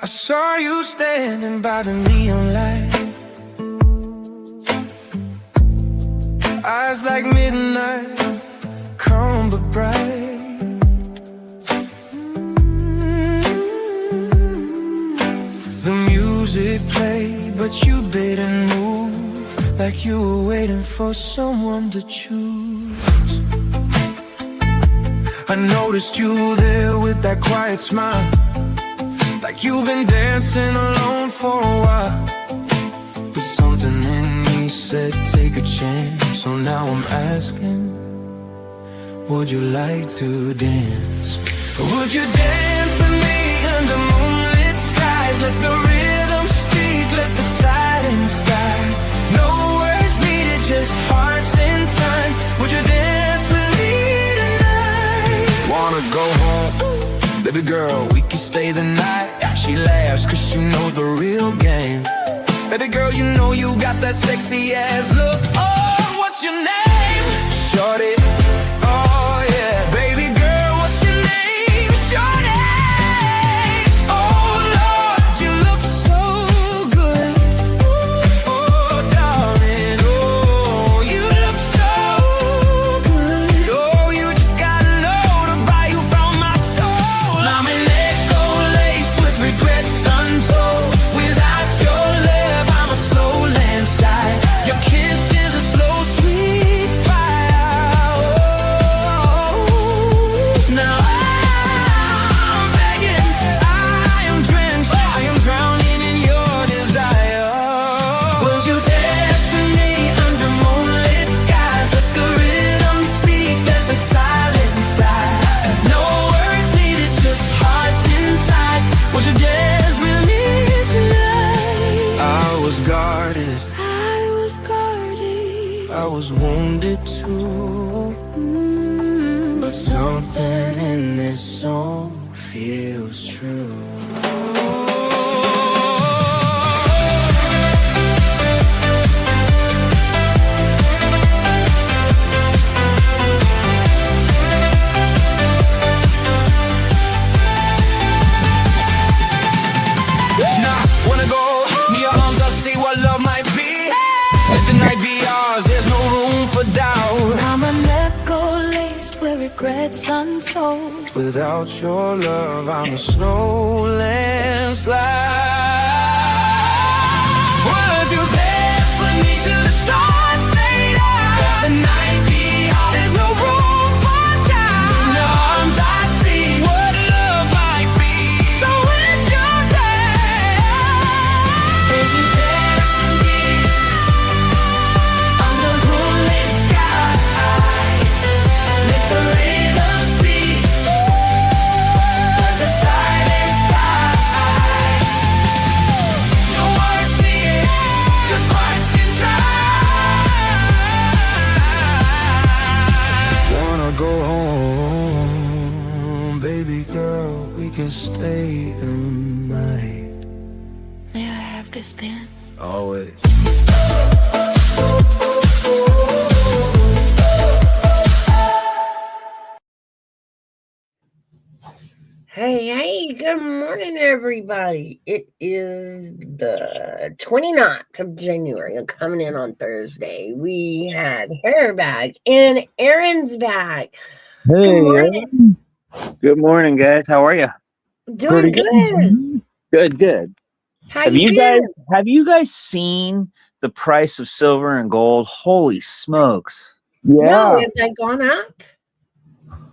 I saw you standing by the neon light, eyes like midnight, calm but bright. The music played, but you didn't move, like you were waiting for someone to choose. I noticed you there with that quiet smile, like you've been dancing alone for a while. But something in me said take a chance, so now I'm asking, would you like to dance? Would you dance with me under moonlit skies? Let the rhythm speak, let the silence die. No words needed, just hearts in time. Would you dance with me tonight? Wanna go home? Baby girl, we can stay the night. She laughs cause she knows the real game. Baby girl, you know you got that sexy ass look. Oh, what's your name? Shorty. Oh yeah, baby girl, what's your name? Shorty. Oh Lord, you look so good. Oh darling, oh you look so good. Oh, you just gotta know to buy you from my soul. I'm an echo laced with regrets untold. Without your love, I'm a slow landslide. Your kiss is a slow, sweet fire. Oh, now I'm begging, I am drenched, I am drowning in your desire. Would you dance with me under moonlit skies? Let the rhythm speak, let the silence die. No words needed, just hearts in tight. Would you dance with me tonight? I was guarded, I was wounded too, but something in this song feels true. Now, wanna go near your arms, I'll see what love might be. Let the night be ours, there's no room for doubt. I'm an echo laced with regrets untold. Without your love, I'm a slow landslide. Well, if you dance with me till the stars fade out, let the night be ours, there's no room for doubt. In your arms I see what love might be. So when you're there, if you dance with me under moonlit skies, let the rhythm speak, let the silence die. No words needed, just hearts inside. Wanna go home, baby girl, we can stay the night. May I have this dance? Always. Hey, good morning, everybody. It is the 29th of January. I'm coming in on Thursday. We had Hair back and Aaron's back. Good Hey, morning. good morning, guys. How are you? Doing good. Good. How Have you been? you guys seen the price of silver and gold? Holy smokes! No, Yeah. has that gone up?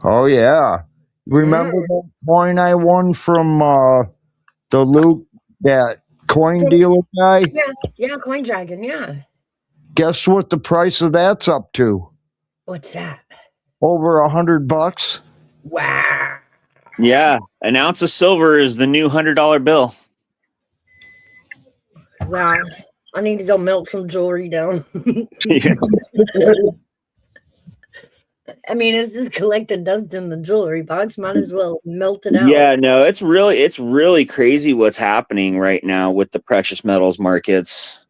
Oh, yeah. Remember that coin I won from the Luke, that coin dealer guy? Yeah, Coin Dragon, yeah. Guess what the price of that's up to? What's that? Over $100. Wow. Yeah, an ounce of silver is the new $100 bill. Wow. I need to go melt some jewelry down. Yeah. I mean, it's just collected dust in the jewelry box. Might as well melt it out. Yeah, no, it's really crazy what's happening right now with the precious metals markets,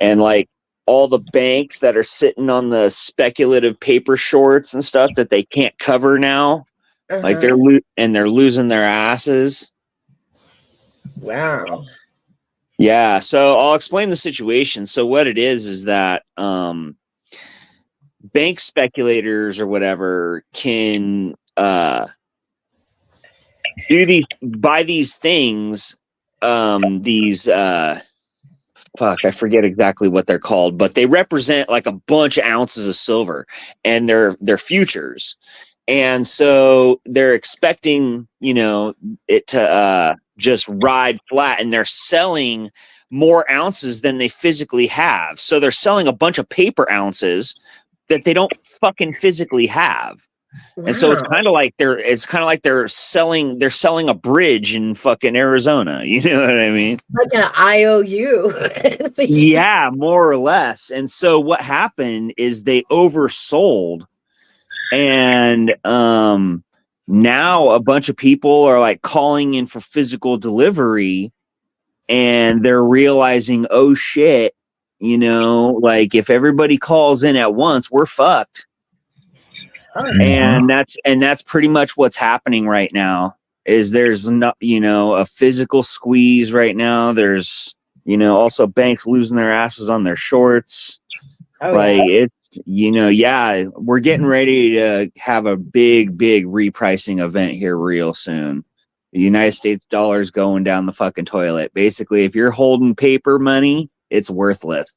and like all the banks that are sitting on the speculative paper shorts and stuff that they can't cover now. Like they're losing their asses. Wow. Yeah, so I'll explain the situation. So what it is that bank speculators or whatever can buy these things, these fuck, I forget exactly what they're called, but they represent like a bunch of ounces of silver, and they're futures. And so they're expecting, it to just ride flat, and they're selling more ounces than they physically have. So they're selling a bunch of paper ounces that they don't fucking physically have. And so it's Wow. kind of like they're selling a bridge in fucking Arizona. You know what I mean? Like an IOU. Yeah, more or less. And so what happened is they oversold, and now a bunch of people are like calling in for physical delivery, and they're realizing, oh shit, like if everybody calls in at once, we're fucked. Oh, And that's pretty much what's happening right now. Is there's not a physical squeeze right now. There's also banks losing their asses on their shorts. oh Like yeah. it's yeah, we're getting ready to have a big repricing event here real soon. The United States dollar's going down the fucking toilet. Basically, if you're holding paper money, it's worthless.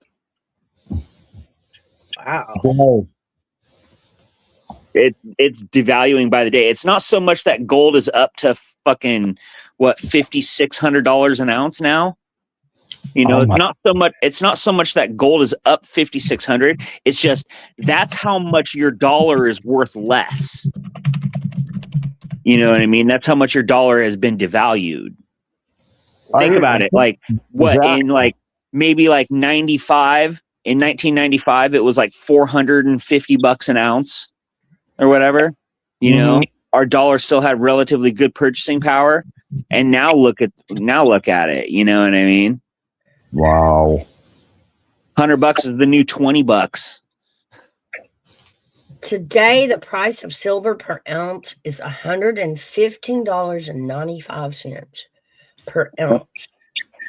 Wow. Wow. It's devaluing by the day. It's not so much that gold is up to fucking what $5,600 an ounce now. Oh my. It's not so much that gold is up 5,600. It's just that's how much your dollar is worth less. You know what I mean? That's how much your dollar has been devalued. Think about it. Like what in like maybe like 95 in 1995 it was like $450 an ounce or whatever. Our dollar still had relatively good purchasing power, and now look at it. You know what I mean? Wow. $100 is the new $20. Today, the price of silver per ounce is $115.95 per ounce.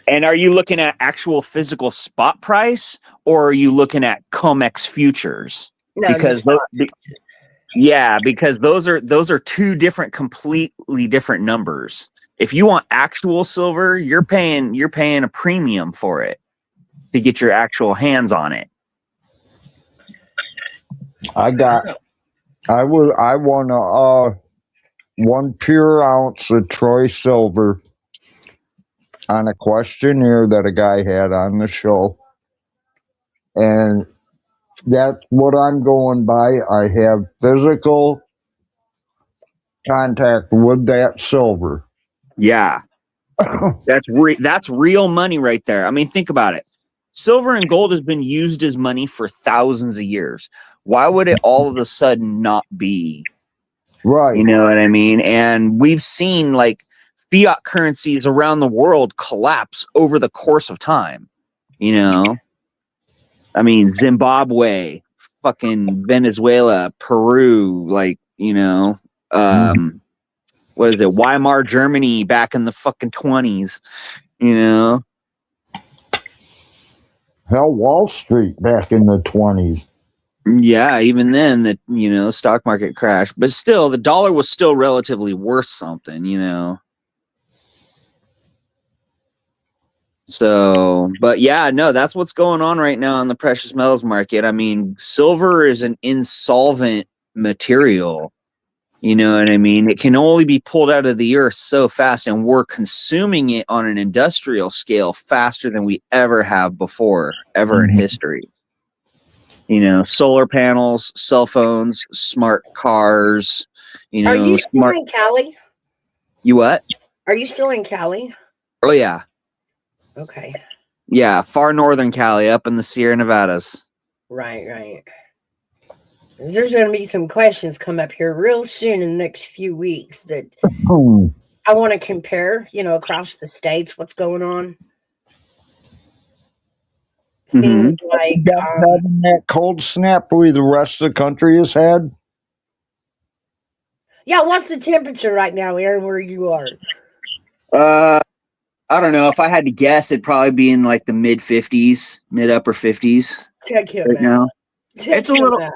And are you looking at actual physical spot price, or are you looking at COMEX futures? No, Because because those are two completely different numbers. If you want actual silver, you're paying a premium for it to get your actual hands on it. I want one pure ounce of Troy silver on a questionnaire that a guy had on the show. And that's what I'm going by. I have physical contact with that silver. Yeah. That's real money right there. I mean, think about it. Silver and gold has been used as money for thousands of years. Why would it all of a sudden not be? Right. You know what I mean? And we've seen like fiat currencies around the world collapse over the course of time. I mean, Zimbabwe, fucking Venezuela, Peru, like, what is it? Weimar Germany back in the fucking 20s, Hell, Wall Street back in the 20s. Yeah, even then the stock market crashed, but still the dollar was still relatively worth something, So, but yeah, no, that's what's going on right now in the precious metals market. I mean, silver is an insolvent material. You know what I mean? It can only be pulled out of the earth so fast, and we're consuming it on an industrial scale faster than we ever have before, ever in history. Solar panels, cell phones, smart cars, Are you still in Cali? You what? Are you still in Cali? Oh, yeah. Okay. Yeah, far northern Cali, up in the Sierra Nevadas. Right. There's going to be some questions come up here real soon in the next few weeks that I want to compare, across the states, what's going on. Things like having that cold snap the rest of the country has had. Yeah, what's the temperature right now, Aaron, where you are? I don't know. If I had to guess, it'd probably be in like the mid 50s, mid upper 50s Check him right out. now. Check It's a him little, out.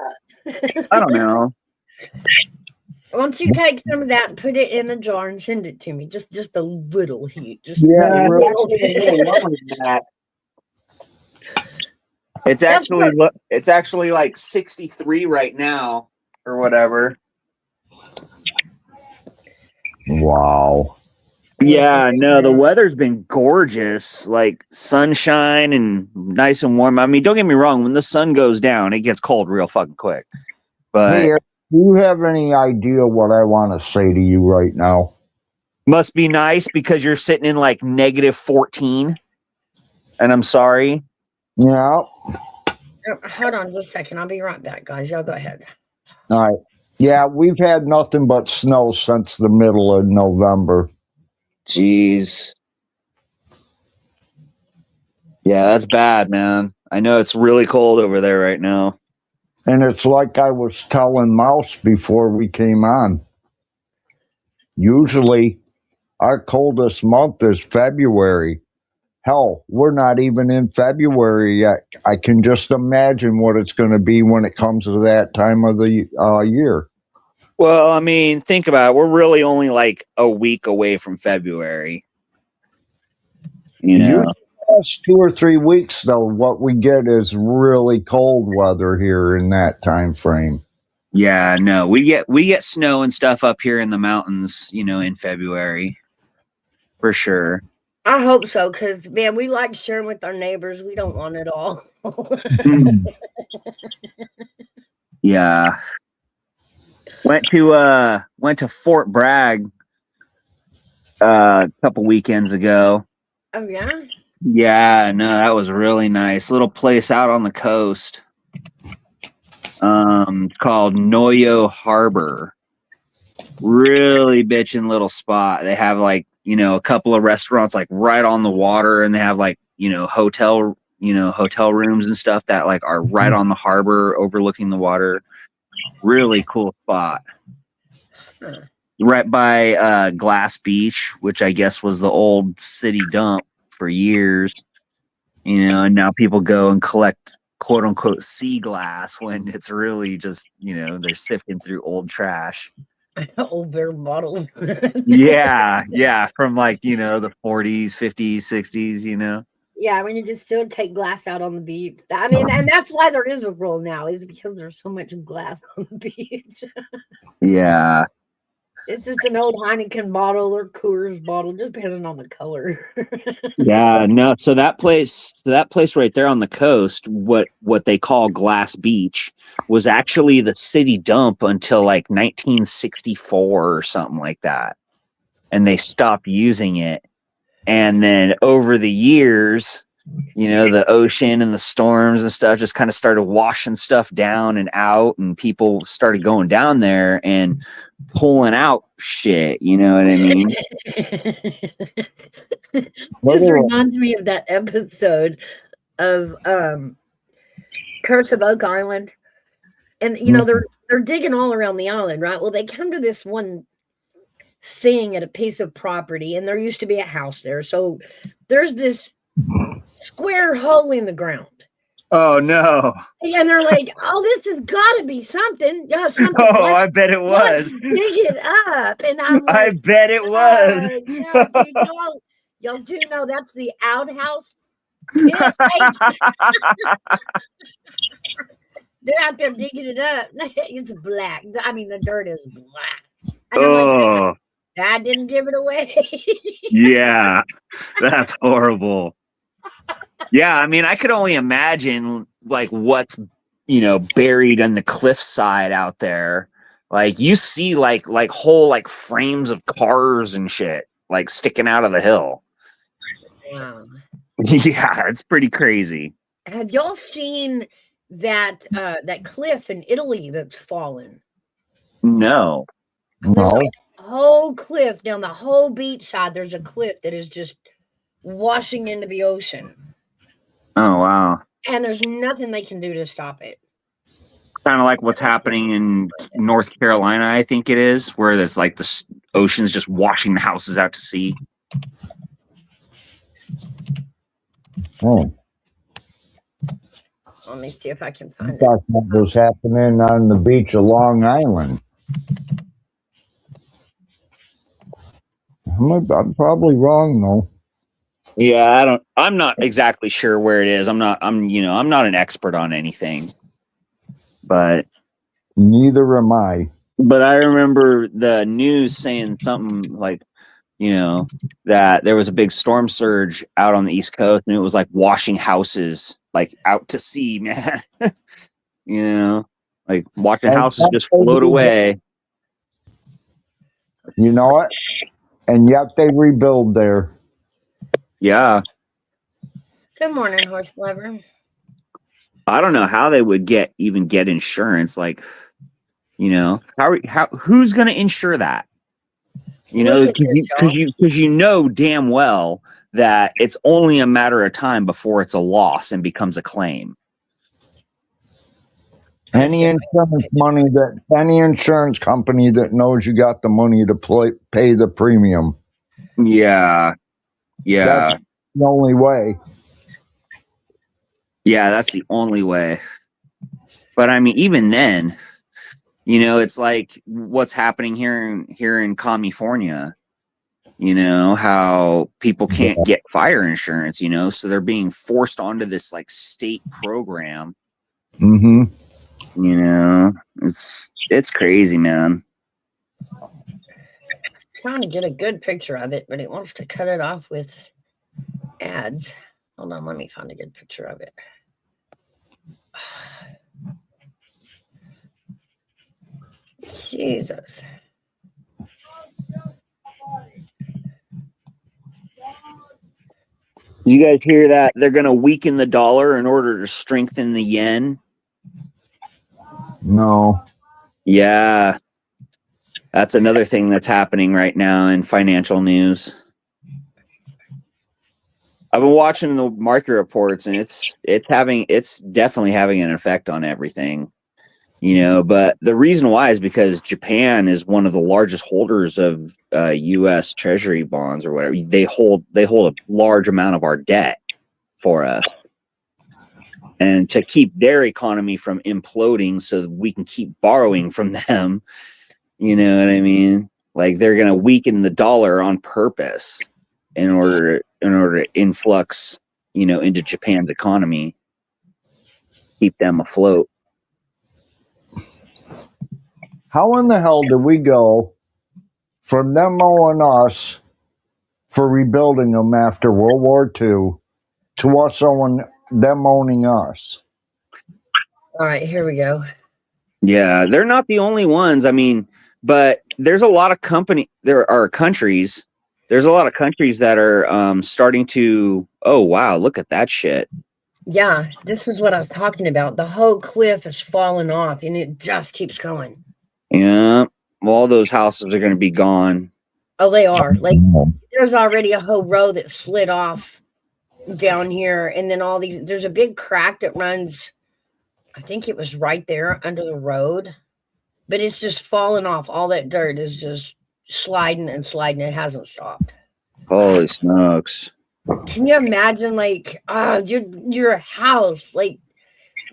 I don't know. Once you take some of that and put it in a jar and send it to me, just a little heat, just Yeah, a really. little bit. It's That's actually what. it's actually like 63 right now or whatever. Wow. Yeah, no, the weather's been gorgeous, like sunshine and nice and warm. I mean, don't get me wrong, when the sun goes down, it gets cold real fucking quick. But Hey, Eric, do you have any idea what I want to say to you right now? must be nice because you're sitting in like negative 14. And I'm sorry. Yeah. Hold on just a second. I'll be right back, guys. Y'all go ahead. All right. Yeah, we've had nothing but snow since the middle of November. Jeez. Yeah, that's bad, man. I know it's really cold over there right now. And it's like I was telling Mouse before we came on. Usually, our coldest month is February. Hell, we're not even in February yet. I can just imagine what it's going to be when it comes to that time of the year. Well, I mean, think about it. We're really only like a week away from February. You know? Usually, last 2 or 3 weeks, though, what we get is really cold weather here in that time frame. Yeah, no, we get snow and stuff up here in the mountains, you know, in February. For sure. I hope so, because man, we like sharing with our neighbors. We don't want it all. Yeah. Went to Fort Bragg a couple weekends ago. Oh yeah? Yeah, no, that was really nice. Little place out on the coast. Called Noyo Harbor. Really bitchin' little spot. They have like, you know, a couple of restaurants like right on the water, and they have like, you know, hotel rooms and stuff that like are right on the harbor overlooking the water. Really cool spot. Huh. Right by Glass Beach, which I guess was the old city dump for years. You know, and now people go and collect quote unquote sea glass when it's really just, you know, they're sifting through old trash. Old bear bottle. Yeah, from like, you know, the 40s, 50s, 60s, you know. Yeah, I mean, you can still take glass out on the beach. I mean, and that's why there is a rule now, is because there's so much glass on the beach. Yeah. It's just an old Heineken bottle or Coors bottle, depending on the color. Yeah, no. So that place right there on the coast, what they call Glass Beach, was actually the city dump until like 1964 or something like that. And they stopped using it. And then over the years, you know, the ocean and the storms and stuff just kind of started washing stuff down and out, and people started going down there and pulling out shit, you know what I mean? This reminds me of that episode of Curse of Oak Island. And you know, they're digging all around the island, right? Well, they come to this one thing at a piece of property, and there used to be a house there. So there's this square hole in the ground. Oh no. And they're like, oh, this has got to be something. Yeah, something. Oh, I bet it Let's was. dig it up. And I'm like, I bet it was. yeah, dude, y'all do know that's the outhouse pit. They're out there digging it up. It's black. I mean, the dirt is black. And I'm like, Dad didn't give it away. Yeah, that's horrible. Yeah, I mean, I could only imagine like what's, you know, buried in the cliffside out there. Like you see like whole like frames of cars and shit like sticking out of the hill. Wow. Yeah, it's pretty crazy. Have y'all seen that that cliff in Italy that's fallen? No. No. Like a whole cliff down the whole beach side. There's a cliff that is just washing into the ocean. Oh wow. And there's nothing they can do to stop it. Kind of like what's happening in North Carolina, I think it is, where there's like the ocean's just washing the houses out to sea. Oh, Let me see if I can I find it. thought that was happening on the beach of Long Island. I'm probably wrong though. Yeah, I'm not exactly sure where it is. I'm not an expert on anything. But Neither am I. I remember the news saying something like, that there was a big storm surge out on the East Coast and it was like washing houses like out to sea, man. Like watching And houses just float away. you know what? And yet they rebuild there. Yeah. Good morning, horse lover. I don't know how they would even get insurance. Like, who's going to insure that? Look at this, y'all. Because you know damn well that it's only a matter of time before it's a loss and becomes a claim. Any insurance company that knows you got the money to pay the premium. Yeah. That's the only way. Yeah, that's the only way. But I mean, even then, it's like what's happening here in California. How people can't get fire insurance. So they're being forced onto this like state program. Mm-hmm. It's crazy, man. Trying to get a good picture of it, but it wants to cut it off with ads. Hold on, let me find a good picture of it. Jesus. You guys hear that? They're going to weaken the dollar in order to strengthen the yen. No. Yeah. That's another thing that's happening right now in financial news. I've been watching the market reports and it's definitely having an effect on everything. But the reason why is because Japan is one of the largest holders of U.S. Treasury bonds or whatever. They hold a large amount of our debt for us, and to keep their economy from imploding, so that we can keep borrowing from them. You know what I mean? Like they're going to weaken the dollar on purpose in order to influx, into Japan's economy, keep them afloat. How in the hell did we go from them owing us for rebuilding them after World War II to us them owning us? All right, here we go. Yeah, they're not the only ones. I mean, but there's a lot of countries. There's a lot of countries that are starting to. Oh wow, look at that shit. Yeah, this is what I was talking about. The whole cliff is falling off, and it just keeps going. Yeah, well, all those houses are going to be gone. Oh, they are. Like, there's already a whole row that slid off down here, and then there's a big crack that runs, I think it was right there under the road, but it's just falling off. All that dirt is just sliding and sliding. It hasn't stopped. Holy smokes. Can you imagine, like, your house, like,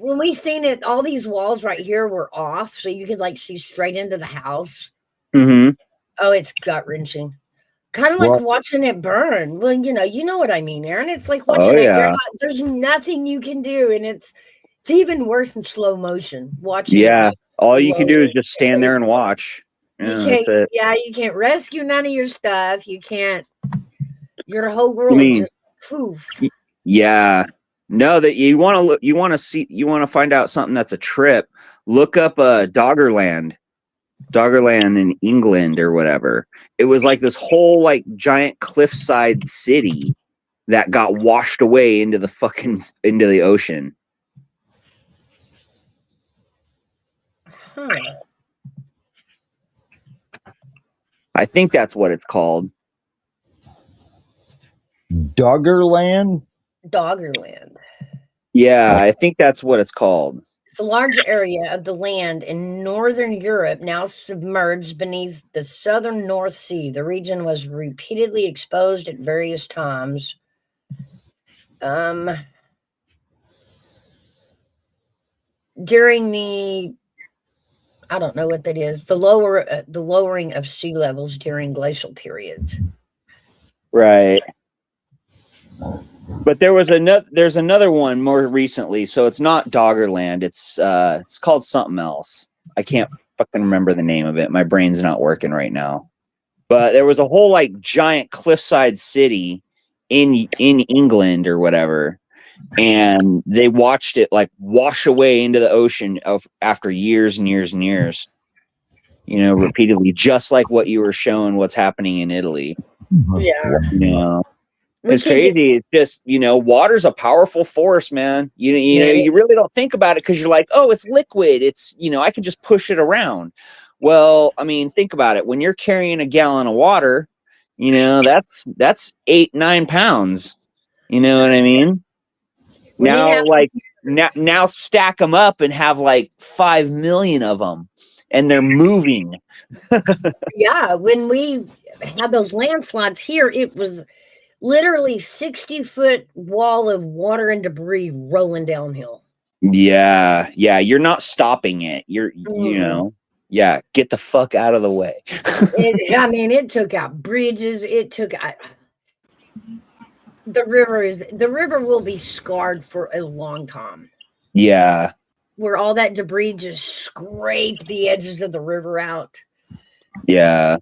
when we seen it, all these walls right here were off, so you could like see straight into the house. Mm-hmm. Oh, it's gut wrenching. Kind of like watching it burn. Well, you know what I mean, Aaron. It's like watching it. There's nothing you can do, and it's even worse in slow motion. Watching. Yeah, all you can do is just stand there and watch. You can't rescue none of your stuff. You can't. Your whole world just poof. Yeah. No, that you want to look. You want to find out something that's a trip. Look up Doggerland in England or whatever. It was like this whole like giant cliffside city that got washed away into the ocean. Huh. I think that's what it's called. Doggerland? Doggerland. Yeah, I think that's what it's called. It's a large area of the land in northern Europe now submerged beneath the southern North Sea. The region was repeatedly exposed at various times. during the, I don't know what that is, the lowering of sea levels during glacial periods. Right. But there's another one more recently. So it's not Doggerland. It's called something else. I can't fucking remember the name of it. My brain's not working right now. But there was a whole like giant cliffside city in England or whatever, and they watched it like wash away into the ocean after years and years and years. Repeatedly, just like what you were showing what's happening in Italy. Yeah. It's crazy. It's just, water's a powerful force, man. You really don't think about it because you're like, oh, it's liquid. It's, I can just push it around. Well, I mean, think about it. When you're carrying a gallon of water, that's 8-9 pounds. You know what I mean? Now stack them up and have like 5 million of them, and they're moving. Yeah, when we had those landslides here, it was literally 60-foot wall of water and debris rolling downhill. Yeah, you're not stopping it. Get the fuck out of the way. It took out bridges. It took out the river will be scarred for a long time. Yeah. Where all that debris just scraped the edges of the river out. Yeah.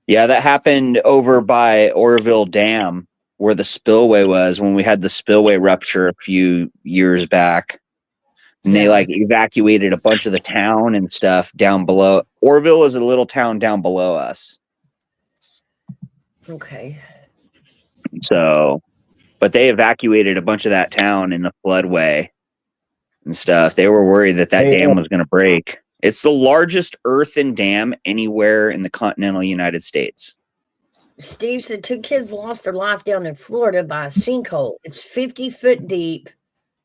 Yeah, that happened over by Oroville Dam where the spillway was when we had the spillway rupture a few years back. And they like evacuated a bunch of the town and stuff down below. Oroville is a little town down below us. Okay. So, but they evacuated a bunch of that town in the floodway and stuff. They were worried that dam was going to break. It's the largest earthen dam anywhere in the continental United States. Steve said 2 kids lost their life down in Florida by a sinkhole. It's 50 foot deep.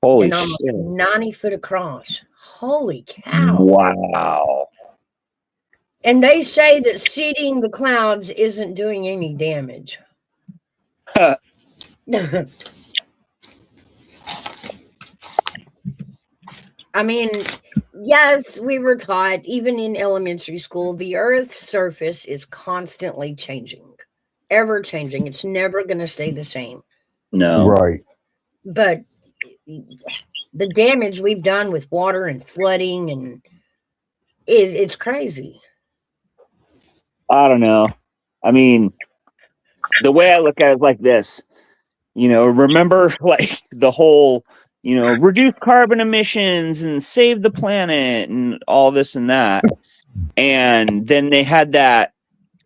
Holy and almost shit. 90 foot across. Holy cow. Wow. And they say that seeding the clouds isn't doing any damage. I mean, yes, we were taught, even in elementary school, the Earth's surface is constantly changing, ever changing. It's never going to stay the same. No. Right. But the damage we've done with water and flooding, and it's crazy. I don't know. I mean, the way I look at it is like this, remember like the whole, reduce carbon emissions and save the planet and all this and that. And then they had that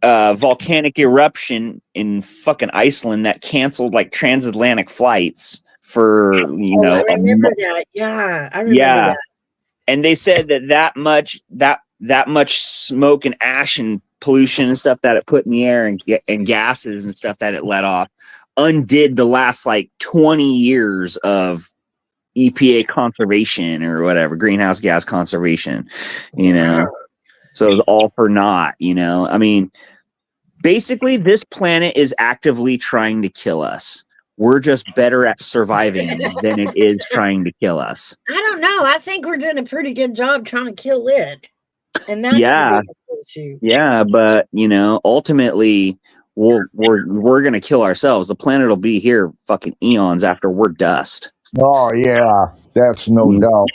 volcanic eruption in fucking Iceland that canceled like transatlantic flights for, I remember that. Yeah, I remember that. And they said that much smoke and ash and pollution and stuff that it put in the air and gases and stuff that it let off undid the last like 20 years of EPA conservation or whatever, greenhouse gas conservation, So it was all for naught, I mean, basically this planet is actively trying to kill us. We're just better at surviving than it is trying to kill us. I don't know. I think we're doing a pretty good job trying to kill it. And that's the issue. Yeah, but ultimately we're gonna kill ourselves. The planet will be here fucking eons after we're dust. Oh yeah, that's no doubt.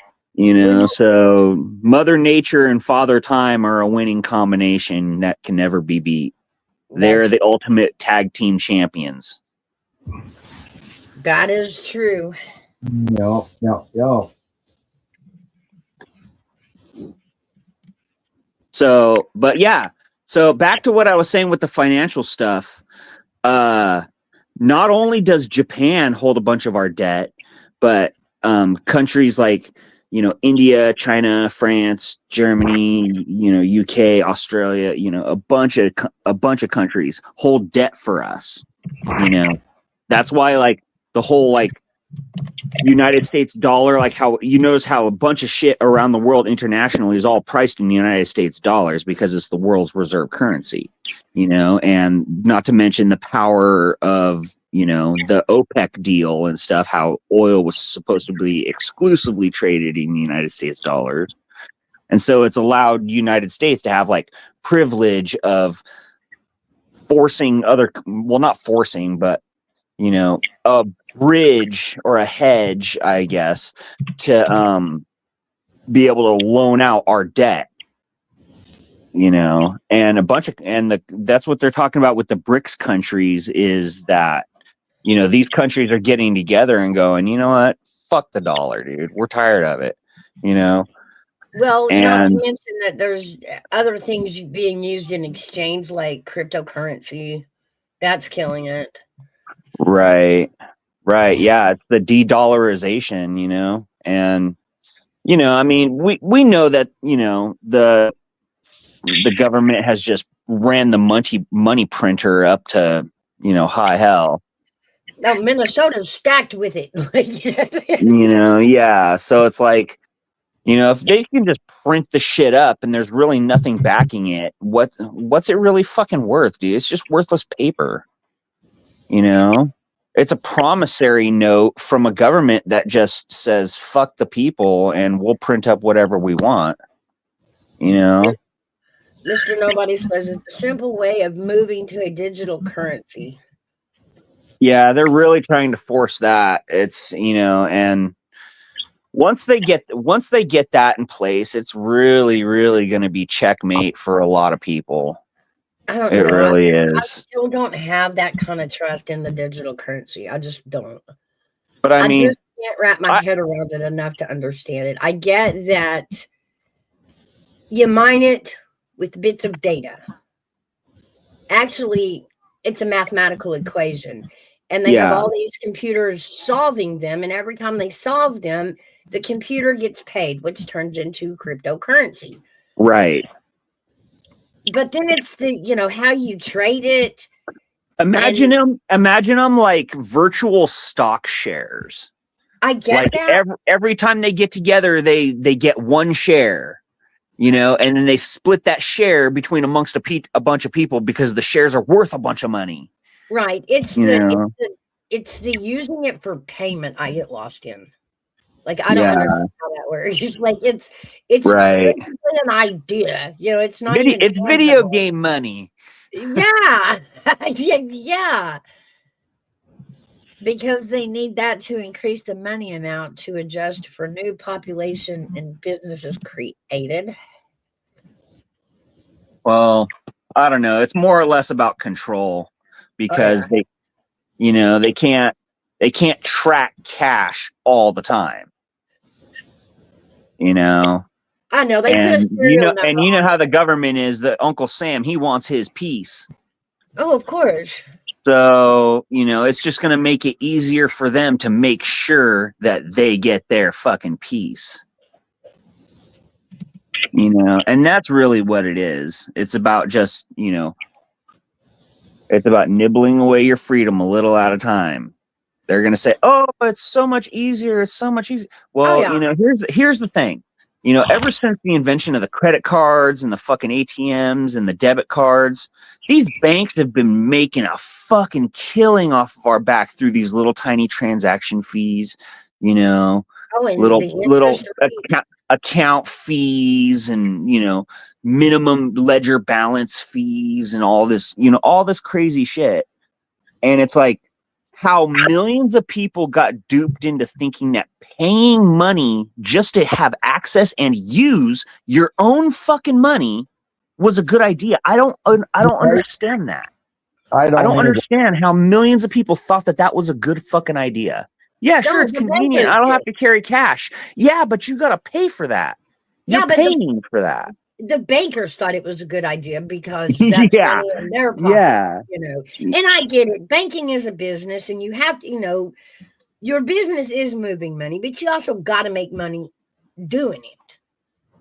So Mother Nature and Father Time are a winning combination that can never be beat. They're the ultimate tag team champions. That is true. Yeah. So, but yeah. So back to what I was saying with the financial stuff. Not only does Japan hold a bunch of our debt, but countries like India, China, France, Germany, UK, Australia, a bunch of countries hold debt for us. That's why like the whole like United States dollar, like how you notice how a bunch of shit around the world internationally is all priced in the United States dollars because it's the world's reserve currency, and not to mention the power of, the OPEC deal and stuff, how oil was supposed to be exclusively traded in the United States dollars. And so it's allowed United States to have like privilege of forcing not forcing, but, a bridge or a hedge, I guess, to be able to loan out our debt, and that's what they're talking about with the BRICS countries is that, these countries are getting together and going, you know what, fuck the dollar, dude. We're tired of it, Well, not to and mention that there's other things being used in exchange, like cryptocurrency. That's killing it. right. Yeah. It's the de-dollarization, and, I mean, we know that, the government has just ran the money printer up to, high hell. Now, Minnesota's stacked with it. Yeah. So it's like, if they can just print the shit up and there's really nothing backing it, what's it really fucking worth, dude? It's just worthless paper. It's a promissory note from a government that just says, fuck the people and we'll print up whatever we want. Mr. Nobody says it's a simple way of moving to a digital currency. Yeah, they're really trying to force that. It's, and once they get that in place, it's really, really going to be checkmate for a lot of people. I don't know. It really I is. still don't have that kind of trust in the digital currency. I just don't. But I mean, just can't wrap my head around it enough to understand it. I get that you mine it with bits of data. Actually, it's a mathematical equation. And they have all these computers solving them. And every time they solve them, the computer gets paid, which turns into cryptocurrency. Right. But then it's the, how you trade it. Imagine them like virtual stock shares. I get that. Every time they get together, they get one share, and then they split that share between amongst a bunch of people because the shares are worth a bunch of money. Right. It's the using it for payment I get lost in. Like, I don't understand how that works. Like, it's right. an idea. It's not it's video game money. Yeah. Yeah. Because they need that to increase the money amount to adjust for new population and businesses created. Well, I don't know. It's more or less about control because they can't track cash all the time. I know they and put a serial number and you know how the government is. That Uncle Sam, he wants his piece. Oh, of course. So it's just going to make it easier for them to make sure that they get their fucking piece. And that's really what it is. It's about just it's about nibbling away your freedom a little at a time. They're going to say, "Oh, it's so much easier. It's so much easier." Well, here's the thing. Ever since the invention of the credit cards and the fucking ATMs and the debit cards, these banks have been making a fucking killing off of our back through these little tiny transaction fees, little account fees and, minimum ledger balance fees and all this crazy shit. And it's like how millions of people got duped into thinking that paying money just to have access and use your own fucking money was a good idea. I don't understand that. I don't understand how millions of people thought that was a good fucking idea. Yeah, sure, it's convenient. I don't have to carry cash. Yeah, but you got to pay for that. You're paying for that. The bankers thought it was a good idea because that's money in their pocket, And I get it. Banking is a business, and you have to, your business is moving money, but you also got to make money doing it.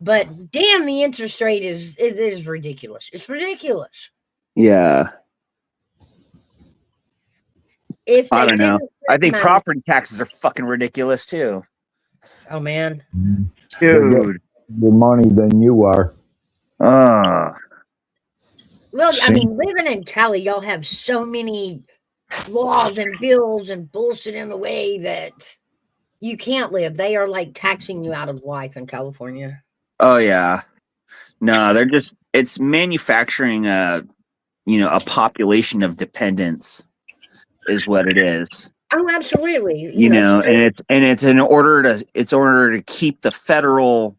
But damn, the interest rate is ridiculous. It's ridiculous. Yeah. If they didn't I think property taxes are fucking ridiculous too. Oh man. They get Dude. more money than you are. Well, I See? mean, living in Cali, y'all have so many laws and bills and bullshit in the way that you can't live. They are like taxing you out of life in California. Oh yeah. No, it's manufacturing a population of dependence is what it is. Oh, absolutely. And it's in order to keep the federal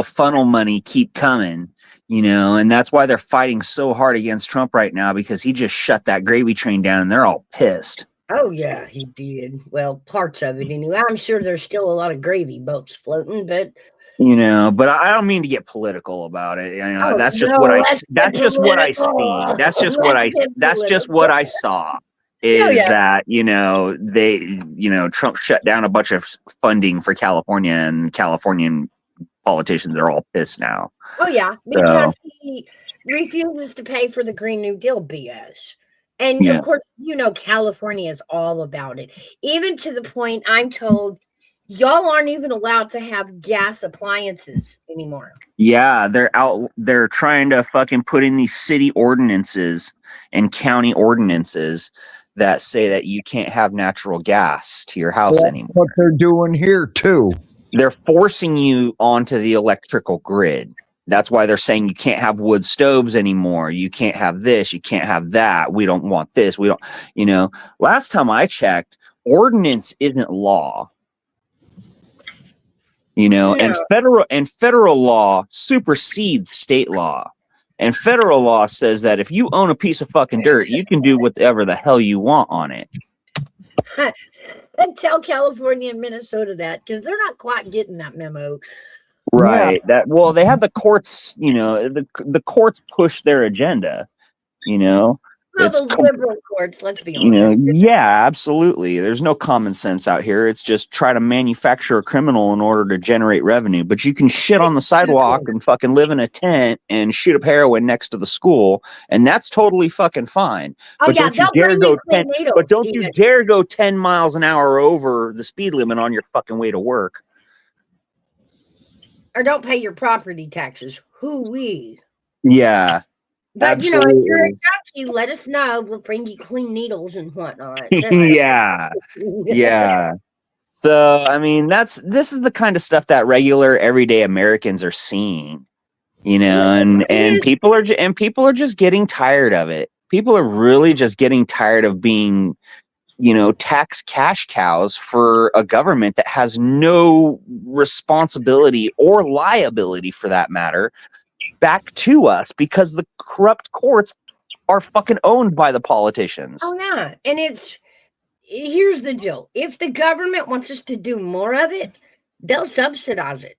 funnel money keep coming, and that's why they're fighting so hard against Trump right now, because he just shut that gravy train down and they're all pissed. Oh yeah, he did. Well, parts of it anyway. I'm sure there's still a lot of gravy boats floating, but But I don't mean to get political about it. That's just no, what I let's that's get just what I see. political. That's just Let's what get I saw. Oh, Is yeah. that Trump shut down a bunch of funding for California, and Californian politicians are all pissed now. Oh yeah, because he refuses to pay for the Green New Deal BS. And Yeah. of course, California is all about it. Even to the point I'm told y'all aren't even allowed to have gas appliances anymore. Yeah, they're trying to fucking put in these city ordinances and county ordinances that say that you can't have natural gas to your house anymore. What they're doing here too. They're forcing you onto the electrical grid. That's why they're saying you can't have wood stoves anymore. You can't have this. You can't have that. We don't want this. We don't, last time I checked, ordinance isn't law. No. And federal law supersedes state law. And federal law says that if you own a piece of fucking dirt, you can do whatever the hell you want on it. And tell California and Minnesota that, because they're not quite getting that memo. Right. Yeah. They have the courts, the courts push their agenda, Well, it's those liberal courts, let's be honest. Yeah, absolutely. There's no common sense out here. It's just try to manufacture a criminal in order to generate revenue. But you can shit on the sidewalk and fucking live in a tent and shoot up heroin next to the school, and that's totally fucking fine. Oh, but yeah, don't you dare go 10 but don't you even. dare go 10 miles an hour over the speed limit on your fucking way to work. Or don't pay your property taxes. Hoo-wee. Yeah. But, absolutely. if you're a junkie, let us know. We'll bring you clean needles and whatnot. Yeah. Yeah. So, I mean, this is the kind of stuff that regular everyday Americans are seeing, and people are just getting tired of it. People are really just getting tired of being, tax cash cows for a government that has no responsibility or liability, for that matter, back to us, because the corrupt courts are fucking owned by the politicians. Oh yeah. And here's the deal. If the government wants us to do more of it, they'll subsidize it.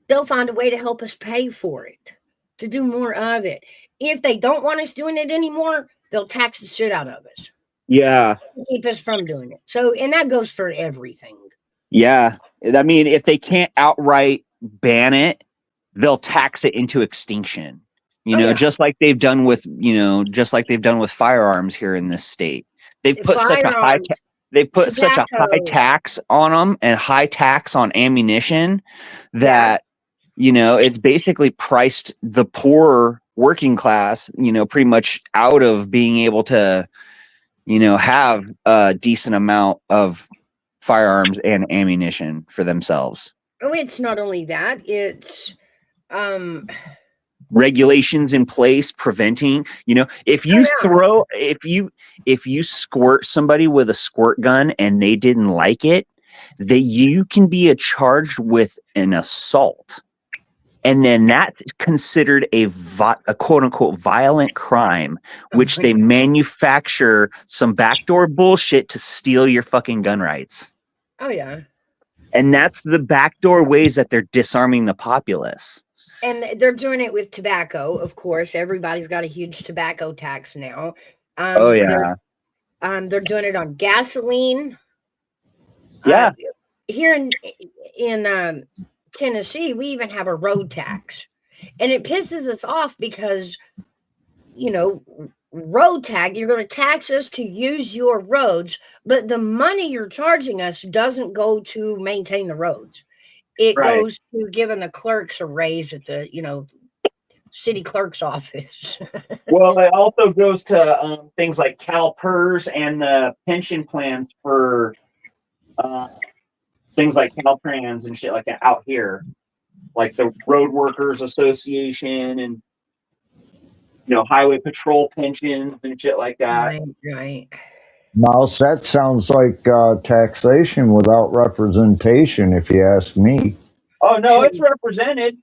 They'll find a way to help us pay for it, to do more of it. If they don't want us doing it anymore, they'll tax the shit out of us. Yeah. To keep us from doing it. So, and that goes for everything. Yeah. I mean, if they can't outright ban it, they'll tax it into extinction. Just like they've done with, firearms here in this state. They've put such a high tax on them, and high tax on ammunition, that it's basically priced the poor working class, pretty much out of being able to, have a decent amount of firearms and ammunition for themselves. Oh, it's not only that, it's regulations in place preventing, if you squirt somebody with a squirt gun and they didn't like it, you can be charged with an assault, and then that's considered a quote unquote violent crime, which they manufacture some backdoor bullshit to steal your fucking gun rights. Oh yeah. And that's the backdoor ways that they're disarming the populace. And they're doing it with tobacco, of course. Everybody's got a huge tobacco tax now. Oh yeah. They're doing it on gasoline. Yeah. Here in Tennessee, we even have a road tax, and it pisses us off because, road tag. You're going to tax us to use your roads, but the money you're charging us doesn't go to maintain the roads. It Right. goes to giving the clerks a raise at the, city clerk's office. Well, it also goes to things like CalPERS and the pension plans for things like Caltrans and shit like that out here, like the Road Workers Association and highway patrol pensions and shit like that. Right. Mouse, that sounds like taxation without representation, if you ask me. Oh no, it's represented.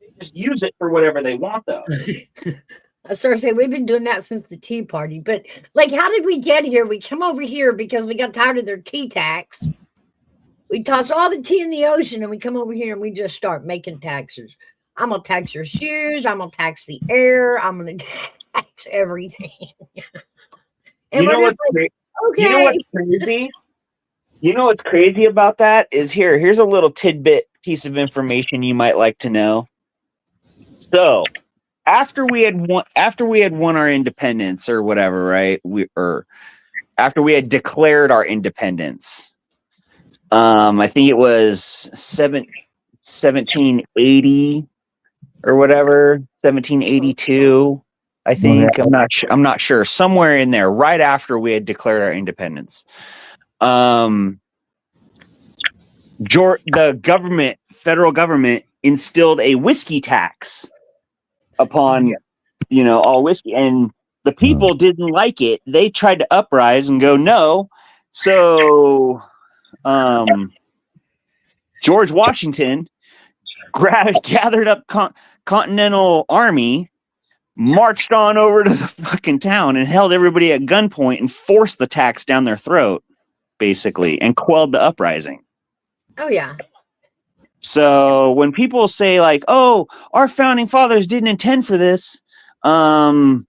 They just use it for whatever they want, though. I started saying we've been doing that since the Tea Party, but like, how did we get here? We come over here because we got tired of their tea tax. We toss all the tea in the ocean and we come over here and we just start making taxes. I'm going to tax your shoes. I'm going to tax the air. I'm going to tax everything. And You know what's okay. You know what's crazy? You know what's crazy about that is here's a little tidbit piece of information you might like to know. So, after we had won our independence or whatever, right? After we had declared our independence. I think it was 1780 or whatever, 1782. I think I'm not sure. Somewhere in there, right after we had declared our independence, the federal government instilled a whiskey tax upon all whiskey, and the people didn't like it. They tried to uprise and go no. So George Washington gathered up Continental Army, marched on over to the fucking town and held everybody at gunpoint and forced the tax down their throat, basically, and quelled the uprising. Oh, yeah. So when people say like, oh, our founding fathers didn't intend for this, well,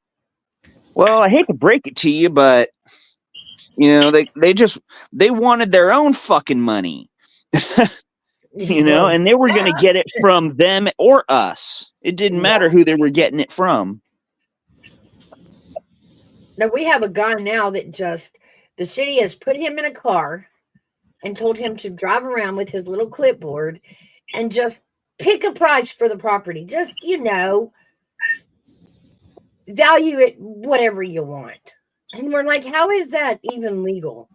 I hate to break it to you, but they wanted their own fucking money. And they were going to get it from them or us. It didn't matter who they were getting it from. Now we have a guy now that the city has put him in a car and told him to drive around with his little clipboard and just pick a price for the property. Just, value it whatever you want. And we're like, how is that even legal?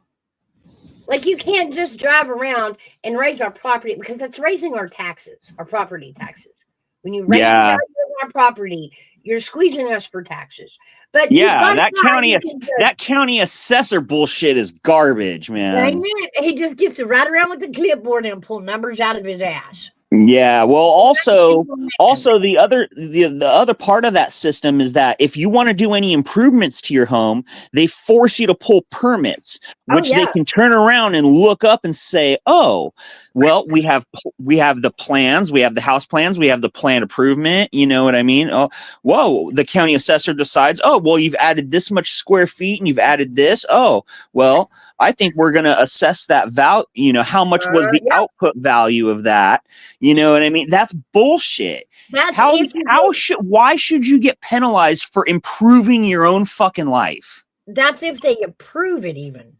Like, you can't just drive around and raise our property, because that's raising our taxes, our property taxes. When you raise the value of our property, you're squeezing us for taxes. But that county assessor bullshit is garbage, man. He just gets to ride around with the clipboard and pull numbers out of his ass. Yeah, well, also the other part of that system is that if you want to do any improvements to your home, they force you to pull permits, which they can turn around and look up and say, oh, well, we have the plans, we have the house plans, we have the plan improvement. You know what I mean? Oh, whoa! The county assessor decides, oh, well, you've added this much square feet and you've added this. Oh, well, I think we're going to assess that value. How much was the output value of that? You know what I mean? That's bullshit. Why should you get penalized for improving your own fucking life? That's if they approve it even.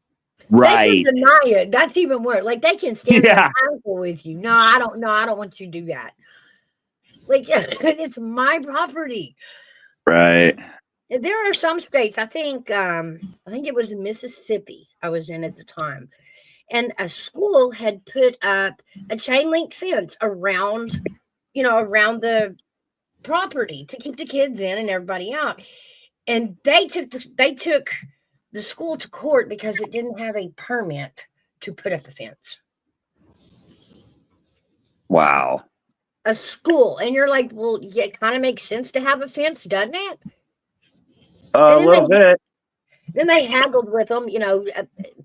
Right. They can deny it. That's even worse. Like, they can stand there with you. No, I don't want you to do that. Like, it's my property. Right. There are some states, I think it was Mississippi I was in at the time. And a school had put up a chain link fence around the property to keep the kids in and everybody out. And they took the school to court because it didn't have a permit to put up a fence. Wow. A school. And you're like, well, yeah, it kind of makes sense to have a fence, doesn't it? A little bit. Then they haggled with them,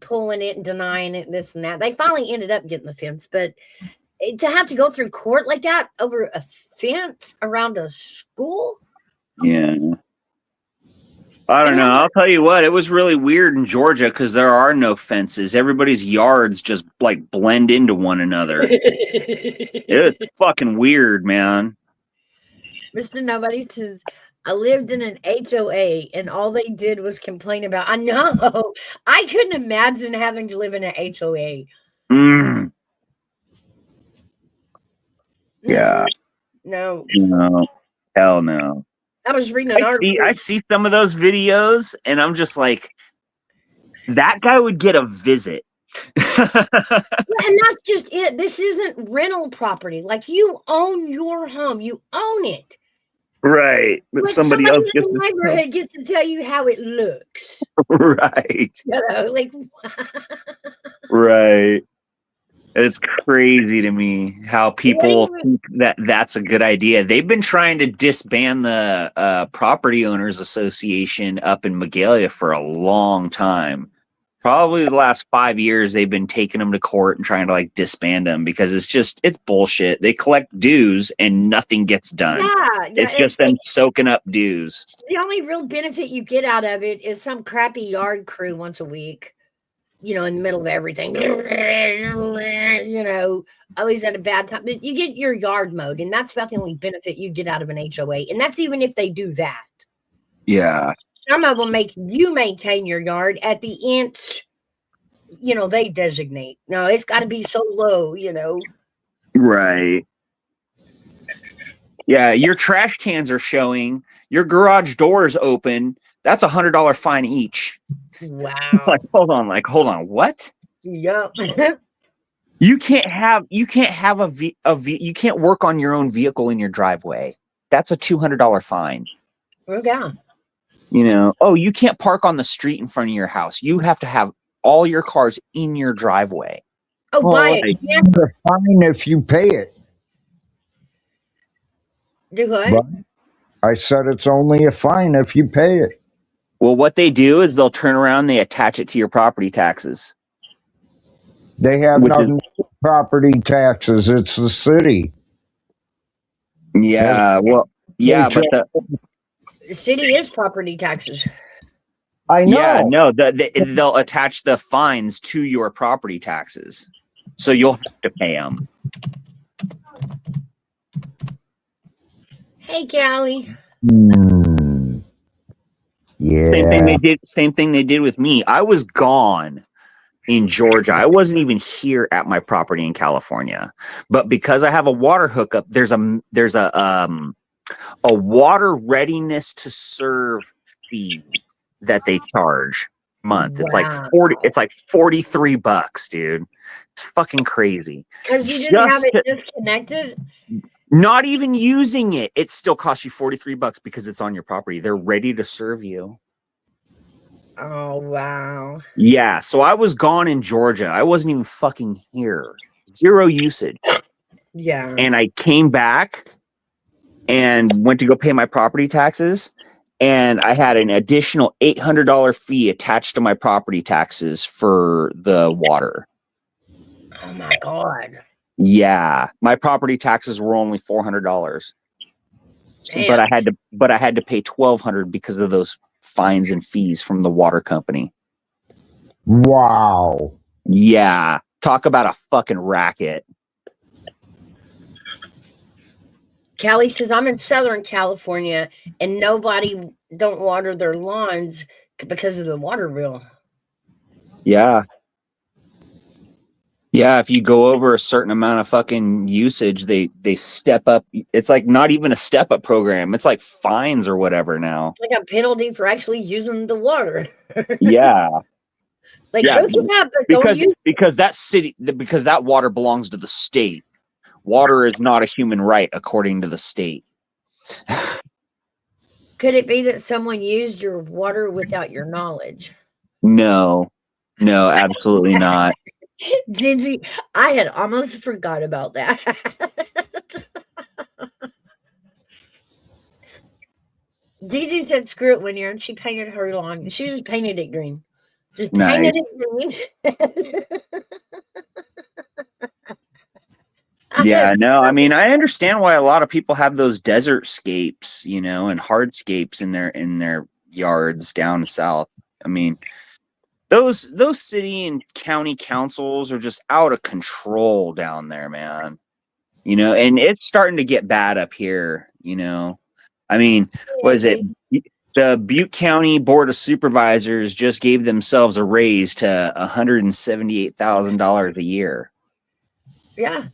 pulling it and denying it and this and that. They finally ended up getting the fence, but to have to go through court like that over a fence around a school? Yeah. I don't know. I'll tell you what, it was really weird in Georgia because there are no fences. Everybody's yards just like blend into one another. It's fucking weird, man. Mr. Nobody says, I lived in an HOA, and all they did was complain about. I know. I couldn't imagine having to live in an HOA. Mm, yeah. No. No. Hell no. I was reading an article. I see some of those videos, and I'm just like, that guy would get a visit. And that's just it. This isn't rental property. Like, you own your home. You own it. Right. But somebody else in gets the neighborhood gets to tell you how it looks. right. You know, like Right. It's crazy to me how people think that that's a good idea. They've been trying to disband the Property Owners Association up in Magalia for a long time. Probably the last 5 years, they've been taking them to court and trying to like disband them because it's bullshit. They collect dues and nothing gets done. yeah, It's just them soaking up dues. the only real benefit you get out of it is some crappy yard crew once a week, you know, in the middle of everything, you know, always at a bad time. But you get your yard mowed, and that's about the only benefit you get out of an HOA. And that's even if they do that. Yeah. Some of them make you maintain your yard at the inch, you know, they designate. No, it's got to be so low, you know. Right. Yeah, your trash cans are showing. Your garage door is open. That's $100 fine each. Wow. Hold on. What? Yep. You can't have you can't work on your own vehicle in your driveway. That's a $200 fine. Okay. You know, oh, you can't park on the street in front of your house. You have to have all your cars in your driveway. Oh, buy it. It's a fine if you pay it. Do what? But I said it's only a fine if you pay it. Well, what they do is they'll turn around, they attach it to your property taxes. They have nothing to do with property taxes. It's the city. Yeah, well, yeah, but The city is property taxes. I know. Yeah, no, they'll attach the fines to your property taxes, so you'll have to pay them. Hey, Callie. Yeah. Same thing they did with me. I was gone in Georgia. I wasn't even here at my property in California. But because I have a water hookup, there's a water readiness to serve fee that they charge a month. Wow. It's like $43, dude. It's fucking crazy. Because you didn't have it disconnected? Not even using it, it still costs you $43 because it's on your property. They're ready to serve you. Oh, wow. Yeah, so I was gone in Georgia. I wasn't even fucking here. Zero usage. Yeah. And I came back and went to go pay my property taxes, and I had an additional $800 fee attached to my property taxes for the water. Oh my God. Yeah, my property taxes were only $400. Damn. But I had to pay $1,200 because of those fines and fees from the water company. Wow. Yeah, talk about a fucking racket. Callie says, I'm in Southern California and nobody don't water their lawns because of the water bill. Yeah. Yeah, if you go over a certain amount of fucking usage, they step up. It's like not even a step up program. It's like fines or whatever now. Like a penalty for actually using the water. Yeah. Like, Yeah, hook it up, but don't use because that water belongs to the state. Water is not a human right according to the state. Could it be that someone used your water without your knowledge? No, absolutely not. Did I had almost forgot about that. Gigi said screw it one year and she painted her lawn. She just painted it green. Just painted it green. Yeah, no, I mean, I understand why a lot of people have those desert scapes, you know, and hardscapes in their yards down south. I mean, those city and county councils are just out of control down there, man. You know, and it's starting to get bad up here, you know. I mean, what is it? The Butte County Board of Supervisors just gave themselves a raise to $178,000 a year. Yeah.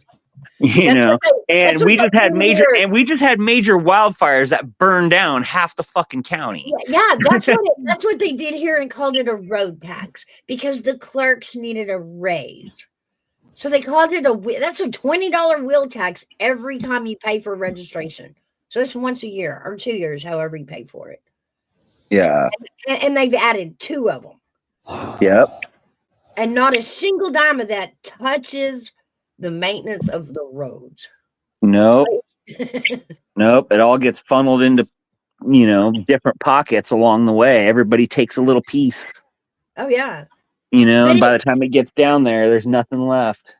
You That's know, what and that's we what just had they major, hear. and we just had major wildfires that burned down half the fucking county. Yeah, that's what they did here and called it a road tax because the clerks needed a raise. So they called it that's a $20 wheel tax every time you pay for registration. So it's once a year or 2 years, however you pay for it. Yeah. And they've added 2 of them. Yep. And not a single dime of that touches the maintenance of the roads. Nope. Nope. It all gets funneled into, different pockets along the way. Everybody takes a little piece. Oh, yeah. And by the time it gets down there, there's nothing left.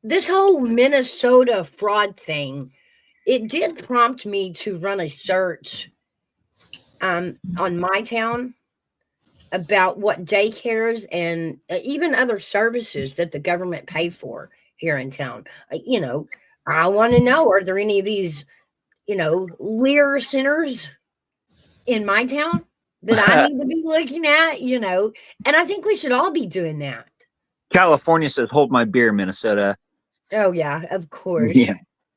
This whole Minnesota fraud thing, it did prompt me to run a search on my town about what daycares and even other services that the government pay for here in town. I want to know, are there any of these, Lear centers in my town that I need to be looking at, and I think we should all be doing that. California says, "Hold my beer, Minnesota." Oh yeah, of course.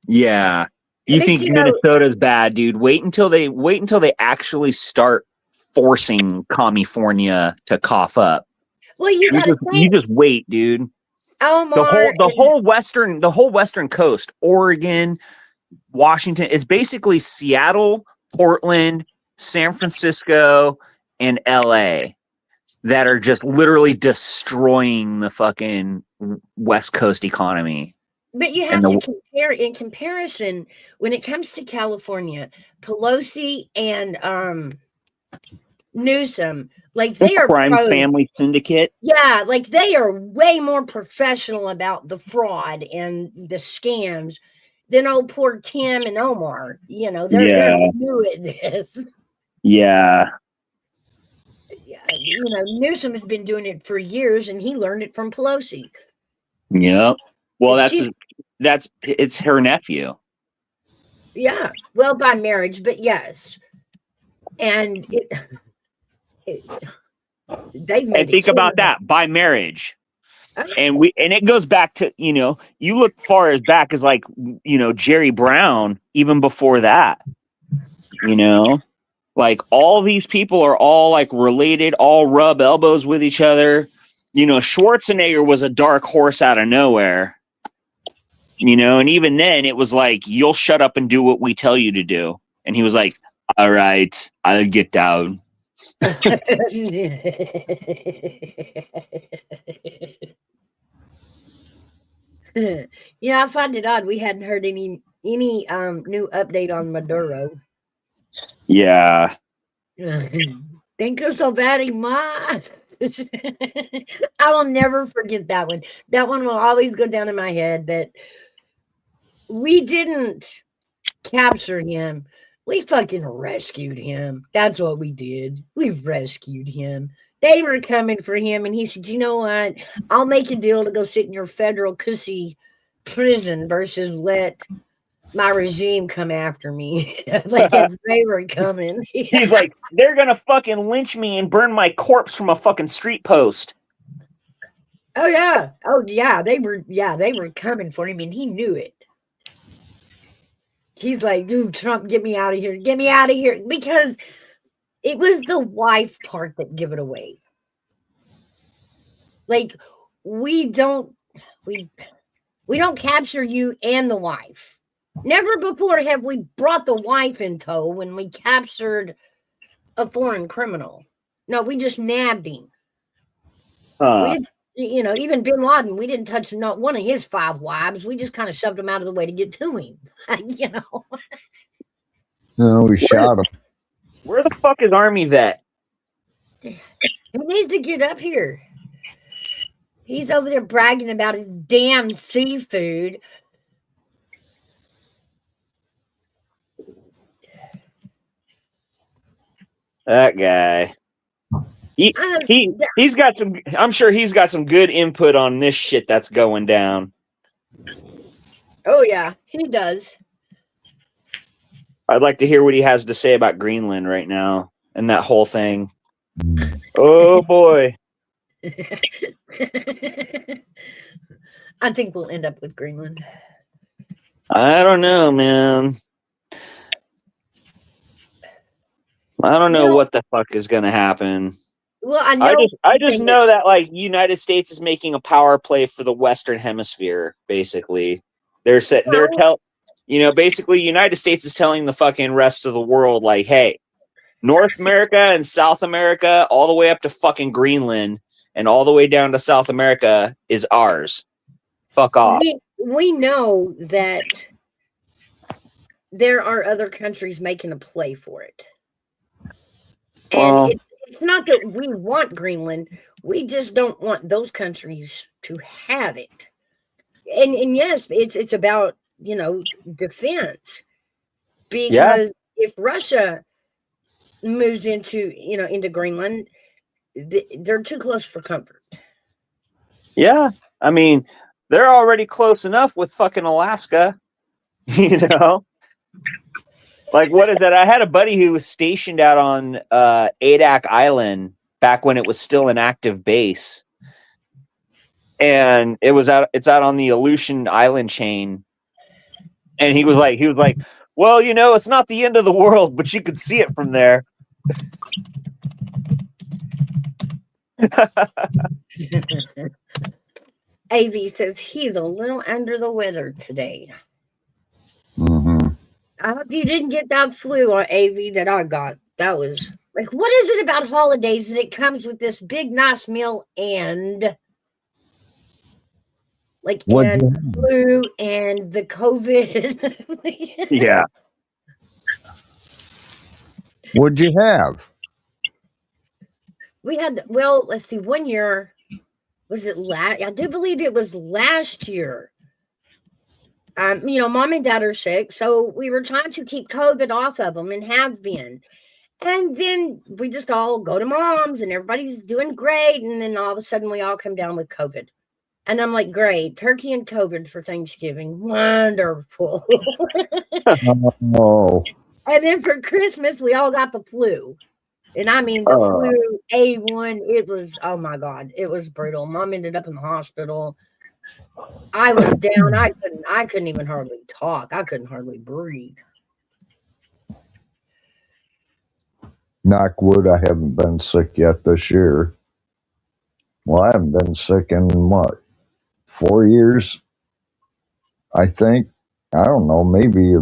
Yeah. You think Minnesota's bad, dude? Wait until they actually start forcing California to cough up. Well, you just wait, dude. The whole western coast, Oregon, Washington, is basically Seattle, Portland, San Francisco, and LA that are just literally destroying the fucking West Coast economy. But you have to compare in comparison when it comes to California, Pelosi and Newsom, like they are crime family syndicate. Yeah, like they are way more professional about the fraud and the scams than old poor Tim and Omar. They're new at this. Yeah. Newsom has been doing it for years, and he learned it from Pelosi. Yep. Well, it's her nephew. Yeah. Well, by marriage, but yes. And they've made. And think about that, by marriage. And it goes back to, you look far as back as like, Jerry Brown, even before that, like all these people are all like related, all rub elbows with each other. Schwarzenegger was a dark horse out of nowhere, and even then it was like, you'll shut up and do what we tell you to do. And he was like, all right, I'll get down. Yeah, I find it odd we hadn't heard any new update on Maduro. Yeah. Think so very much. I will never forget that one. That one will always go down in my head that we didn't capture him. We fucking rescued him. That's what we did. We rescued him. They were coming for him, and he said, you know what? I'll make a deal to go sit in your federal cussy prison versus let my regime come after me. Like as they were coming. He's like, they're going to fucking lynch me and burn my corpse from a fucking street post. Oh, yeah. Oh, yeah. They were coming for him, and he knew it. He's like, dude, Trump, get me out of here. Get me out of here. Because it was the wife part that gave it away. Like, we don't capture you and the wife. Never before have we brought the wife in tow when we captured a foreign criminal. No, we just nabbed him. Even Bin Laden, we didn't touch not one of his 5 wives. We just kind of shoved him out of the way to get to him. No, we shot him. Where the fuck is Army Vet? He needs to get up here. He's over there bragging about his damn seafood. That guy. He's got some. I'm sure he's got some good input on this shit that's going down. Oh yeah, he does. I'd like to hear what he has to say about Greenland right now and that whole thing. Oh boy. I think we'll end up with Greenland. I don't know, man. I don't know what the fuck is going to happen. Well, I know. I just know that like United States is making a power play for the Western Hemisphere. Basically, basically United States is telling the fucking rest of the world like, hey, North America and South America, all the way up to fucking Greenland and all the way down to South America is ours. Fuck off. We know that there are other countries making a play for it. And it's not that we want Greenland. We just don't want those countries to have it. And yes, it's about, defense. Because if Russia moves into Greenland, they're too close for comfort. Yeah. I mean, they're already close enough with fucking Alaska, Like, what is that? I had a buddy who was stationed out on Adak Island back when it was still an active base. And it's out on the Aleutian Island chain. And he was like, well, it's not the end of the world, but you could see it from there. AV says he's a little under the weather today. Mm-hmm. I hope you didn't get that flu on AV that I got. That was like, what is it about holidays that it comes with this big nice meal and and flu and the COVID? Yeah. What'd you have? We had, let's see, one year, was it I do believe it was last year. Mom and dad are sick, so we were trying to keep COVID off of them and have been. And then we just all go to mom's and everybody's doing great. And then all of a sudden we all come down with COVID. And I'm like, great, turkey and COVID for Thanksgiving. Wonderful. Oh. And then for Christmas, we all got the flu. And I mean, the flu A1, it was, oh my God, it was brutal. Mom ended up in the hospital. I was down. I couldn't even hardly talk. I couldn't hardly breathe. Knock wood, I haven't been sick yet this year. Well, I haven't been sick in 4 years? I think. I don't know, maybe a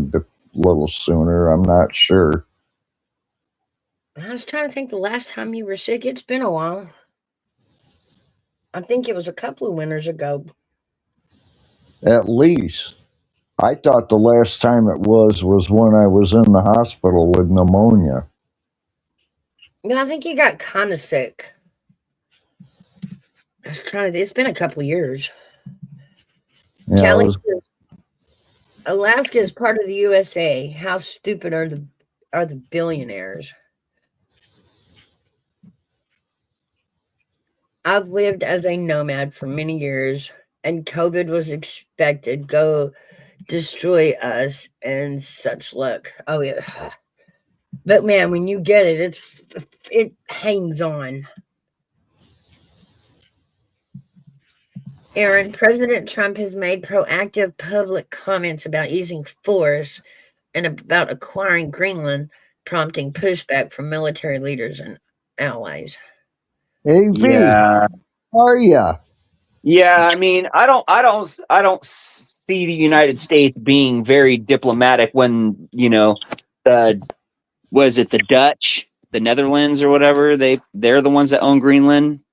little sooner. I'm not sure. I was trying to think the last time you were sick. It's been a while. I think it was a couple of winters ago. At least. I thought the last time it was when I was in the hospital with pneumonia. I think you got kind of sick. I was trying to. It's been a couple of years. Yeah, Kelly says, Alaska is part of the USA. How stupid are the billionaires? I've lived as a nomad for many years, and COVID was expected. Go destroy us and such luck. Oh yeah. But man, when you get it, it hangs on. Aaron, President Trump has made proactive public comments about using force and about acquiring Greenland, prompting pushback from military leaders and allies. AV, Yeah. how are ya? Yeah, I mean, I don't see the United States being very diplomatic when, the Dutch, the Netherlands or whatever, they're the ones that own Greenland,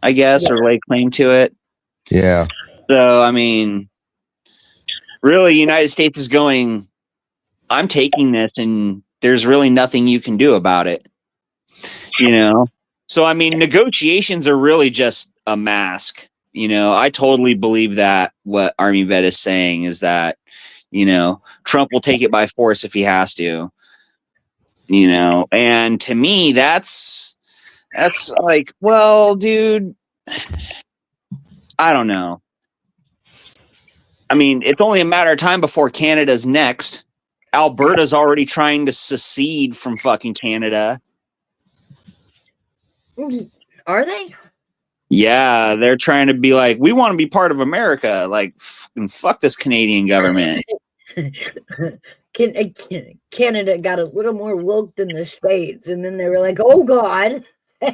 I guess, or lay claim to it. Yeah. So, I mean, really, United States is going, I'm taking this and there's really nothing you can do about it. So, I mean, negotiations are really just a mask. I totally believe that what Army Vet is saying is that, Trump will take it by force if he has to, and to me, that's like, well, dude, I don't know. I mean, it's only a matter of time before Canada's next Alberta's already trying to secede from fucking Canada. Are they? Yeah, they're trying to be like, we want to be part of America. Like, fuck this Canadian government. Canada got a little more woke than the States, and then they were like, "Oh God,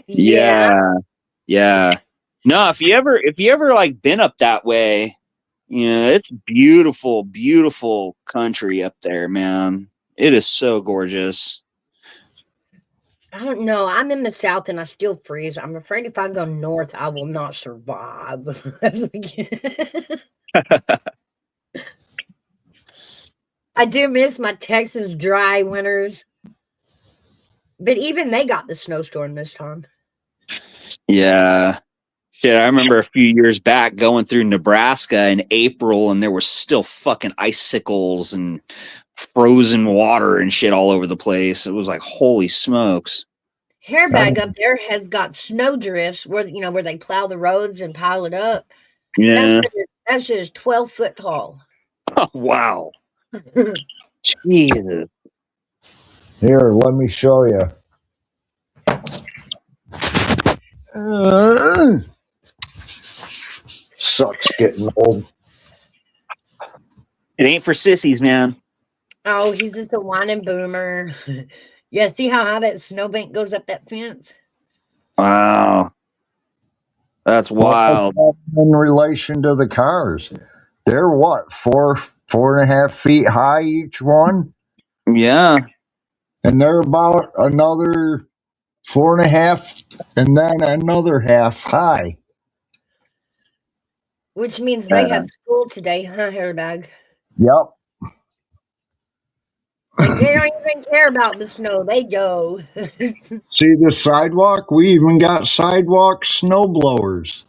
Yeah. No, if you ever like been up that way, you know, it's beautiful, beautiful country up there, man. It is so gorgeous. I don't know. I'm in the South and I still freeze. I'm afraid if I go north, I will not survive. I do miss my Texas dry winters, but even they got the snowstorm this time. Yeah. Shit, I remember a few years back going through Nebraska in April and there were still fucking icicles and frozen water and shit all over the place. It was like, holy smokes. Hairbag up there has got snow drifts where where they plow the roads and pile it up. Yeah. That shit is 12 foot tall. Oh, wow. Jesus. Here, let me show you. Sucks getting old. It ain't for sissies, man. Oh, he's just a whining boomer. Yeah, see how high that snowbank goes up that fence? Wow. That's wild. In relation to the cars, they're what, 4.5 feet high each one? Yeah. And they're about another 4.5 and then another half high. Which means they had school today, huh, Hairbag? Yep. Like, they don't even care about the snow. They go. See the sidewalk? We even got sidewalk snow blowers.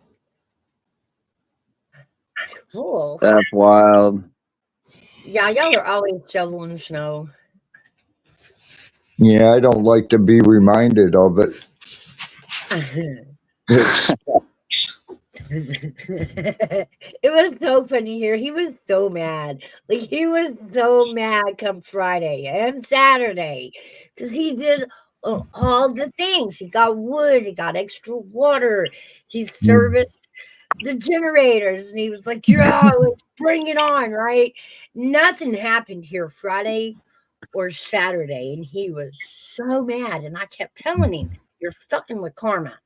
Cool. That's wild. Yeah, y'all are always shoveling snow. Yeah, I don't like to be reminded of it. It's It was so funny here. He was so mad. Like, he was so mad come Friday and Saturday because he did all the things. He got wood, he got extra water, he serviced the generators, and he was like, yeah, let's bring it on, right? Nothing happened here Friday or Saturday, and he was so mad. And I kept telling him, you're fucking with karma.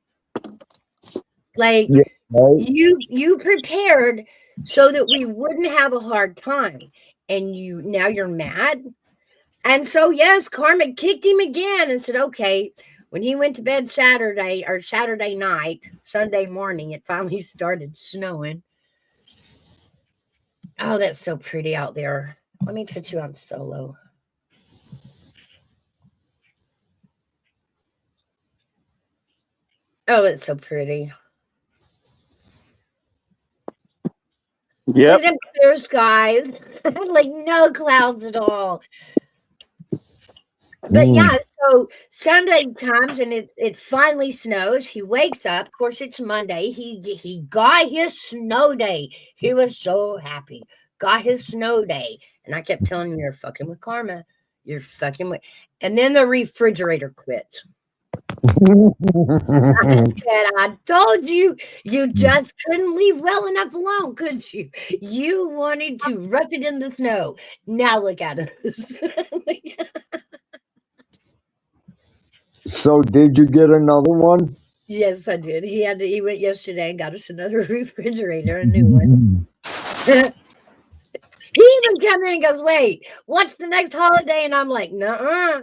Like, you prepared so that we wouldn't have a hard time, and now you're mad. And so yes, karma kicked him again and said, okay, when he went to bed Saturday night, Sunday morning, it finally started snowing. Oh, that's so pretty out there. Let me put you on solo. Oh, it's so pretty. Yep. Look at them clear skies. Like, no clouds at all. But yeah, so Sunday comes and it finally snows. He wakes up. Of course, it's Monday. He got his snow day. He was so happy. Got his snow day. And I kept telling him, you're fucking with karma. You're fucking with. And then the refrigerator quits. I said, I told you, you just couldn't leave well enough alone, could you? You wanted to rough it in the snow. Now look at us. So did you get another one? Yes, I did. He went yesterday and got us another refrigerator, a new one. He even come in and goes, wait, what's the next holiday? And I'm like, nuh-uh.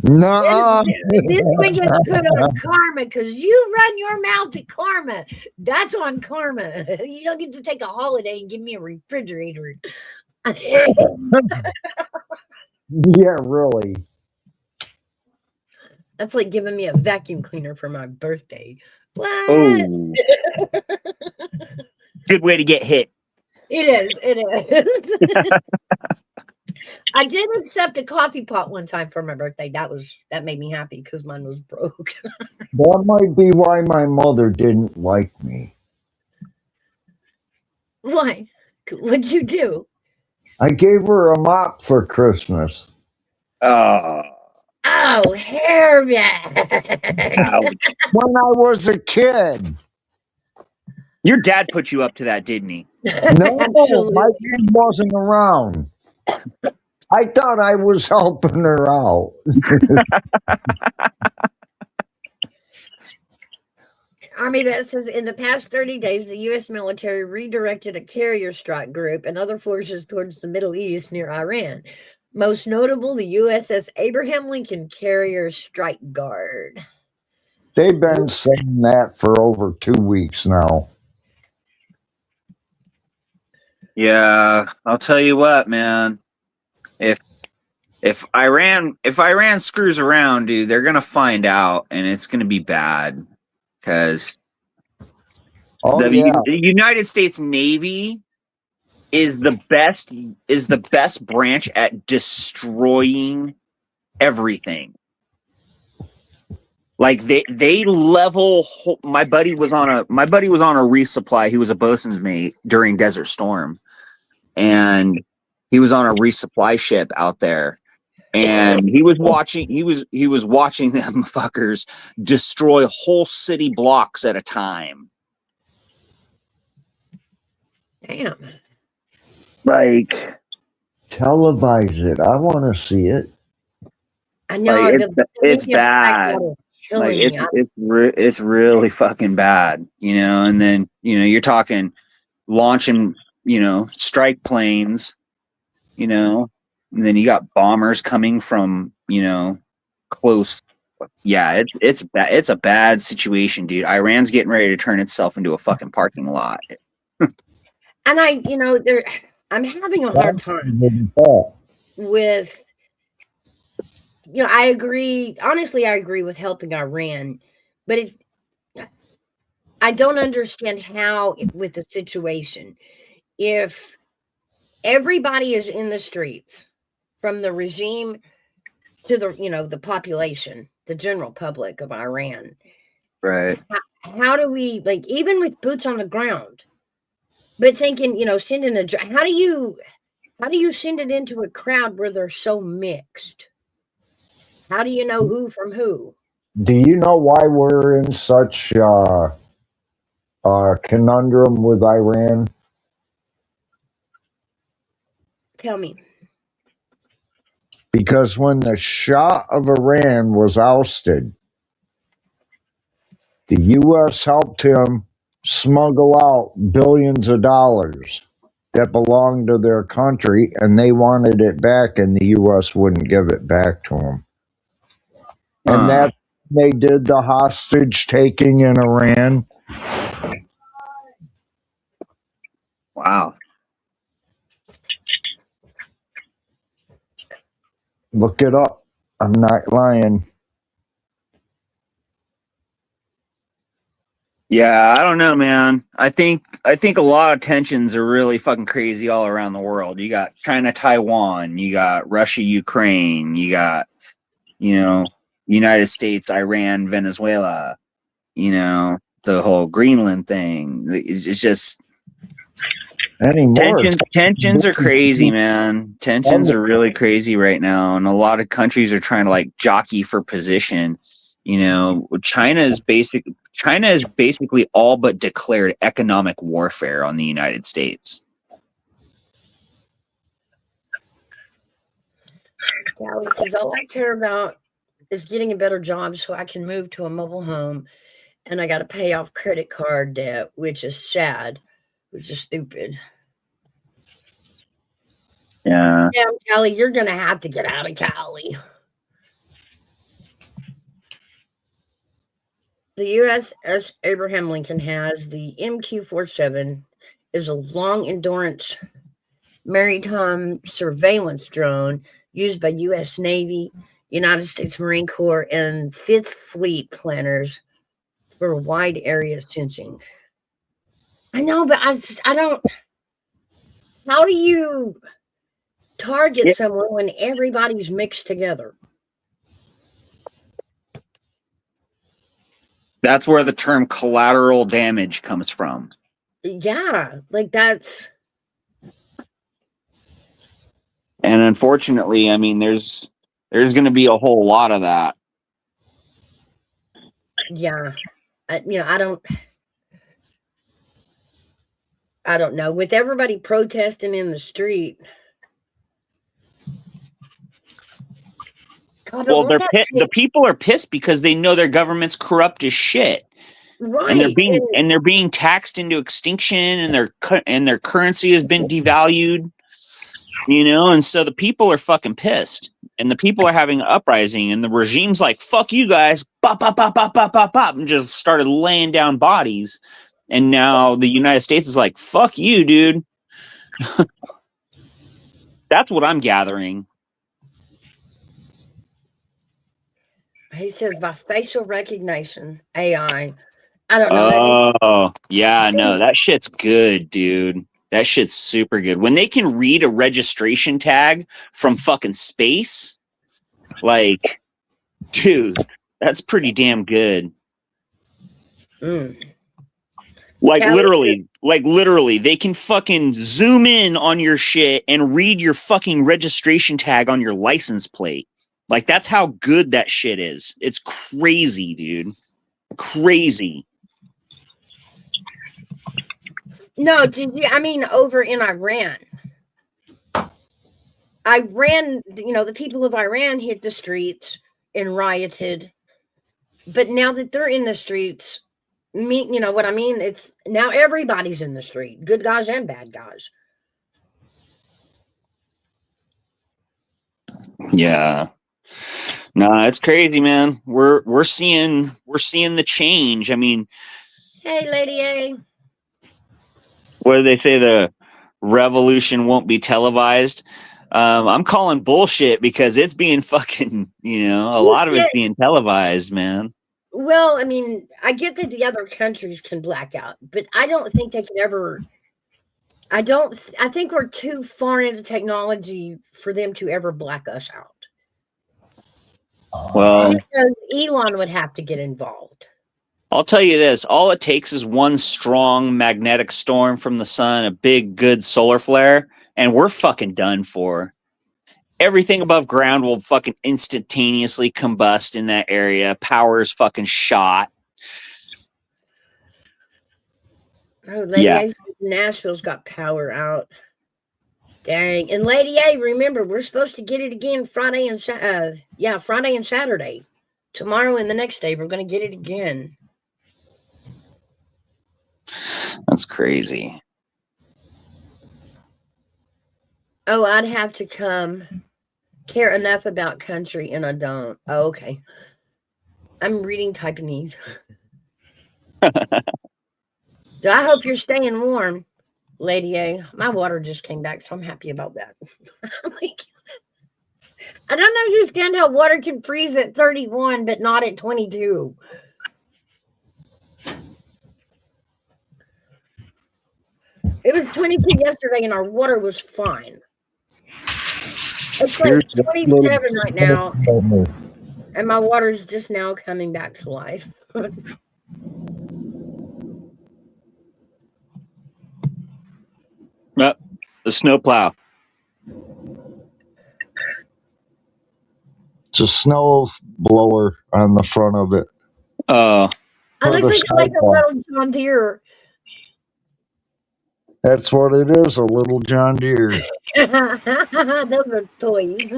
No. This one gets put on karma because you run your mouth at karma. That's on karma. You don't get to take a holiday and give me a refrigerator. Yeah, really. That's like giving me a vacuum cleaner for my birthday. What? Oh. Good way to get hit. It is. I did accept a coffee pot one time for my birthday. That made me happy because mine was broke. That might be why my mother didn't like me. Why? What'd you do? I gave her a mop for Christmas. Oh, Oh, hair bag. ouch. When I was a kid. Your dad put you up to that, didn't he? No, my Absolutely. dad wasn't around. I thought I was helping her out. Army that says in the past 30 days, the U.S. military redirected a carrier strike group and other forces towards the Middle East near Iran. Most notable, the USS Abraham Lincoln Carrier Strike Guard. They've been saying that for over 2 weeks now. Yeah, I'll tell you what, man. If Iran screws around, dude, they're gonna find out, and it's gonna be bad because Oh the yeah, United States Navy is the best branch at destroying everything. Like they level. My buddy was on a resupply. He was a bosun's mate during Desert Storm, and he was on a resupply ship out there, and he was watching them fuckers destroy whole city blocks at a time. Damn. Like televise it. I want to see it. I know it's Lincoln Strike bad. Guard is Like killing me. it's really fucking bad, you know. And then you're talking launching strike planes, and then you got bombers coming from close. Yeah, it's a bad situation, dude. Iran's getting ready to turn itself into a fucking parking lot. And I'm having a hard time with, I agree. Honestly, I agree with helping Iran, but I don't understand how with the situation. If everybody is in the streets, from the regime to the population, the general public of Iran, Right. how do we, like, even with boots on the ground, but thinking, sending how do you send it into a crowd where they're so mixed? How do you know who from who? Do you know why we're in such conundrum with Iran? Tell me. Because when the Shah of Iran was ousted, the U.S. helped him smuggle out billions of dollars that belonged to their country, and they wanted it back, and the U.S. wouldn't give it back to them. And that they did the hostage taking in Iran. Wow. Look it up. I'm not lying. Yeah, I don't know, man. I think a lot of tensions are really fucking crazy all around the world. You got China, Taiwan, you got Russia, Ukraine, you got, United States, Iran, Venezuela, the whole Greenland thing. It's just Anymore. tensions are crazy, man. Tensions are really crazy right now, and a lot of countries are trying to like jockey for position. China is basically all but declared economic warfare on the United States. Gally says, all I care about is getting a better job so I can move to a mobile home, and I got to pay off credit card debt, which is sad, which is stupid. Yeah. Damn, Cali, you're going to have to get out of Cali. The USS Abraham Lincoln has the MQ-47, is a long endurance maritime surveillance drone used by U.S. Navy, United States Marine Corps, and Fifth Fleet planners for wide area sensing. I know, but I don't. How do you target someone when everybody's mixed together? That's where the term collateral damage comes from. Yeah, like that's. And unfortunately, I mean, There's going to be a whole lot of that. Yeah. I don't know. With everybody protesting in the street. God, Well, won't that the take people are pissed because they know their government's corrupt as shit. And right? they're being taxed into extinction, and their currency has been devalued, and so the people are fucking pissed, and the people are having an uprising, and the regime's like, fuck you guys, bop, bop, bop, bop, bop, bop, bop, and just started laying down bodies. And now the United States is like, fuck you, dude. That's what I'm gathering. He says by facial recognition, AI. I don't know. Oh, yeah, no, See, that shit's good, dude. That shit's super good. When they can read a registration tag from fucking space, like, dude, that's pretty damn good. Like literally, they can fucking zoom in on your shit and read your fucking registration tag on your license plate. Like, that's how good that shit is. It's crazy, dude. Crazy. No, over in Iran. The people of Iran hit the streets and rioted. But now that they're in the streets, you know what I mean? It's now everybody's in the street, good guys and bad guys. Yeah. No, it's crazy, man. We're seeing the change. I mean, Hey, Lady A. what do they say? The revolution won't be televised. I'm calling bullshit because it's being fucking, a lot of it's being televised, man. Well, I mean, I get that the other countries can black out, but I don't think they can ever. I think we're too far into technology for them to ever black us out. Well, because Elon would have to get involved. I'll tell you this. All it takes is one strong magnetic storm from the sun, a big, good solar flare, and we're fucking done for. Everything above ground will fucking instantaneously combust in that area. Power's fucking shot. Oh, Lady A says Nashville's got power out. Dang. And Lady A, remember, we're supposed to get it again Friday and Saturday. Tomorrow and the next day, we're going to get it again. That's crazy. Oh, I'd have to care enough about country, and I don't. Oh, okay. I'm reading Taiwanese. So I hope you're staying warm, Lady A. My water just came back, so I'm happy about that. I don't understand how water can freeze at 31, but not at 22. It was 22 yesterday, and our water was fine. It's like 27 right now, and my water's just now coming back to life. The snowplow. It's a snow blower on the front of it. Oh. I look like a little John Deere. That's what it is, a little John Deere. Those are toys.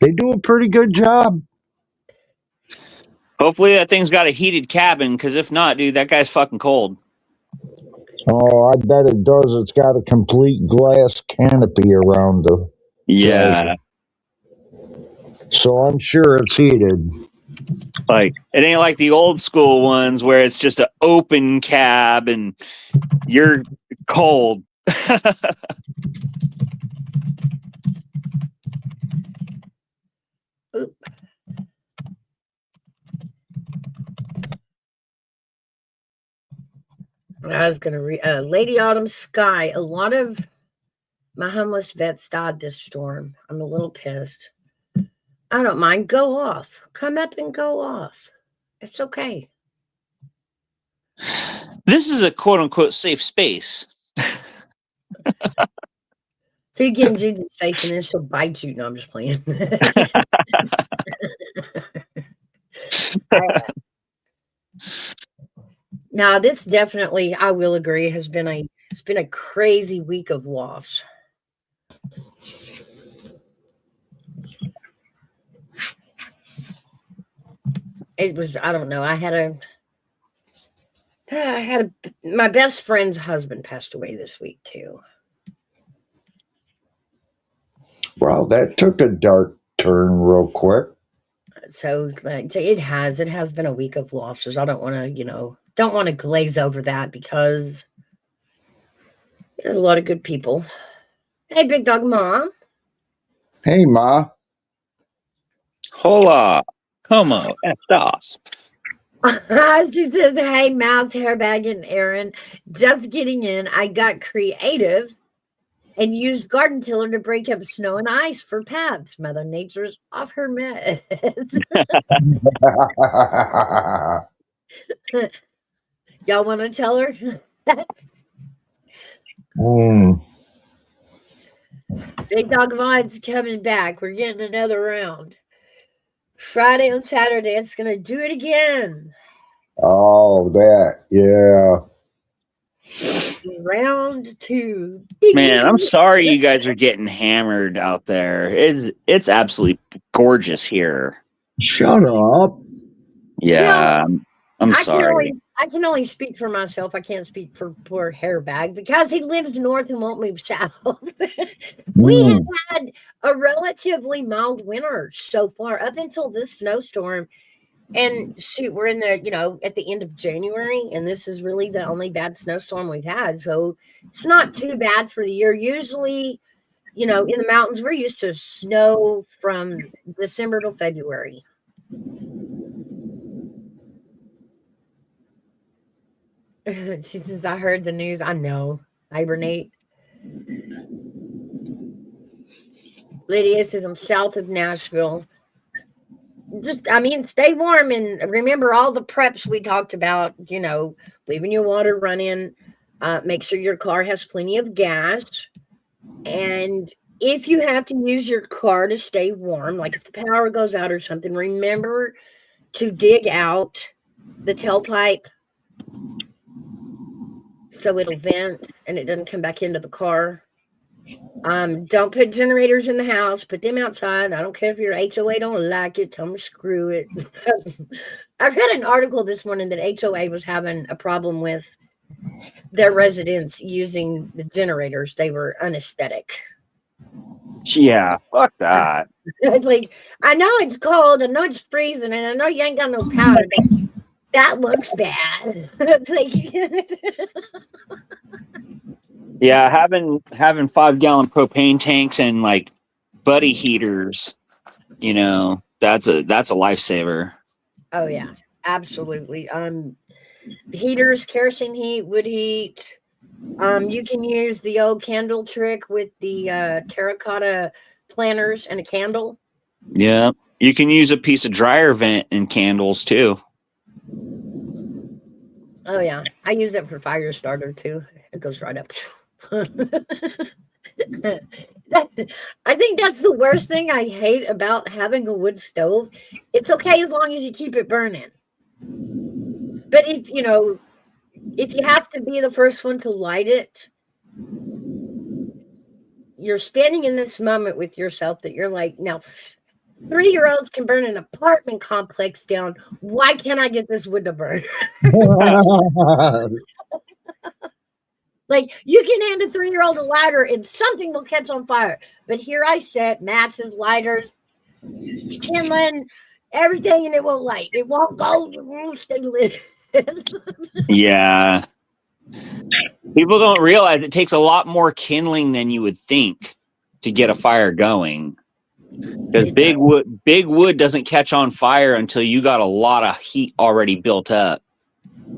They do a pretty good job. Hopefully that thing's got a heated cabin, because if not, dude, that guy's fucking cold. Oh, I bet it does. It's got a complete glass canopy around the Yeah. So I'm sure it's heated. Like, it ain't like the old school ones where it's just an open cab and you're cold. Oop. I was going to read Lady Autumn Sky. A lot of my homeless vets died this storm. I'm a little pissed. I don't mind. Go off. Come up and go off. It's okay. This is a quote unquote safe space. So you get in Judy's face and then she'll bite you. No, I'm just playing. Now, this definitely, I will agree, it's been a crazy week of loss. It was, I don't know. My best friend's husband passed away this week too. Well, that took a dark turn real quick. So it has been a week of losses. I don't want to glaze over that because there's a lot of good people. Hey, Big Dog Mom. Hey, Ma. Hola, como estas? She says, hey, Mouth, Hairbag, and Aaron. Just getting in. I got creative and used garden tiller to break up snow and ice for paths. Mother Nature's off her meds. Y'all want to tell her? Big Dog Mod's coming back. We're getting another round. Friday and Saturday, it's going to do it again. Oh, that, yeah. Round 2. Man, I'm sorry you guys are getting hammered out there. It's absolutely gorgeous here. Shut up. Yeah, I'm I sorry. I can only speak for myself. I can't speak for poor Hairbag because he lives north and won't move south. We have had a relatively mild winter so far up until this snowstorm. And shoot, we're in the, at the end of January, and this is really the only bad snowstorm we've had. So it's not too bad for the year. Usually, in the mountains, we're used to snow from December to February. Since I heard the news, I know. Hibernate. Lydia says I'm south of Nashville. Stay warm and remember all the preps we talked about, leaving your water running, make sure your car has plenty of gas. And if you have to use your car to stay warm, like if the power goes out or something, remember to dig out the tailpipe so it'll vent and it doesn't come back into the car. Don't put generators in the house, put them outside. I don't care if your HOA don't like it, tell them to screw it. I've read an article this morning that HOA was having a problem with their residents using the generators. They were unaesthetic. Yeah, fuck that. Like, I know it's cold, I know it's freezing, and I know you ain't got no power, but that looks bad. It's like Yeah, having 5-gallon propane tanks and like buddy heaters, that's a lifesaver. Oh yeah, absolutely. Heaters, kerosene heat, wood heat. You can use the old candle trick with the terracotta planters and a candle. Yeah, you can use a piece of dryer vent in candles too. Oh yeah, I use it for fire starter too. It goes right up. I think that's the worst thing I hate about having a wood stove. It's okay as long as you keep it burning. But if you have to be the first one to light it, you're standing in this moment with yourself that you're like, now 3-year-olds can burn an apartment complex down. Why can't I get this wood to burn? Like, you can hand a 3-year-old a lighter and something will catch on fire. But here I sit, matches, lighters, kindling, everything, and it won't light. It won't go. It won't stay lit. Yeah. People don't realize it takes a lot more kindling than you would think to get a fire going. Because big wood doesn't catch on fire until you got a lot of heat already built up.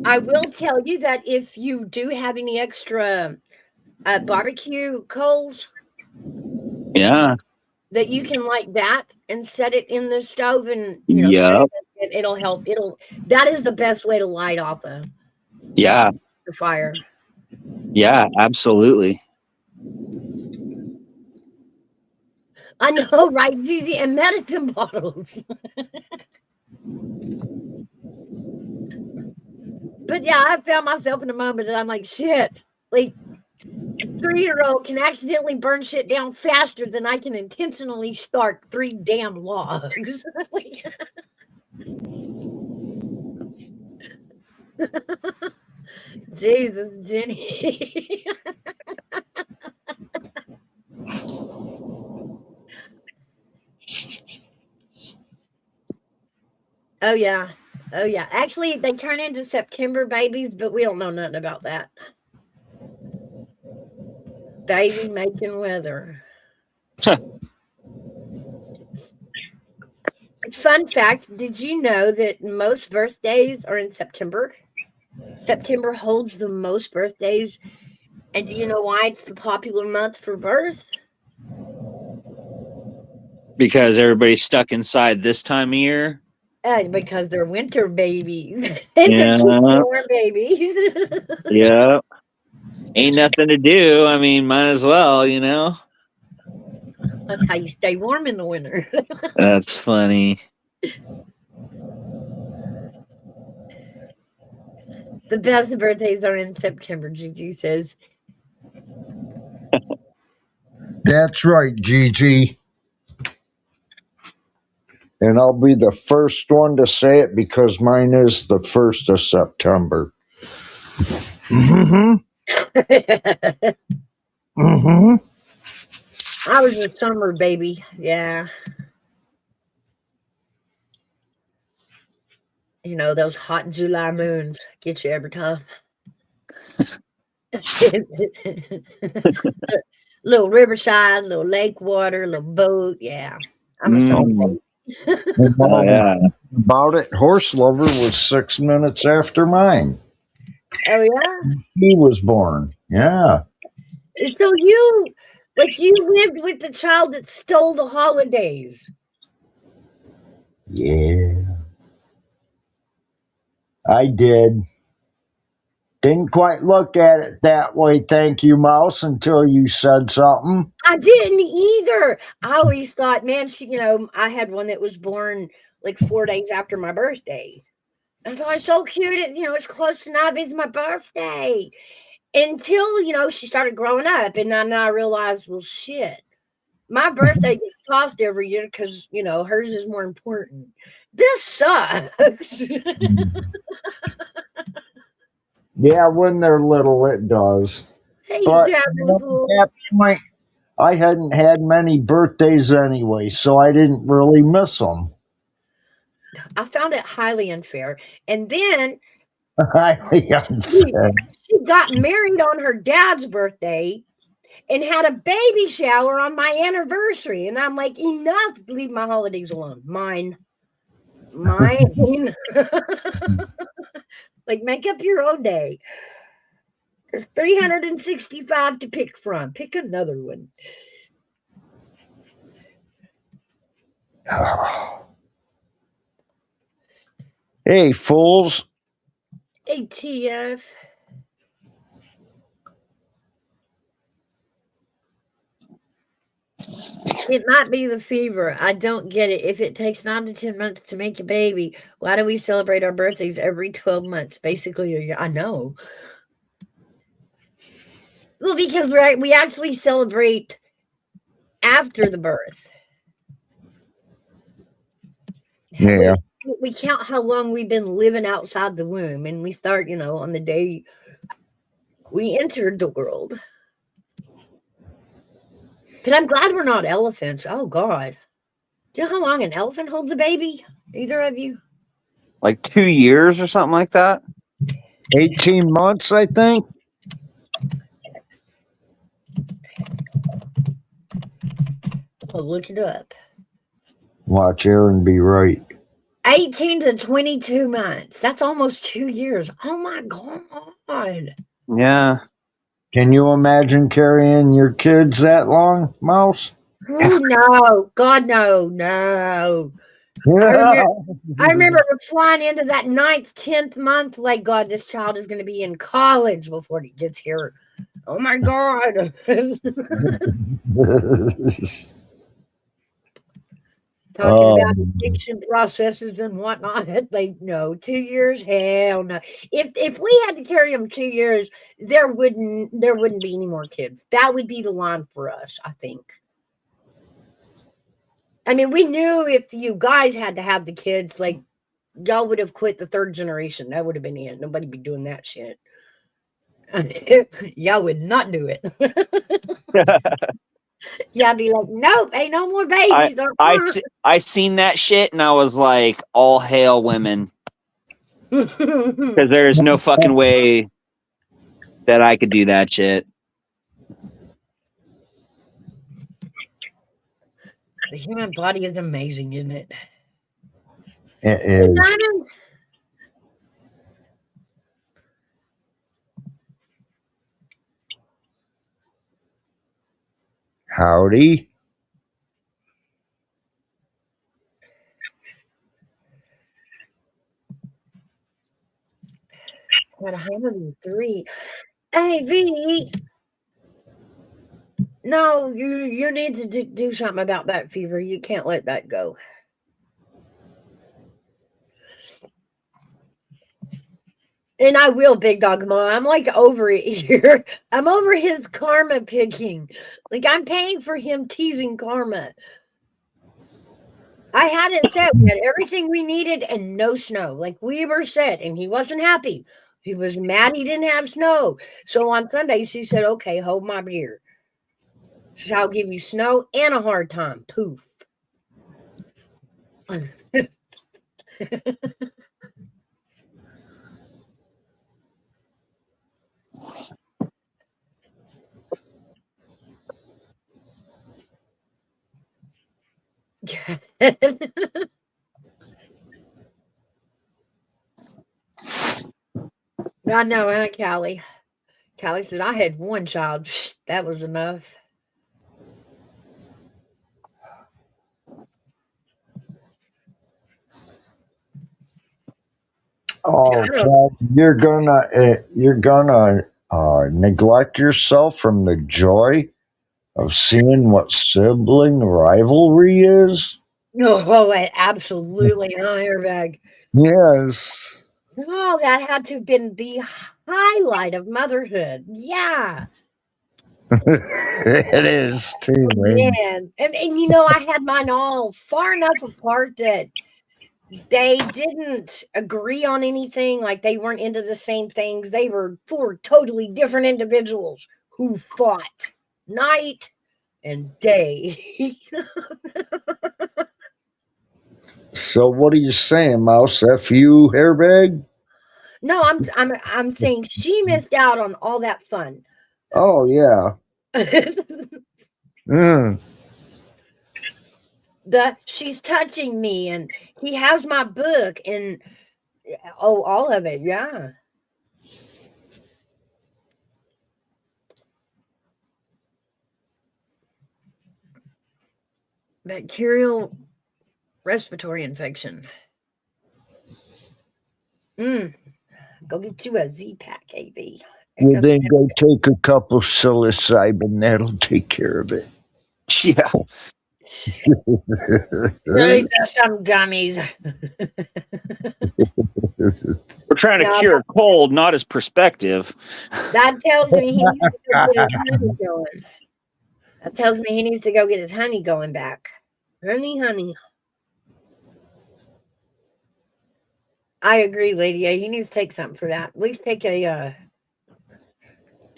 I will tell you that if you do have any extra barbecue coals, yeah, that you can light that and set it in the stove, and it'll help. That is the best way to light off the fire. Yeah, absolutely. I know, right, Gigi? And medicine bottles. But yeah, I found myself in a moment that I'm like, shit, like a 3-year-old can accidentally burn shit down faster than I can intentionally start 3 damn logs. Like, Jesus, Jenny. Oh yeah. Oh yeah. Actually, they turn into September babies, but we don't know nothing about that. Baby making weather. Fun fact, did you know that most birthdays are in September? September holds the most birthdays. And do you know why it's the popular month for birth? Because everybody's stuck inside this time of year. Because they're winter babies. And they're Yeah. warm babies. Yeah. Ain't nothing to do. I mean, might as well, you know? That's how you stay warm in the winter. That's funny. The best birthdays are in September, Gigi says. That's right, Gigi. And I'll be the first one to say it because mine is the 1st of September. Mm-hmm. Mm-hmm. I was a summer baby. Yeah. You know, those hot July moons get you every time. Little riverside, little lake water, little boat. Yeah. I'm a summer baby. Oh, yeah. About it, Horse Lover was 6 minutes after mine. Oh, yeah? He was born. Yeah. So you lived with the child that stole the holidays. Yeah. I did. Didn't quite look at it that way, thank you, Mouse, until you said something. I didn't either. I always thought, man, I had one that was born like 4 days after my birthday. I thought it's so cute. It's close enough. It's my birthday. Until, she started growing up. And then I realized, well, shit, my birthday gets tossed every year because, hers is more important. This sucks. Yeah, when they're little, it does. Hey, But traveling fool. at that point, I hadn't had many birthdays anyway, so I didn't really miss them. I found it highly unfair. And then Highly unfair. she got married on her dad's birthday and had a baby shower on my anniversary. And I'm like, enough, leave my holidays alone. Mine. Like, make up your own day. There's 365 to pick from. Pick another one. Hey, fools. ATF. It might be the fever. I don't get it. If it takes 9 to 10 months to make a baby, why do we celebrate our birthdays every 12 months? Basically, a year? I know. Well, because we actually celebrate after the birth. Yeah. We count how long we've been living outside the womb, and we start, on the day we entered the world. But I'm glad we're not elephants. Oh, God. Do you know how long an elephant holds a baby? Either of you? Like 2 years or something like that? 18 months, I think. I'll look it up. Watch Aaron be right. 18 to 22 months. That's almost 2 years. Oh, my God. Yeah. Can you imagine carrying your kids that long, Mouse? Oh, no. God, no. I remember flying into that 9th, 10th month. Like, God, this child is going to be in college before he gets here. Oh, my God. Talking about Um, eviction processes and whatnot. They no 2 years. Hell no. If we had to carry them 2 years, there wouldn't be any more kids. That would be the line for us, I think. I mean, we knew if you guys had to have the kids, like y'all would have quit the third generation. That would have been it. Nobody be doing that shit. Y'all would not do it. Y'all be like, nope, ain't no more babies. I seen that shit and I was like, all hail women, because there's no fucking way that I could do that shit. The human body is amazing, isn't it? it is. Diamonds. Howdy. At 103. Hey, V. No, you need to do something about that fever. You can't let that go. And I will, Big Dog Ma. I'm like over it here. I'm over his karma picking. Like I'm paying for him teasing karma. I had it set. We had everything we needed and no snow. Like we were set, and he wasn't happy. He was mad he didn't have snow. So on Sundays, he said, okay, hold my beer. So I'll give you snow and a hard time. Poof. I know, huh, Callie? Callie said, I had one child. That was enough. Oh, Chad, you're gonna neglect yourself from the joy of seeing what sibling rivalry is. Oh, absolutely not airbag. Yes. Oh, that had to have been the highlight of motherhood. Yeah. It is too, man. Man. And you know, I had mine all far enough apart that they didn't agree on anything. Like they weren't into the same things. They were four totally different individuals who fought night and day. So what are you saying, Mouse? F you, hairbag? No, I'm saying she missed out on all that fun. Oh yeah. Mm. She's touching me and he has my book and all of it, yeah. Bacterial respiratory infection. Go get you a Z-Pack, AV. Well, then go take a cup of psilocybin. That'll take care of it. Yeah. These are some gummies. We're trying to cure a cold, not his perspective. That tells me he needs to go get his honey going. That tells me he needs to go get his honey going back. Honey. I agree, Lady A. He needs to take something for that. At least take a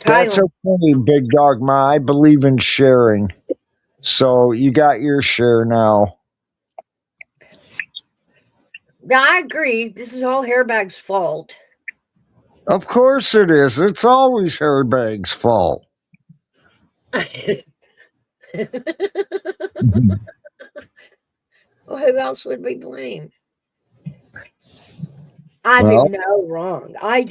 That's okay, Big Dog Ma. I believe in sharing. So you got your share now. Yeah, I agree. This is all Hairbag's fault. Of course it is. It's always Hairbag's fault. Well, who else would we blame? I do no wrong. I'm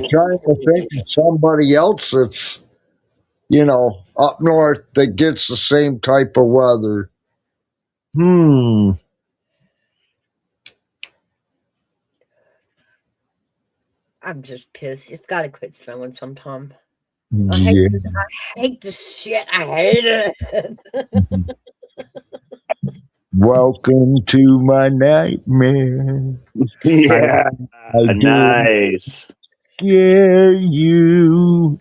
trying to think of somebody else that's, up north that gets the same type of weather. I'm just pissed. It's got to quit snowing sometime. Yeah. I hate this shit. I hate it. Welcome to my nightmare. Yeah, I did nice. scare you.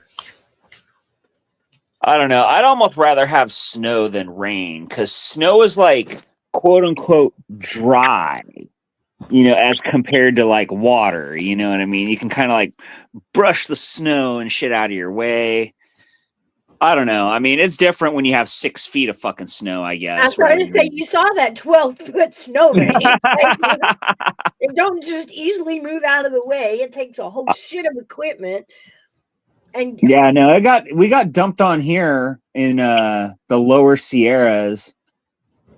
I don't know. I'd almost rather have snow than rain because snow is like quote unquote dry, as compared to like water. You know what I mean? You can kind of like brush the snow and shit out of your way. I don't know. I mean, it's different when you have 6 feet of fucking snow, I I guess. was going to say, you saw that 12-foot snow bank. It don't just easily move out of the way. It takes a whole shit of equipment. And Yeah, no, we got dumped on here in the lower Sierras.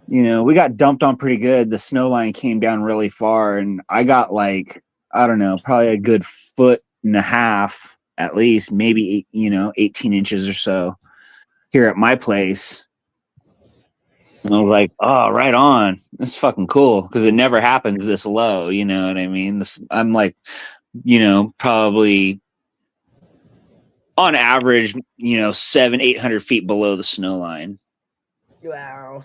We got dumped on pretty good. The snow line came down really far, and I got like, I don't know, probably a good 1.5 at least, maybe 18 inches or so here at my place. And I was like, oh, right on. That's fucking cool because it never happens this low. You know what I mean? I'm like, probably on average, 700-800 feet below the snow line. wow.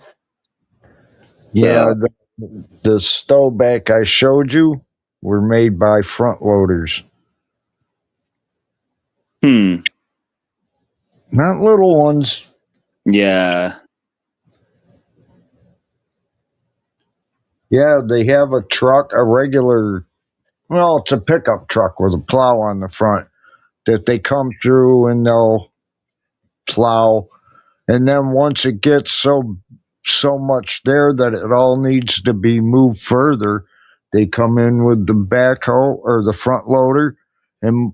Yeah, the stowback I showed you were made by front loaders. Not little ones. Yeah. Yeah, they have a truck, a regular, well, it's a pickup truck with a plow on the front that they come through and they'll plow. And then once it gets so much there that it all needs to be moved further, they come in with the backhoe or the front loader and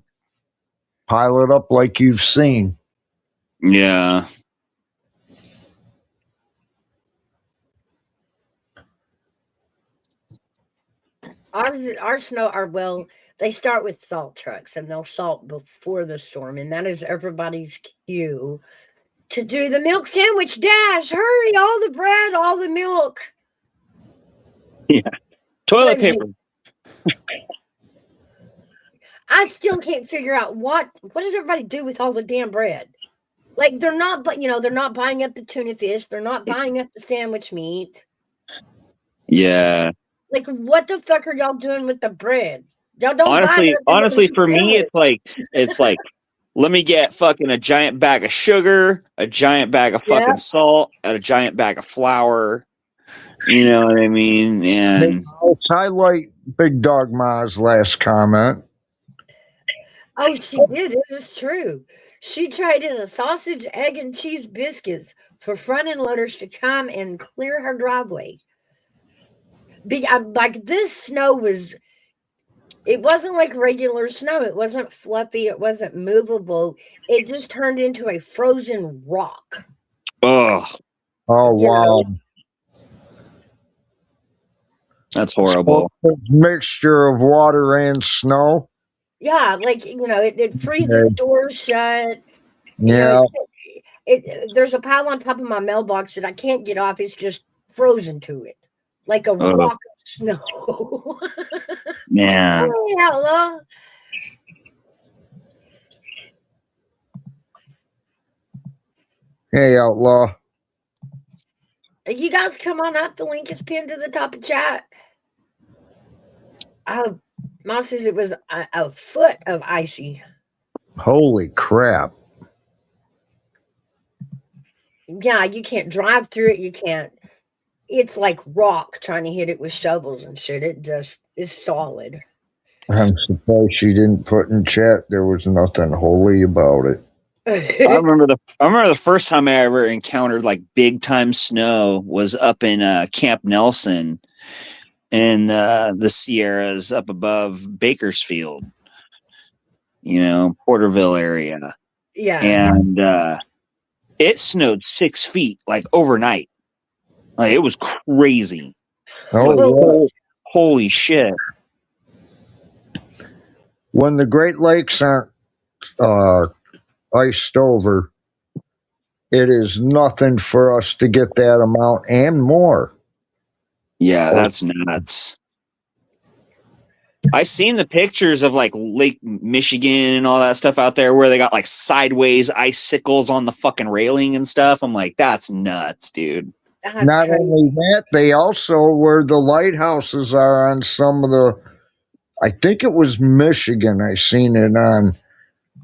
pile it up like you've seen. Yeah. Our snow, they start with salt trucks and they'll salt before the storm, and that is everybody's cue to do the milk sandwich dash. Hurry, all the bread, all the milk. Yeah. Toilet paper. I still can't figure out what does everybody do with all the damn bread? Like they're not buying up the tuna fish, they're not buying up the sandwich meat. Yeah. Like what the fuck are y'all doing with the bread? Y'all don't honestly, for me, it's like, let me get fucking a giant bag of sugar, a giant bag of fucking salt, and a giant bag of flour. You know what I mean? And I'll highlight Big Dog Ma's last comment. Oh, she did. It is true. She traded a sausage, egg, and cheese biscuits for front end loaders to come and clear her driveway. Like this snow it wasn't like regular snow. It wasn't fluffy. It wasn't movable. It just turned into a frozen rock. Oh, wow. That's horrible. So mixture of water and snow. Yeah, like it freezes doors shut. Yeah. There's a pile on top of my mailbox that I can't get off. It's just frozen to it, like a rock of snow. Yeah. Hey, Outlaw. Hey, Outlaw. You guys come on up. The link is pinned to the top of chat. Ma says it was a foot of icy. Holy crap. Yeah, you can't drive through it. You can't. It's like rock trying to hit it with shovels and shit. It just is solid. I'm surprised she didn't put in chat there was nothing holy about it. I remember the first time I ever encountered like big time snow was up in Camp Nelson in the Sierras up above Bakersfield, Porterville area. Yeah. And it snowed 6 feet like overnight. Like it was crazy. Oh, holy shit. When the Great Lakes aren't iced over, it is nothing for us to get that amount and more. Yeah, that's nuts. I seen the pictures of like Lake Michigan and all that stuff out there where they got like sideways icicles on the fucking railing and stuff. I'm like, that's nuts, dude. That's Not crazy. only that, they also where the lighthouses are on some of the. I think it was Michigan. I seen it on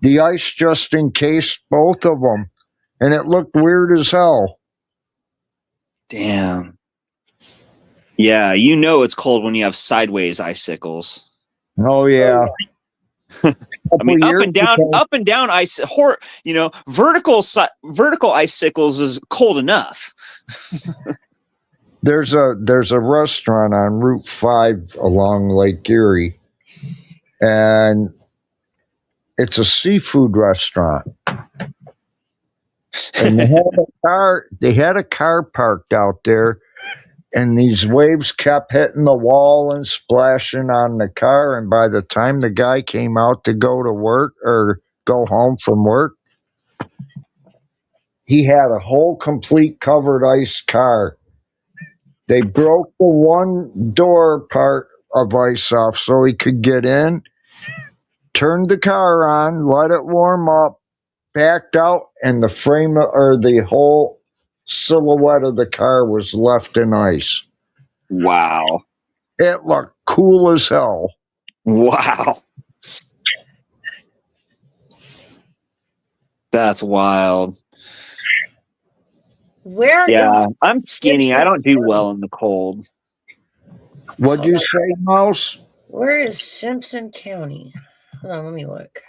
the ice just encased both of them, and it looked weird as hell. Damn. Yeah, you know it's cold when you have sideways icicles. Oh yeah, a I mean, couple years ago, up and down ice. Vertical icicles is cold enough. there's a restaurant on Route 5 along Lake Erie, and it's a seafood restaurant. And they had a car parked out there, and these waves kept hitting the wall and splashing on the car. And by the time the guy came out to go to work or go home from work, he had a whole complete covered ice car. They broke the one door part of ice off so he could get in, turned the car on, let it warm up, backed out, and the frame or the whole silhouette of the car was left in ice. Wow. It looked cool as hell. Wow. That's wild. Where Yeah, is I'm skinny. I Simpson don't do County? well in the cold. What'd you say, Mouse? Where is Simpson County? Hold on, let me look.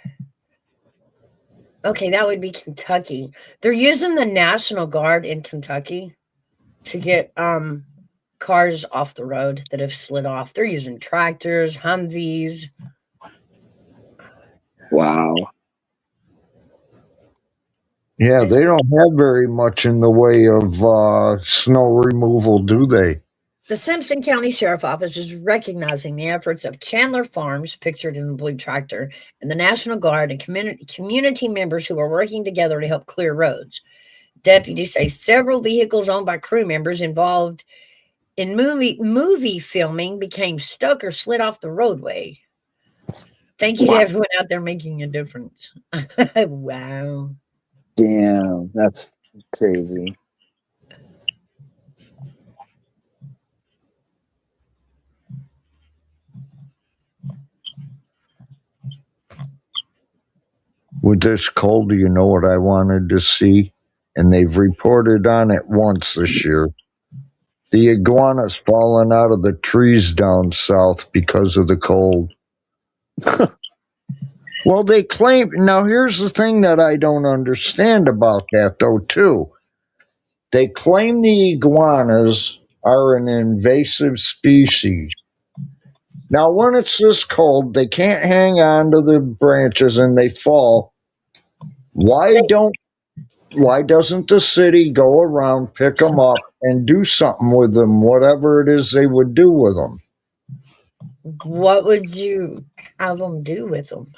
Okay, that would be Kentucky. They're using the National Guard in Kentucky to get cars off the road that have slid off. They're using tractors, Humvees. Wow. Yeah, they don't have very much in the way of snow removal, do they? The Simpson County Sheriff Office is recognizing the efforts of Chandler Farms, pictured in the blue tractor, and the National Guard and community members who are working together to help clear roads. Deputies say several vehicles owned by crew members involved in movie filming became stuck or slid off the roadway. Thank you to everyone out there making a difference. Wow. Damn, that's crazy. With this cold, do you know what I wanted to see? And they've reported on it once this year. The iguanas falling out of the trees down south because of the cold. Well, they claim. Now, here's the thing that I don't understand about that, though, too. They claim the iguanas are an invasive species. Now, when it's this cold, they can't hang on to the branches and they fall. Why doesn't the city go around, pick them up, and do something with them, whatever it is they would do with them? What would you have them do with them?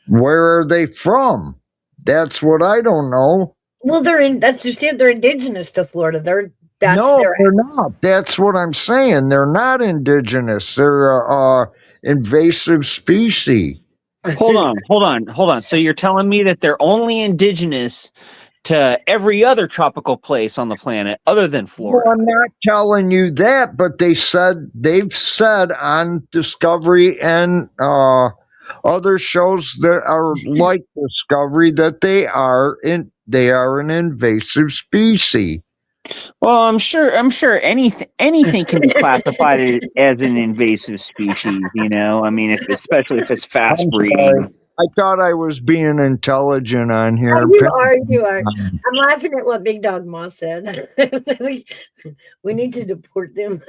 Where are they from? That's what I don't know. Well, that's just it. They're indigenous to Florida. They're not. That's what I'm saying. They're not indigenous. They're invasive species. Hold on. So you're telling me that they're only indigenous to every other tropical place on the planet other than Florida? Well, I'm not telling you that, but they've said on Discovery and other shows that are like Discovery that they are an invasive species. Well, I'm sure anything can be classified as an invasive species, you know? I mean, especially if it's fast breeding. I thought I was being intelligent on here. You are. I'm laughing at what Big Dog Moss said. We need to deport them.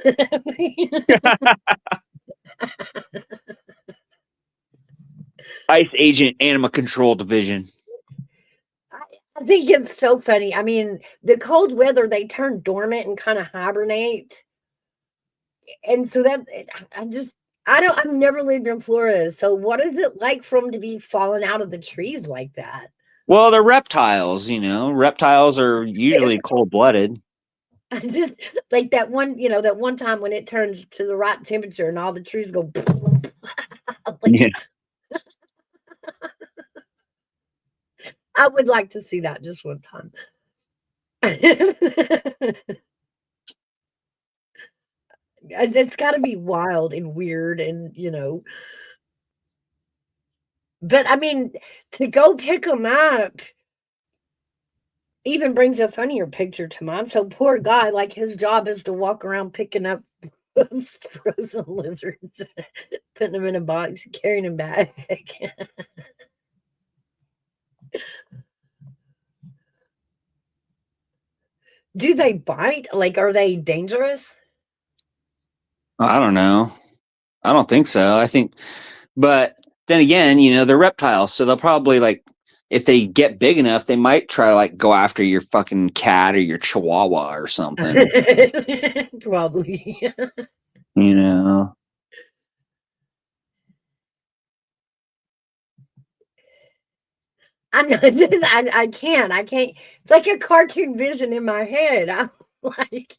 ICE Agent Anima Control Division. I think it's so funny. I mean, the cold weather, they turn dormant and kind of hibernate. And so I've never lived in Florida. So what is it like for them to be falling out of the trees like that? Well, they're reptiles, you know. Reptiles are usually cold-blooded. Like that one time when it turns to the right temperature and all the trees go. Yeah. I would like to see that just one time. It's got to be wild and weird, and But I mean, to go pick them up even brings a funnier picture to mind. So poor guy, like his job is to walk around picking up frozen lizards, putting them in a box, carrying them back. Do they bite? Like, are they dangerous? I don't know. I don't think so. I think, but then again, they're reptiles, so they'll probably like, if they get big enough, they might try to like go after your fucking cat or your chihuahua or something. Probably. You know. I'm not just, I can't. It's like a cartoon vision in my head. I'm like,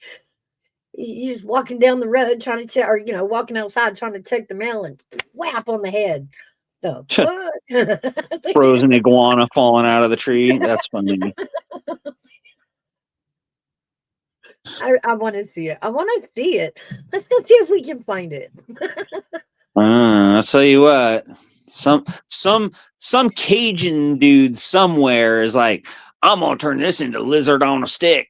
he's walking down the road trying to, or, walking outside trying to take the mail and whap on the head. The fuck? Frozen iguana falling out of the tree. That's funny. I want to see it. I want to see it. Let's go see if we can find it. I'll tell you what. Some Cajun dude somewhere is like, I'm gonna turn this into lizard on a stick.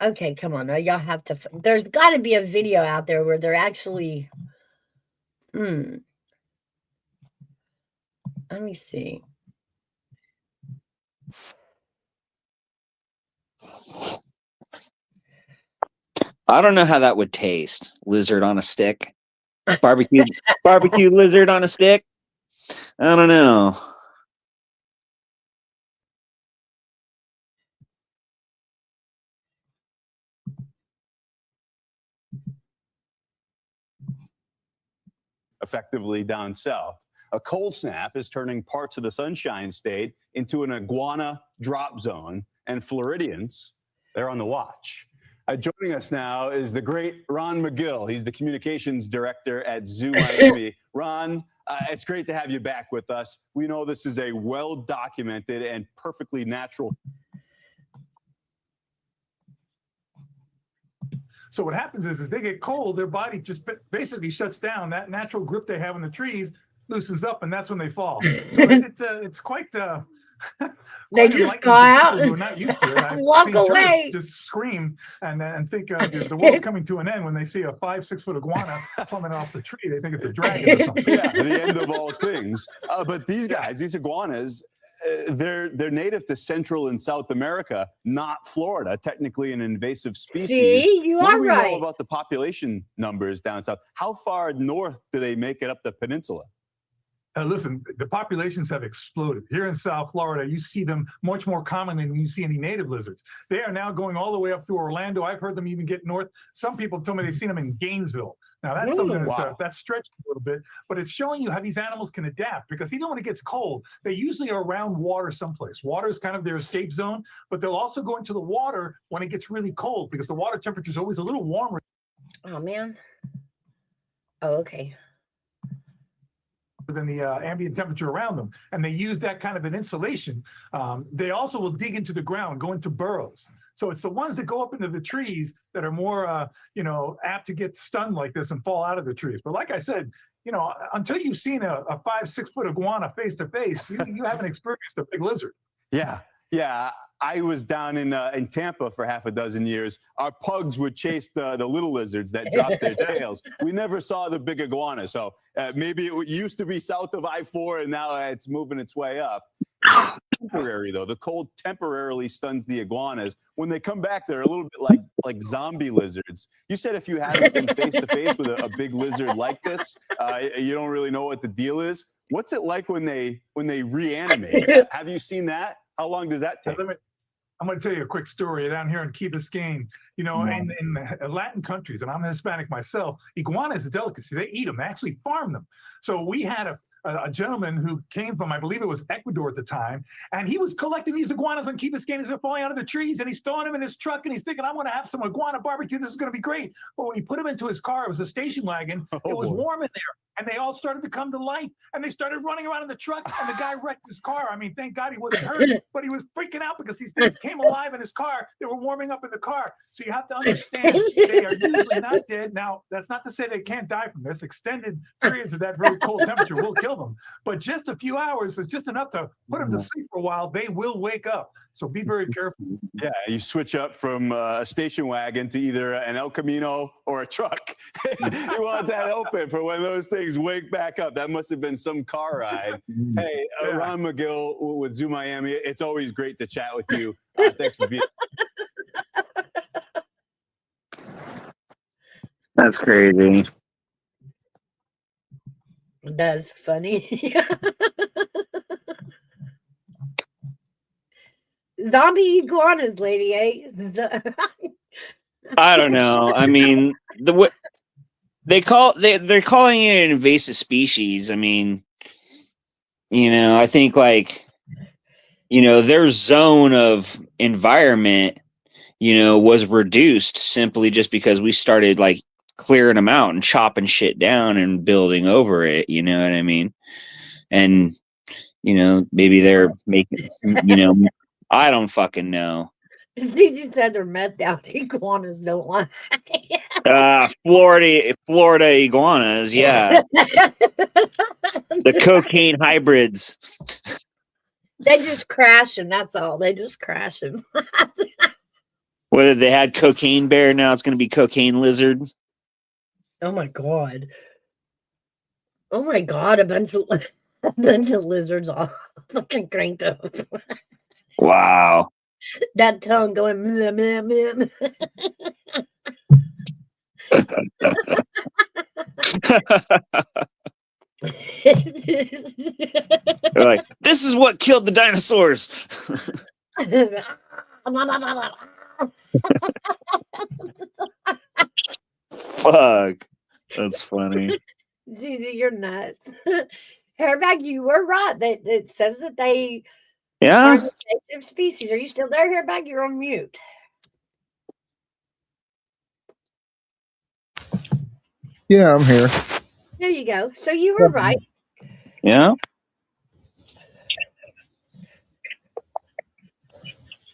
Okay, come on. Now y'all have to. There's got to be a video out there where they're actually. Let me see. I don't know how that would taste. Lizard on a stick. Barbecue lizard on a stick. I don't know. Effectively down south. A cold snap is turning parts of the Sunshine State into an iguana drop zone, and Floridians, they're on the watch. Joining us now is the great Ron McGill. He's the communications director at Zoo Miami. Ron, it's great to have you back with us. We know this is a well-documented and perfectly natural. So what happens is, as they get cold, their body just basically shuts down. That natural grip they have in the trees loosens up, and that's when they fall. So it's quite. They just go out and not used to it. walk away, just scream and think the world's coming to an end when they see a 5-6 foot iguana plummet off the tree. They think it's a dragon or something. Yeah, the end of all things. But these guys, these iguanas, they're native to Central and South America, not Florida. Technically an invasive species. See, you what are do we right. know about the population numbers down south? How far north do they make it up the peninsula? Listen, the populations have exploded. Here in South Florida, you see them much more commonly than you see any native lizards. They are now going all the way up through Orlando. I've heard them even get north. Some people told me they've seen them in Gainesville. Now, that's something that's stretched a little bit, but it's showing you how these animals can adapt, because even when it gets cold, they usually are around water someplace. Water is kind of their escape zone, but they'll also go into the water when it gets really cold, because the water temperature is always a little warmer. Oh, man. Oh, okay. Than the ambient temperature around them, and they use that kind of an insulation. They also will dig into the ground, go into burrows. So it's the ones that go up into the trees that are more, apt to get stunned like this and fall out of the trees. But like I said, until you've seen a 5-6 foot iguana face to face, you haven't experienced a big lizard. Yeah. I was down in Tampa for half a dozen years. Our pugs would chase the little lizards that dropped their tails. We never saw the big iguana. So maybe it used to be south of I-4 and now it's moving its way up. It's temporary, though. The cold temporarily stuns the iguanas. When they come back, they're a little bit like zombie lizards. You said if you haven't been face to face with a big lizard like this, you don't really know what the deal is. What's it like when they reanimate? Have you seen that? How long does that take? I'm going to tell you a quick story down here in Key Biscayne. In Latin countries, and I'm Hispanic myself, iguana is a delicacy. They eat them. They actually farm them. So we had a gentleman who came from, I believe it was Ecuador at the time, and he was collecting these iguanas on Key Biscayne as they're falling out of the trees, and he's throwing them in his truck, and he's thinking, I want to have some iguana barbecue. This is going to be great. But when he put them into his car, it was a station wagon. It was warm in there. And they all started to come to life, and they started running around in the truck, and the guy wrecked his car. I mean, thank God he wasn't hurt, but he was freaking out because these things came alive in his car. They were warming up in the car. So you have to understand they are usually not dead. Now, that's not to say they can't die from this. Extended periods of that very cold temperature will kill them. But just a few hours is just enough to put them to sleep for a while. They will wake up. So be very careful. Yeah, you switch up from a station wagon to either an El Camino or a truck. You want that open for when those things wake back up. That must have been some car ride. Hey, Ron McGill with Zoo Miami, it's always great to chat with you. Thanks for being That's crazy. That's funny. Zombie iguanas, lady, eh? I don't know. I mean, they're calling it an invasive species. I mean, I think their zone of environment, was reduced simply just because we started clearing them out and chopping shit down and building over it. You know what I mean? And maybe they're making, I don't fucking know. They just said they're methed out iguanas don't lie. Florida iguanas, yeah. The cocaine hybrids. They just crashing, that's all. They just crashing. Whether they had cocaine bear, now it's going to be cocaine lizard. Oh my god. Oh my god, a bunch of lizards all fucking cranked up. Wow. That tongue going meh, meh, meh. They're like, this is what killed the dinosaurs. Fuck. That's funny. Zuzu, you're nuts. Hairbag, you were right. That it says that they are Yeah. an invasive species. Are you still there, Hairbag? You're on mute. Yeah, I'm here. There you go. So you were right. Yeah.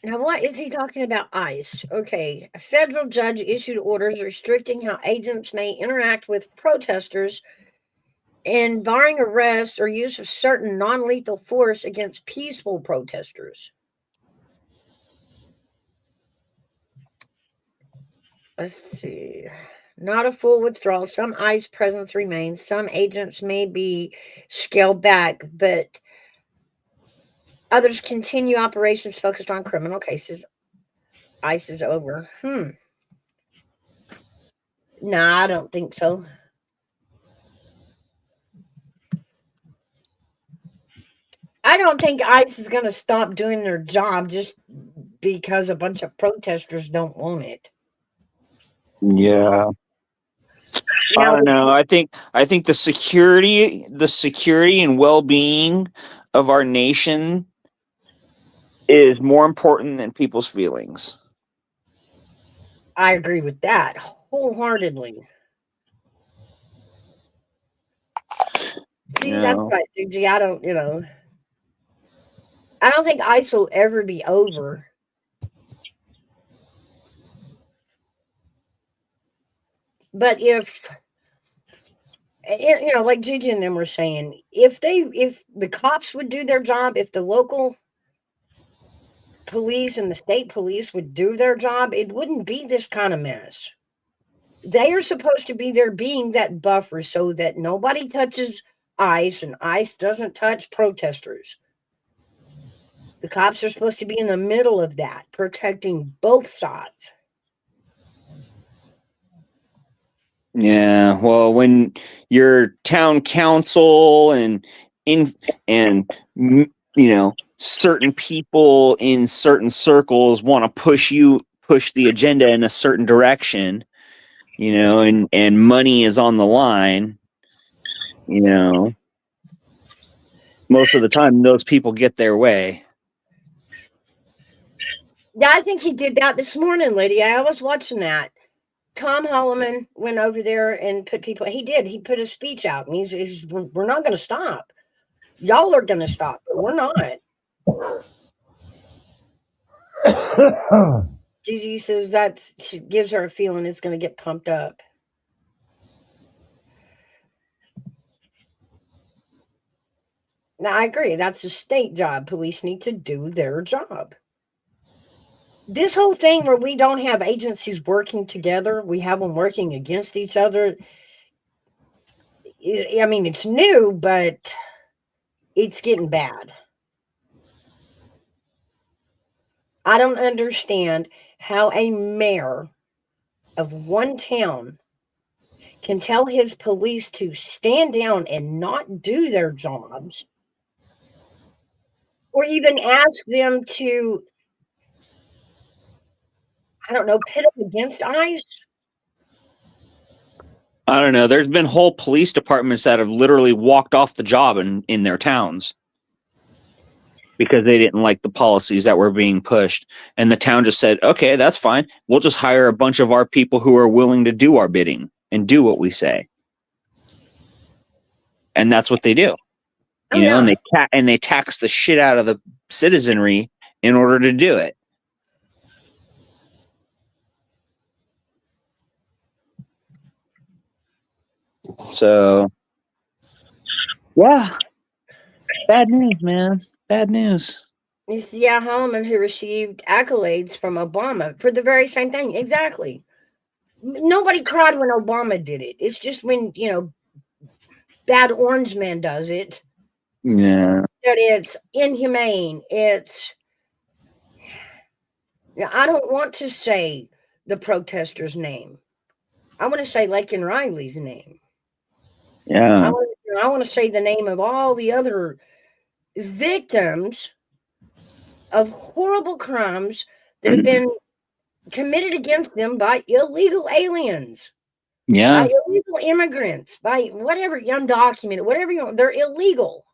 Now, what is he talking about? ICE. Okay. A federal judge issued orders restricting how agents may interact with protesters and barring arrest or use of certain non-lethal force against peaceful protesters. Let's see. Not a full withdrawal. Some ICE presence remains. Some agents may be scaled back, but others continue operations focused on criminal cases. ICE is over. Nah, I don't think so. I don't think ICE is going to stop doing their job just because a bunch of protesters don't want it. Yeah. I don't know. I think the security and well-being of our nation is more important than people's feelings. I agree with that wholeheartedly. See, that's right, Gigi. I don't think ICE will ever be over. But if, like Gigi and them were saying, if the cops would do their job, if the local police and the state police would do their job, it wouldn't be this kind of mess. They are supposed to be there being that buffer so that nobody touches ICE and ICE doesn't touch protesters. The cops are supposed to be in the middle of that, protecting both sides. Yeah, well, when your town council and certain people in certain circles want to push the agenda in a certain direction, and money is on the line, Most of the time, those people get their way. Yeah, I think he did that this morning, Lydia. I was watching that. Tom Holloman went over there and put people. He did. He put a speech out, and he's we're not going to stop. Y'all are going to stop, but we're not. Gigi says she gives her a feeling it's going to get pumped up. Now, I agree. That's a state job. Police need to do their job. This whole thing where we don't have agencies working together, we have them working against each other. I mean, it's new, but it's getting bad. I don't understand how a mayor of one town can tell his police to stand down and not do their jobs, or even ask them to, I don't know, pit them against ICE. I don't know. There's been whole police departments that have literally walked off the job in their towns because they didn't like the policies that were being pushed. And the town just said, okay, that's fine. We'll just hire a bunch of our people who are willing to do our bidding and do what we say. And that's what they do. You know, and they tax the shit out of the citizenry in order to do it. So, yeah, bad news, man. Bad news. You see, Holloman, who received accolades from Obama for the very same thing. Exactly. Nobody cried when Obama did it. It's just when, bad orange man does it. Yeah. That it's inhumane. I don't want to say the protester's name. I want to say Laken Riley's name. Yeah. I want to say the name of all the other victims of horrible crimes that have been committed against them by illegal aliens. Yeah. By illegal immigrants, by whatever, undocumented, whatever they're illegal.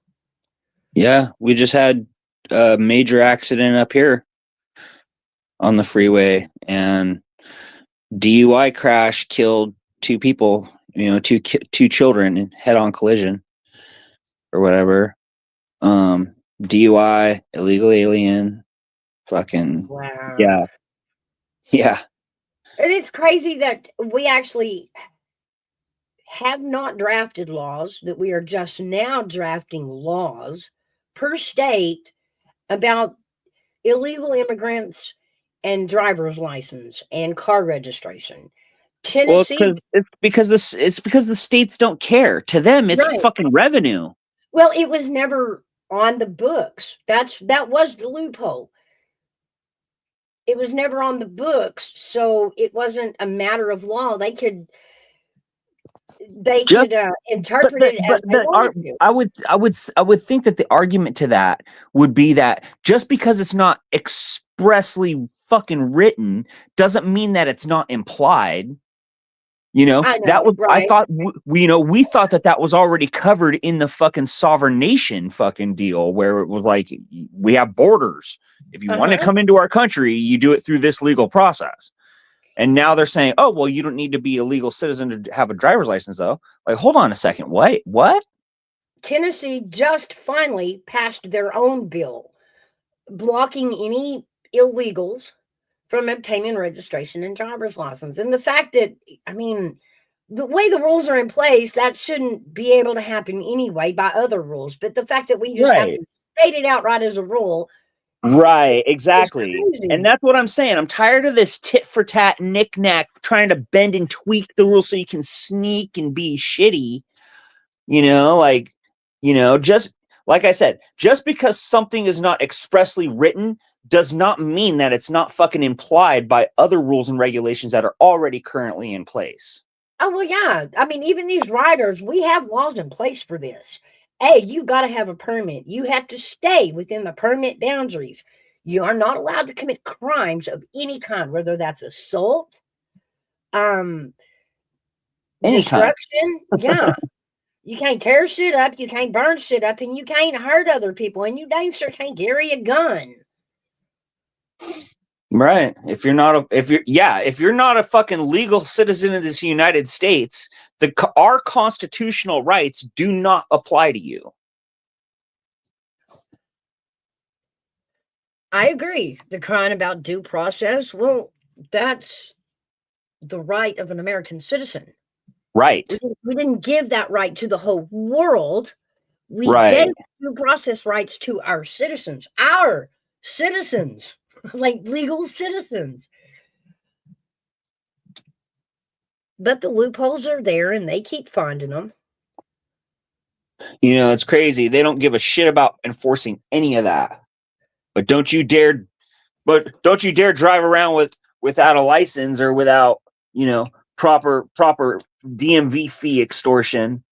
Yeah. We just had a major accident up here on the freeway, and DUI crash killed 2 people, two children in head-on collision or whatever. DUI, illegal alien, fucking Wow. Yeah. And it's crazy that we actually have not drafted laws, that we are just now drafting laws per state about illegal immigrants and driver's license and car registration. Tennessee. Well, it's because the states don't care. To them, it's Right. fucking revenue. Well, it was never on the books. That was the loophole. It was never on the books, so it wasn't a matter of law. They could interpret it as they wanted to. I would think that the argument to that would be that just because it's not expressly fucking written doesn't mean that it's not implied. That was right. I thought we thought that was already covered in the fucking sovereign nation fucking deal, where it was like, we have borders. If you want to come into our country, you do it through this legal process. And now they're saying, oh, well, you don't need to be a legal citizen to have a driver's license, though. Like, hold on a second. Wait, what? Tennessee just finally passed their own bill blocking any illegals from obtaining registration and driver's license. And the fact that, the way the rules are in place, that shouldn't be able to happen anyway by other rules. But the fact that we just have to state it outright as a rule. Right, exactly. And that's what I'm saying. I'm tired of this tit for tat knick-knack trying to bend and tweak the rules so you can sneak and be shitty. Just like I said, just because something is not expressly written does not mean that it's not fucking implied by other rules and regulations that are already currently in place. Oh, well, yeah. Even these riders, we have laws in place for this. Hey, you got to have a permit. You have to stay within the permit boundaries. You are not allowed to commit crimes of any kind, whether that's assault, destruction. Yeah. You can't tear shit up, you can't burn shit up, and you can't hurt other people, and you dang sure can't carry a gun. Right. If you're not a fucking legal citizen of this United States, our constitutional rights do not apply to you. I agree. The crying about due process, well, that's the right of an American citizen. Right. We didn't give that right to the whole world. We Right. gave due process rights to our citizens, like legal citizens. But the loopholes are there and they keep finding them. You know, it's crazy. They don't give a shit about enforcing any of that. But don't you dare drive around without a license or without, you know, proper DMV fee extortion.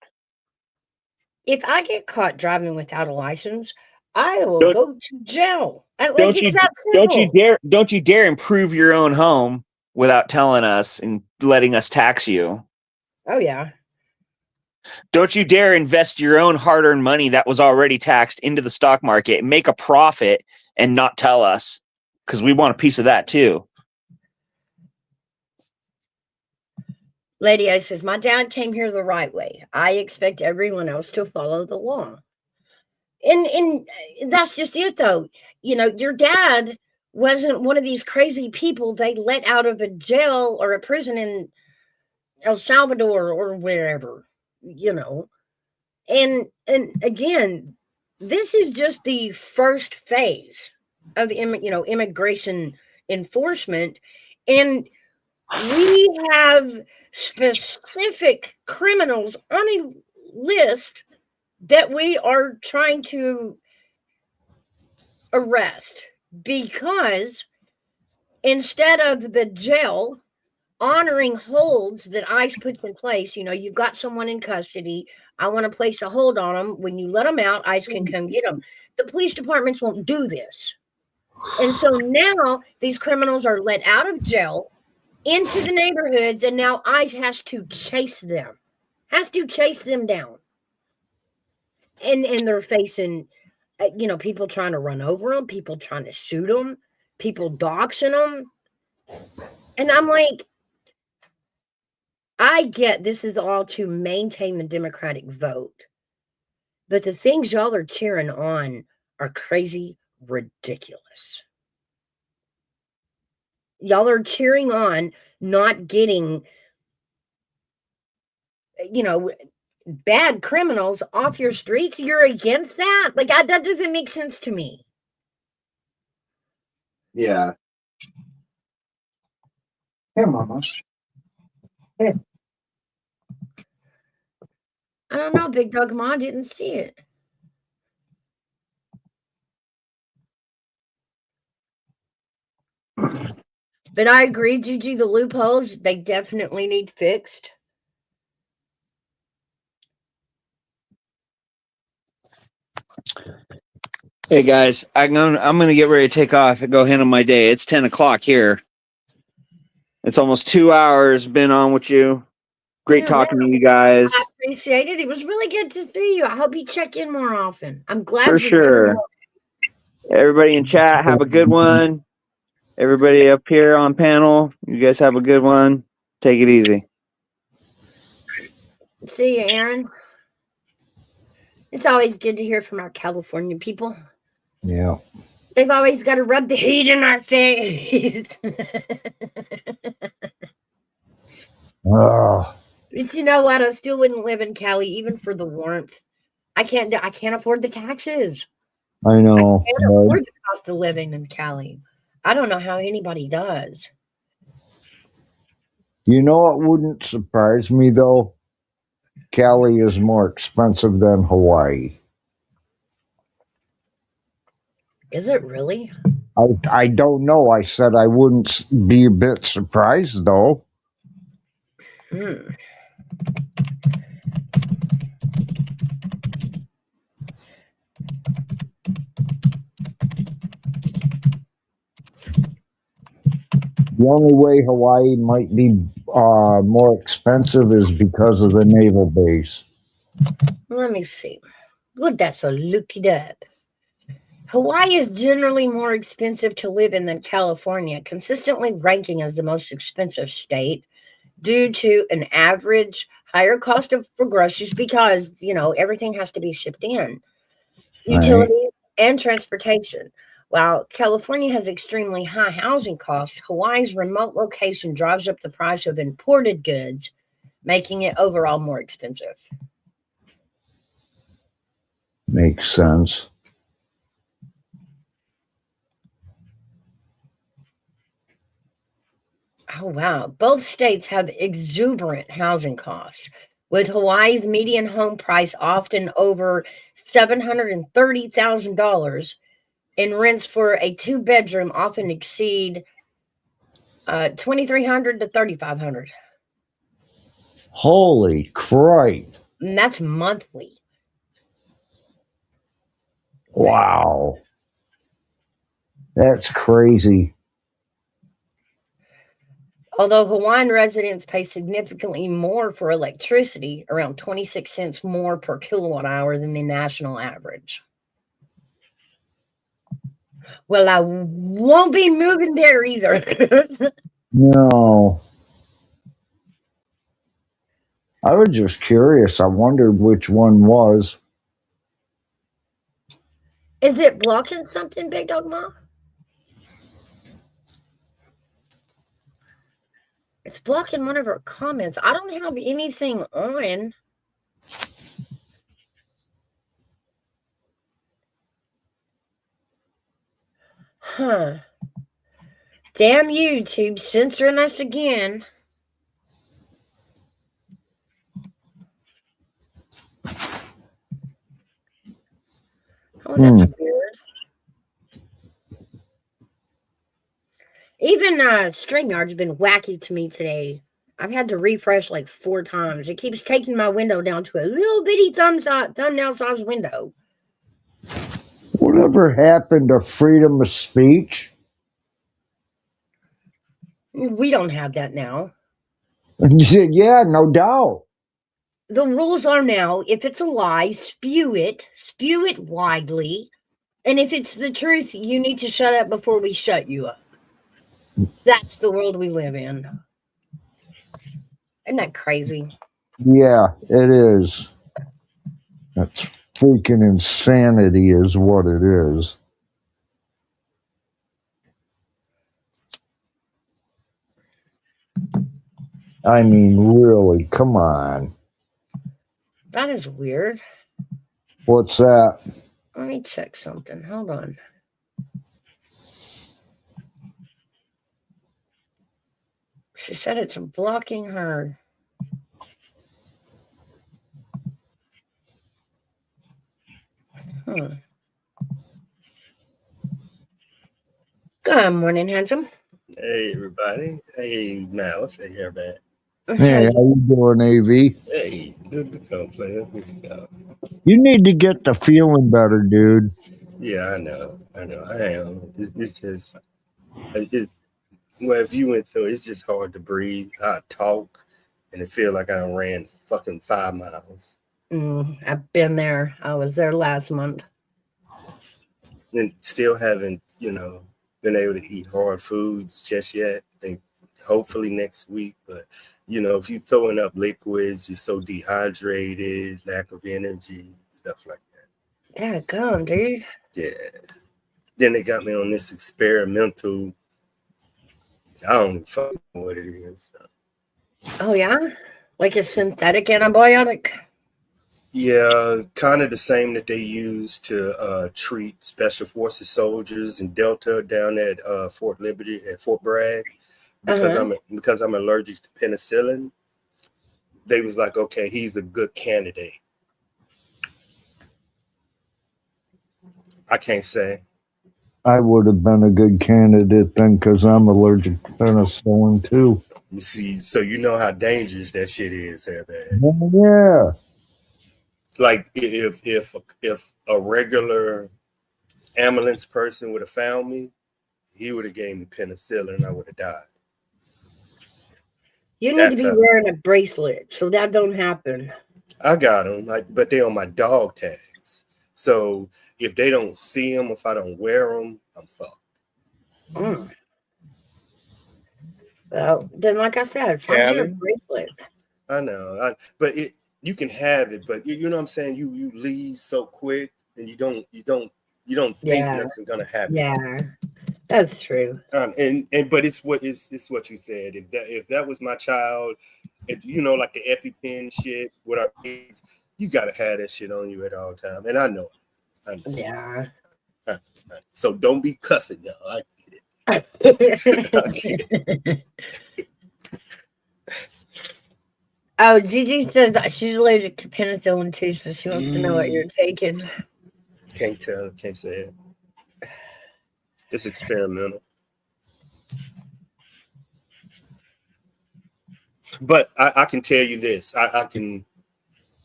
If I get caught driving without a license, I will go to jail. Don't you dare improve your own home without telling us and letting us tax you. Oh yeah. Don't you dare invest your own hard-earned money that was already taxed into the stock market and make a profit and not tell us, because we want a piece of that too. Lady A says, my dad came here the right way. I expect everyone else to follow the law. And that's just it, though. You know, your dad wasn't one of these crazy people they let out of a jail or a prison in El Salvador or wherever, you know. And again, this is just the first phase of the immigration enforcement, and we have specific criminals on a list that we are trying to arrest, because instead of the jail honoring holds that ICE puts in place, you know, you've got someone in custody, I want to place a hold on them. When you let them out, ICE can come get them. The police departments won't do this. And so now these criminals are let out of jail into the neighborhoods, and now ICE has to chase them down. And they're facing, you know, people trying to run over them, people trying to shoot them, people doxing them. And I'm like, I get this is all to maintain the Democratic vote, but the things y'all are cheering on are crazy ridiculous. Y'all are cheering on not getting, you know, bad criminals off your streets. You're against that? Like, that doesn't make sense to me. Yeah. Here, Mama. Here. I don't know, Big Dog Ma didn't see it. But I agree, Gigi, the loopholes, they definitely need fixed. Hey guys, I'm gonna get ready to take off and go handle my day. It's 10 o'clock here. It's almost 2 hours been on with you. Great talking to you guys. I appreciate it. It was really good to see you. I hope you check in more often. I'm glad for sure. Everybody in chat, have a good one. Everybody up here on panel, you guys have a good one. Take it easy. See you, Aaron. It's always good to hear from our California people. Yeah. They've always got to rub the heat in our face. But you know what? I still wouldn't live in Cali, even for the warmth. I can't afford the taxes. I know. I can't afford the cost of living in Cali. I don't know how anybody does. You know what wouldn't surprise me, though? Cali is more expensive than Hawaii. Is it really? I don't know. I said I wouldn't be a bit surprised, though. The only way Hawaii might be more expensive is because of the naval base. Let me see. Good, that's a look it up. Hawaii is generally more expensive to live in than California, consistently ranking as the most expensive state due to an average higher cost for groceries because, everything has to be shipped in, Right. utilities, and transportation. While California has extremely high housing costs, Hawaii's remote location drives up the price of imported goods, making it overall more expensive. Makes sense. Oh, wow. Both states have exuberant housing costs, with Hawaii's median home price often over $730,000, and rents for a two-bedroom often exceed 2,300 to 3,500. Holy Christ. And that's monthly. Wow. That's crazy. Although Hawaiian residents pay significantly more for electricity, around 26 cents more per kilowatt hour than the national average. Well, I won't be moving there either. No. I was just curious. I wondered which one was. Is it blocking something, Big Dog Ma? It's blocking one of our comments. I don't have anything on. Huh. Damn YouTube censoring us again. Oh, that's weird. Even StreamYard's been wacky to me today. I've had to refresh like 4 times. It keeps taking my window down to a little bitty thumbnail size window. Whatever happened to freedom of speech? We don't have that now. Yeah, no doubt. The rules are now, if it's a lie, spew it widely. And if it's the truth, you need to shut up before we shut you up. That's the world we live in. Isn't that crazy? Yeah, it is. That's freaking insanity, is what it is. I mean, really, come on. That is weird. What's that? Let me check something. Hold on. She said it's blocking her. Good morning, handsome. Hey, everybody. Hey, Mouse. Hey, Hairbag. Hey, how you doing, AV? Hey, good to go, player. Good to go. You need to get the feeling better, dude. Yeah, I know. I am. It's just, well, if you went through, it's just hard to breathe. I talk, and it feel like I done ran fucking 5 miles. I've been there. I was there last month. And still haven't, been able to eat hard foods just yet. Think hopefully next week, but if you throwing up liquids, you're so dehydrated, lack of energy, stuff like that. Yeah, come, dude. Yeah. Then they got me on this experimental. I don't even fucking know what it is. Oh yeah, like a synthetic antibiotic. Yeah, kind of the same that they use to treat Special Forces soldiers in Delta down at Fort Liberty at Fort Bragg. Because I'm allergic to penicillin, they was like, okay, he's a good candidate. I can't say. I would have been a good candidate then because I'm allergic to penicillin too. You see, so you know how dangerous that shit is, Hairbag. Yeah. Like if a regular ambulance person would have found me, he would have gave me penicillin and I would have died. You need to be wearing a bracelet so that don't happen. I got them, but they're on my dog tags. So if they don't see them, if I don't wear them, I'm fucked. Mm. Well, then, like I said, find you a Callie, bracelet. I know, but you can have it, but you know what I'm saying. You leave so quick, and you don't think Yeah, nothing's gonna happen. yeah, that's true. But it's what you said. If that was my child, if you know, like the EpiPen shit with our kids, you gotta have that shit on you at all time. And I know it. I know. Yeah. So don't be cussing, y'all. I get it. Oh, Gigi says that she's allergic to penicillin too, so she wants to know what you're taking. Can't tell. Can't say it. It's experimental. But I can tell you this. I can.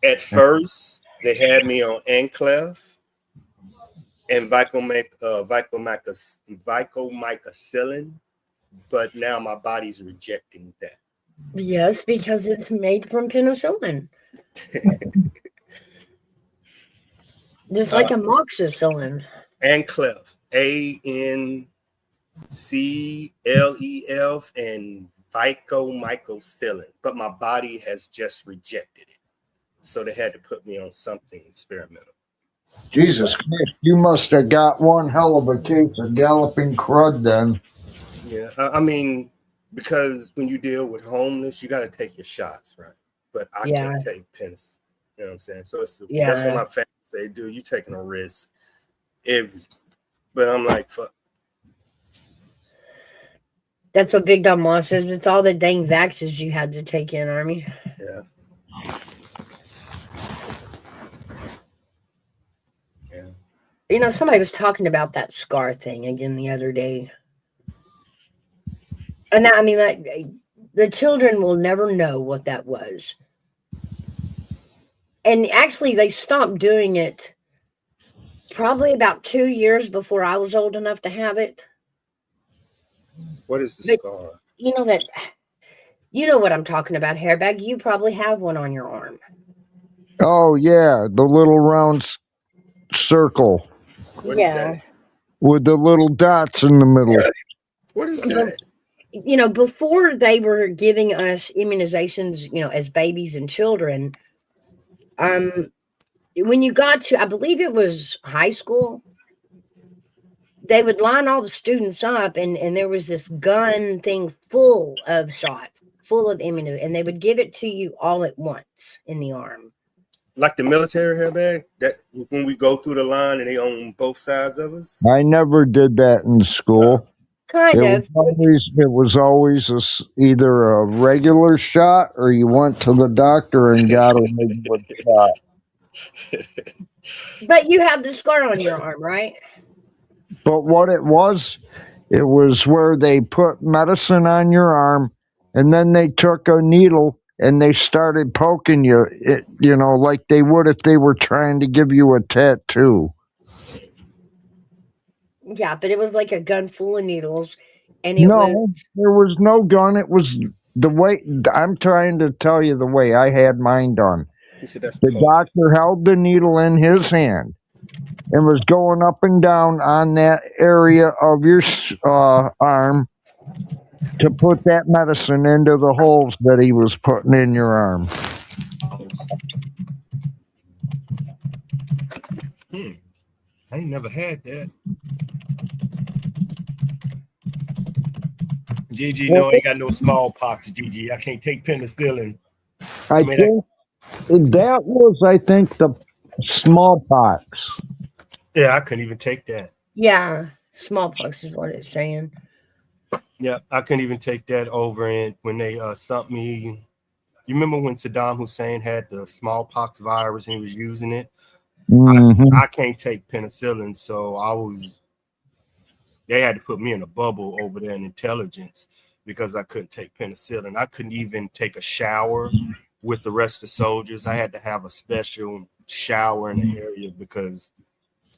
At first, they had me on Anclef and vicomycillin, but now my body's rejecting that. Yes, because it's made from penicillin. Just like amoxicillin. Anclef, ANCLEF, and vicomycillin, but my body has just rejected it. So they had to put me on something experimental. Jesus Christ, you must have got one hell of a case of galloping crud then. Yeah, I mean, because when you deal with homeless, you got to take your shots, right? But I can't take penicillin. You know what I'm saying? So that's what my family say, dude, you taking a risk. But I'm like, fuck. That's what Big Dumb Moss says. It's all the dang vaxes you had to take in, Army. Yeah. Yeah. You know, somebody was talking about that scar thing again the other day. And I mean, the children will never know what that was. And actually, they stopped doing it probably about 2 years before I was old enough to have it. What is the scar? You know what I'm talking about, Hairbag. You probably have one on your arm. Oh, yeah, the little round circle. What is that? With the little dots in the middle. What is that? You know, before they were giving us immunizations, you know, as babies and children, when you got to, I believe it was high school, they would line all the students up, and there was this gun thing full of shots, full of immuno, and they would give it to you all at once in the arm. Like the military Hairbag? That when we go through the line and they on both sides of us? I never did that in school. Kind of. It was always either a regular shot or you went to the doctor and got a regular shot. But you have the scar on your arm, right? But what it was where they put medicine on your arm and then they took a needle and they started poking you, you know, like they would if they were trying to give you a tattoo. Yeah, but it was like a gun full of needles. And there was no gun. It was the way I'm trying to tell you the way I had mine done. The doctor held the needle in his hand and was going up and down on that area of your arm to put that medicine into the holes that he was putting in your arm. I ain't never had that. Gigi, no, I ain't got no smallpox, Gigi. I can't take penicillin. I think the smallpox. Yeah, I couldn't even take that. Yeah, smallpox is what it's saying. Yeah, I couldn't even take that over. And when they sent me, you remember when Saddam Hussein had the smallpox virus and he was using it? Mm-hmm. I can't take penicillin, so they had to put me in a bubble over there in intelligence because I couldn't take penicillin. I couldn't even take a shower with the rest of the soldiers. I had to have a special shower in the area because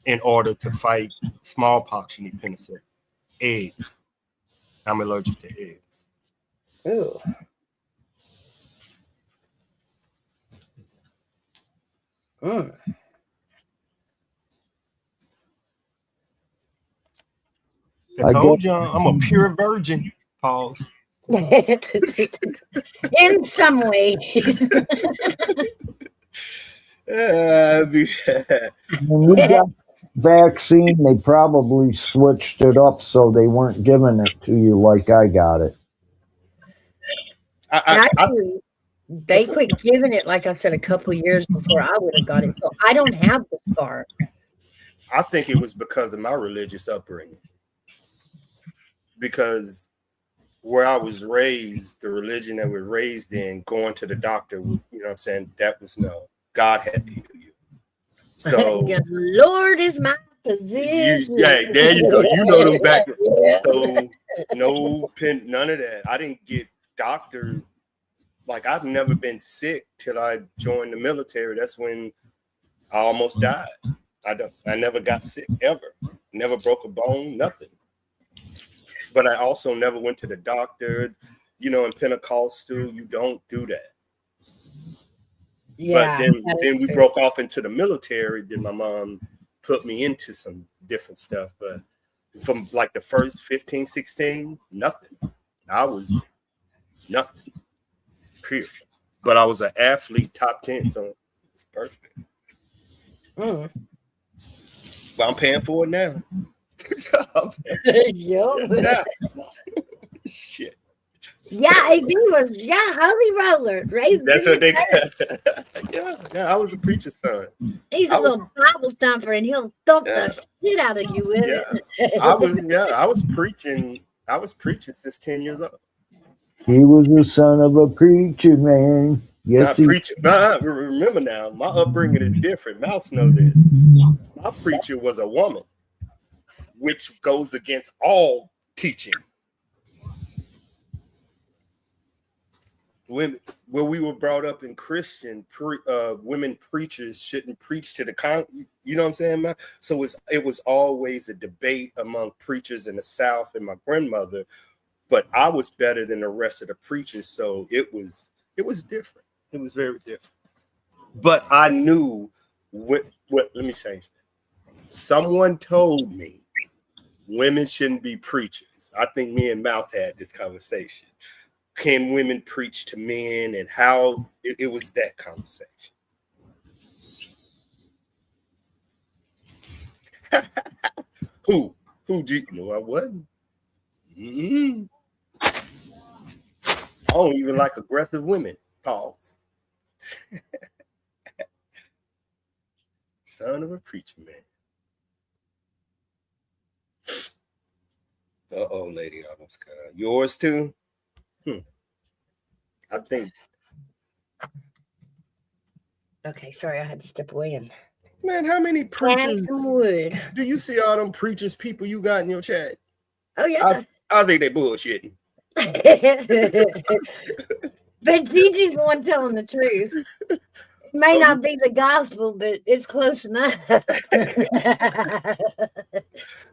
in order to fight smallpox, you need penicillin. Eggs. I'm allergic to eggs. Ooh. Mm. I told y'all I'm a pure virgin. Pause. In some ways. When we got vaccine, they probably switched it up so they weren't giving it to you like I got it. Actually, they quit giving it, like I said, a couple of years before I would have got it. So I don't have the scar. I think it was because of my religious upbringing. Because where I was raised, the religion that we're raised in, going to the doctor, you know what I'm saying? That was no. God had to heal you. So the Lord is my physician. There you go. You know them back. So no pin, none of that. I didn't get doctor. Like I've never been sick till I joined the military. That's when I almost died. I never got sick ever. Never broke a bone, nothing. But I also never went to the doctor. You know, in Pentecostal, you don't do that. Yeah. But then we broke off into the military. Then my mom put me into some different stuff. But from like the first 15, 16, nothing. I was nothing. Period. But I was an athlete, top 10, so it's perfect. Mm. But I'm paying for it now. Yeah. Shit. Yeah, he was. Yeah, holy roller, right? That's what they got. Yeah, I was a preacher's son. He's a little Bible thumper, and he'll thump the shit out of you with it. I was preaching. I was preaching since 10 years old. He was the son of a preacher man. Yes, remember now, my upbringing is different. Mouse know this. My preacher was a woman, which goes against all teaching. When we were brought up in Christian, women preachers shouldn't preach to the you know what I'm saying, man? So it was always a debate among preachers in the South and my grandmother, but I was better than the rest of the preachers, so it was different. It was very different. But I knew what let me change that. Someone told me women shouldn't be preachers. I think me and Mouth had this conversation. Can women preach to men, and how it was that conversation. Who do you know? I wasn't. Mm-hmm. I don't even like aggressive women. Pause. Son of a preacher man. Uh-oh, lady almost cut out. Yours too? I think. Okay, sorry, I had to step away and. Man, how many preachers some wood. Do you see all them preachers people you got in your chat? Oh yeah. I think they bullshitting. But DG's the one telling the truth. It may not be the gospel, but it's close enough.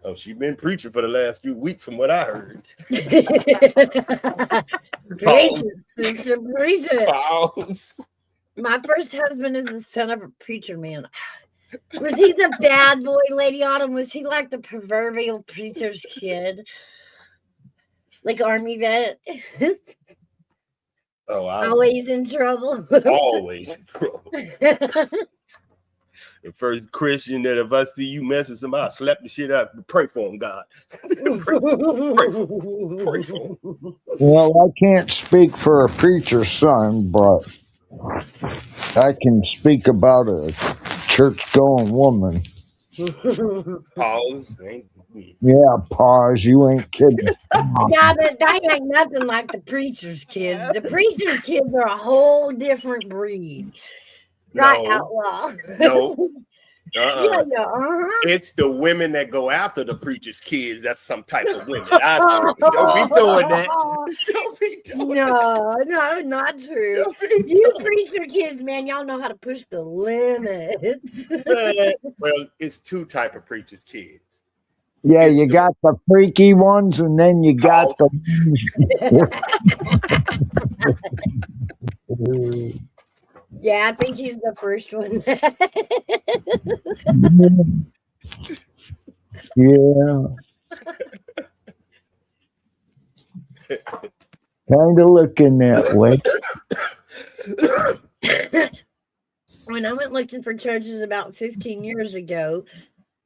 Oh, she's been preaching for the last few weeks from what I heard. Preacher. My first husband is the son of a preacher man. Was he the bad boy, Lady Autumn? Was he like the proverbial preacher's kid? Like Army vet? Oh, always in trouble. Always in trouble. The first Christian that if I see you mess with somebody, I slap the shit out. Pray for him, God. Pray for him. Well, I can't speak for a preacher's son, but I can speak about a church-going woman. Pause. Yeah, pause. You ain't kidding. Yeah, but that ain't nothing like the preacher's kids. The preacher's kids are a whole different breed. Right, outlaw. No. Yeah, It's the women that go after the preacher's kids. That's some type of women. Don't be doing that. Don't be doing that. No, not true. You preacher kids, man, y'all know how to push the limits. Well, it's two type of preacher's kids. Yeah, you got the freaky ones, and then you got the. Yeah, I think he's the first one. Yeah, kind of looking that way. When I went looking for churches about 15 years ago,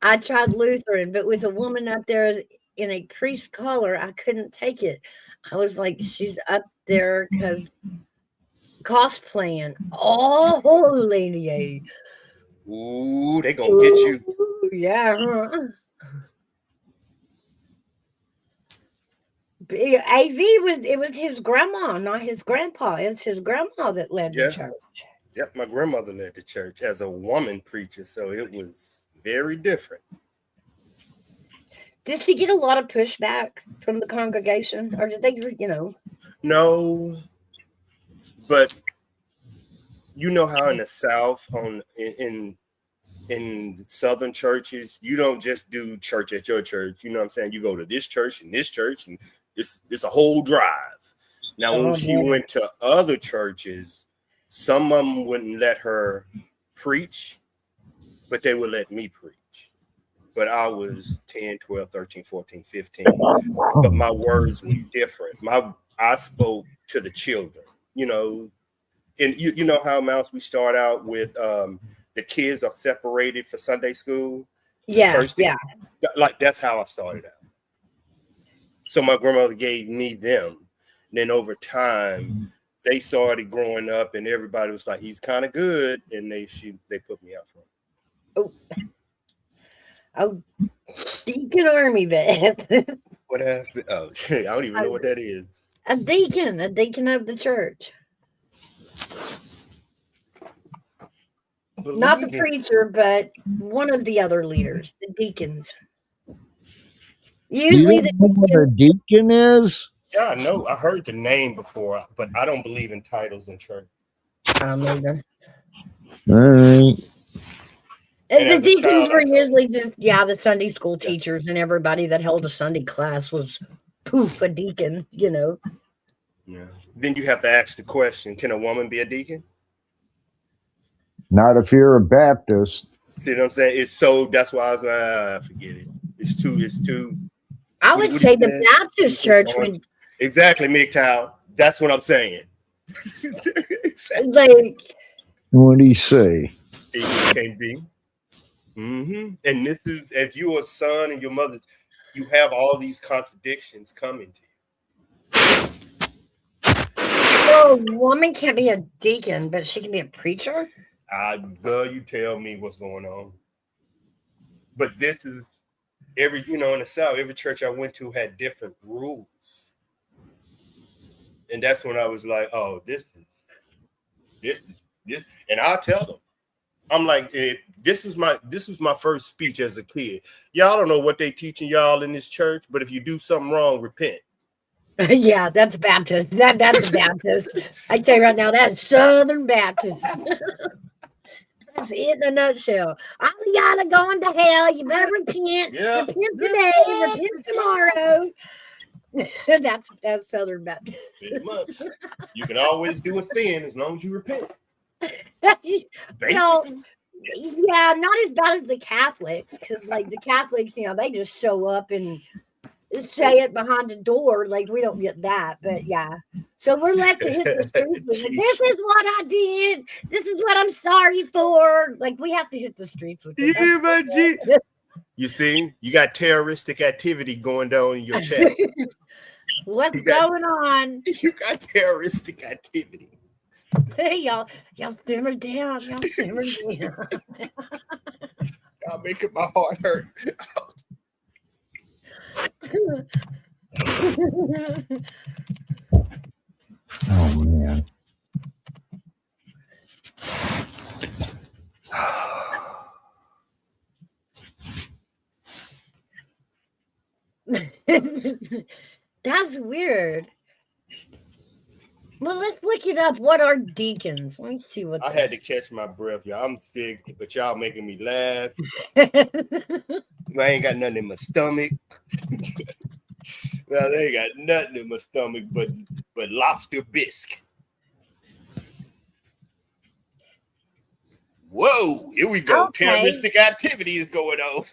I tried Lutheran, but with a woman up there in a priest collar, I couldn't take it. I was like, she's up there because cosplaying. Oh, lady. Ooh, they gonna get you. Ooh, yeah. Huh? It was his grandma, not his grandpa. It's his grandma that led the Yeah. church. Yep, my grandmother led the church as a woman preacher, so it was very different. Did she get a lot of pushback from the congregation, or did they, No, but you know how in the South, in Southern churches, you don't just do church at your church. You know what I'm saying? You go to this church, and it's a whole drive. Now, when she went to other churches, some of them wouldn't let her preach, but they would let me preach. But I was 10, 12, 13, 14, 15. But my words were different. I spoke to the children, and you know how, Mouse, we start out with the kids are separated for Sunday school. Yeah, yeah. Like that's how I started out. So my grandmother gave me them. And then over time, they started growing up, and everybody was like, "He's kind of good," and they put me out front. Oh, Deacon Army vet. What happened? Oh, I don't even know what that is. A deacon of the church. Not the preacher, but one of the other leaders, the deacons. Usually You know what a deacon is? Yeah, I know. I heard the name before, but I don't believe in titles in church. Neither. All right. And the deacons were usually just, the Sunday school teachers, and everybody that held a Sunday class was a deacon, Yeah. Then you have to ask the question, can a woman be a deacon? Not if you're a Baptist. See what I'm saying? That's why I was like, forget it. It's too. I would say the Baptist church would. Exactly, MGTOW. That's what I'm saying. Like. What do you say? It can't be. Mm-hmm. And this is, if you're a son and your mother's, you have all these contradictions coming to you. So a woman can't be a deacon, but she can be a preacher? Girl, you tell me what's going on. But this is in the South, every church I went to had different rules. And that's when I was like, oh, this is. And I'll tell them. I'm like, this was my first speech as a kid. Y'all don't know what they teaching y'all in this church, but if you do something wrong, repent. Yeah, that's Baptist. That's Baptist. I tell you right now, that's Southern Baptist. That's it in a nutshell. All you gotta going to hell. You better repent. Yeah. Repent today. Repent tomorrow. That's Southern Baptist. Pretty much. You can always do a sin as long as you repent. No, yeah, not as bad as the Catholics, because like the Catholics, they just show up and say it behind the door. Like we don't get that, but yeah. So we're left to hit the streets with it. This is what I did. This is what I'm sorry for. Like we have to hit the streets with it. You see, you got terroristic activity going down in your chat. What's going on? You got terroristic activity. Hey, y'all simmer down. Y'all simmer down. Y'all making my heart hurt. Oh man. That's weird. Well, let's look it up. What are deacons? Let me see what. I had to catch my breath, y'all. I'm sick, but y'all making me laugh. I ain't got nothing in my stomach. Well, they ain't got nothing in my stomach but lobster bisque. Whoa, here we go. Okay. Terroristic activity is going on.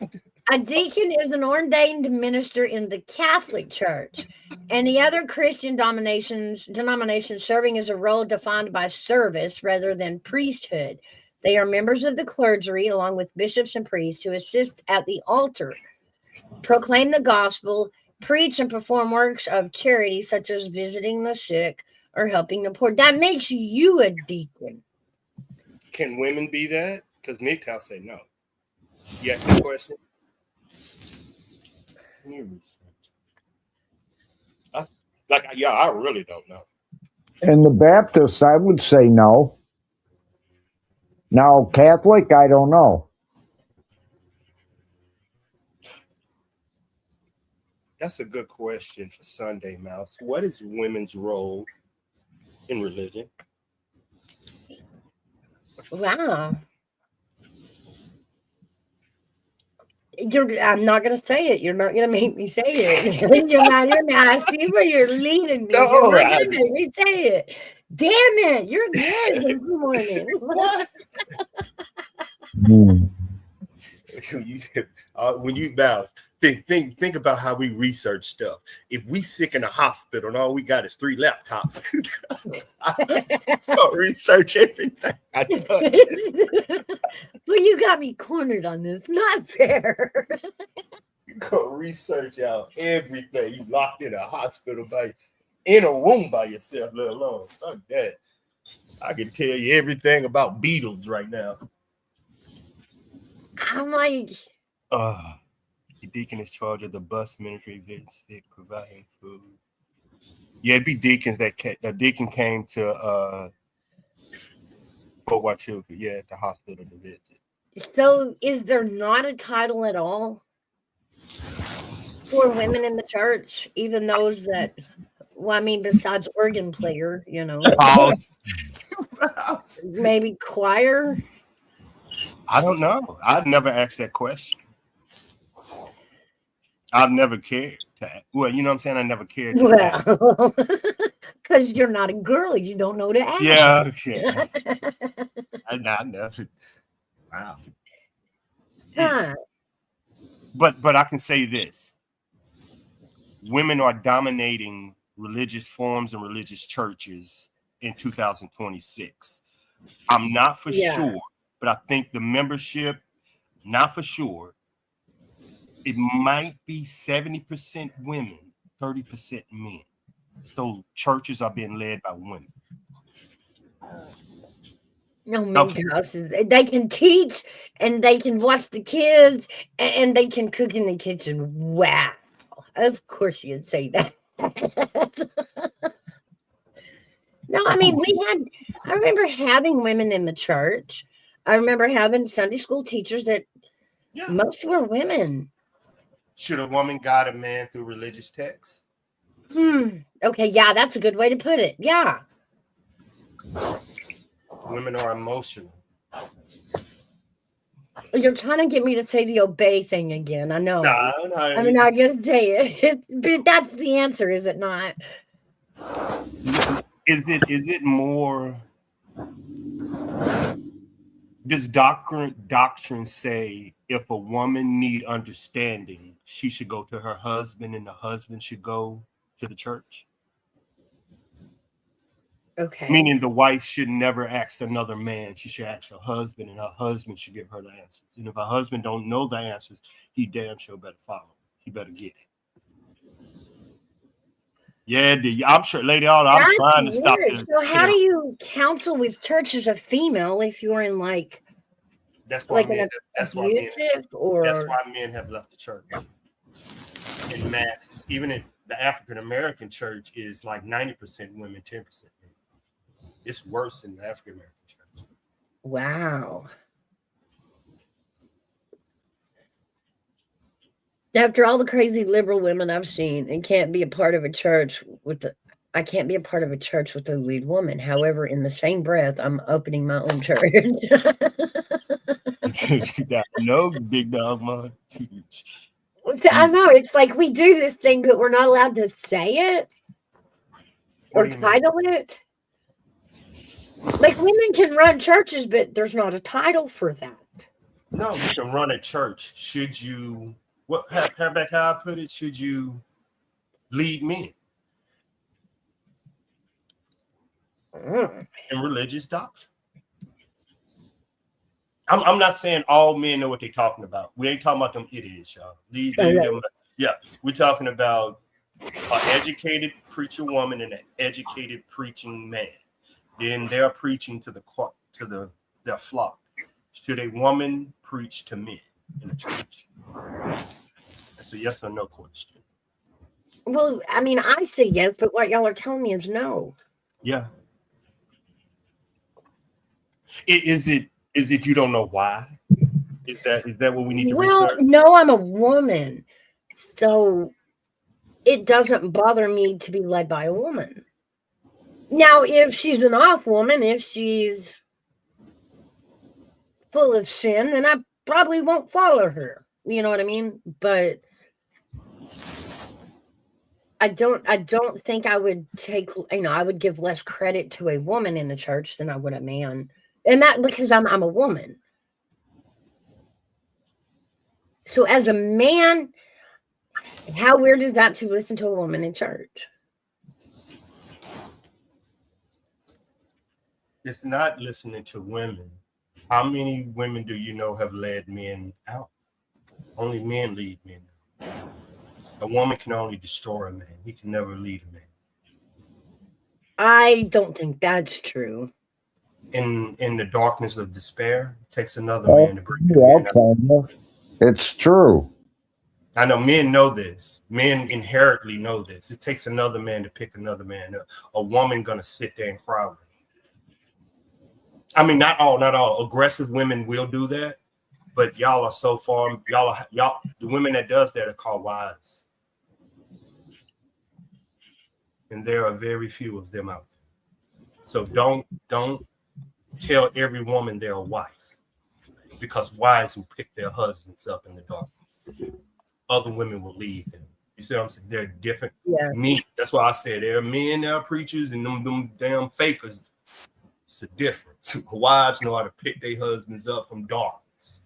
A deacon is an ordained minister in the Catholic Church and the other Christian denominations serving as a role defined by service rather than priesthood. They are members of the clergy, along with bishops and priests, who assist at the altar, proclaim the gospel, preach and perform works of charity, such as visiting the sick or helping the poor. That makes you a deacon. Can women be that? Because MGTOW say no. You ask that question? I really don't know. And the Baptists, I would say no. Now, Catholic, I don't know. That's a good question for Sunday Mouse. What is women's role in religion? Wow. I'm not going to say it. You're not going to make me say it. You're not going to ask me where you're leading me. No, You're not going to make me say it. Damn it. You're good this morning. What? When you mouse, think about how we research stuff. If we sick in a hospital and all we got is 3 laptops, I'll research everything I touch. Well, you got me cornered on this. Not fair. You go research out everything. You locked in a hospital in a room by yourself, let alone. Fuck that. I can tell you everything about beetles right now. I'm like, the deacon is charged of the bus ministry, visiting sick, providing food. Yeah, it'd be deacons a deacon came to Fort Huachuca, at the hospital to visit. so is there not a title at all for women in the church, even those that, well, I mean, besides organ player, maybe choir? I don't know. I'd never asked that question. I've never cared to. Well, you know what I'm saying? I never cared to ask. Well, because you're not a girl. You don't know to ask. Yeah. I know. Wow. Huh. But I can say this. Women are dominating religious forms and religious churches in 2026. I'm not for sure. But I think the membership, not for sure, it might be 70% women, 30% men. So churches are being led by women. No, men's houses. They can teach and they can watch the kids and they can cook in the kitchen. Wow. Of course you'd say that. No, I mean, I remember having women in the church. I remember having Sunday school teachers that most were women. Should a woman guide a man through religious texts? Okay, yeah, that's a good way to put it. Yeah. Women are emotional. You're trying to get me to say the obey thing again. I know. No. I'm not going to say it. But that's the answer, is it not? Is it more? Does doctrine say if a woman need understanding, she should go to her husband and the husband should go to the church? Okay. Meaning the wife should never ask another man. She should ask her husband and her husband should give her the answers. And if her husband don't know the answers, he damn sure better follow. He better get it. Yeah, I'm sure, Lady Alda, I'm trying to stop this. So how do you counsel with church as a female if you're in that's why men have left the church in masses. Even in the African American church is like 90% women, 10% men. It's worse in the African American church. Wow. After all the crazy liberal women I've seen, and can't be a part of a church I can't be a part of a church with a lead woman. However, in the same breath, I'm opening my own church. No, big dog, man. I know, it's like we do this thing, but we're not allowed to say it or title it. Like women can run churches, but there's not a title for that. No, you can run a church. Should you? How back how I put it? Should you lead men in religious doctrine? I'm not saying all men know what they're talking about. We ain't talking about them idiots, y'all. Leave them. Yeah, we're talking about an educated preacher woman and an educated preaching man. Then they're preaching to their flock. Should a woman preach to men in a church? That's a yes or no question. Well, I mean, I say yes, but what y'all are telling me is no. Yeah. Is it you don't know why? Is that what we need to research? No, I'm a woman, so it doesn't bother me to be led by a woman. Now, if she's an off woman, if she's full of sin, then I probably won't follow her. You know what I mean? But I don't think I would take, I would give less credit to a woman in the church than I would a man. And that because I'm a woman. So as a man, how weird is that to listen to a woman in church? It's not listening to women. How many women do you know have led men out? Only men lead men. A woman can only destroy a man. He can never lead a man. I don't think that's true. In the darkness of despair, it takes another man to bring the man out. It's true. I know men know this. Men inherently know this. It takes another man to pick another man up. A woman gonna sit there and cry with him. I mean, not all. Aggressive women will do that, but y'all are so far. Y'all, the women that does that are called wives, and there are very few of them out there. So don't tell every woman they're a wife, because wives will pick their husbands up in the darkness. Other women will leave them. You see what I'm saying? They're different. Yeah. Me. That's why I said there are men, there are preachers, and them damn fakers. It's a difference. Wives know how to pick their husbands up from darkness.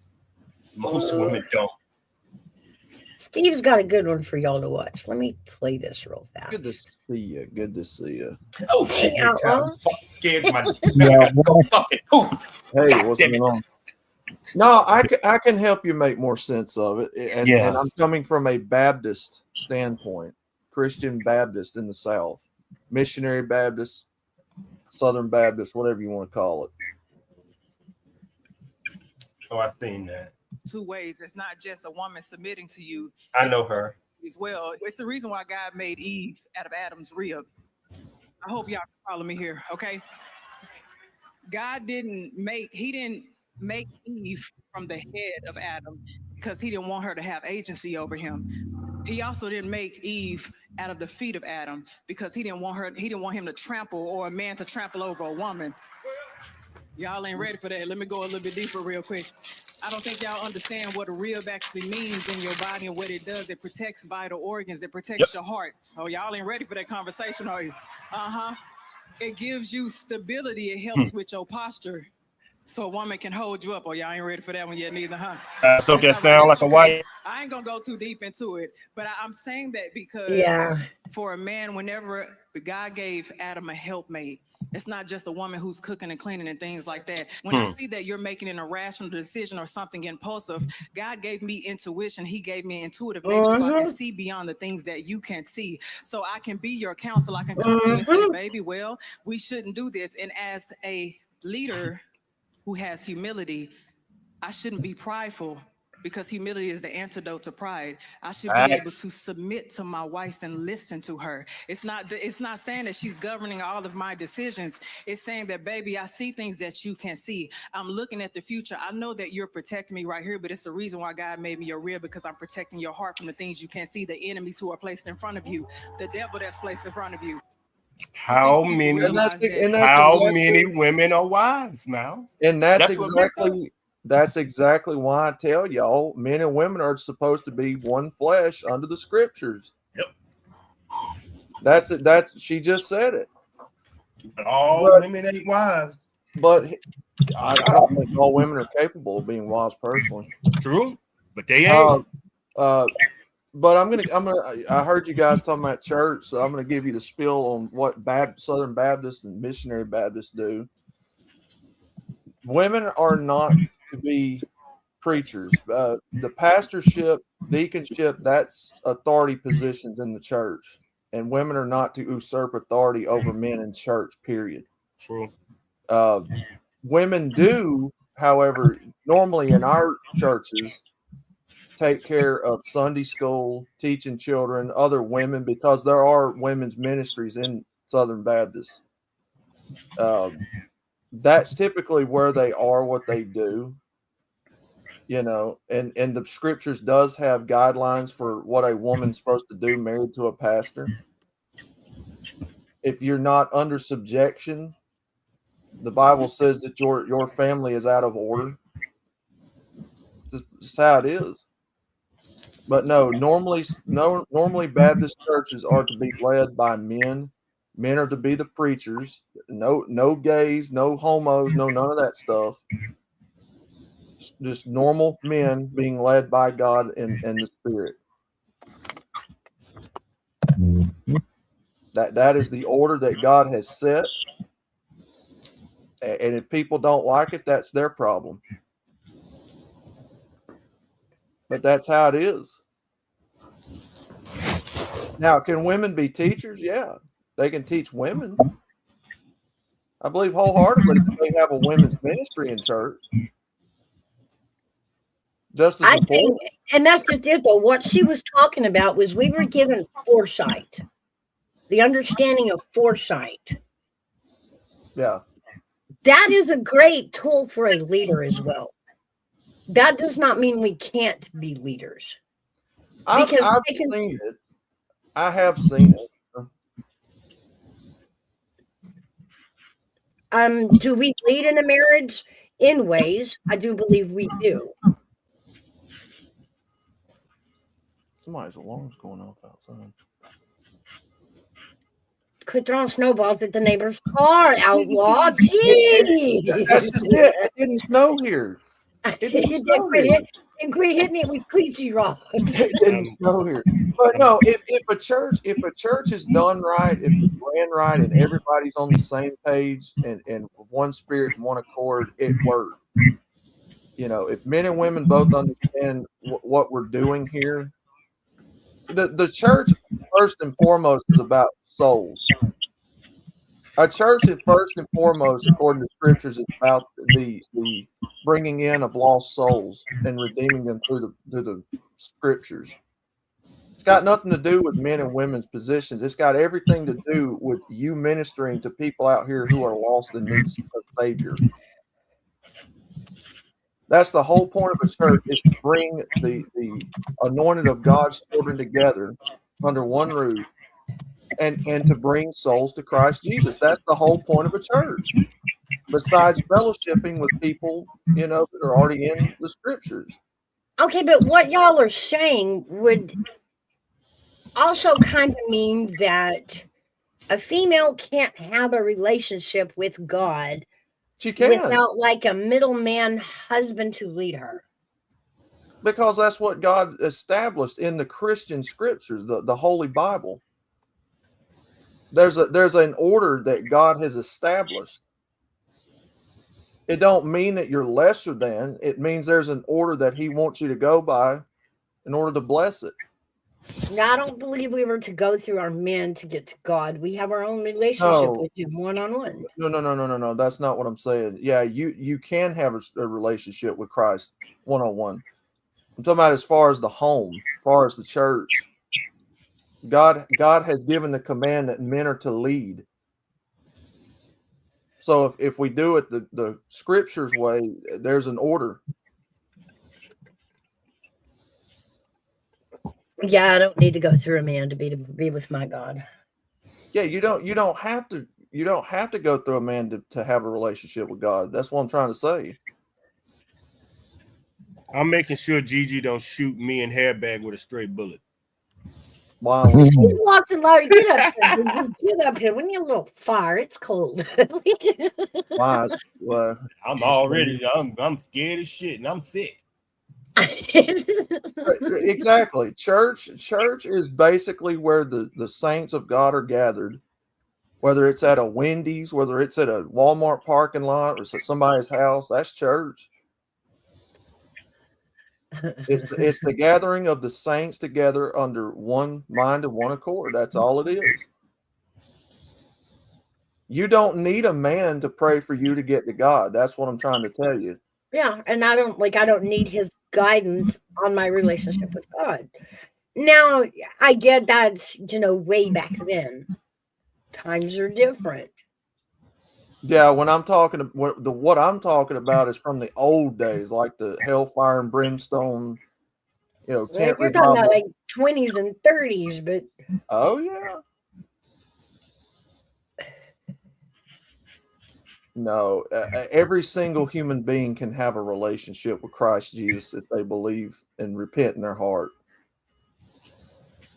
Most women don't. Steve's got a good one for y'all to watch. Let me play this real fast. Good to see you. Good to see you. Oh shit! Hey, I'm fucking scared of my. Yeah, Go fucking poop. Hey, what's going on? No, I can help you make more sense of it. And I'm coming from a Baptist standpoint, Christian Baptist in the South, missionary Baptist, Southern Baptist, whatever you want to call it. Oh, I've seen that. Two ways. It's not just a woman submitting to you. I know her as well. It's the reason why God made Eve out of Adam's rib. I hope y'all can follow me here, okay? God didn't make Eve from the head of Adam because he didn't want her to have agency over him. He also didn't make Eve out of the feet of Adam because he didn't want him to trample, or a man to trample over a woman. Y'all ain't ready for that. Let me go a little bit deeper real quick. I don't think y'all understand what a rib actually means in your body and what it does. It protects vital organs. It protects your heart. Oh, y'all ain't ready for that conversation, are you? It gives you stability. It helps with your posture. So a woman can hold you up. Oh, y'all ain't ready for that one yet neither, huh? So that sound like a wife. I ain't gonna go too deep into it, but I'm saying that because for a man, whenever God gave Adam a helpmate, it's not just a woman who's cooking and cleaning and things like that. When I see that you're making an irrational decision or something impulsive, God gave me intuition. He gave me intuitive nature so I can see beyond the things that you can't see. So I can be your counsel. I can come to you and say, baby, well, we shouldn't do this. And as a leader who has humility, I shouldn't be prideful, because humility is the antidote to pride. I should be able to submit to my wife and listen to her. It's not saying that she's governing all of my decisions. It's saying that, baby, I see things that you can't see. I'm looking at the future. I know that you're protecting me right here, but it's the reason why God made me your rib, because I'm protecting your heart from the things you can't see, the enemies who are placed in front of you, the devil that's placed in front of you. How many women are wives, Miles? And that's exactly why I tell y'all, men and women are supposed to be one flesh under the scriptures. Yep. That's it. She just said it. But all women ain't wives. But I don't think all women are capable of being wise personally. True, but they ain't. But I heard you guys talking about church, so I'm gonna give you the spiel on what Southern Baptists and Missionary Baptists do. Women are not to be preachers. The pastorship, deaconship, that's authority positions in the church, and women are not to usurp authority over men in church. Period. True. Women do, however, normally in our churches, take care of Sunday school, teaching children, other women, because there are women's ministries in Southern Baptists. That's typically where they are, what they do, and the scriptures does have guidelines for what a woman's supposed to do married to a pastor. If you're not under subjection, the Bible says that your family is out of order. Just how it is. But normally Baptist churches are to be led by men. Men are to be the preachers. No gays, no homos, none of that stuff. Just normal men being led by God and the Spirit. That is the order that God has set. And if people don't like it, that's their problem. But that's how it is. Now, can women be teachers? Yeah, they can teach women. I believe wholeheartedly that they have a women's ministry in church. Just as important. And that's just it, though. What she was talking about was we were given foresight, the understanding of foresight. Yeah. That is a great tool for a leader as well. That does not mean we can't be leaders. I've seen it. I have seen it. Do we lead in a marriage? In ways, I do believe we do. Somebody's alarm's going off outside. Quit throwing snowballs at the neighbor's car, outlaw. Gee! That's just it. It didn't snow here. It didn't snow here. And quit hitting it with cleachy rocks. It didn't snow here. But no, if a church is done right, if it's ran right, and everybody's on the same page and one spirit and one accord, it works. If men and women both understand what we're doing here, the church first and foremost is about souls. A church, first and foremost, according to scriptures, is about the bringing in of lost souls and redeeming them through the scriptures. It's got nothing to do with men and women's positions. It's got everything to do with you ministering to people out here who are lost and need a savior. That's the whole point of a church, is to bring the anointed of God's children together under one roof and to bring souls to Christ Jesus. That's the whole point of a church. Besides fellowshipping with people, that are already in the scriptures. Okay, but what y'all are saying would also kind of mean that a female can't have a relationship with God. She can. Without like a middleman husband to lead her. Because that's what God established in the Christian scriptures, the Holy Bible. There's an order that God has established. It don't mean that you're lesser than. It means there's an order that he wants you to go by in order to bless it. Now, I don't believe we were to go through our men to get to God. We have our own relationship with him one-on-one. No. That's not what I'm saying. Yeah, you can have a relationship with Christ one-on-one. I'm talking about as far as the home, as far as the church. God has given the command that men are to lead. So if we do it the scriptures way, there's an order. Yeah, I don't need to go through a man to be with my God. Yeah, you don't have to go through a man to have a relationship with God. That's what I'm trying to say. I'm making sure Gigi don't shoot me in Hairbag with a stray bullet. Wow. She's walking loud. Get up here. Get up here. We need a little fire. It's cold. Wow. I'm scared as shit and I'm sick. Exactly. Church is basically where the saints of God are gathered. Whether it's at a Wendy's, whether it's at a Walmart parking lot, or it's at somebody's house, that's church. It's the gathering of the saints together under one mind and one accord. That's all it is. You don't need a man to pray for you to get to God. That's what I'm trying to tell you. Yeah, and I don't need his guidance on my relationship with God. Now, I get that's, way back then. Times are different. Yeah, when I'm talking what I'm talking about is from the old days, like the hellfire and brimstone, tent You're talking about revival. like 20s and 30s, but Oh yeah. No, every single human being can have a relationship with Christ Jesus if they believe and repent in their heart.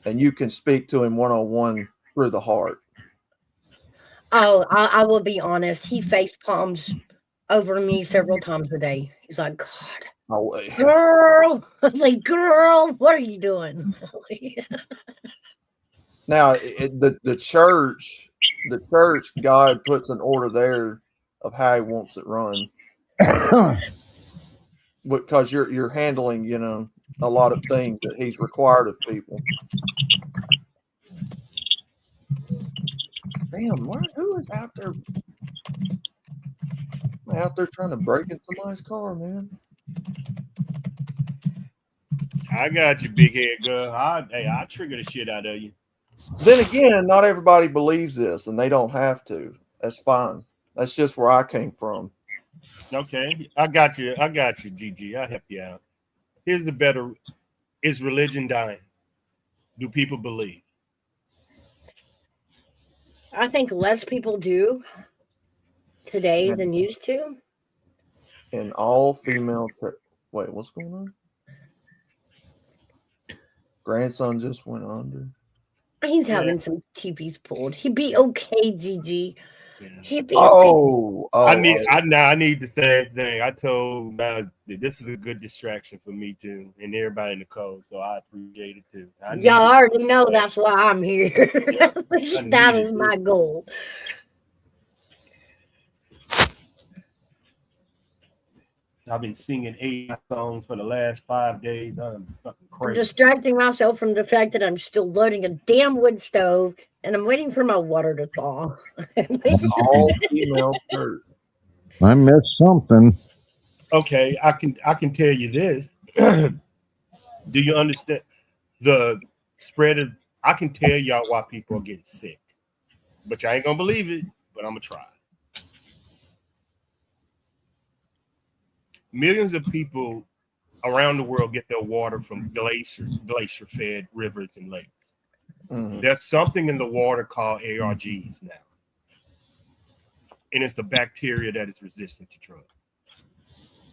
And you can speak to him one-on-one through the heart. oh, I will be honest. He face palms over me several times a day. He's like, God, girl. I'm like, girl, what are you doing? Now, the church, God puts an order there of how he wants it run. Because you're handling, a lot of things that he's required of people. Damn, who is out there trying to break in somebody's car, man? I got you, big head girl. I trigger the shit out of you. Then again, not everybody believes this, and they don't have to. That's fine. That's just where I came from. Okay, I got you, GG. I'll help you out. Here's the better: is religion dying? Do people believe? I think less people do today than used to. And all female. Wait, what's going on? Grandson just went under. He's having some TVs pulled. He'd be okay, Gigi. He'd be okay. I need the same thing. I told that this is a good distraction for me too, and everybody in the code. So I appreciate it too. Y'all already know that's why I'm here. That is my goal. I've been singing 8 songs for the last 5 days. I'm fucking crazy. I'm distracting myself from the fact that I'm still loading a damn wood stove and I'm waiting for my water to thaw. All female church. I missed something. Okay, I can tell you this. Do you understand the spread of? I can tell y'all why people are getting sick, but y'all ain't gonna believe it. But I'm gonna try. Millions of people around the world get their water from glacier-fed rivers and lakes. Mm-hmm. There's something in the water called ARGs now, and it's the bacteria that is resistant to drugs.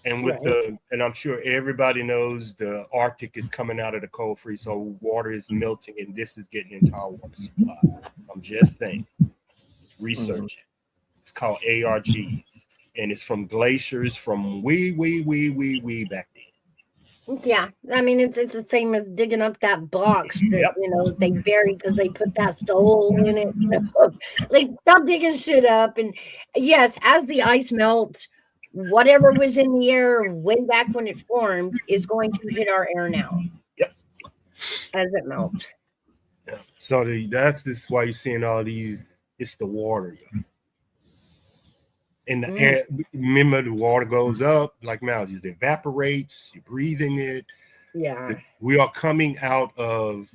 And with and I'm sure everybody knows the Arctic is coming out of the cold freeze, so water is melting, and this is getting into our water supply. I'm just saying, research it. It's called ARGs. And it's from glaciers from way back then. Yeah, I mean it's the same as digging up that box that they buried because they put that soul in it. Like stop digging shit up. And yes, as the ice melts, whatever was in the air way back when it formed is going to hit our air now. Yep. As it melts. Yeah. So that's just why you're seeing all these. It's the water. And the air, remember, the water goes up like mountains. It evaporates. You're breathing it. Yeah. We are coming out of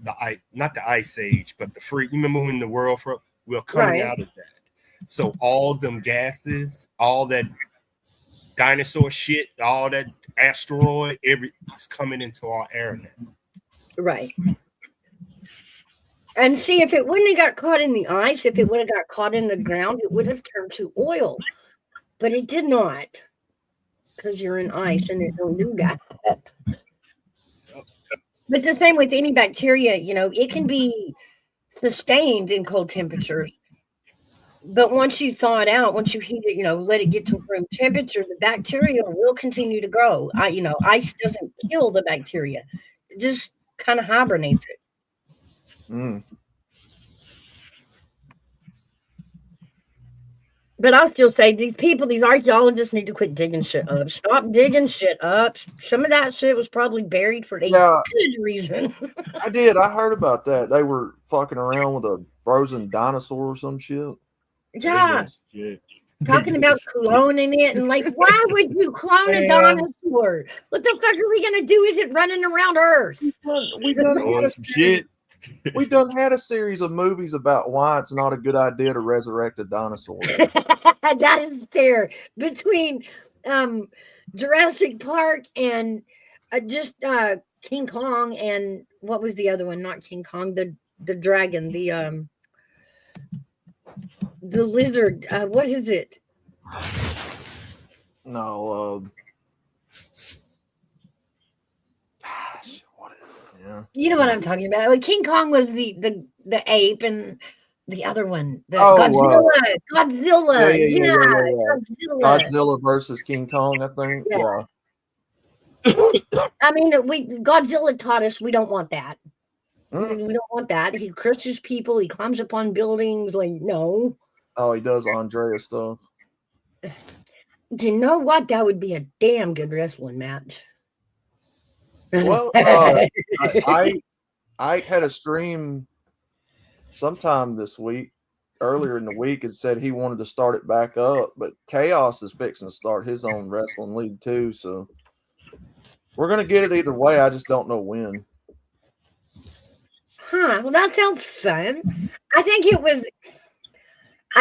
not the ice age, but the free. Remember when the world we are coming out of that. So all them gases, all that dinosaur shit, all that asteroid, it's coming into our air now. Right. And see, if it wouldn't have got caught in the ice, if it would have got caught in the ground, it would have turned to oil. But it did not, because you're in ice and it don't do that. But the same with any bacteria, it can be sustained in cold temperatures. But once you thaw it out, once you heat it, let it get to room temperature, the bacteria will continue to grow. Ice doesn't kill the bacteria. It just kind of hibernates it. Mm. But I'll still say these archaeologists need to quit digging shit up. Stop digging shit up. Some of that shit was probably buried for a good reason. I did. I heard about that. They were fucking around with a frozen dinosaur or some shit. Yeah. Talking about cloning it and like, why would you clone a dinosaur? What the fuck are we gonna do with it running around Earth? We done had a series of movies about why it's not a good idea to resurrect a dinosaur. That is fair. Between Jurassic Park and just King Kong and what was the other one? Not King Kong, the dragon, the lizard. What is it? No. What is it? Yeah. You know what I'm talking about. Like King Kong was the ape, and the other one, Godzilla. Godzilla. Yeah. Godzilla versus King Kong, I think. Yeah. I mean, Godzilla taught us we don't want that. We don't want that. He crushes people. He climbs up on buildings. Like, no. Oh, he does Andrea stuff. You know what? That would be a damn good wrestling match. Well, I had a stream sometime this week, earlier in the week, and said he wanted to start it back up, but Chaos is fixing to start his own wrestling league too, so we're going to get it either way. I just don't know when. Well, that sounds fun. I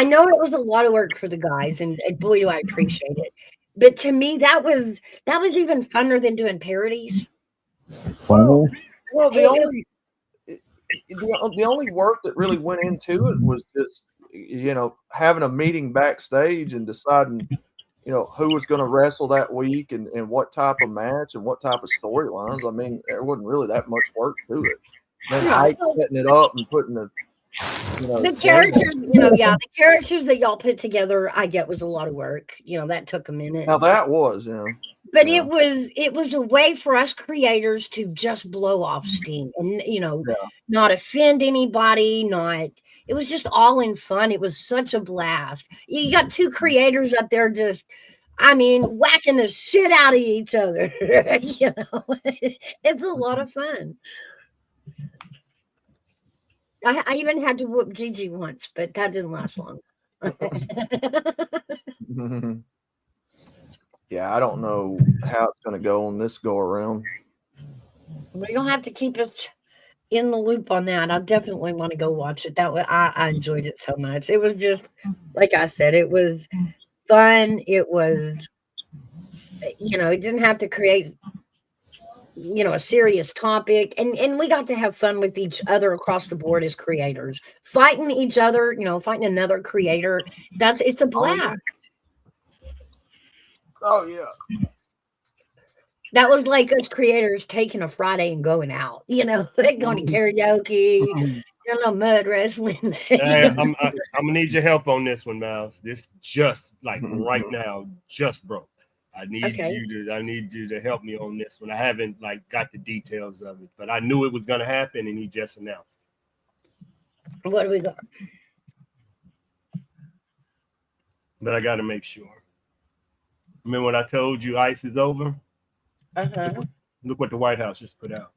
know it was a lot of work for the guys, and boy, do I appreciate it. But to me, that was even funner than doing parodies. Funny? Well, the only work that really went into it was just, having a meeting backstage and deciding, who was going to wrestle that week and what type of match and what type of storylines. I mean, there wasn't really that much work to it. Then Ike setting it up and putting the characters, the characters that y'all put together, I get was a lot of work. That took a minute. Now that was, But it was a way for us creators to just blow off steam and not offend anybody, it was just all in fun. It was such a blast. You got two creators up there just whacking the shit out of each other. It's a lot of fun. I even had to whoop Gigi once, but that didn't last long. Yeah, I don't know how it's going to go on this go around. Well, you'll have to keep us in the loop on that. I definitely want to go watch it. That way, I enjoyed it so much. It was just, like I said, it was fun. It was, it didn't have to create, a serious topic. And we got to have fun with each other across the board as creators. Fighting each other, fighting another creator. It's a blast. Oh, yeah. That was like us creators taking a Friday and going out, going to karaoke, mud wrestling. Hey, I'm gonna need your help on this one, Miles. This just right now just broke. I need you to help me on this one. I haven't got the details of it, but I knew it was gonna happen, and he just announced. What do we got? But I got to make sure. Remember when I told you ICE is over? Look what the White House just put out.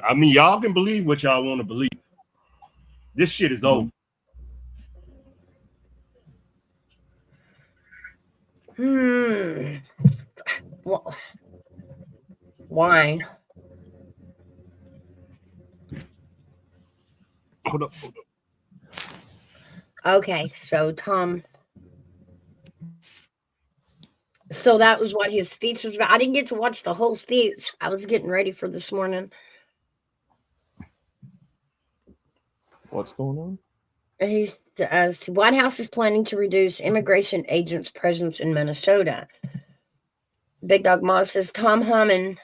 I mean, y'all can believe what y'all want to believe. This shit is over. Well, why? Hold up. Okay, so Tom. So that was what his speech was about. I didn't get to watch the whole speech. I was getting ready for this morning. What's going on? White House is planning to reduce immigration agents' presence in Minnesota. Big Dog Moss says Tom Hammond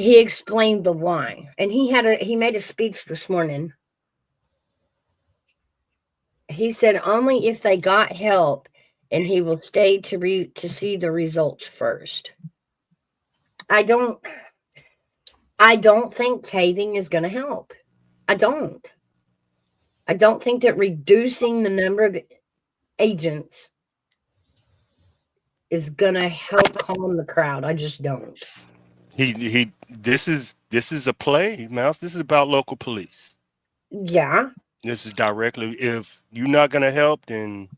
he explained the why, and he made a speech this morning. He said only if they got help, and he will stay to see the results first. I don't think caving is going to help. I don't think that reducing the number of agents is going to help calm the crowd. I just don't. This is a play, Mouse. This is about local police. Yeah. This is directly. If you're not going to help, then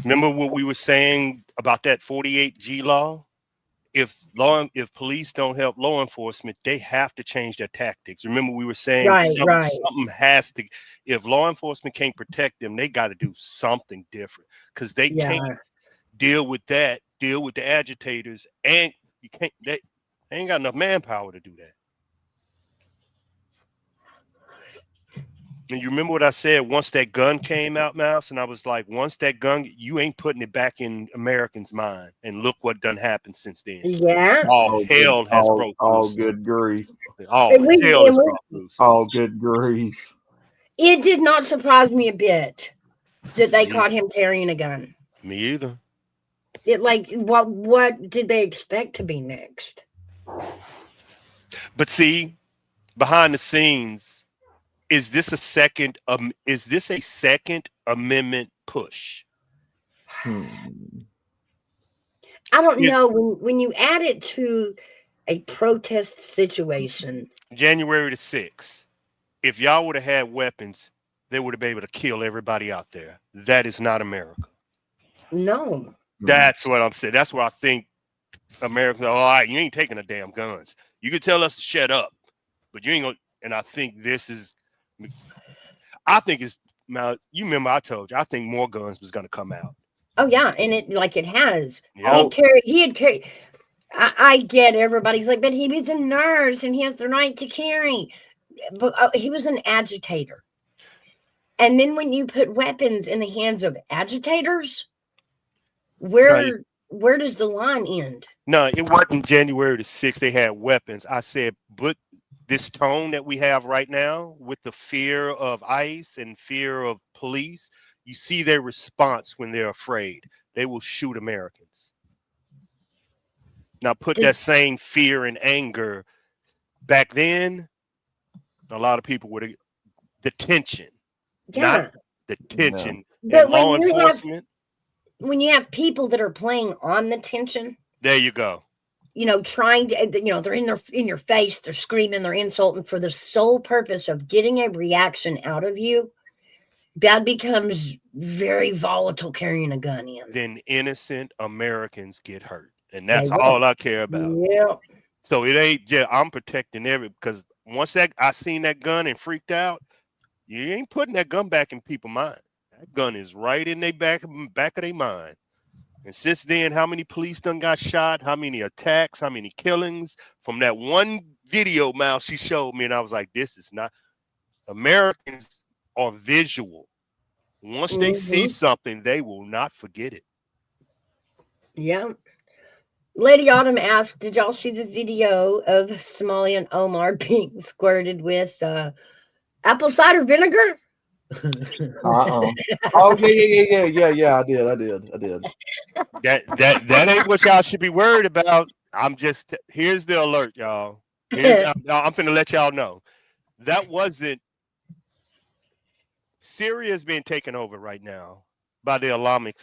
remember what we were saying about that 48G law? If police don't help law enforcement, they have to change their tactics. Remember, we were saying something has to. If law enforcement can't protect them, they got to do something different because they can't deal with that. Deal with the agitators, and you can't. They ain't got enough manpower to do that. And you remember what I said once that gun came out, Mouse? And I was like, once that gun, you ain't putting it back in Americans' mind. And look what done happened since then. Yeah. All hell has broke loose. Good grief. All hell has broke loose. Oh, good grief. It did not surprise me a bit that they caught him carrying a gun. Me either. What did they expect to be next? But see, behind the scenes, is this a second amendment push? I don't know. When you add it to a protest situation, January the 6th, if y'all would have had weapons, they would have been able to kill everybody out there. That is not America. No. That's what I'm saying. That's where I think Americans are, all right, you ain't taking the damn guns. You could tell us to shut up, but you ain't gonna. And I think it's now. You remember I told you I think more guns was gonna come out. Oh yeah, and it has. Yep. He had carried. I get everybody's like, but he was a nurse and he has the right to carry. But he was an agitator. And then when you put weapons in the hands of agitators, where does the line end? No, it wasn't January the 6th. They had weapons. I said, but this tone that we have right now with the fear of ICE and fear of police, you see their response when they're afraid. They will shoot Americans. Now put that same fear and anger back then. A lot of people would have the tension. Yeah. Not the tension. But law enforcement. When you have people that are playing on the tension. There you go. Trying to, they're in your face, they're screaming, they're insulting for the sole purpose of getting a reaction out of you. That becomes very volatile carrying a gun in. Then innocent Americans get hurt. And that's all I care about. Yeah. So it ain't I'm protecting because once I seen that gun and freaked out, you ain't putting that gun back in people's mind. That gun is right in their back of their mind. And since then, how many police done got shot? How many attacks? How many killings? From that one video, Mouse, she showed me, and I was like, this is not. Americans are visual. Once they see something, they will not forget it. Yeah. Lady Autumn asked, did y'all see the video of Somalia and Omar being squirted with apple cider vinegar? Oh yeah. I did. That ain't what y'all should be worried about. Here's the alert, y'all. I'm finna let y'all know. That wasn't. Syria is being taken over right now by the Islamic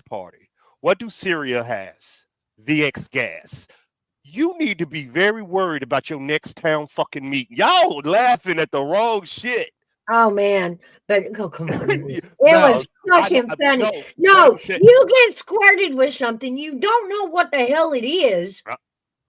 party. What do Syria has? VX gas. You need to be very worried about your next town fucking meeting. Y'all laughing at the wrong shit. Oh man, but come on. It was fucking funny. No, you get squirted with something, you don't know what the hell it is.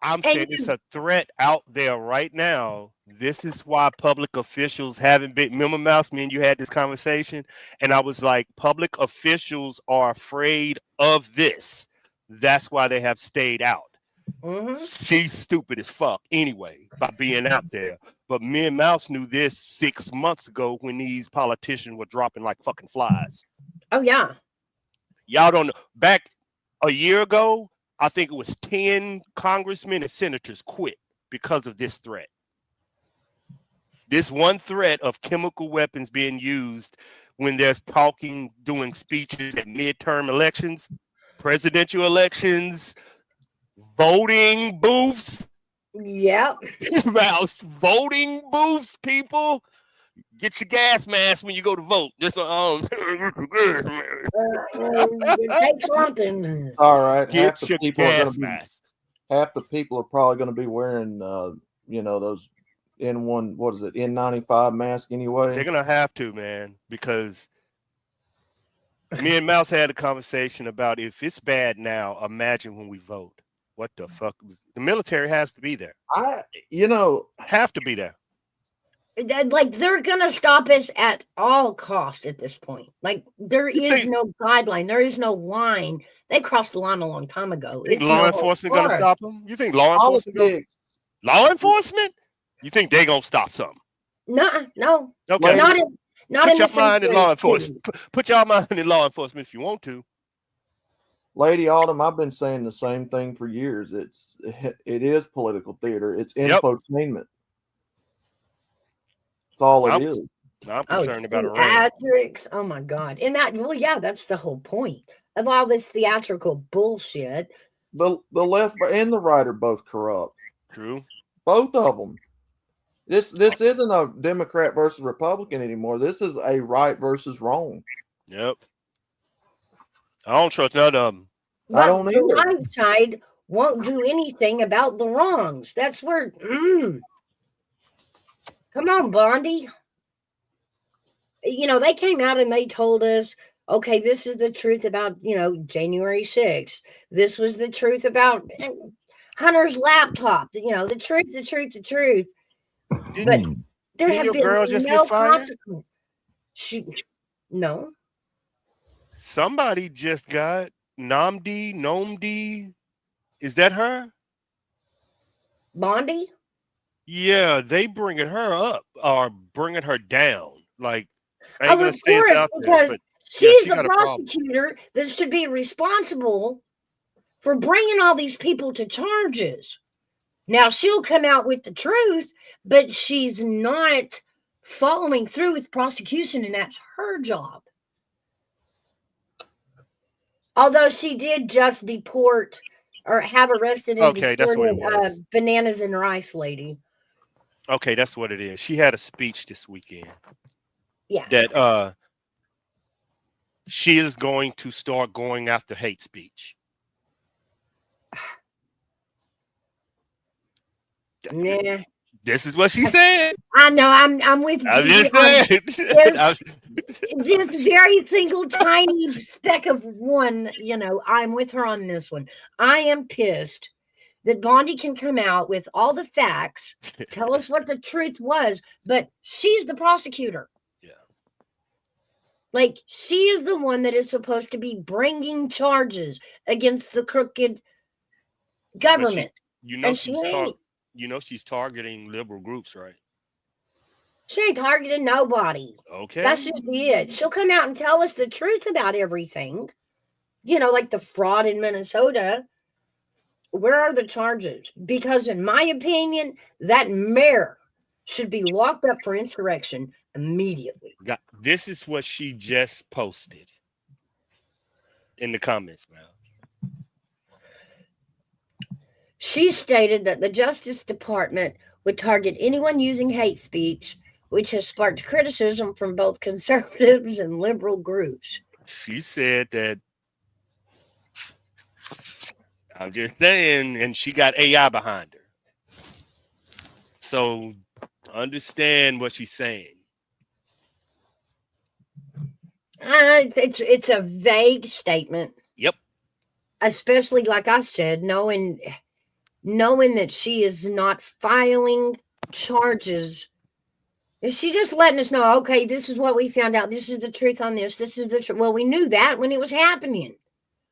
I'm saying it's a threat out there right now. This is why public officials haven't been. Remember, Mouse, me and you had this conversation, and I was like, public officials are afraid of this. That's why they have stayed out. She's stupid as fuck anyway by being out there. But me and Mouse knew this 6 months ago when these politicians were dropping like fucking flies. Oh yeah. Y'all don't know. Back a year ago, I think it was 10 congressmen and senators quit because of this threat. This one threat of chemical weapons being used when there's talking, doing speeches at midterm elections, presidential elections, voting booths. Yep. Mouse, voting booths, people. Get your gas mask when you go to vote. Just it takes something. All right. Get your gas mask. Half the people are probably going to be wearing, those N1, what is it, N95 mask anyway. They're gonna have to, man, because me and Mouse had a conversation about if it's bad now, imagine when we vote. What the fuck? The military has to be there. Have to be there. Like they're gonna stop us at all cost at this point. Like there is no guideline, there is no line. They crossed the line a long time ago. Think law enforcement gonna stop them? You think law enforcement? Law enforcement? You think they gonna stop something? No. Okay. Not in Put your the mind in law sanctuary. enforcement. Put your mind in law enforcement if you want to. Lady Autumn, I've been saying the same thing for years. It is political theater. It's infotainment. That's all it is. I'm concerned about theatrics. Oh my God. And that's the whole point of all this theatrical bullshit. The left and the right are both corrupt. True. Both of them. This isn't a Democrat versus Republican anymore. This is a right versus wrong. Yep. I don't trust none of them. But I don't either. the right side won't do anything about the wrongs. That's where. Come on, Bondi. They came out and they told us, okay, this is the truth about, January 6th. This was the truth about Hunter's laptop. The truth. But there have been no consequence. No. Somebody just got Nomdi. Is that her? Bondi? Yeah, they bringing her up or bringing her down. Like, I Oh, ain't gonna of say it's course, out there, because but she's she the got a problem. prosecutor that should be responsible for bringing all these people to charges. Now, she'll come out with the truth, but she's not following through with prosecution, and that's her job. Although she did just deport or have arrested and Okay, that's what it deported Bananas and Rice lady. Okay, that's what it is. She had a speech this weekend. Yeah. That she is going to start going after hate speech. Nah. This is what she said. I know. I'm with you. I'm just saying. Just very single tiny speck of one. I'm with her on this one. I am pissed that Bondi can come out with all the facts, tell us what the truth was, but she's the prosecutor. Yeah. Like, she is the one that is supposed to be bringing charges against the crooked government. She's targeting liberal groups, right? She ain't targeting nobody. Okay. That's just it. She'll come out and tell us the truth about everything. Like the fraud in Minnesota. Where are the charges? Because in my opinion, that mayor should be locked up for insurrection immediately. This is what she just posted in the comments, man. She stated that the Justice Department would target anyone using hate speech, which has sparked criticism from both conservatives and liberal groups. She said that, I'm just saying, and she got AI behind her. So understand what she's saying. It's a vague statement. Yep. Especially, like I said, knowing that she is not filing charges. Is she just letting us know, okay, this is what we found out. This is the truth on this. This is the truth. Well, we knew that when it was happening.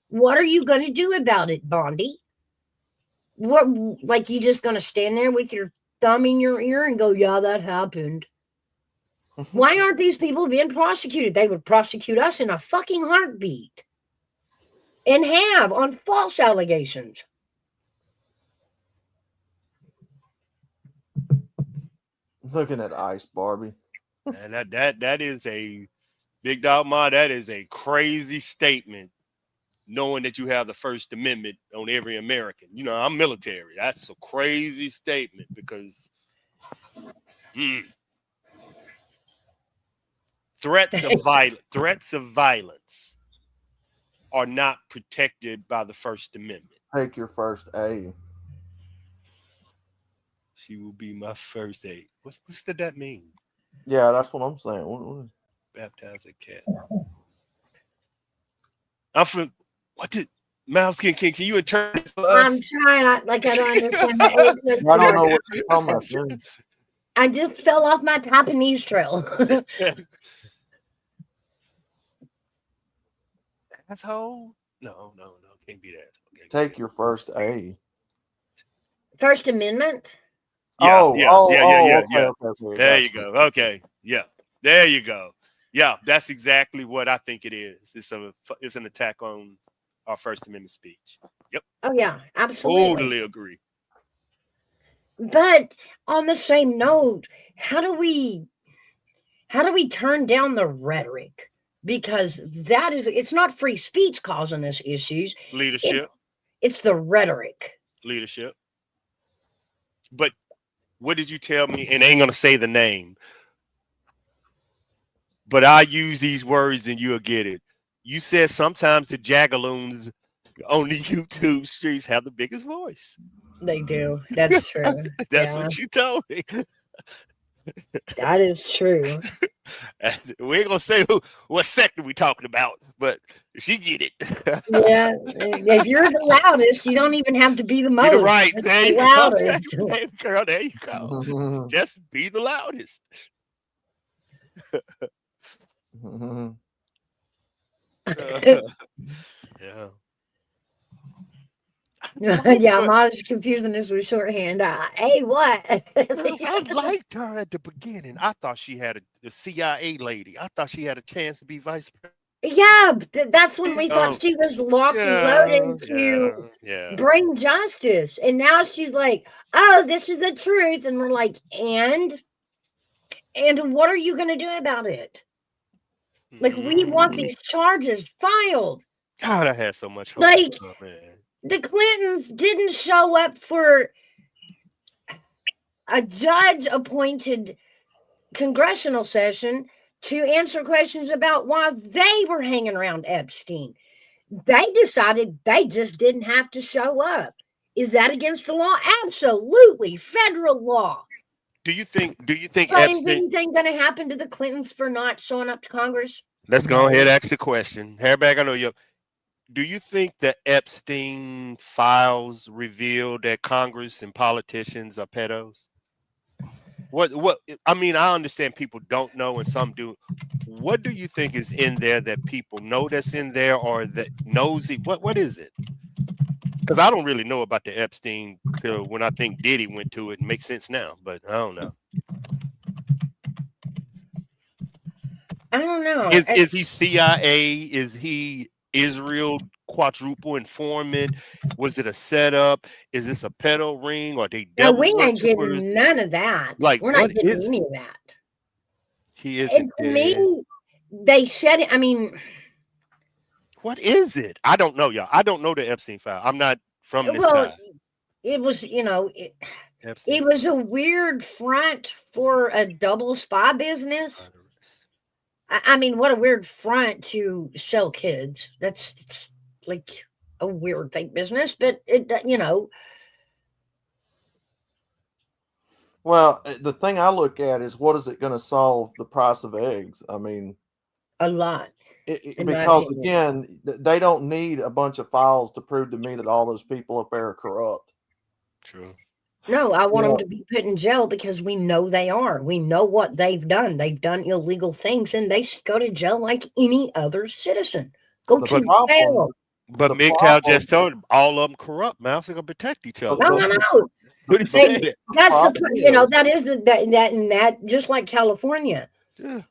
What are you going to do about it, Bondi? What, like, you just going to stand there with your thumb in your ear and go, yeah, that happened? Why aren't these people being prosecuted? They would prosecute us in a fucking heartbeat. and have on false allegations. Looking at ice, Barbie. And that is a Big Dog Ma, that is a crazy statement, knowing that you have the First Amendment on every American. You know, I'm military. That's a crazy statement because threats of violence are not protected by the First Amendment. Take your first A. She will be my first aid. What's did that mean? Yeah, that's what I'm saying. What Baptize a cat. I'm from what did Mouse can you interpret for us? I'm trying. I don't understand the I don't know what you're talking about. Man. I just fell off my Japanese trail. Asshole? No, can't be that. Okay. Take your first A. First Amendment? Yeah. Okay. There you go. Okay. Yeah. There you go. Yeah, that's exactly what I think it is. It's an attack on our First Amendment speech. Yep. Oh yeah, absolutely. Totally agree. But on the same note, how do we turn down the rhetoric? Because it's not free speech causing us issues. Leadership. It's the rhetoric. Leadership. But what did you tell me? And I ain't gonna say the name, but I use these words and you'll get it. You said sometimes the jagaloons on the YouTube streets have the biggest voice. They do. That's true. That's what you told me. That is true. We ain't gonna say what sector we talking about, but she get it. Yeah, if you're the loudest, you don't even have to be the most. You're right. There you loudest. go. Girl, there you go. Just be the loudest. Yeah. Yeah, I'm always confusing this with shorthand. Hey, what? I liked her at the beginning. I thought she had a CIA lady. I thought she had a chance to be vice president. Yeah, that's when we thought she was locked and loaded to bring justice. And now she's like, oh, this is the truth. And we're like, and what are you going to do about it? Like, we want these charges filed. God, I had so much hope. Like, the Clintons didn't show up for a judge-appointed congressional session to answer questions about why they were hanging around Epstein. They decided they just didn't have to show up. Is that against the law? Absolutely. Federal law. Do you think Epstein, is anything going to happen to the Clintons for not showing up to Congress? Let's go ahead and ask the question. Hairbag, I know you. Do you think the Epstein files reveal that Congress and politicians are pedos? What I mean, I understand people don't know and some do. What do you think is in there that people know that's in there or that knows it? What is it? Because I don't really know about the Epstein till when I think Diddy went to it. It makes sense now, but I don't know. I don't know. Is he CIA? Is he Israel quadruple informant? Was it a setup? Is this a pedo ring? Or they no, we ain't getting none of that. Like, we're not getting any of that. He isn't. To me, they said it. I mean, what is it? I don't know, y'all. I don't know the Epstein file. I'm not from this side. It was, it was a weird front for a double spy business. I mean, what a weird front to sell kids. That's like a weird fake business, but Well, the thing I look at is what is it going to solve the price of eggs? I mean, a lot. Because again, they don't need a bunch of files to prove to me that all those people up there are corrupt. True. No, I want them to be put in jail because we know they are. We know what they've done. They've done illegal things, and they should go to jail like any other citizen. Go to jail. But MGTOW just told him all of them corrupt. Mouse are gonna protect each other. No. What he said. That's that is that just like California. Yeah.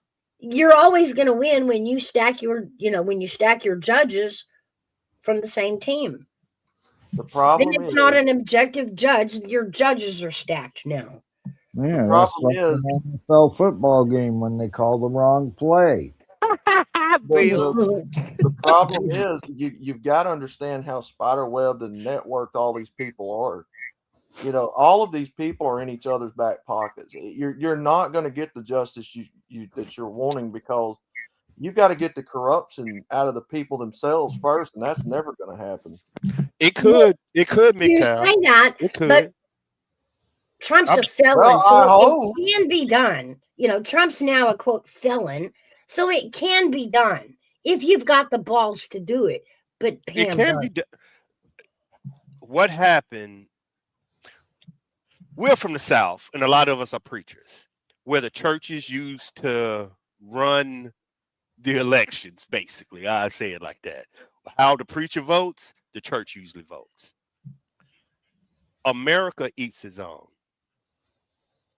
You're always going to win when you stack your judges from the same team. The problem then it's is not an objective judge. Your judges are stacked now. Yeah, that's like an NFL football game when they call the wrong play. The problem is you've got to understand how spider-webbed and networked all these people are. You know, all of these people are in each other's back pockets. You're not going to get the justice that you're wanting because you've got to get the corruption out of the people themselves first, and that's never going to happen. It could make You time. say that, It could. but Trump's a felon, so it can be done. You know, Trump's now a quote felon, so it can be done if you've got the balls to do it. But Pam, it can be done. What happened? We're from the South, and a lot of us are preachers, where the churches used to run the elections. Basically, I say it like that. How the preacher votes, the church usually votes. America eats its own.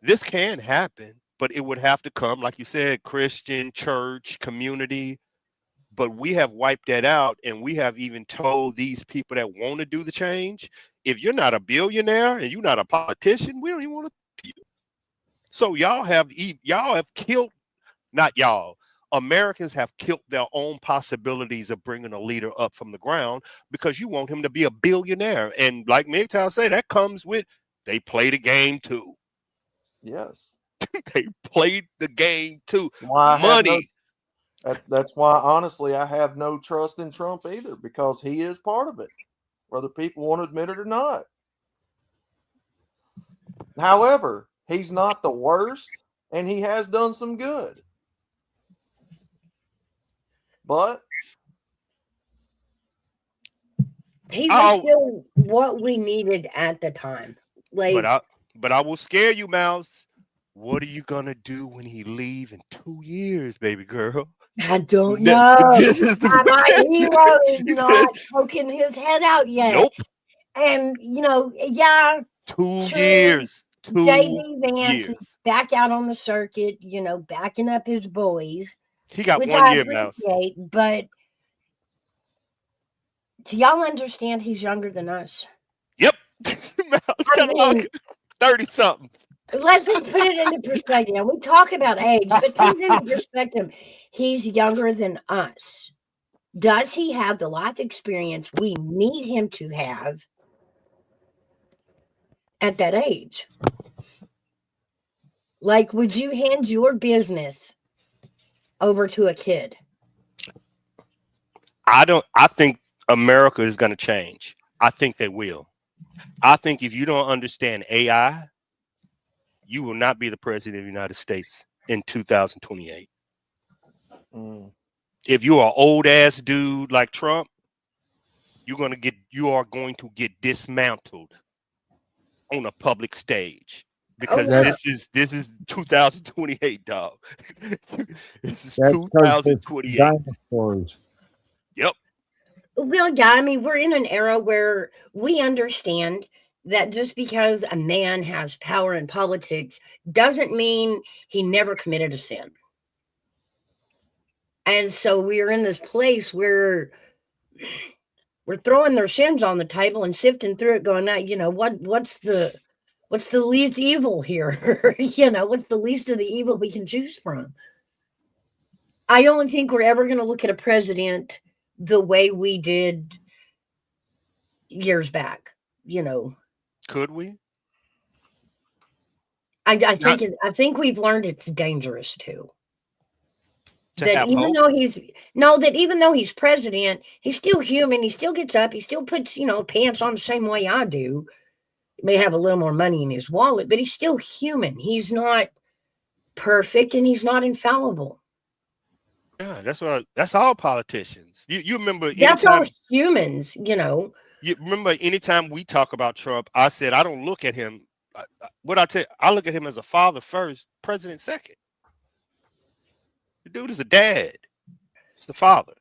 This can happen, but it would have to come, like you said, Christian, church, community. But we have wiped that out, and we have even told these people that want to do the change, if you're not a billionaire and you're not a politician, we don't even want to do you. So y'all have killed, not y'all, Americans have killed their own possibilities of bringing a leader up from the ground because you want him to be a billionaire. And like MGTOW say, that comes with, they play the game too. Yes. They played the game too. Money. That's why, honestly, I have no trust in Trump either, because he is part of it, whether people want to admit it or not. However, he's not the worst, and he has done some good. But he was still what we needed at the time. Like, but I will scare you, Mouse. What are you gonna do when he leave in 2 years, baby girl? I don't know. My hero is not poking his head out yet. Nope. And, you know, yeah. 2 years. J.D. Vance is back out on the circuit, you know, backing up his boys. He got which 1 year, Mouse. Mouse. But do y'all understand he's younger than us? Yep. Mouse kind of like 30-something. Let's just put it into perspective. We talk about age, but put it into perspective. He's younger than us. Does he have the life experience we need him to have at that age? Like, would you hand your business over to a kid? I think America is going to change. I think they will. I think if you don't understand AI, you will not be the president of the United States in 2028. If you're an old ass dude like Trump, you are going to get dismantled on a public stage because this is 2028, dog. This is 2028. Dinosaurs. Yep. Well, yeah, I mean, we're in an era where we understand that just because a man has power in politics doesn't mean he never committed a sin. And so we're in this place where we're throwing their sins on the table and sifting through it, going, you know, what's the least evil here? You know, what's the least of the evil we can choose from? I don't think we're ever going to look at a president the way we did years back, you know. Could we? I think we've learned it's dangerous too. That even though he's president, he's still human. He still gets up. He still puts, you know, pants on the same way I do. He may have a little more money in his wallet, but he's still human. He's not perfect and he's not infallible. Yeah, that's all politicians. You remember that's all humans, you know. You remember anytime we talk about Trump, I said I don't look at him. I look at him as a father first, president second. The dude is a dad. He's the father.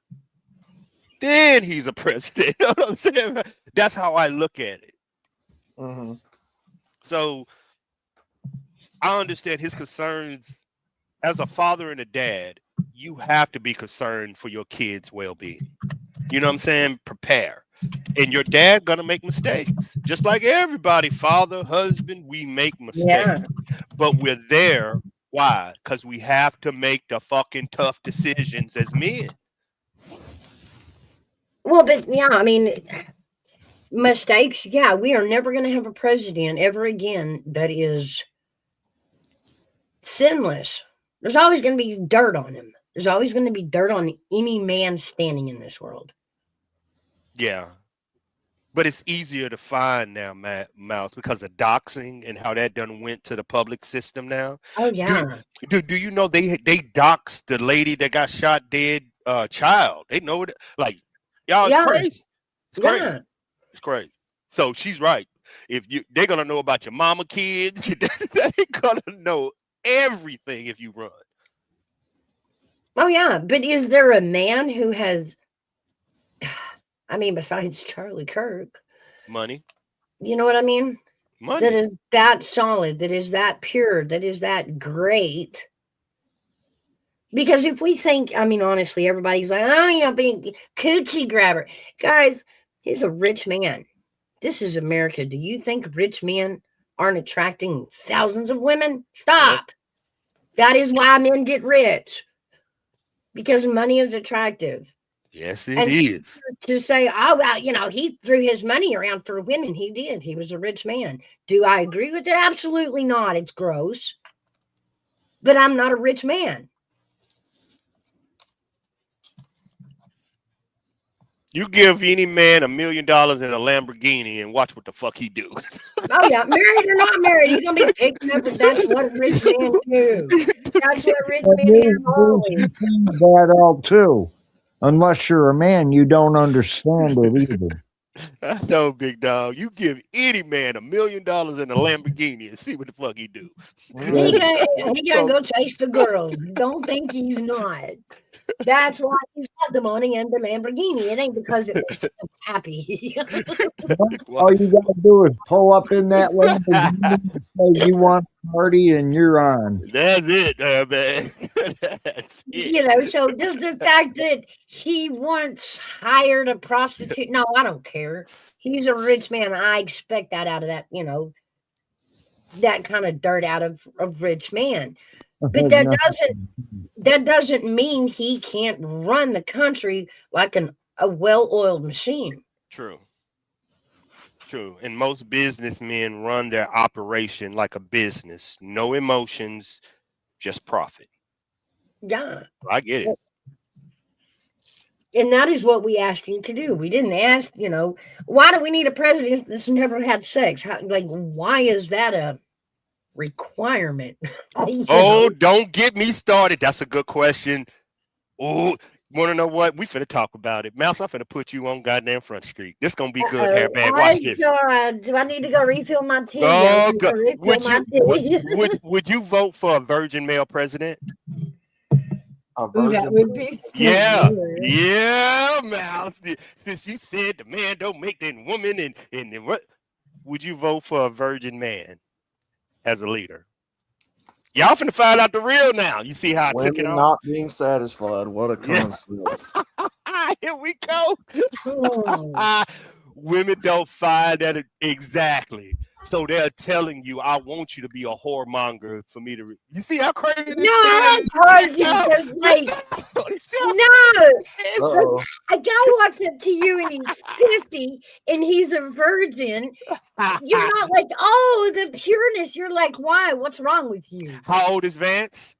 Then he's a president. You know what I'm saying? That's how I look at it. Mm-hmm. So I understand his concerns as a father and a dad. You have to be concerned for your kids' well-being. You know what I'm saying? Prepare. And your dad gonna make mistakes. Just like everybody, father, husband, we make mistakes. Yeah. But we're there. Why? Because we have to make the fucking tough decisions as men. Well, but yeah, I mean, mistakes. Yeah, we are never going to have a president ever again that is sinless. There's always going to be dirt on him. There's always going to be dirt on any man standing in this world. Yeah. But it's easier to find now, Mouse, because of doxing and how that done went to the public system now. Oh, yeah. Do you know they doxed the lady that got shot dead child? They know it. Like, y'all, it's crazy. It's crazy. Yeah. It's crazy. So she's right. They're gonna know about your mama kids. They're gonna know everything if you run. Oh, yeah. But is there a man who has, I mean, besides Charlie Kirk, money? You know what I mean? Money. That is that solid, that is that pure, that is that great. Because if we think, I mean, honestly, everybody's like, oh, yeah, being coochie grabber. Guys, he's a rich man. This is America. Do you think rich men aren't attracting thousands of women? Stop. That is why men get rich. Because money is attractive. Yes, it is. To say, oh, well, you know, he threw his money around for women. He did. He was a rich man. Do I agree with it? Absolutely not. It's gross. But I'm not a rich man. You give any man $1 million in a Lamborghini and watch what the fuck he do. Oh, yeah. Married or not married, he's going to be picking up, and that's what rich men do. That's what rich men do always. That out too. Unless you're a man, you don't understand it either. I know, big dog. You give any man $1 million in a Lamborghini and see what the fuck he do. He gotta go chase the girls. Don't think he's not. That's why he's got the money and the Lamborghini. It ain't because it makes him happy. All you gotta do is pull up in that Lamborghini and say you want a party and you're on. That's it, man. That's it. You know, so just the fact that he once hired a prostitute, no, I don't care. He's a rich man. I expect that out of that, you know, that kind of dirt out of a rich man. But that doesn't mean he can't run the country like a well-oiled machine. True. And most businessmen run their operation like a business. No emotions, just profit. Yeah. I get it. And that is what we asked him to do. We didn't ask, you know, why do we need a president that's never had sex? Why is that a requirement? Oh, don't get me started. That's a good question. Oh, want to know what? We finna talk about it. Mouse, I'm finna put you on goddamn Front Street. This gonna be good, Hairbag. Watch this. God. Do I need to go refill my tea? Oh, God. Would you vote for a virgin male president? A virgin? That would be yeah, Mouse. Since you said the man don't make that woman and what, would you vote for a virgin man as a leader? Y'all finna find out the real now. You see how I took it off? Not being satisfied. What a concept. Here we go. Women don't find that exactly. So they're telling you, I want you to be a whoremonger for me to. You see how crazy this is? No, I don't you. No. A guy walks up to you and he's 50 and he's a virgin. You're not like, oh, the pureness. You're like, why? What's wrong with you? How old is Vance?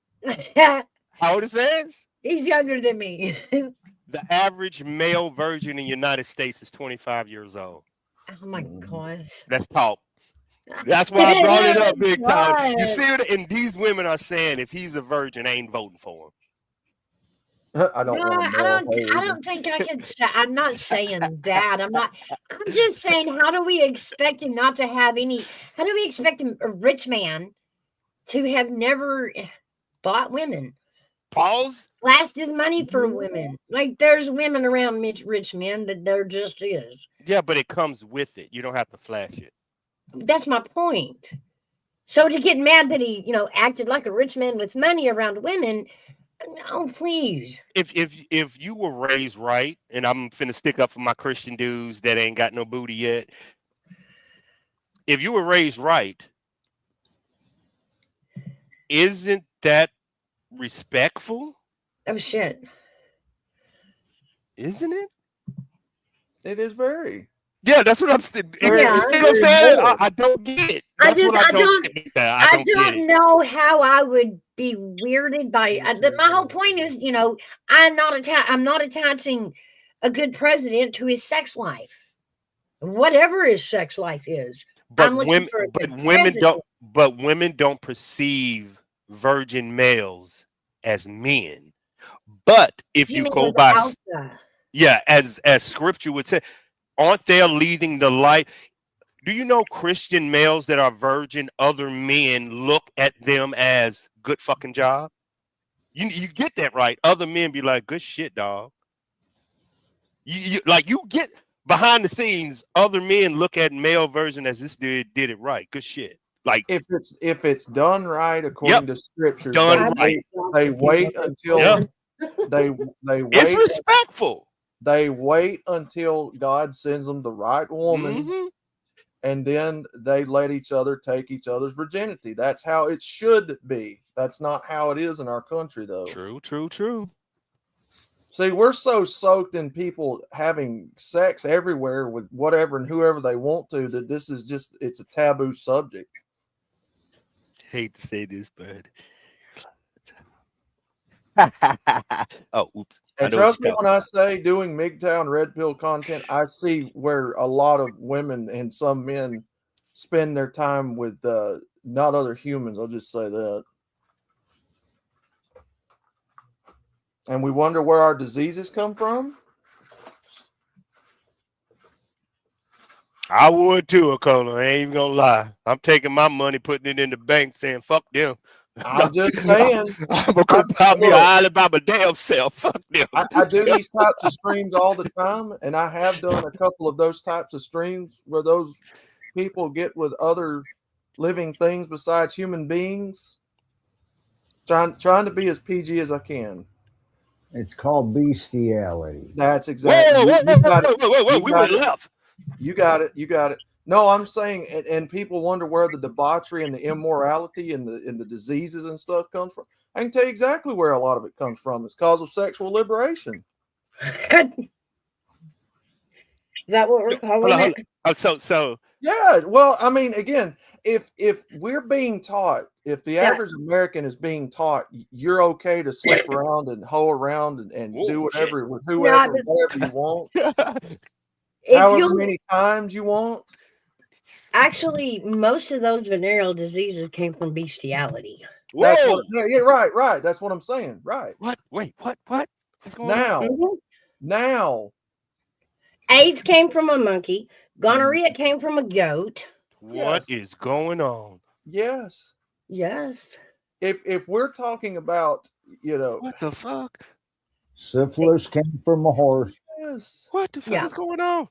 How old is Vance? He's younger than me. The average male virgin in the United States is 25 years old. Oh my gosh. Let's talk. That's why I brought it up big time. You see what? And these women are saying, if he's a virgin, I ain't voting for him. I don't think I can say. I'm not saying that. I'm just saying, how do we expect him not to have any? How do we expect a rich man to have never bought women? Pause. Flashed his money for women. Like there's women around rich men that there just is. Yeah, but it comes with it. You don't have to flash it. That's my point. So to get mad that he, acted like a rich man with money around women, No, please. If you were raised right, and I'm finna stick up for my Christian dudes that ain't got no booty yet. If you were raised right, isn't that respectful? Oh shit. Isn't it? It is very. Yeah, that's what I'm saying. Yeah. You see what I'm saying? I don't get it. That's what I don't get. I don't know how I would be weirded by. My whole point is, I'm not attaching a good president to his sex life, whatever his sex life is. But women don't perceive virgin males as men. But if you go by, as scripture would say, aren't they leading the light? Do you know Christian males that are virgin, other men look at them as good fucking job? You get that right. Other men be like, good shit, dog. You get behind the scenes, other men look at male version as this dude did it right. Good shit. Like if it's done right according to scripture, they wait until they wait. It's respectful. They wait until God sends them the right woman, and then they let each other take each other's virginity. That's how it should be. That's not how it is in our country, though. True. See, we're so soaked in people having sex everywhere with whatever and whoever they want to that this is just, it's a taboo subject. Hate to say this, but oh, oops. And trust me when I say doing MGTOW Red Pill content, I see where a lot of women and some men spend their time with not other humans. I'll just say that. And we wonder where our diseases come from. I would too, Acola. I ain't even gonna lie. I'm taking my money, putting it in the bank, saying fuck them. I'm just saying. I'm gonna go buy me an island by my damn self. Fuck them. I do these types of streams all the time, and I have done a couple of those types of streams where those people get with other living things besides human beings. Trying to be as PG as I can. It's called bestiality. That's exactly. Whoa, we went left. You got it. No, I'm saying, and people wonder where the debauchery and the immorality and the diseases and stuff comes from. I can tell you exactly where a lot of it comes from. It's because of sexual liberation. Is that what we're calling it? So yeah. Well, I mean, again, if we're being taught, if the average American is being taught, you're okay to sleep around and hoe around and do whatever with whoever, whatever you want, however many times you want. Actually, most of those venereal diseases came from bestiality. Right. That's what I'm saying. Right. What? Wait, what? What's going on? Now. AIDS came from a monkey. Gonorrhea came from a goat. What is going on? Yes. If we're talking about, what the fuck? Syphilis came from a horse. Yes. What the fuck is going on?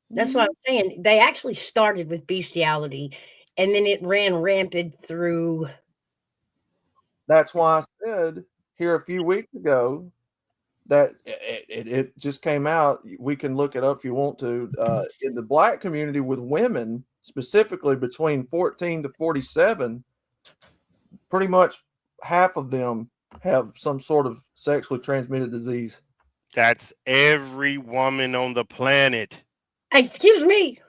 That's what I'm saying. They actually started with bestiality, and then it ran rampant through. That's why I said here a few weeks ago that it just came out. We can look it up if you want to. In the black community with women, specifically between 14 to 47, pretty much half of them have some sort of sexually transmitted disease. That's every woman on the planet. Excuse me.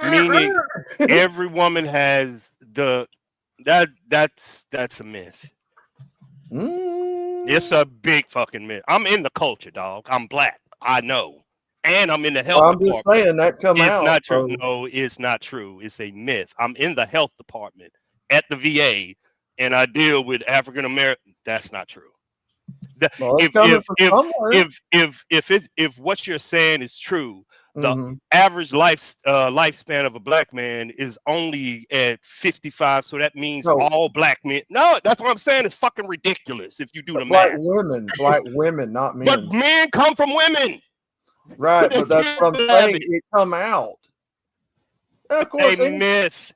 Meaning every woman has that's a myth. It's a big fucking myth. I'm in the culture, dog. I'm black. I know. And I'm in the health department. I'm just saying that come out. It's not true. No, it's not true. It's a myth. I'm in the health department at the VA, and I deal with African American. That's not true. If what you're saying is true, the average lifespan of a black man is only at 55, so that means all black men. No, that's what I'm saying. It's fucking ridiculous if you do the math. Black women, not men. But men come from women. Right, but that's what I'm saying. It come out. And of course, a myth.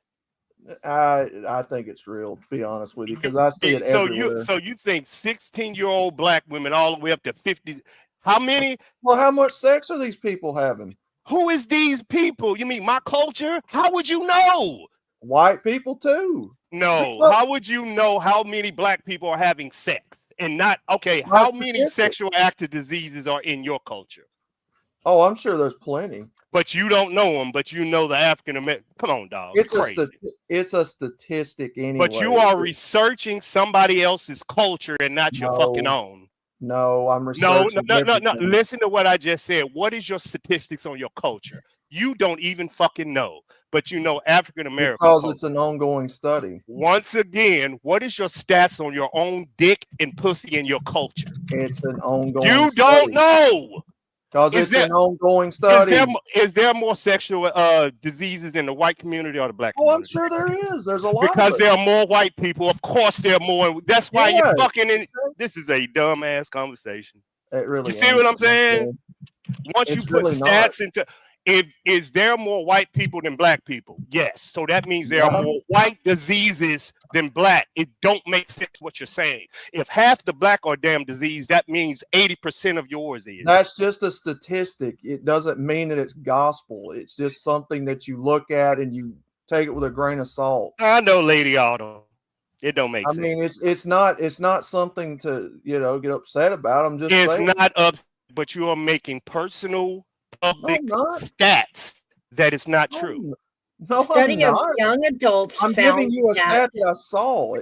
I think it's real, to be honest with you, because I see it everywhere. So you think 16-year-old black women all the way up to 50? How many? Well, how much sex are these people having? Who is these people? You mean my culture? How would you know? White people too. No. How would you know how many black people are having sex and not? Okay. How many sexual active diseases are in your culture? Oh, I'm sure there's plenty. But you don't know them, but you know the African American. Come on, dog. It's a statistic anyway. But you are researching somebody else's culture and not your fucking own. No, I'm researching. No. Listen to what I just said. What is your statistics on your culture? You don't even fucking know, but you know African American. Because it's an ongoing study. Once again, what is your stats on your own dick and pussy in your culture? It's an ongoing. You don't know. Because it's an ongoing study. Is there more sexual diseases in the white community or the black community? I'm sure there is. There's a lot. Because there are more white people. Of course, there are more. That's why you're fucking in. This is a dumbass conversation. It really. You see what I'm saying? Once you put stats into. Is there more white people than black people? Yes. So that means there are more white diseases than black. It don't make sense what you're saying. If half the black are damn disease, that means 80% of yours is. That's just a statistic. It doesn't mean that it's gospel. It's just something that you look at and you take it with a grain of salt. I know, Lady Autumn. It don't make sense. I mean, it's not something to get upset about. I'm just saying. It's not up, but you are making personal public stats that is not true. No, study of young adults. I'm giving you a stat that I saw.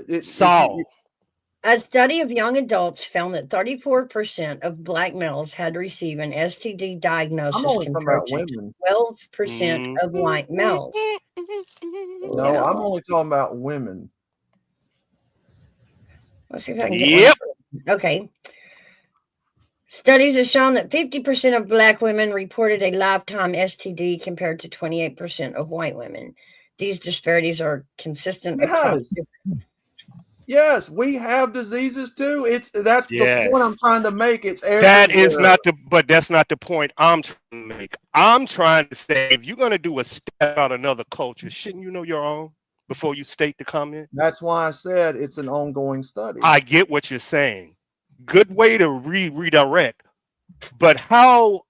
A study of young adults found that 34% of black males had received an STD diagnosis compared to 12% of white males. No, I'm only talking about women. Let's see if I can get one. Okay. Studies have shown that 50% of black women reported a lifetime STD compared to 28% of white women. These disparities are consistent across. Yes, we have diseases too. That's the point I'm trying to make. It's but that's not the point I'm trying to make. I'm trying to say if you're gonna do a stat about another culture, shouldn't you know your own before you state the comment? That's why I said it's an ongoing study. I get what you're saying. Good way to redirect, but how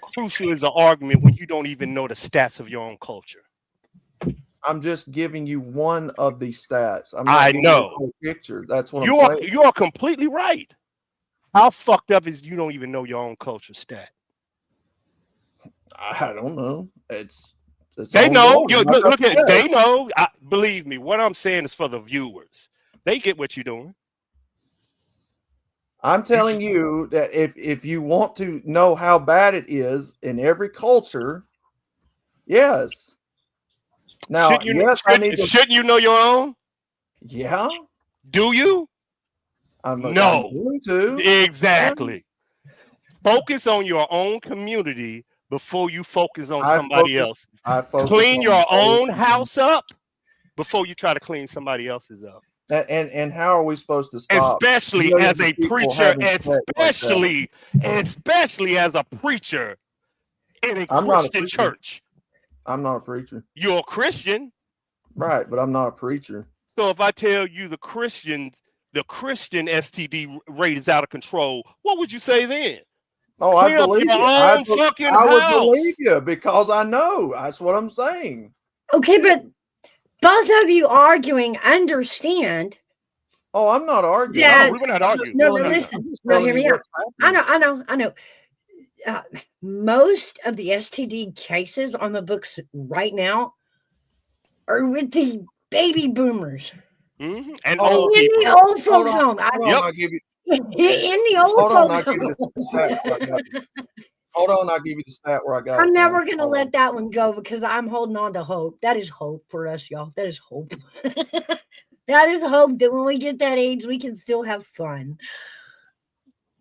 crucial is the argument when you don't even know the stats of your own culture? I'm just giving you one of these stats. I know. The whole picture. That's what I'm saying. You are completely right. How fucked up is you don't even know your own culture stat? I don't know. They know. Look at it. They know. Believe me, what I'm saying is for the viewers. They get what you're doing. I'm telling you that if you want to know how bad it is in every culture, yes. Now, shouldn't you know your own? Yeah. Do you? I'm going to. Exactly. Focus on your own community before you focus on somebody else. Clean your own house up before you try to clean somebody else's up. And how are we supposed to stop? Especially as a preacher, especially as a preacher in a Christian church. I'm not a preacher. You're a Christian. Right, but I'm not a preacher. So if I tell you the Christian STD rate is out of control, what would you say then? Oh, I believe you. I would believe you because I know. That's what I'm saying. Okay, but both of you arguing understand. Oh, I'm not arguing. We're not arguing. No, listen. No, hear me out. I know. Most of the STD cases on the books right now are with the baby boomers. Mm-hmm. And old in people. The old folks home. I'll give you. In the old folks home. Hold on, I'll give you the stat where I got it. I'm never going to let that one go because I'm holding on to hope. That is hope for us, y'all. That is hope. That is hope that when we get that age, we can still have fun.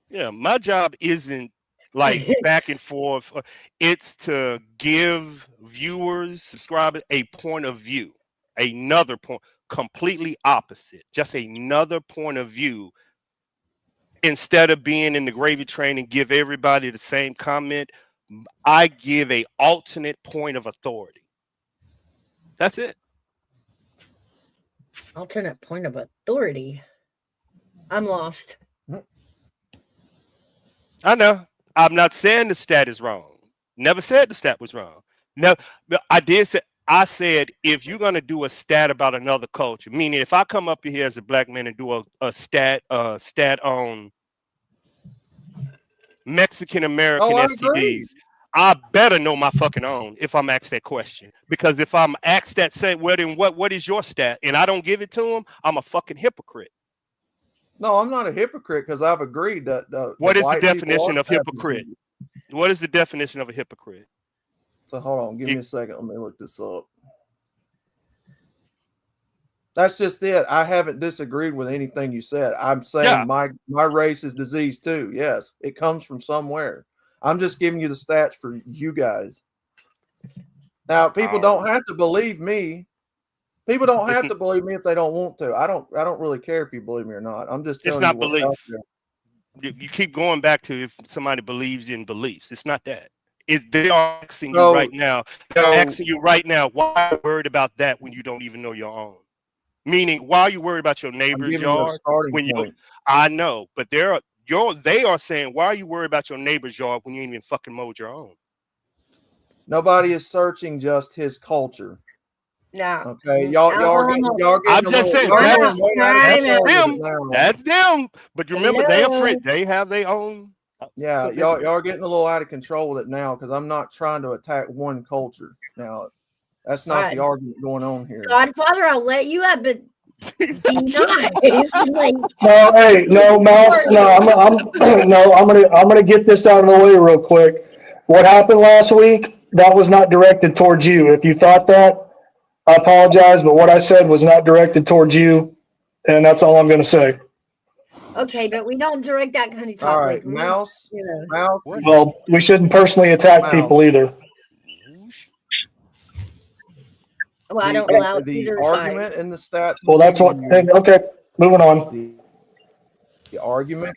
Yeah, my job isn't like back and forth. It's to give viewers, subscribers, a point of view, another point, completely opposite, just another point of view. Instead of being in the gravy train and give everybody the same comment, I give a alternate point of authority. That's it. Alternate point of authority. I'm lost. I know. I'm not saying the stat is wrong. Never said the stat was wrong. No, I did say. I said if you're gonna do a stat about another culture, meaning if I come up here as a black man and do a stat on Mexican American STDs, I better know my fucking own if I'm asked that question. Because if I'm asked that same, well then what is your stat, and I don't give it to him, I'm a fucking hypocrite. No, I'm not a hypocrite because I've agreed that. What is the definition of hypocrite? What is the definition of a hypocrite? So hold on, give me a second. Let me look this up. That's just it. I haven't disagreed with anything you said. I'm saying my race is disease too. Yes, it comes from somewhere. I'm just giving you the stats for you guys. Now, people don't have to believe me. People don't have to believe me if they don't want to. I don't really care if you believe me or not. I'm just telling it's not you belief. Out there. You keep going back to if somebody believes in beliefs. It's not that. They are asking you right now. They're asking you right now, why are you worried about that when you don't even know your own? Meaning, why are you worried about your neighbor's yard? I know, but they are saying, why are you worried about your neighbor's yard when you ain't even fucking mowed your own? Nobody is searching just his culture. No. Okay, y'all getting. I'm just saying that's them. But you remember, they afraid they have their own. Yeah, y'all are getting a little out of control with it now because I'm not trying to attack one culture. Now, that's not the argument going on here. Godfather, I'll let you up, but be nice. No, hey, no, Mouse, no, I'm gonna get this out of the way real quick. What happened last week? That was not directed towards you. If you thought that, I apologize, but what I said was not directed towards you, and that's all I'm gonna say. Okay, but we don't direct that kind of talk. All right, Mouse. Mouse. Well, we shouldn't personally attack people either. Well, I don't allow the argument and the stats. Well, that's what. Okay, moving on. The argument.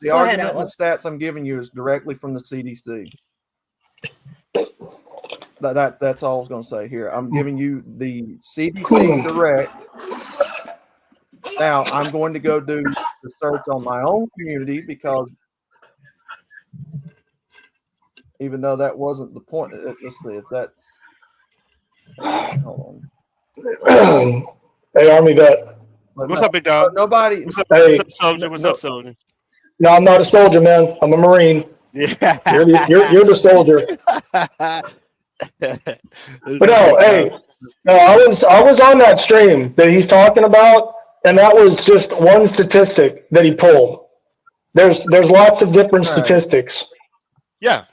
The argument and the stats I'm giving you is directly from the CDC. That's all I was going to say here. I'm giving you the CDC direct. Now, I'm going to go do research on my own community because even though that wasn't the point, let's see if that's. Hold on. Hey, Army vet. What's up, big dog? Nobody. Hey, what's up, soldier? What's up, soldier? No, I'm not a soldier, man. I'm a Marine. Yeah. You're the soldier. But no, hey, no, I was on that stream that he's talking about, and that was just one statistic that he pulled. There's lots of different statistics. Yeah,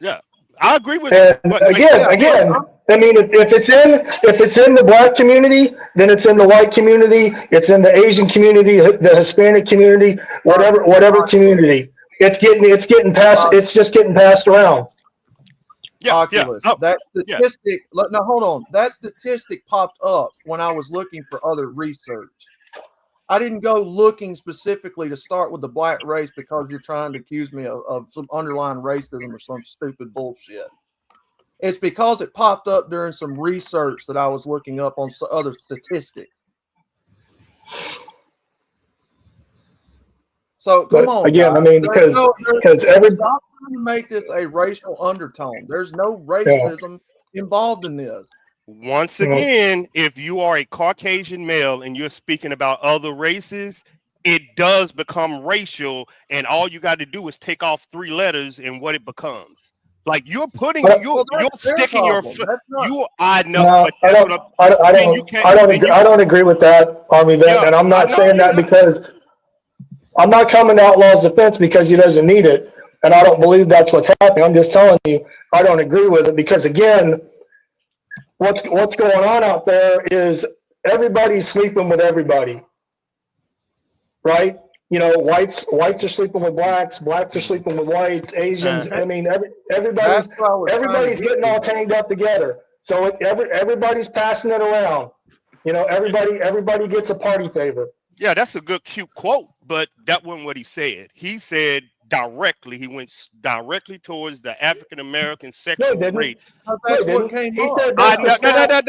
I agree with you. But again, I mean, if it's in the black community, then it's in the white community, it's in the Asian community, the Hispanic community, whatever community. It's getting passed. It's just getting passed around. Oculus. That statistic. Now hold on. That statistic popped up when I was looking for other research. I didn't go looking specifically to start with the black race because you're trying to accuse me of some underlying racism or some stupid bullshit. It's because it popped up during some research that I was looking up on some other statistics. So come on, again, guys. I mean, because every stop trying to make this a racial undertone. There's no racism involved in this. Once again, if you are a Caucasian male and you're speaking about other races, it does become racial, and all you got to do is take off 3 letters and what it becomes. Like you're putting, you're sticking your foot. I know. I don't agree with that, Army vet, and I'm not saying that because I'm not coming to Outlaw's defense because he doesn't need it, and I don't believe that's what's happening. I'm just telling you I don't agree with it because again, what's going on out there is everybody's sleeping with everybody, right? You know, whites are sleeping with blacks are sleeping with whites, Asians. I mean, everybody's getting all tangled up together. So everybody's passing it around. You know, everybody gets a party favor. Yeah, that's a good, cute quote, but that wasn't what he said. He said directly. He went directly towards the African American sexual race. That's what came He up. said that's the stat.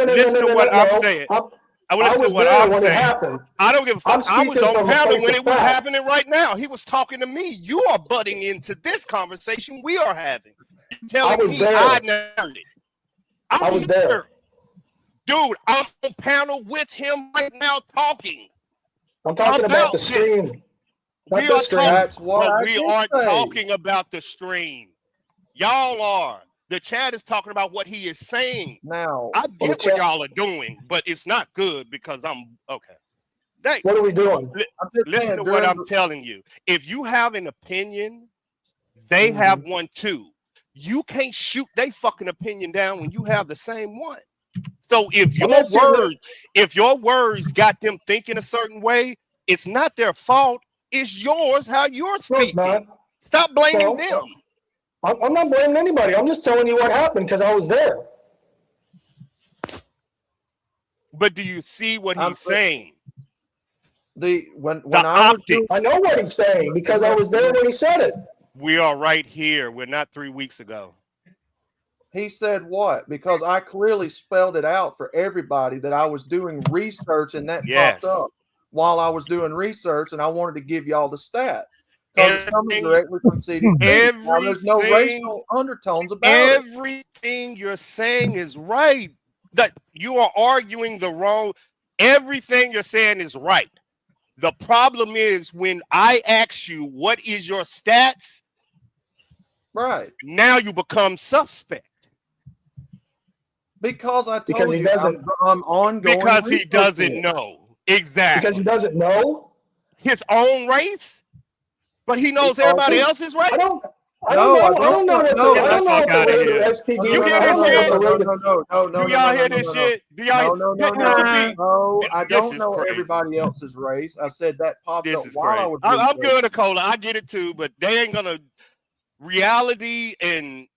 Listen to what I'm saying. I will listen to what I'm saying. I don't give a fuck. I was on panel when it was happening right now. He was talking to me. You are butting into this conversation we are having. Telling me I heard it. I was there. Dude, I'm on panel with him right now talking. I'm talking about the stream. We are talking, but we aren't talking about the stream. Y'all are. The chat is talking about what he is saying. Now, I get what y'all are doing, but it's not good because I'm okay. What are we doing? Listen to what I'm telling you. If you have an opinion, they have one too. You can't shoot their fucking opinion down when you have the same one. So if your words got them thinking a certain way, it's not their fault. It's yours how you're speaking. Stop blaming them. I'm not blaming anybody. I'm just telling you what happened because I was there. But do you see what he's saying? I know what he's saying because I was there when he said it. We are right here. We're not 3 weeks ago. He said what? Because I clearly spelled it out for everybody that I was doing research and that popped up while I was doing research, and I wanted to give y'all the stat. Because it's coming directly from CDC. Now, there's no racial undertones about it. Everything you're saying is right. That you are arguing the wrong. Everything you're saying is right. The problem is when I ask you what is your stats, right now you become suspect. Because I told you I'm ongoing. Because he doesn't know. Exactly. Because he doesn't know his own race, but he knows everybody else's race. I don't know. Get the fuck out of here. You hear this shit? No. Do y'all hear this shit? Do y'all? No, I don't know everybody else's race. I said that popped up while I was. I'm good, Nicola. I get it too, but they ain't gonna reality. And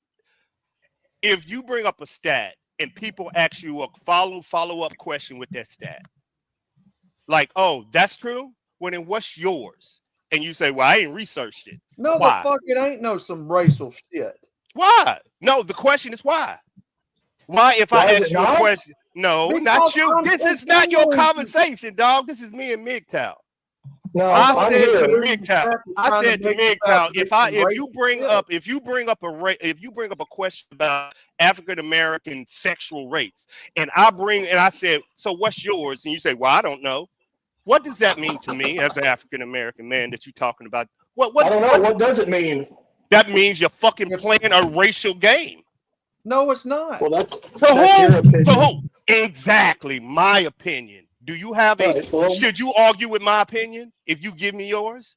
if you bring up a stat and people ask you a follow-up question with that stat, like, oh, that's true. Well, then what's yours? And you say, well, I ain't researched it. No, why? But fuck, it ain't no some racial shit. Why? No, the question is why. Why, if I ask you a question? No, because not you. This is not your conversation, dog. This is me and MGTOW. No, I said to MGTOW, if you bring up a question about African American sexual rates, and I said, so what's yours? And you say, well, I don't know. What does that mean to me as an African American man that you're talking about? I don't know. What does it mean? That means you're fucking playing a racial game. No, it's not. Well, that's your opinion. To who? Exactly, my opinion. Do you have should you argue with my opinion if you give me yours?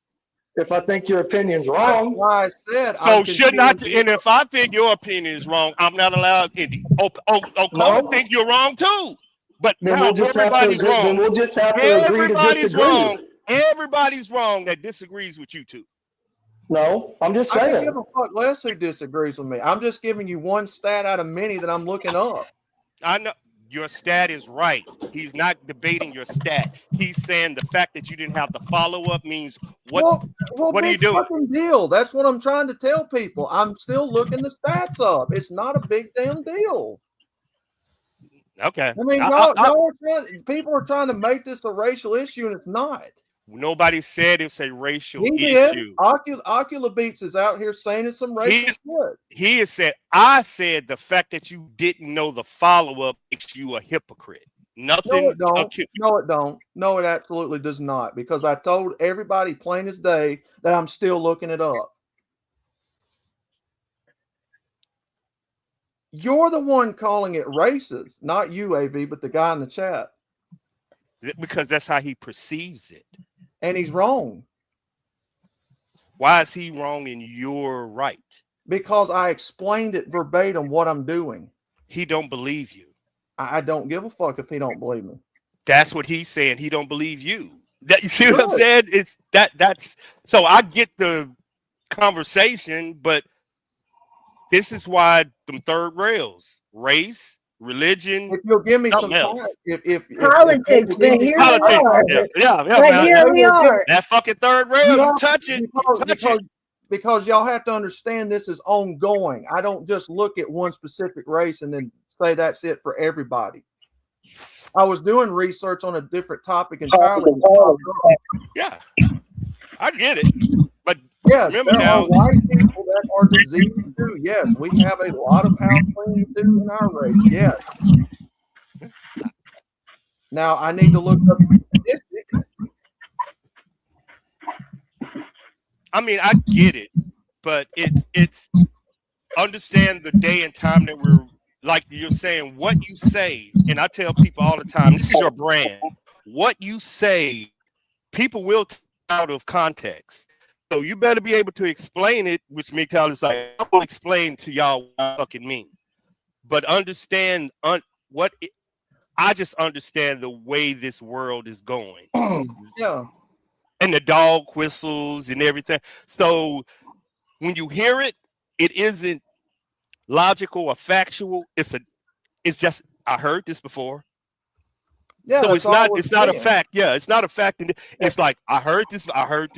If I think your opinion's wrong. Why I said so should not. And if I think your opinion is wrong, I'm not allowed. Cole think you're wrong too. But now everybody's wrong. We'll just have to agree to disagree. Wrong. Everybody's wrong that disagrees with you two. No, I'm just saying. I don't give a fuck less who disagrees with me. I'm just giving you one stat out of many that I'm looking up. I know your stat is right. He's not debating your stat. He's saying the fact that you didn't have the follow-up means what? Well, what are you doing? Fucking deal. That's what I'm trying to tell people. I'm still looking the stats up. It's not a big damn deal. Okay. I mean, people are trying to make this a racial issue, and it's not. Nobody said it's a racial issue. Ocular Beats is out here saying it's some racial shit. He has said, I said the fact that you didn't know the follow-up makes you a hypocrite. Nothing. No, it don't. No, it don't. No, it absolutely does not. Because I told everybody plain as day that I'm still looking it up. You're the one calling it racist, not you, AV, but the guy in the chat. Because that's how he perceives it. And he's wrong. Why is he wrong and you're right? Because I explained it verbatim what I'm doing. He don't believe you. I don't give a fuck if he don't believe me. That's what he's saying. He don't believe you. That you see what I'm saying? It's that's so I get the conversation, but this is why them third rails, race, religion. If you'll give me some time, else. if politics, but here politics, we are. yeah, But man. here we are. That fucking third rail, you touch it, because y'all have to understand this is ongoing. I don't just look at one specific race and then say that's it for everybody. I was doing research on a different topic entirely. Yeah, I get it. But yes, remember there now, are white people that are diseased too. Yes, we have a lot of house cleaning to do in our race. Yes. Now I need to look up statistics. I mean, I get it, but it's understand the day and time that we're, like you're saying, what you say, and I tell people all the time, this is your brand. What you say, people will take out of context. So you better be able to explain it, which makes it's like, I will explain to y'all what I fucking mean. But understand I just understand the way this world is going. Yeah. And the dog whistles and everything. So when you hear it, it isn't logical or factual. It's just, I heard this before. Yeah, so it's not a fact. Yeah, it's not a fact. And it's like, I heard this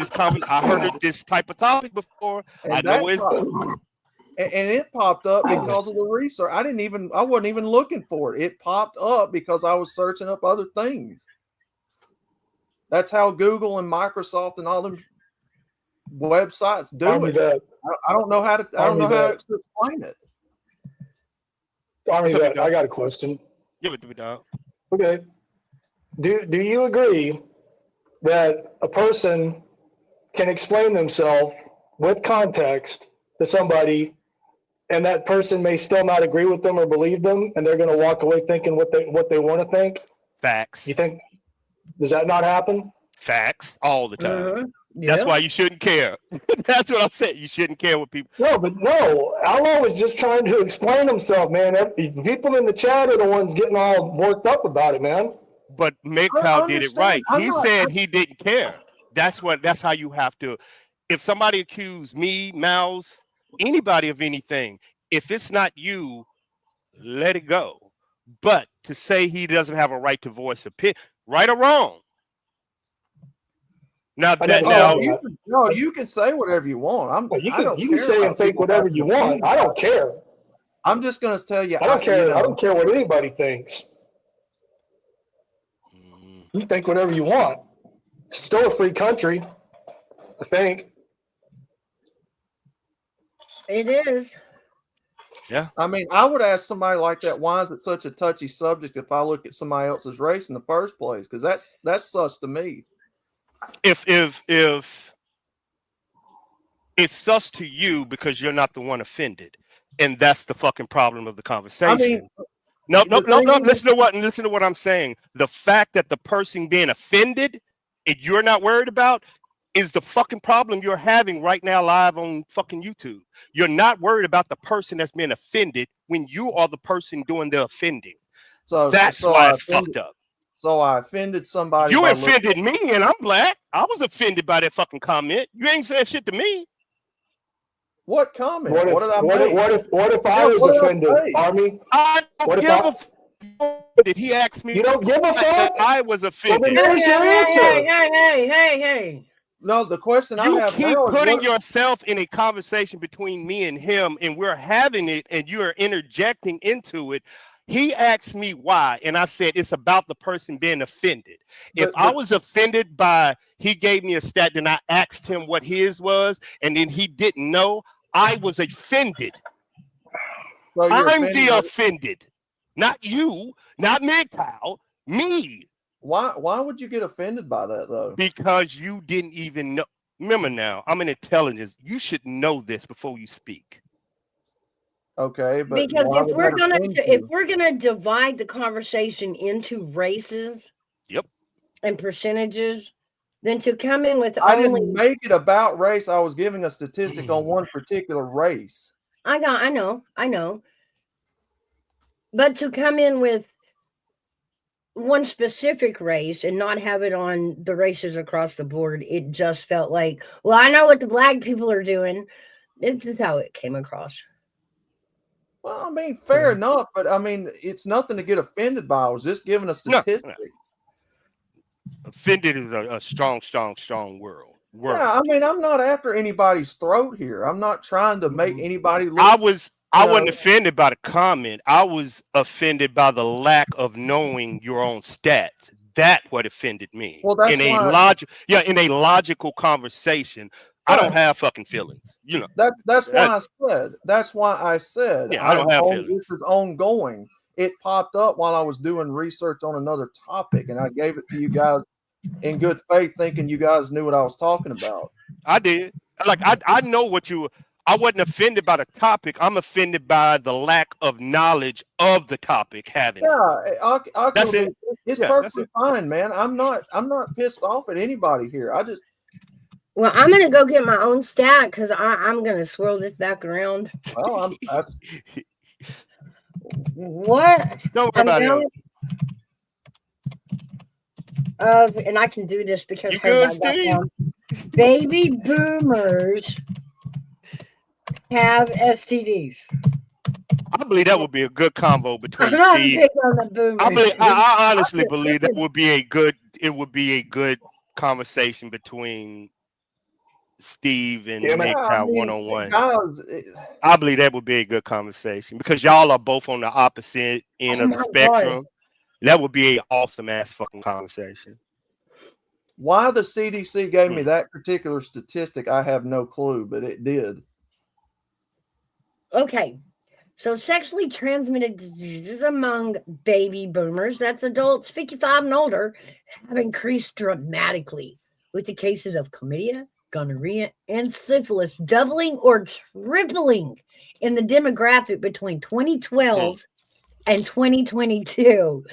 comment, I heard this type of topic before. And I know it's and it popped up because of the research. I wasn't even looking for it. It popped up because I was searching up other things. That's how Google and Microsoft and all them websites do it. I don't know how to explain it. I got a question. Give it to me, dog. Okay. Do you agree that a person can explain themselves with context to somebody, and that person may still not agree with them or believe them, and they're going to walk away thinking what they want to think? Facts. You think, does that not happen? Facts all the time. Yeah. That's why you shouldn't care. That's what I'm saying. You shouldn't care what people. No. Outlaw was just trying to explain himself, man. People in the chat are the ones getting all worked up about it, man. But MGTOW did it right. He said he didn't care. That's how you have to. If somebody accused me, Mouse, anybody of anything, if it's not you, let it go. But to say he doesn't have a right to voice opinion, right or wrong. Now, you can say whatever you want. You can say and think whatever you want. I don't care. I'm just going to tell you. I don't care. I don't care what anybody thinks. You think whatever you want. It's still a free country, I think. It is. Yeah. I mean, I would ask somebody like that, why is it such a touchy subject if I look at somebody else's race in the first place? Because that's sus to me. If it's sus to you because you're not the one offended, and that's the fucking problem of the conversation. I mean, no. Listen to what I'm saying. The fact that the person being offended and you're not worried about is the fucking problem you're having right now live on fucking YouTube. You're not worried about the person that's being offended when you are the person doing the offending. So that's why it's fucked up. So I offended somebody. You offended me, and I'm black. I was offended by that fucking comment. You ain't saying shit to me. What comment? What did I make? What if I was offended, Army? I don't give a fuck. Did he ask me? You don't give a fuck? I was offended. Well, there's your answer. Hey. No, the question I have now is, you keep putting yourself in a conversation between me and him, and we're having it, and you are interjecting into it. He asked me why, and I said it's about the person being offended. If I was offended by, he gave me a stat, then I asked him what his was, and then he didn't know, I was offended. So I'm the offended, not you, not MGTOW, me. Why would you get offended by that though? Because you didn't even know. Remember now, I'm an intelligence. You should know this before you speak. Okay, but because if we're gonna divide the conversation into races, and percentages, then to come in with I didn't make it about race. I was giving a statistic on one particular race. I know. But to come in with one specific race and not have it on the races across the board, it just felt like, well, I know what the black people are doing. This is how it came across. Well, I mean, fair enough, but I mean, it's nothing to get offended by. I was just giving a statistic. No. Offended is a strong word. Yeah, I mean, I'm not after anybody's throat here. I'm not trying to make anybody look. I wasn't offended by the comment. I was offended by the lack of knowing your own stats. That what offended me. Well, that's in a logical conversation. Right. I don't have fucking feelings. You know. That's why I said. Yeah, I don't have feelings. This is ongoing. It popped up while I was doing research on another topic, and I gave it to you guys in good faith, thinking you guys knew what I was talking about. I did. Like I know what you. I wasn't offended by the topic. I'm offended by the lack of knowledge of the topic. Having that's it. It's perfectly fine, man. I'm not pissed off at anybody here. Well, I'm gonna go get my own stat because I'm gonna swirl this back around. Well, what? Don't worry about it. And I can do this because baby boomers have STDs. I believe that would be a good convo between Steve. I honestly believe that would be a good. It would be a good conversation between Steve and Nick one-on-one. I believe that would be a good conversation because y'all are both on the opposite end of the spectrum. That would be an awesome ass fucking conversation. Why the CDC gave me that particular statistic, I have no clue, but it did. Okay. So sexually transmitted diseases among baby boomers, that's adults 55 and older, have increased dramatically, with the cases of chlamydia, gonorrhea, and syphilis doubling or tripling in the demographic between 2012 and 2022.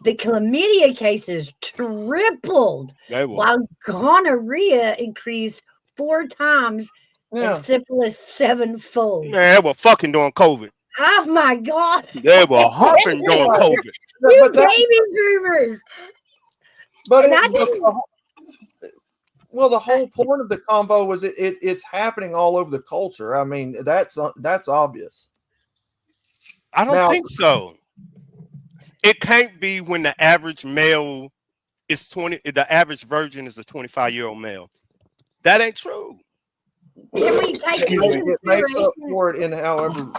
The chlamydia cases tripled, while gonorrhea increased 4 times and syphilis 7-fold. Man, they were fucking during COVID. Oh my God. They were hopping during COVID. You baby boomers. Well, the whole point of the convo was it's happening all over the culture. I mean, that's obvious. I don't think so. It can't be when the average male is 20. The average virgin is a 25-year-old male. That ain't true. Can we take it makes up for it in however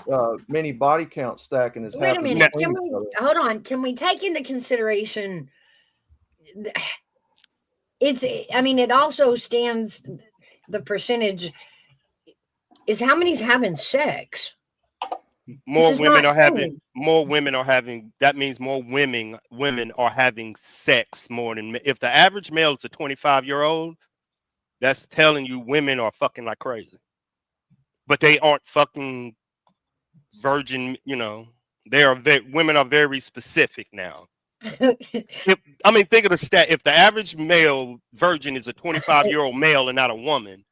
many body count stacking is happening. Wait a minute. Hold on. Can we take into consideration? It also stands the percentage is how many's having sex. More women are having. That means more women are having sex more than men. If the average male is a 25-year-old, that's telling you women are fucking like crazy. But they aren't fucking virgin. You know, women are very specific now. Think of the stat. If the average male virgin is a 25-year-old male and not a woman,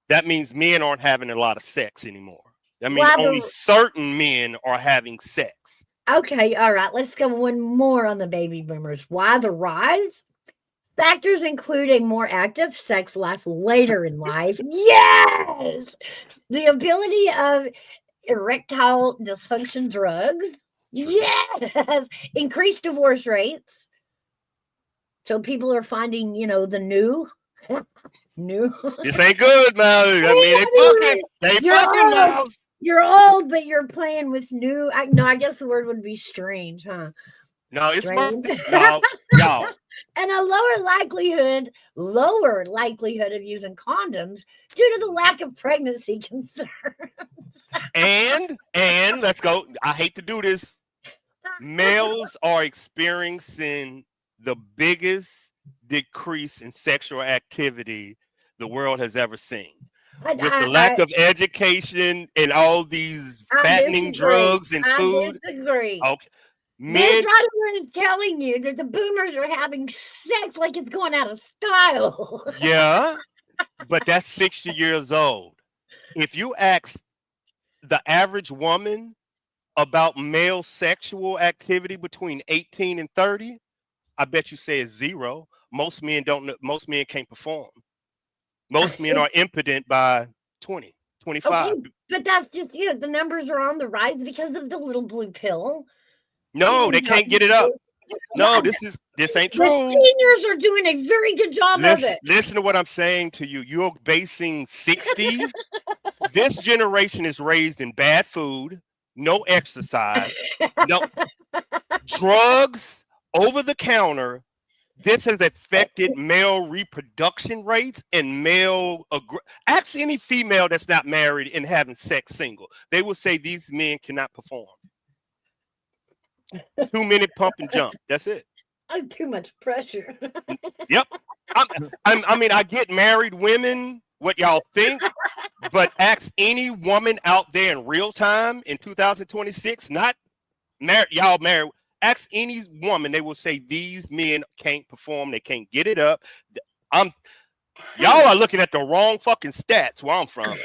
that means men aren't having a lot of sex anymore. I mean, only certain men are having sex. Okay, all right. Let's go one more on the baby boomers. Why the rise? Factors include a more active sex life later in life. Yes! The ability of erectile dysfunction drugs. Yes! Increased divorce rates. So people are finding, the new. This ain't good, man. They fucking now. You're old, but you're playing with new. I guess the word would be strange, huh? No, it's strange. y'all. And a lower likelihood of using condoms due to the lack of pregnancy concerns. and let's go. I hate to do this. Males are experiencing the biggest decrease in sexual activity the world has ever seen. With the lack of education and all these fattening drugs and food. I disagree. Okay. Men is telling you that the boomers are having sex like it's going out of style. Yeah, but that's 60 years old. If you ask the average woman about male sexual activity between 18 and 30, I bet you say it's 0. Most men don't. Most men can't perform. Most men are impotent by 20, 25. Okay, but that's just it. The numbers are on the rise because of the little blue pill. No, they can't get it up. No, this ain't true. The seniors are doing a very good job of it. Listen to what I'm saying to you. You're basing 60. This generation is raised in bad food, no exercise, no drugs, over the counter. This has affected male reproduction rates and male. Ask any female that's not married and having sex single. They will say these men cannot perform. Too many pump and jump. That's it. Too much pressure. Yep. I mean, I get married women, what y'all think, but ask any woman out there in real time in 2026, not married, y'all married. Ask any woman, they will say these men can't perform, they can't get it up. Y'all are looking at the wrong fucking stats where I'm from.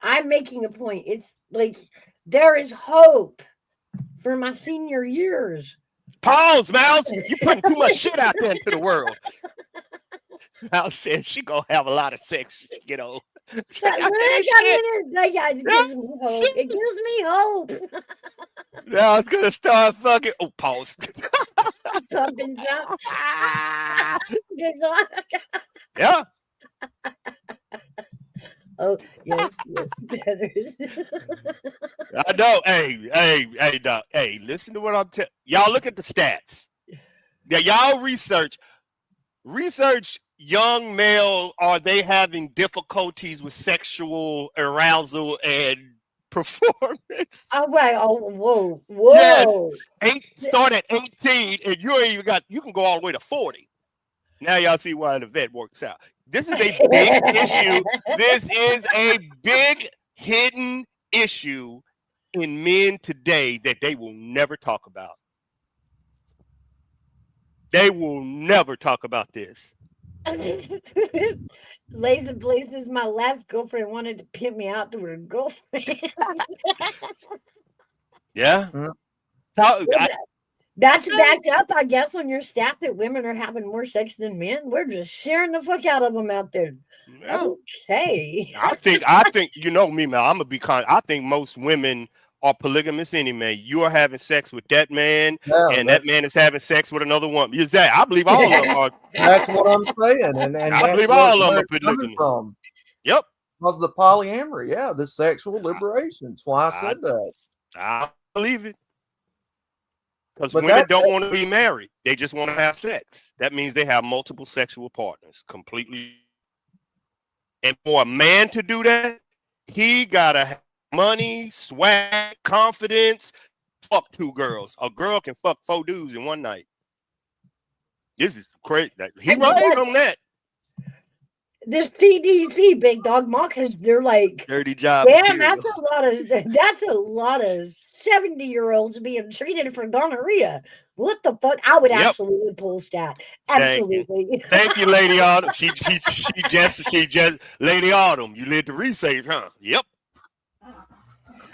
I'm making a point. It's like there is hope for my senior years. Pause, Mouse. You're putting too much shit out there into the world. Mouse said she gonna have a lot of sex, you know. It gives me hope. Now I was gonna start fucking. Oh, pause. Pump and jump. Yeah. Oh yes, better. I know. Hey, Doc. Hey, listen to what I'm telling y'all. Look at the stats. Yeah, y'all research. Young male, are they having difficulties with sexual arousal and performance? Oh wait! Oh whoa! Yes. Start at 18, and you ain't even got. You can go all the way to 40. Now y'all see why the vet works out. This is a big issue. This is a big hidden issue in men today that they will never talk about. They will never talk about this. Lazy Blazes, my last girlfriend wanted to pimp me out to her girlfriend. Yeah. That's backed up, I guess, on your stat that women are having more sex than men. We're just sharing the fuck out of them out there. Yeah. Okay. I think you know me, man. I'm gonna be I think most women are polygamous anyway. You are having sex with that man, and that man is having sex with another woman. Exactly. I believe all of them are. That's what I'm saying, and I believe all of them are polygamous. Yep. Because the polyamory, the sexual liberation. That's why I said that. I believe it. Because women don't want to be married. They just want to have sex. That means they have multiple sexual partners completely. And for a man to do that, he got to have money, swag, confidence. Fuck 2 girls. A girl can fuck 4 dudes in one night. This is crazy. He right on that. This CDC, big dog mock they're like dirty job. Damn, that's a lot of 70-year-olds being treated for gonorrhea. What the fuck? I would absolutely pull stat. Absolutely. Thank you, Lady Autumn. She just Lady Autumn. You did the research, huh? Yep.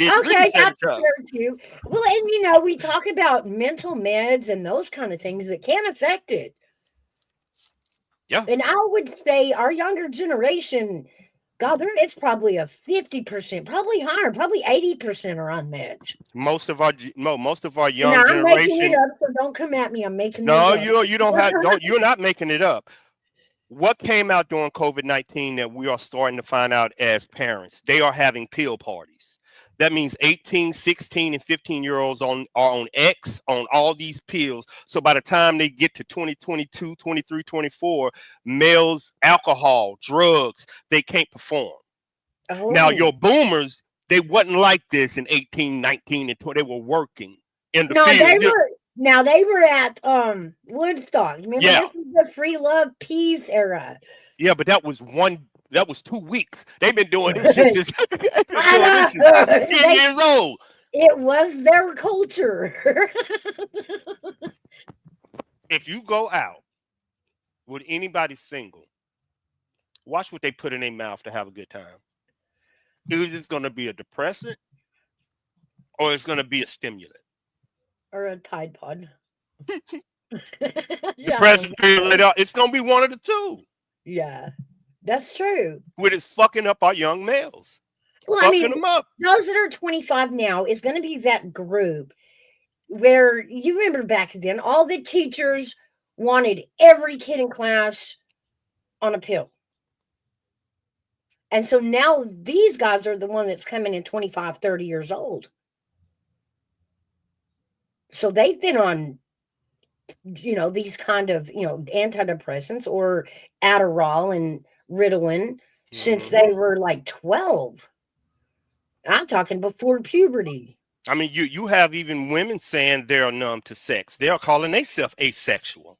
Okay, that's fair too. Well, and we talk about mental meds and those kind of things that can affect it. Yeah. And I would say our younger generation, God, it's probably a 50%, probably higher, probably 80% are on meds. Most of our young I'm generation. making it up, so don't come at me. I'm making it up. You don't have you're not making it up. What came out during COVID-19 that we are starting to find out as parents? They are having pill parties. That means 18, 16, and 15-year-olds are on X, on all these pills. So by the time they get to 2022, 23, 24, males, alcohol, drugs, they can't perform. Oh. Now, your boomers, they wasn't like this in 18, 19, and 20. They were working in the field. They were at Woodstock. Remember, this is the free love peace era. Yeah, but that was 2 weeks. They've been doing this shit since 10 years old. It was their culture. If you go out with anybody single, watch what they put in their mouth to have a good time. Either it's going to be a depressant or it's going to be a stimulant. Or a Tide Pod. Depression, it's going to be one of the two. Yeah. That's true. With it's fucking up our young males. Well, fucking them up. Those that are 25 now is going to be that group where you remember back then, all the teachers wanted every kid in class on a pill. And so now these guys are the one that's coming in 25, 30 years old. So they've been on, these kind of, antidepressants or Adderall and Ritalin since they were like 12. I'm talking before puberty. I mean, you have even women saying they're numb to sex. They are calling themselves asexual.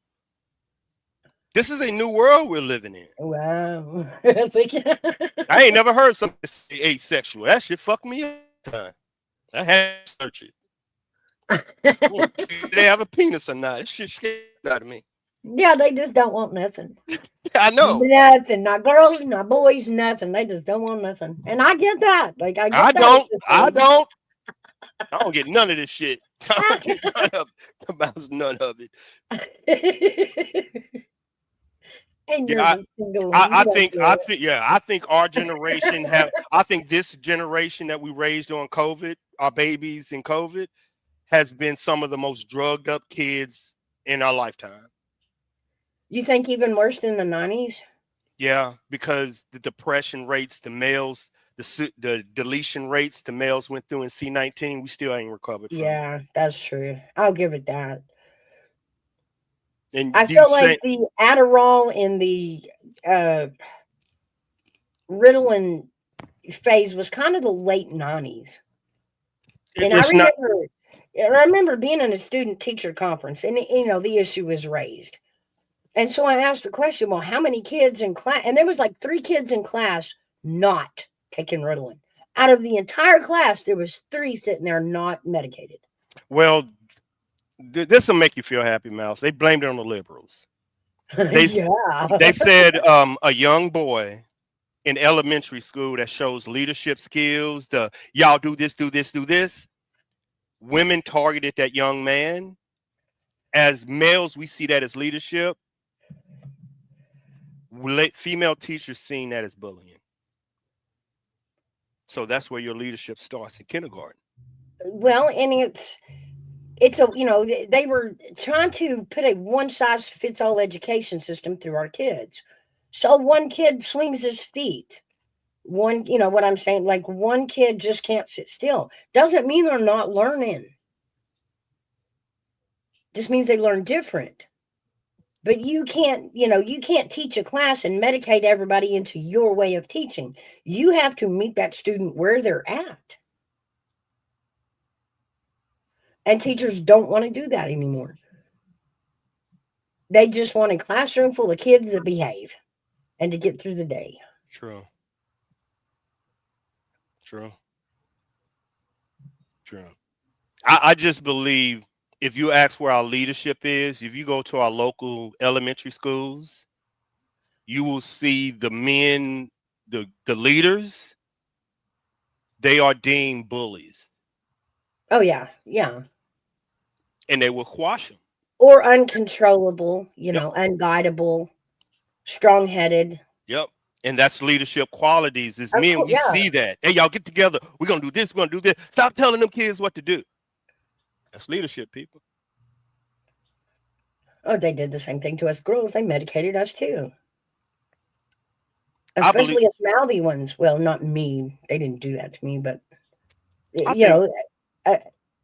This is a new world we're living in. Wow. I ain't never heard somebody say asexual. That shit fucked me up. I had to search it. They have a penis or not? This shit scared out of me. Yeah, they just don't want nothing. I know. Nothing. Not girls, not boys, nothing. They just don't want nothing. And I get that. Like I don't get none of this shit. I don't get none of it. And yeah, I think our generation I think this generation that we raised on COVID, our babies in COVID, has been some of the most drugged up kids in our lifetime. You think even worse than the 90s? Yeah, because the depression rates, the males, the deletion rates the males went through in C-19, we still ain't recovered from. Yeah, that's true. I'll give it that. And I feel like the Adderall and the Ritalin phase was kind of the late 90s. And I remember being in a student-teacher conference, and the issue was raised. And so I asked the question, well, how many kids in class? And there was like 3 kids in class not taking Ritalin. Out of the entire class, there was 3 sitting there not medicated. Well, this will make you feel happy, Mouse. They blamed it on the liberals. They said a young boy in elementary school that shows leadership skills, y'all do this, do this, do this. Women targeted that young man. As males, we see that as leadership. Female teachers seeing that as bullying. So that's where your leadership starts in kindergarten. Well, and it's they were trying to put a one-size-fits-all education system through our kids. So one kid swings his feet. One, what I'm saying, like one kid just can't sit still. Doesn't mean they're not learning. Just means they learn different. But you can't teach a class and medicate everybody into your way of teaching. You have to meet that student where they're at. And teachers don't want to do that anymore. They just want a classroom full of kids that behave and to get through the day. True. I just believe if you ask where our leadership is, if you go to our local elementary schools, you will see the men, the leaders, they are deemed bullies. Oh, yeah. Yeah. And they will quash them. Or uncontrollable, unguidable, strong-headed. Yep. And that's leadership qualities. As men, we see that. Hey, y'all get together. We're going to do this. We're going to do this. Stop telling them kids what to do. That's leadership, people. Oh, they did the same thing to us girls. They medicated us too. Especially us mouthy ones. Well, not me. They didn't do that to me, but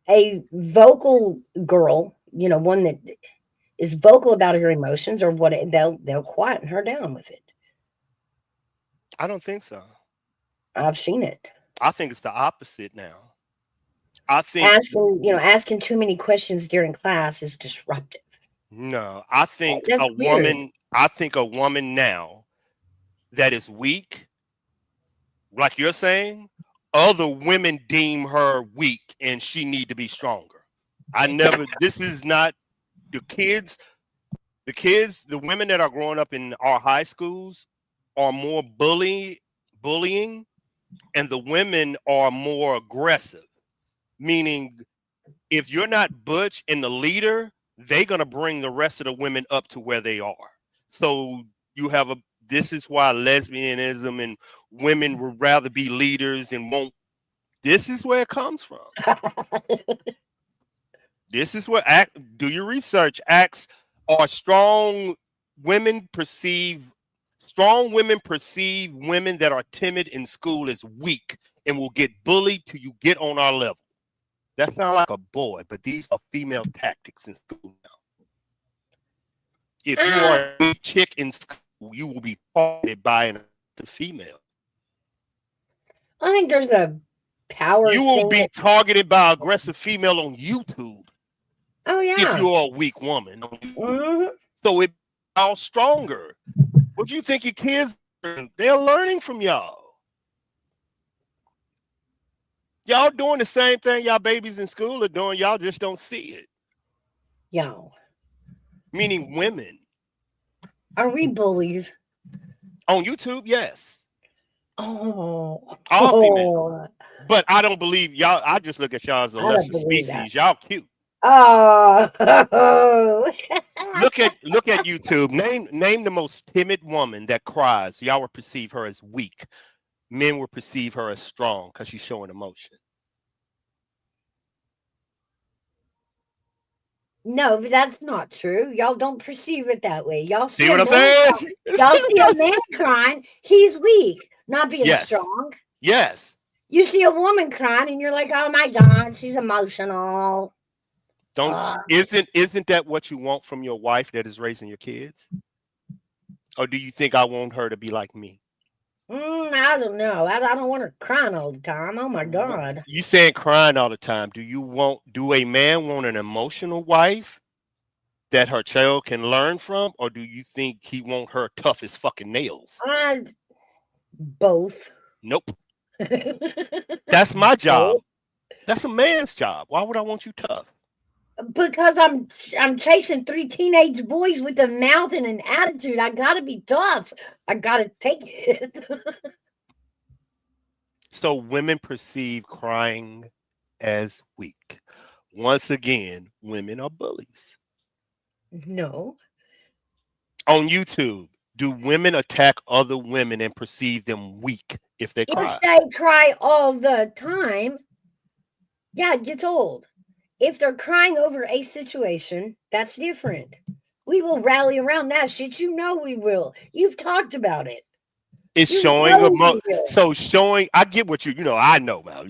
a vocal girl, one that is vocal about her emotions or what, they'll quieten her down with it. I don't think so. I've seen it. I think it's the opposite now. I think asking too many questions during class is disruptive. No, I think a woman now that is weak, like you're saying, other women deem her weak and she need to be stronger. This is not the kids, the women that are growing up in our high schools are more bullying, and the women are more aggressive. Meaning, if you're not butch and the leader, they're going to bring the rest of the women up to where they are. So you have This is why lesbianism and women would rather be leaders and won't. This is where it comes from. This is where do your research. Acts are strong women perceive women that are timid in school as weak and will get bullied till you get on our level. That sounds like a boy, but these are female tactics in school now. If you are a chick in school, you will be targeted by the female. I think there's a power. You will be targeted by aggressive female on YouTube. Oh yeah. If you are a weak woman. Mm-hmm. So it's all stronger. What do you think your kids are? They're learning from y'all. Y'all doing the same thing y'all babies in school are doing. Y'all just don't see it. Y'all. Meaning women. Are we bullies? On YouTube, yes. Oh. All female. But I don't believe y'all. I just look at y'all as a lesser species. That. Y'all cute. Oh. Look at YouTube. Name the most timid woman that cries. Y'all would perceive her as weak. Men would perceive her as strong because she's showing emotion. No, but that's not true. Y'all don't perceive it that way. Y'all see what I'm saying? Y'all see a man crying, he's weak, not being strong. Yes. You see a woman crying and you're like, oh my God, she's emotional. Isn't that what you want from your wife that is raising your kids? Or do you think I want her to be like me? I don't know. I don't want her crying all the time. Oh my God. You saying crying all the time. Do a man want an emotional wife that her child can learn from? Or do you think he want her tough as fucking nails? Both. Nope. That's my job. That's a man's job. Why would I want you tough? Because I'm chasing 3 teenage boys with a mouth and an attitude. I gotta be tough. I gotta take it. So women perceive crying as weak. Once again, women are bullies. No. On YouTube, do women attack other women and perceive them weak if they cry? If they cry all the time, yeah, it gets old. If they're crying over a situation, that's different. We will rally around that shit. You know we will. You've talked about it. It's showing showing. I get what I know about.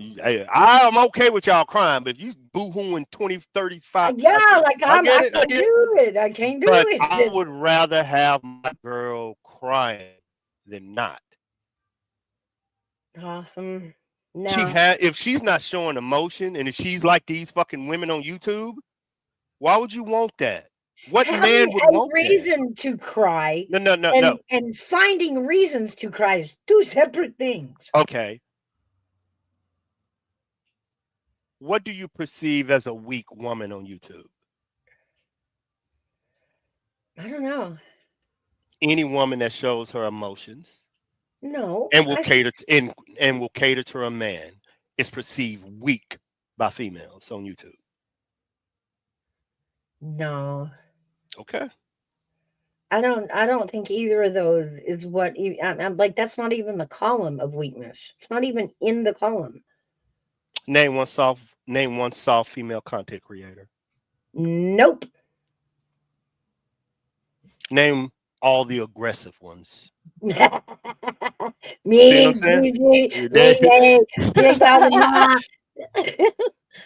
I'm okay with y'all crying, but if you boo-hooing 20, 35. Yeah, I can't do it. I can't do it. I would rather have my girl crying than not. No. If she's not showing emotion and if she's like these fucking women on YouTube, why would you want that? What man would want reason to cry? No. And finding reasons to cry is 2 separate things. Okay. What do you perceive as a weak woman on YouTube? I don't know. Any woman that shows her emotions. No. And will cater to a man is perceived weak by females on YouTube. No. Okay. I don't think either of those is what I'm like. That's not even the column of weakness. It's not even in the column. Name one soft female content creator. Nope. Name all the aggressive ones. Me.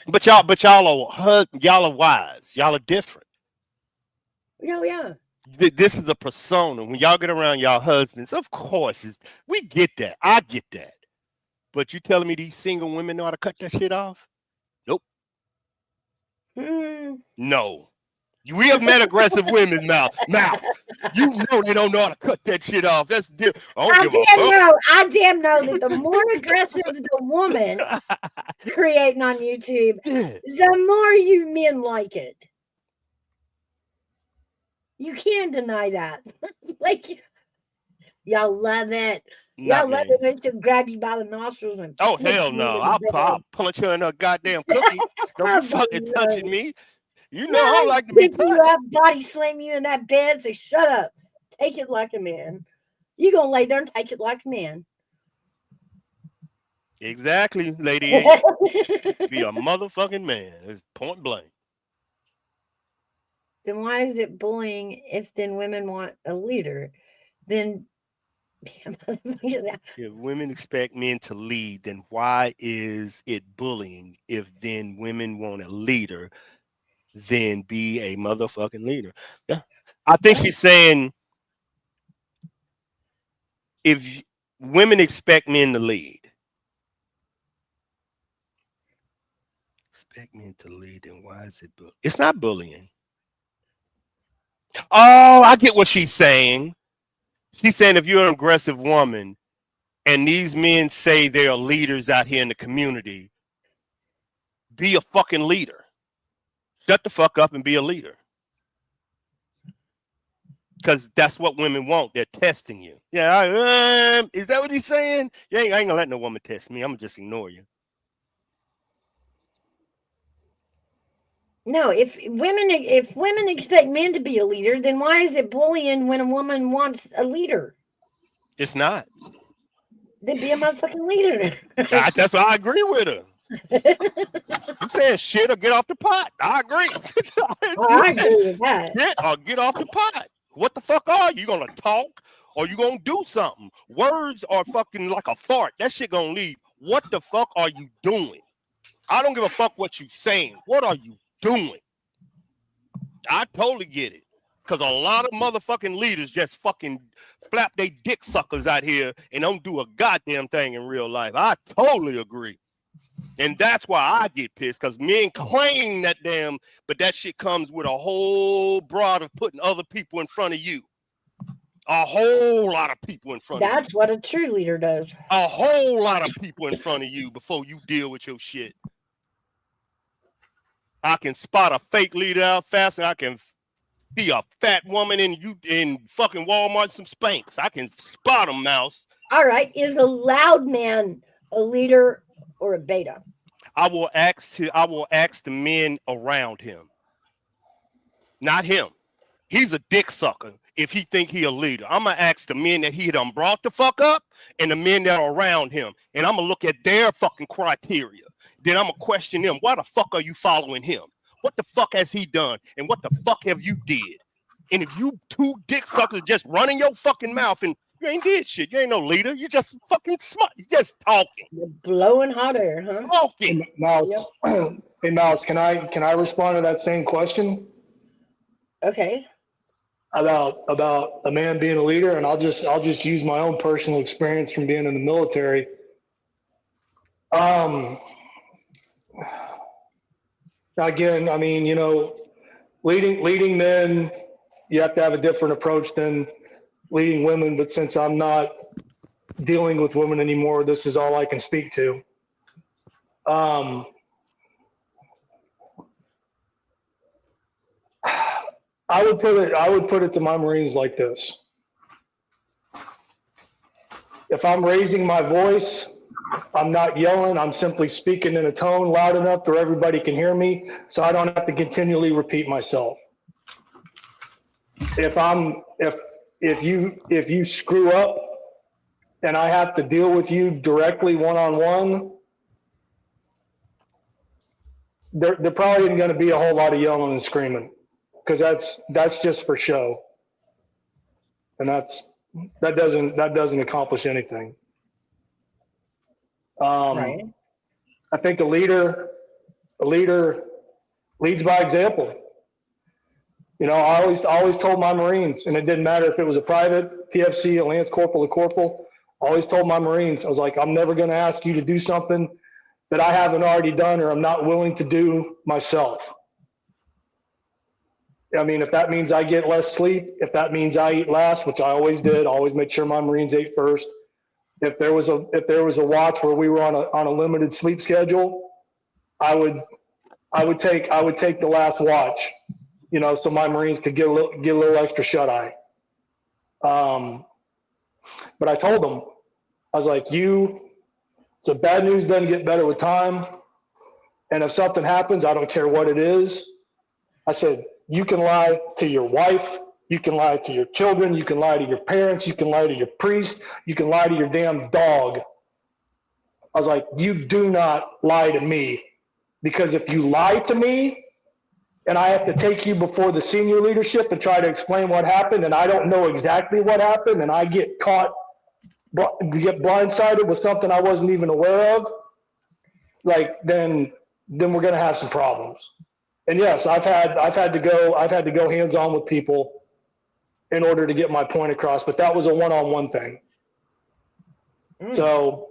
But y'all are wise. Y'all are different. No, yeah. This is a persona. When y'all get around y'all husbands, of course, we get that. I get that. But you telling me these single women know how to cut that shit off? Nope. No. We have met aggressive women mouth. You know they don't know how to cut that shit off. That's different. I damn know that the more aggressive the woman creating on YouTube, the more you men like it. You can't deny that. Y'all love it. Y'all love it when to grab you by the nostrils and hell no. I'll punch her in her goddamn cookie. Don't be fucking touching me. You know I don't like to be touched. You up, body slam you in that bed, say shut up. Take it like a man. You gonna lay there and take it like a man. Exactly, lady. Be a motherfucking man. It's point blank. Then why is it bullying if then women want a leader? Then if women expect men to lead, then why is it bullying? If then women want a leader, then be a motherfucking leader. Yeah. I think she's saying if women expect men to lead, then why is it bullying? It's not bullying. Oh, I get what she's saying. She's saying if you're an aggressive woman and these men say they are leaders out here in the community, be a fucking leader. Shut the fuck up and be a leader. Because that's what women want. They're testing you. Yeah, is that what he's saying? I ain't gonna let no woman test me. I'm gonna just ignore you. No, if women expect men to be a leader, then why is it bullying when a woman wants a leader? It's not. Then be a motherfucking leader. That's why I agree with her. You saying shit or get off the pot. I agree. I agree with that. Shit or get off the pot. What the fuck are you gonna talk or you gonna do something? Words are fucking like a fart. That shit gonna leave. What the fuck are you doing? I don't give a fuck what you saying. What are you doing? I totally get it. Because a lot of motherfucking leaders just fucking flap they dick suckers out here and don't do a goddamn thing in real life. I totally agree. And that's why I get pissed, because men claim that damn, but that shit comes with a whole broad of putting other people in front of you. A whole lot of people in front of you. That's what a true leader does. A whole lot of people in front of you before you deal with your shit. I can spot a fake leader out fast, and I can see a fat woman in fucking Walmart some Spanx. I can spot them, mouse. All right. Is a loud man a leader or a beta? I will ask the men around him. Not him. He's a dick sucker if he think he a leader. I'm gonna ask the men that he done brought the fuck up and the men that are around him. And I'm gonna look at their fucking criteria. Then I'm gonna question them. Why the fuck are you following him? What the fuck has he done? And what the fuck have you did? And if you two dick suckers just running your fucking mouth and you ain't did shit. You ain't no leader. You just fucking smart. You just talking. You're blowing hot air, huh? Talking. Hey, Mouse, can I respond to that same question? Okay. About a man being a leader, and I'll just use my own personal experience from being in the military. Again, I mean, you know, leading men, you have to have a different approach than leading women, but since I'm not dealing with women anymore, this is all I can speak to. I would put it to my Marines like this. If I'm raising my voice, I'm not yelling, I'm simply speaking in a tone loud enough where everybody can hear me, so I don't have to continually repeat myself. If you screw up and I have to deal with you directly one-on-one, there probably isn't going to be a whole lot of yelling and screaming, because that's just for show, and that doesn't accomplish anything. Right. I think a leader leads by example. You know, I always told my Marines, and it didn't matter if it was a private, PFC, a Lance Corporal, a Corporal, I always told my Marines, I was like, I'm never going to ask you to do something that I haven't already done or I'm not willing to do myself. I mean, if that means I get less sleep, if that means I eat last, which I always did, I always make sure my Marines ate first. If there was a watch where we were on a limited sleep schedule, I would take the last watch, you know, so my Marines could get a little extra shut eye. But I told them, I was like, so bad news doesn't get better with time. And if something happens, I don't care what it is. I said, you can lie to your wife, You can lie to your children. You can lie to your parents. You can lie to your priest. You can lie to your damn dog. I was like, you do not lie to me, because if you lie to me and I have to take you before the senior leadership and try to explain what happened, and I don't know exactly what happened, and I get blindsided with something I wasn't even aware of, like, then we're going to have some problems. And yes, I've had to go hands-on with people in order to get my point across, but that was a one-on-one thing. So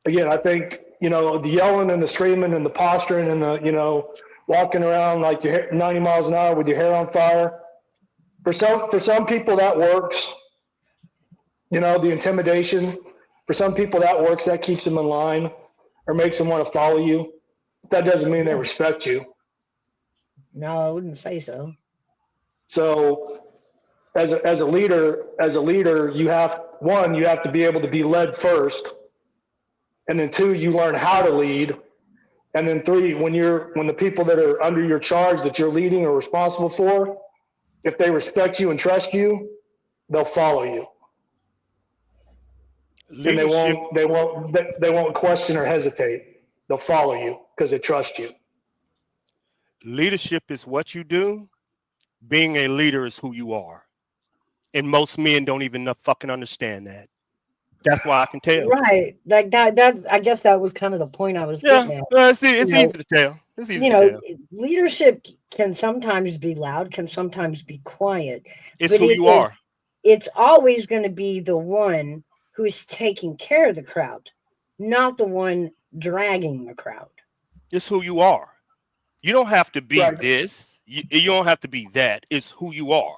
again, I think, the yelling and the screaming and the posturing and the, walking around like you're 90 miles an hour with your hair on fire, for some people that works. The intimidation, for some people that works, that keeps them in line or makes them want to follow you. That doesn't mean they respect you. No, I wouldn't say so. So as a leader, you have to be able to be led first. And then 2, you learn how to lead. And then 3, when the people that are under your charge that you're leading or responsible for, if they respect you and trust you, they'll follow you. Leadership. And they won't question or hesitate. They'll follow you because they trust you. Leadership is what you do. Being a leader is who you are. And most men don't even fucking understand that. That's why I can tell. Right. Like that I guess that was kind of the point I was getting at. It's easy to tell. It's easy to tell. Leadership can sometimes be loud, can sometimes be quiet. It's who you are. It's always going to be the one who is taking care of the crowd, not the one dragging the crowd. It's who you are. You don't have to be this. You don't have to be that. It's who you are.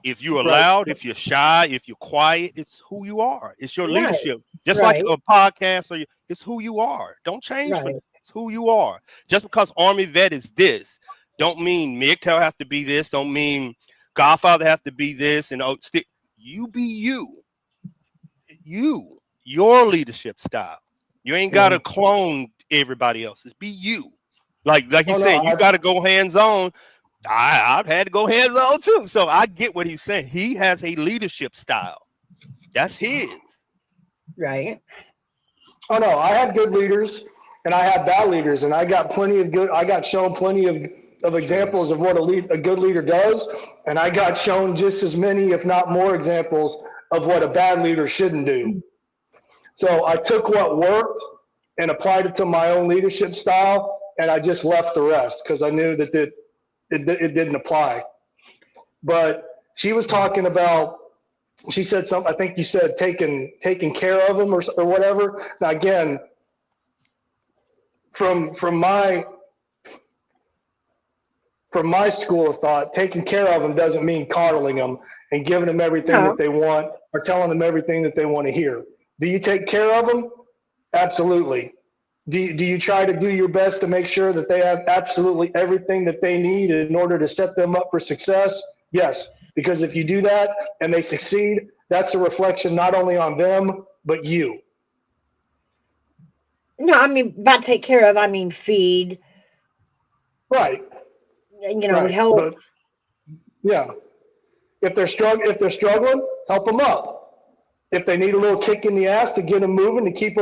If you're loud, if you're shy, if you're quiet, it's who you are. It's your leadership. Just like a podcast, it's who you are. Don't change for it. It's who you are. Just because Army vet is this, don't mean MGTOW have to be this. Don't mean Godfather have to be this. And you be you. Your leadership style. You ain't got to clone everybody else's. Be you. Like you said, you got to go hands-on. I've had to go hands-on too. So I get what he's saying. He has a leadership style. That's his. Right. Oh no, I have good leaders and I have bad leaders, and I got shown plenty of examples of what a good leader does, and I got shown just as many, if not more, examples of what a bad leader shouldn't do. So I took what worked and applied it to my own leadership style, and I just left the rest because I knew that it didn't apply. But she was talking about, she said something, I think you said taking care of him or whatever. Now again, from my school of thought, taking care of them doesn't mean coddling them and giving them everything that they want or telling them everything that they want to hear. Do you take care of them? Absolutely. Do you try to do your best to make sure that they have absolutely everything that they need in order to set them up for success? Yes, because if you do that and they succeed, that's a reflection not only on them, but you. No, I mean, by take care of, I mean feed. Right. Help. But, yeah. If they're struggling, help them up. If they need a little kick in the ass to get them moving, to keep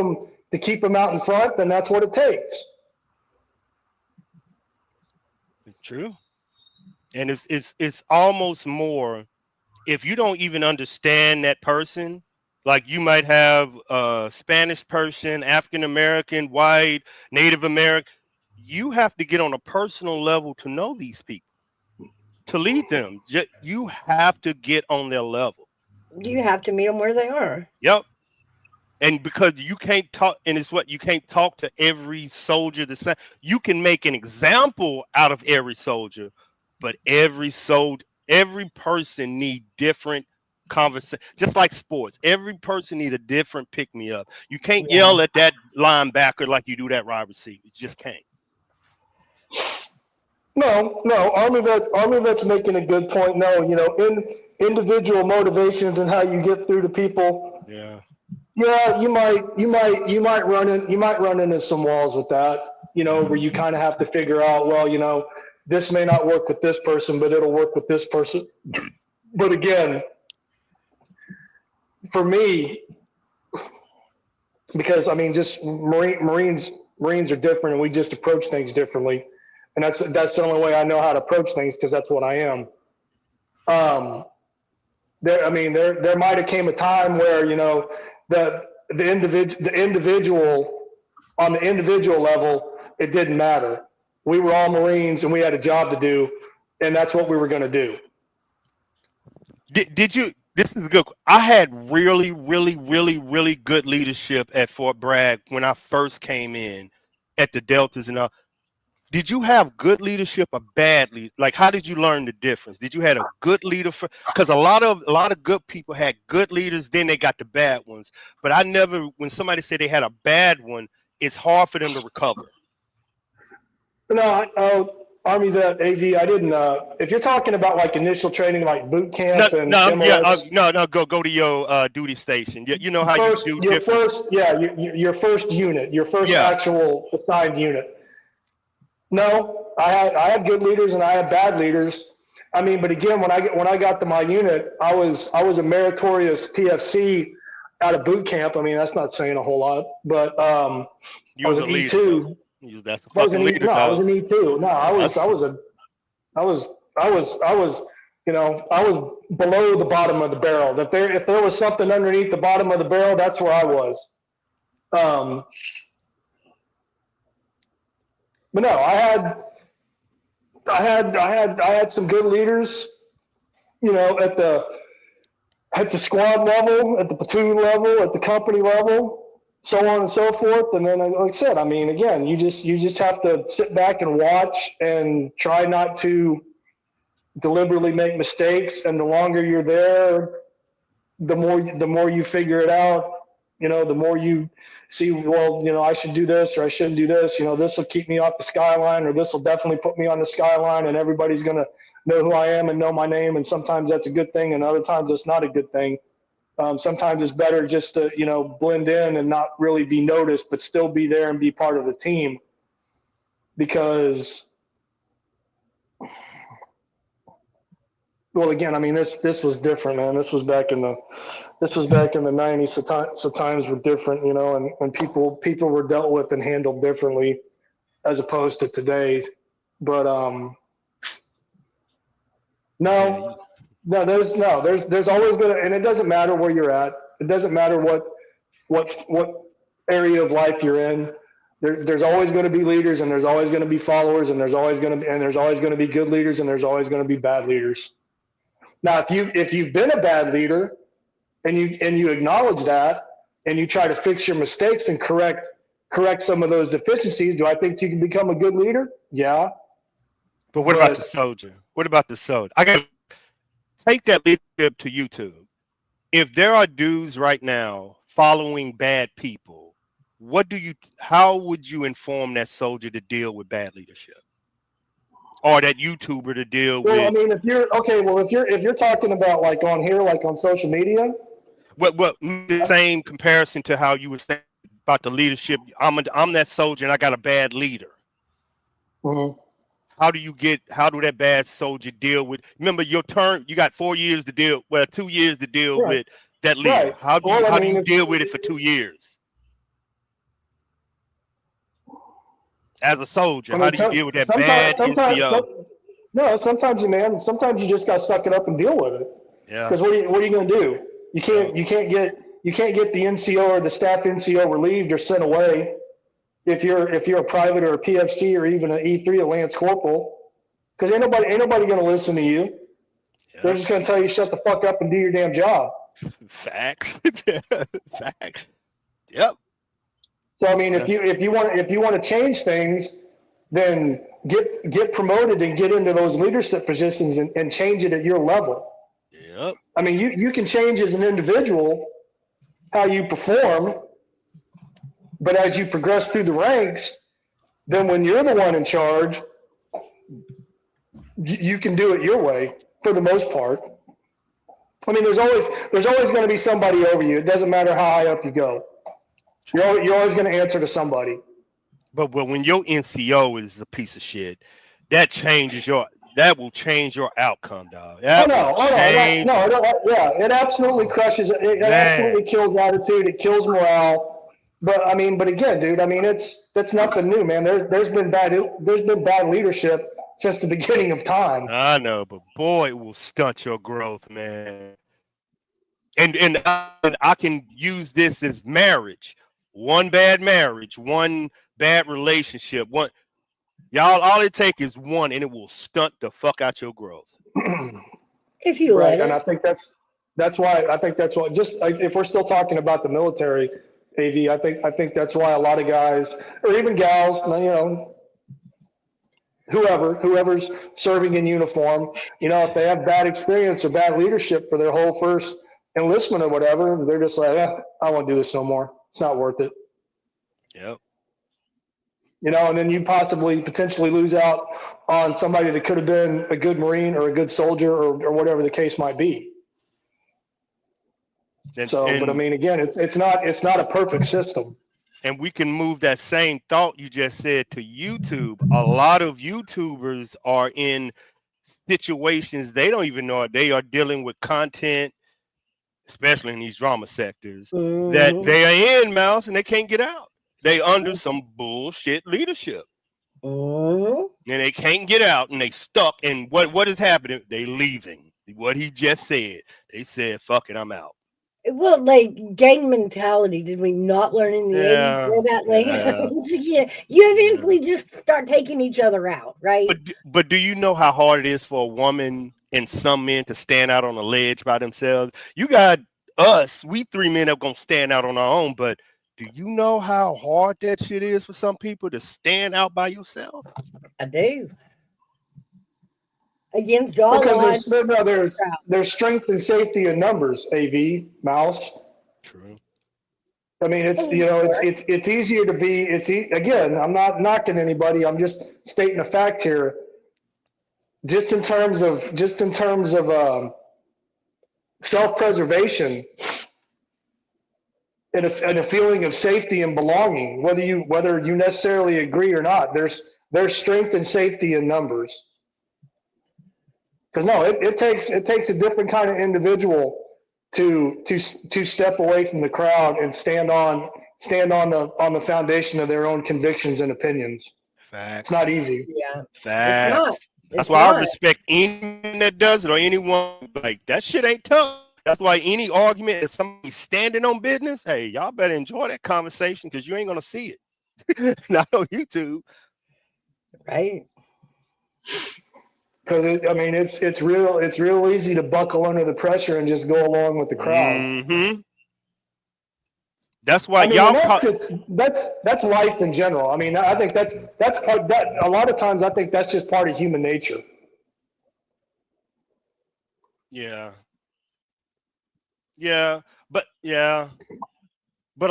them out in front, then that's what it takes. True. And it's almost more, if you don't even understand that person, like you might have a Spanish person, African American, white, Native American, you have to get on a personal level to know these people, to lead them. You have to get on their level. You have to meet them where they are. Yep. And because you can't talk, and it's what you can't talk to every soldier the same. You can make an example out of every soldier, but every person need different conversation. Just like sports, every person need a different pick me up. You can't yell at that linebacker like you do that wide receiver. You just can't. No. Army vet's making a good point. No, in individual motivations and how you get through to people. Yeah. Yeah, you might run into some walls with that, where you kind of have to figure out, well, this may not work with this person, but it'll work with this person. But again, for me, because I mean, just Marines are different, and we just approach things differently, and that's the only way I know how to approach things, because that's what I am. There might have came a time where, you know, the individual on the individual level, it didn't matter. We were all Marines and we had a job to do, and that's what we were going to do. Did you? This is good. I had really, really, really, really good leadership at Fort Bragg when I first came in at the Deltas and all. Did you have good leadership or bad leadership? Like, how did you learn the difference? Did you have a good leader? Because a lot of good people had good leaders, then they got the bad ones. But I never, when somebody said they had a bad one, it's hard for them to recover. No, Army vet, AV, I didn't. If you're talking about like initial training, like boot camp and MLS, go to your duty station. You know how first, you do your different. first, yeah, your first unit, your first actual assigned unit. No, I had good leaders and I had bad leaders. I mean, but again, when I got to my unit, I was a meritorious PFC out of boot camp. I mean, that's not saying a whole lot, but you I was an E2. That's a fucking leader. No, I was an E2. No, I was you know, I was below the bottom of the barrel. If there was something underneath the bottom of the barrel, that's where I was. But no, I had some good leaders, you know, at the squad level, at the platoon level, at the company level, so on and so forth. And then, like I said, I mean, again, you just have to sit back and watch and try not to deliberately make mistakes. And the longer you're there, the more you figure it out. You know, the more you see, well, you know, I should do this or I shouldn't do this. You know, this will keep me off the skyline, or this will definitely put me on the skyline, and everybody's going to know who I am and know my name. And sometimes that's a good thing, and other times it's not a good thing. Sometimes it's better just to, you know, blend in and not really be noticed, but still be there and be part of the team. Because, well, again, I mean, this was different, man. This was back in the 90s. So times were different, you know, and people were dealt with and handled differently as opposed to today. But there's always gonna, and it doesn't matter where you're at. It doesn't matter what area of life you're in. There's always going to be leaders, and there's always going to be followers, and there's always going to be good leaders, and there's always going to be bad leaders. Now, if you've been a bad leader, and you acknowledge that, and you try to fix your mistakes and correct some of those deficiencies, do I think you can become a good leader? Yeah. But what about the soldier? What about the soldier? I got to take that leadership to YouTube. If there are dudes right now following bad people, how would you inform that soldier to deal with bad leadership? Or that YouTuber to deal with? Well, I mean, if you're talking about like on here, like on social media. Well, the same comparison to how you were saying about the leadership. I'm that soldier and I got a bad leader. Mm-hmm. How do that bad soldier deal with? Remember your turn. You got 4 years to deal. Well, 2 years to deal with that leader. Right. How do you deal with it for 2 years? As a soldier, how do you deal with that bad NCO? Sometimes you just got to suck it up and deal with it. Yeah. Because what are you going to do? You can't get the NCO or the staff NCO relieved or sent away if you're a private or a PFC or even an E3, a Lance Corporal, because ain't nobody going to listen to you. Yeah. They're just going to tell you shut the fuck up and do your damn job. Facts. Facts. Yep. So I mean, if you want to change things, then get promoted and get into those leadership positions and change it at your level. Yep. I mean, you can change as an individual how you perform, but as you progress through the ranks, then when you're the one in charge, you can do it your way for the most part. I mean, there's always going to be somebody over you. It doesn't matter how high up you go. You're always going to answer to somebody. But when your NCO is a piece of shit, that will change your outcome, dog. Yeah, it absolutely crushes. It absolutely kills attitude. It kills morale. But I mean, but again, dude, I mean, that's nothing new, man. There's been bad leadership since the beginning of time. I know, but boy, it will stunt your growth, man. And I can use this as marriage. One bad marriage, one bad relationship, y'all, all it takes is one, and it will stunt the fuck out your growth. If you let it. And I think that's why just if we're still talking about the military, AV, I think that's why a lot of guys or even gals, you know, whoever's serving in uniform, you know, if they have bad experience or bad leadership for their whole first enlistment or whatever, they're just like, I won't do this no more. It's not worth it. Yep. You know, and then you potentially lose out on somebody that could have been a good Marine or a good soldier or whatever the case might be. But I mean, again, it's not a perfect system. And we can move that same thought you just said to YouTube. A lot of YouTubers are in situations they don't even know they are dealing with content, especially in these drama sectors, that they are in, Mouse, and they can't get out. They under some bullshit leadership. And they can't get out, and they stuck. And what is happening? They leaving. What he just said. They said, fuck it, I'm out. Well, like gang mentality, did we not learn in the 80s where that lands? You eventually just start taking each other out, right? But do you know how hard it is for a woman and some men to stand out on a ledge by themselves? You got us, we three men are going to stand out on our own, but do you know how hard that shit is for some people to stand out by yourself? I do. Against all odds. There's strength and safety in numbers, AV, Mouse. True. I mean, it's easier to be, again, I'm not knocking anybody. I'm just stating a fact here. Just in terms of self-preservation and a feeling of safety and belonging, whether you necessarily agree or not, there's strength and safety in numbers. Because no, it takes a different kind of individual to step away from the crowd and stand on the foundation of their own convictions and opinions. Facts. It's not easy. Yeah. Facts. It's not. That's why I respect anyone that does it or anyone like that shit ain't tough. That's why any argument if somebody's standing on business, hey, y'all better enjoy that conversation because you ain't gonna see it. Not on YouTube. Right. Because I mean, it's real easy to buckle under the pressure and just go along with the crowd. Mm-hmm. That's why that's life in general. I mean, I think that's part that a lot of times I think that's just part of human nature. Yeah. But a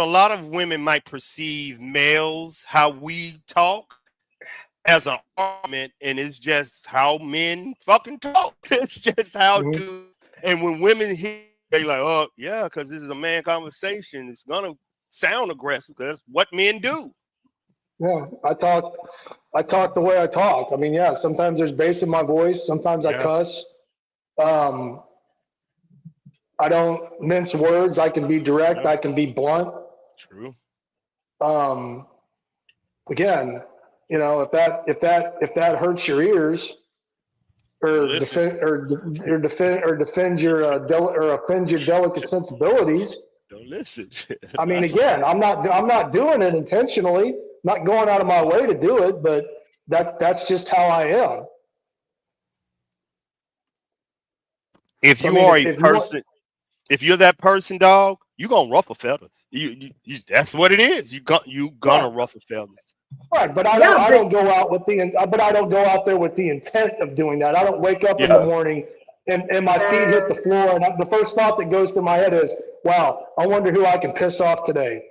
lot of women might perceive males how we talk as an argument, and it's just how men fucking talk. It's just how dudes. And when women hear, they like, oh yeah, because this is a man conversation. It's gonna sound aggressive because that's what men do. Yeah, I talk the way I talk. I mean, yeah, sometimes there's bass in my voice. Sometimes I cuss. I don't mince words. I can be direct. I can be blunt. True. Again, you know, if that hurts your ears, or offends your delicate sensibilities, don't listen. I mean, again, I'm not doing it intentionally. I'm not going out of my way to do it, but that's just how I am. If you are a person, if you're that person, dog, you're gonna ruffle feathers. You that's what it is. You gonna ruffle feathers. Right, but I don't go out there with the intent of doing that. I don't wake up in the morning and my feet hit the floor, and the first thought that goes through my head is, "Wow, I wonder who I can piss off today."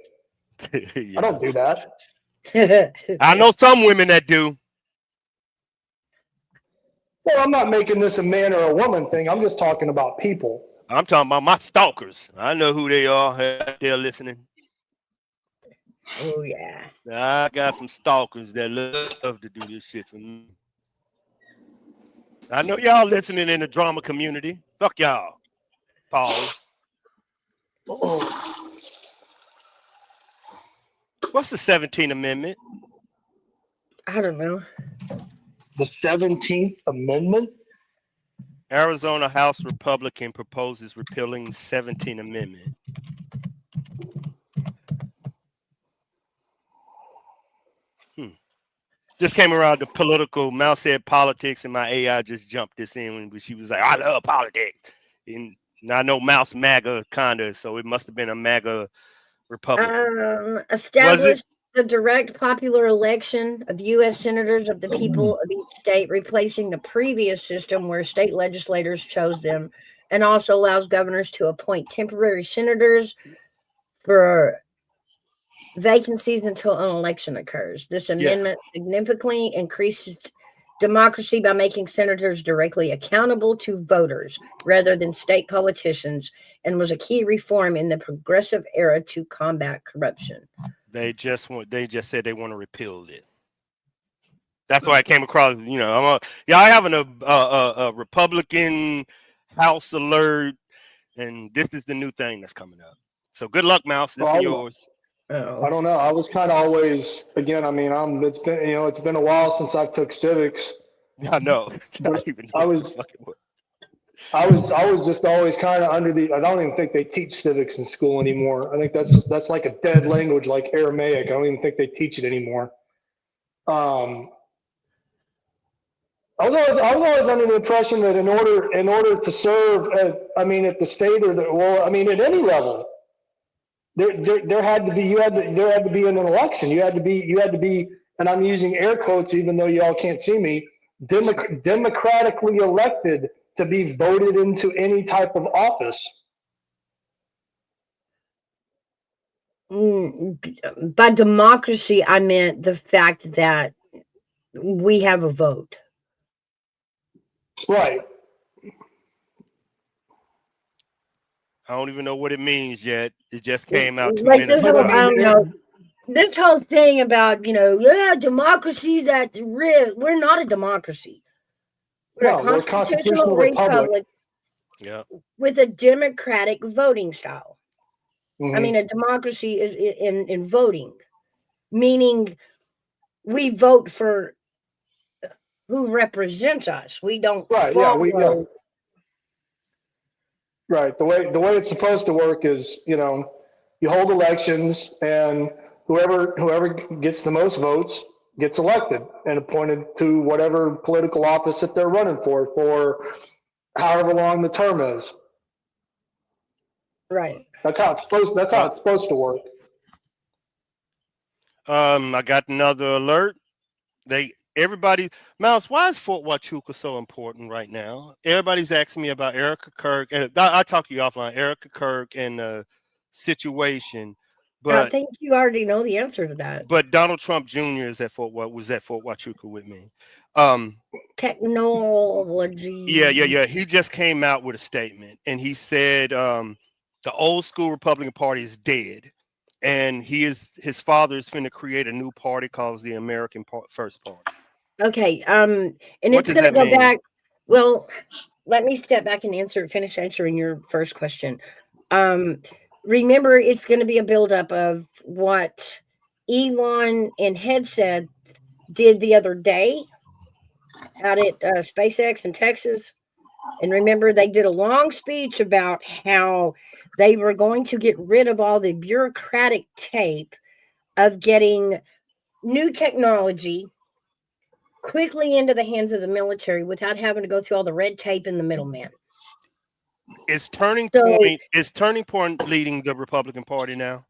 I don't do that. I know some women that do. Well, I'm not making this a man or a woman thing. I'm just talking about people. I'm talking about my stalkers. I know who they are. They're listening. Oh yeah. I got some stalkers that love to do this shit for me. I know y'all listening in the drama community. Fuck y'all. Pause. What's the 17th Amendment? I don't know. The 17th Amendment? Arizona House Republican proposes repealing 17th Amendment. Just came around the political. Mouse said politics, and my AI just jumped this in when she was like, I love politics. And I know Mouse MAGA kind of, so it must have been a MAGA Republican. Established the direct popular election of U.S. senators of the people of each state, replacing the previous system where state legislators chose them, and also allows governors to appoint temporary senators for vacancies until an election occurs. This amendment significantly increases democracy by making senators directly accountable to voters rather than state politicians, and was a key reform in the progressive era to combat corruption. They just said they want to repeal it. That's why I came across. Y'all having a Republican House alert, and this is the new thing that's coming up. So good luck, Mouse. This is yours. I don't know. I was kind of always, again, I mean, it's been a while since I took civics. I know. I was just always kind of under the, I don't even think they teach civics in school anymore. I think that's like a dead language, like Aramaic. I don't even think they teach it anymore. I was always under the impression that in order to serve at the state or at any level, there had to be an election. You had to be, and I'm using air quotes even though you all can't see me, democratically elected to be voted into any type of office. By democracy, I meant the fact that we have a vote. Right. I don't even know what it means yet. It just came out 2 like minutes this ago. I don't know. This whole thing about, democracy's at risk. We're not a democracy. We're a constitutional republic. Yeah. With a democratic voting style. Mm-hmm. I mean, a democracy is in voting, meaning we vote for who represents us. We don't follow. Right. The way it's supposed to work is, you hold elections, and whoever gets the most votes gets elected and appointed to whatever political office that they're running for however long the term is. Right. That's how it's supposed to work. I got another alert. Mouse, why is Fort Huachuca so important right now? Everybody's asking me about Erica Kirk, and I talked to you offline. Erica Kirk and the situation, but I think you already know the answer to that. But Donald Trump Jr. was at Fort Huachuca with me. Technology. Yeah. He just came out with a statement, and he said the old school Republican Party is dead, and his father is finna create a new party called the American First Party. Okay, and it's going to go back. Well, let me step back and finish answering your first question. Remember, it's going to be a buildup of what Elon and Headset did the other day out at SpaceX in Texas. And remember, they did a long speech about how they were going to get rid of all the bureaucratic tape of getting new technology quickly into the hands of the military without having to go through all the red tape and the middleman. Is Turning Point leading the Republican Party now?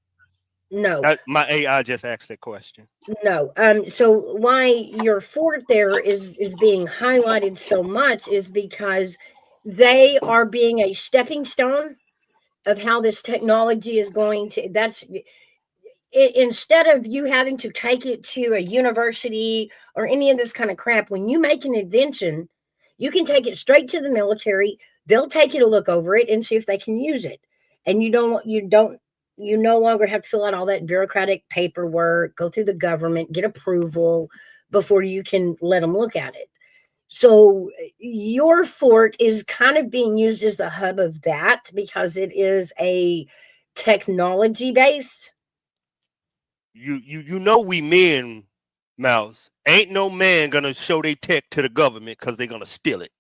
No. My AI just asked that question. No. So why your fort there is being highlighted so much is because they are being a stepping stone of how this technology is going to, instead of you having to take it to a university or any of this kind of crap, when you make an invention, you can take it straight to the military. They'll take you to look over it and see if they can use it. And you no longer have to fill out all that bureaucratic paperwork, go through the government, get approval before you can let them look at it. So your fort is kind of being used as the hub of that because it is a technology base. You know we men, Mouse, ain't no man gonna show they tech to the government because they're gonna steal it.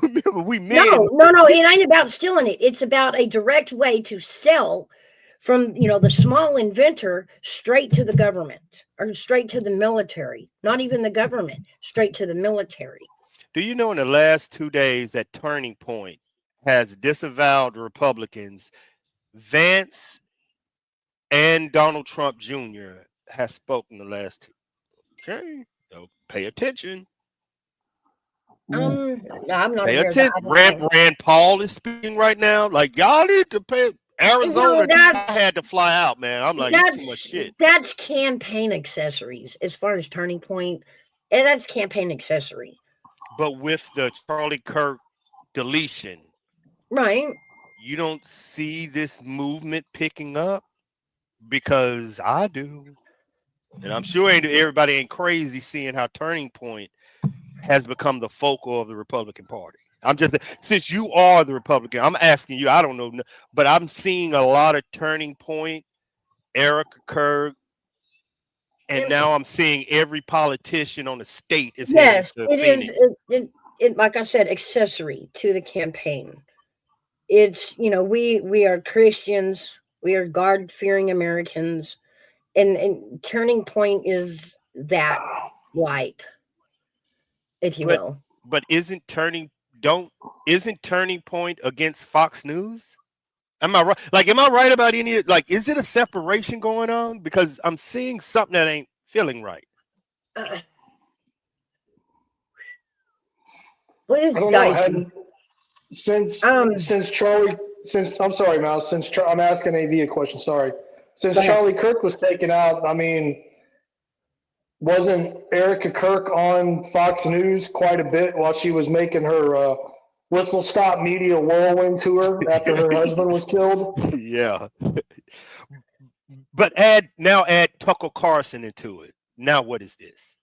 Remember, we men. No, it ain't about stealing it. It's about a direct way to sell from, the small inventor straight to the government or straight to the military. Not even the government, straight to the military. Do you know in the last 2 days that Turning Point has disavowed Republicans? Vance and Donald Trump Jr. has spoken the last 2. Okay, so pay attention. I'm not pay aware attention. Rand Paul is speaking right now. Like, y'all need to pay. Arizona, I had to fly out, man. I'm like, it's too much shit. That's campaign accessories as far as Turning Point. And that's campaign accessory. But with the Charlie Kirk deletion, right? You don't see this movement picking up? Because I do. And I'm sure everybody ain't crazy seeing how Turning Point has become the focal of the Republican Party. I'm just, since you are the Republican, I'm asking you, I don't know, but I'm seeing a lot of Turning Point, Erica Kirk, and now I'm seeing every politician on the state is yes, heading to it Phoenix. is, like I said, accessory to the campaign. It's, we are Christians, we are God-fearing Americans, and Turning Point is that light, if you will. But isn't Turning Point against Fox News? Am I right? Like, am I right about any? Like, is it a separation going on? Because I'm seeing something that ain't feeling right. What is dicey? Since Charlie, I'm sorry, Mouse. I'm asking AV a question. Sorry. Since Charlie Kirk was taken out, I mean, wasn't Erica Kirk on Fox News quite a bit while she was making her Whistle Stop Media whirlwind tour after her husband was killed? Yeah. But add Tucker Carlson into it. Now what is this?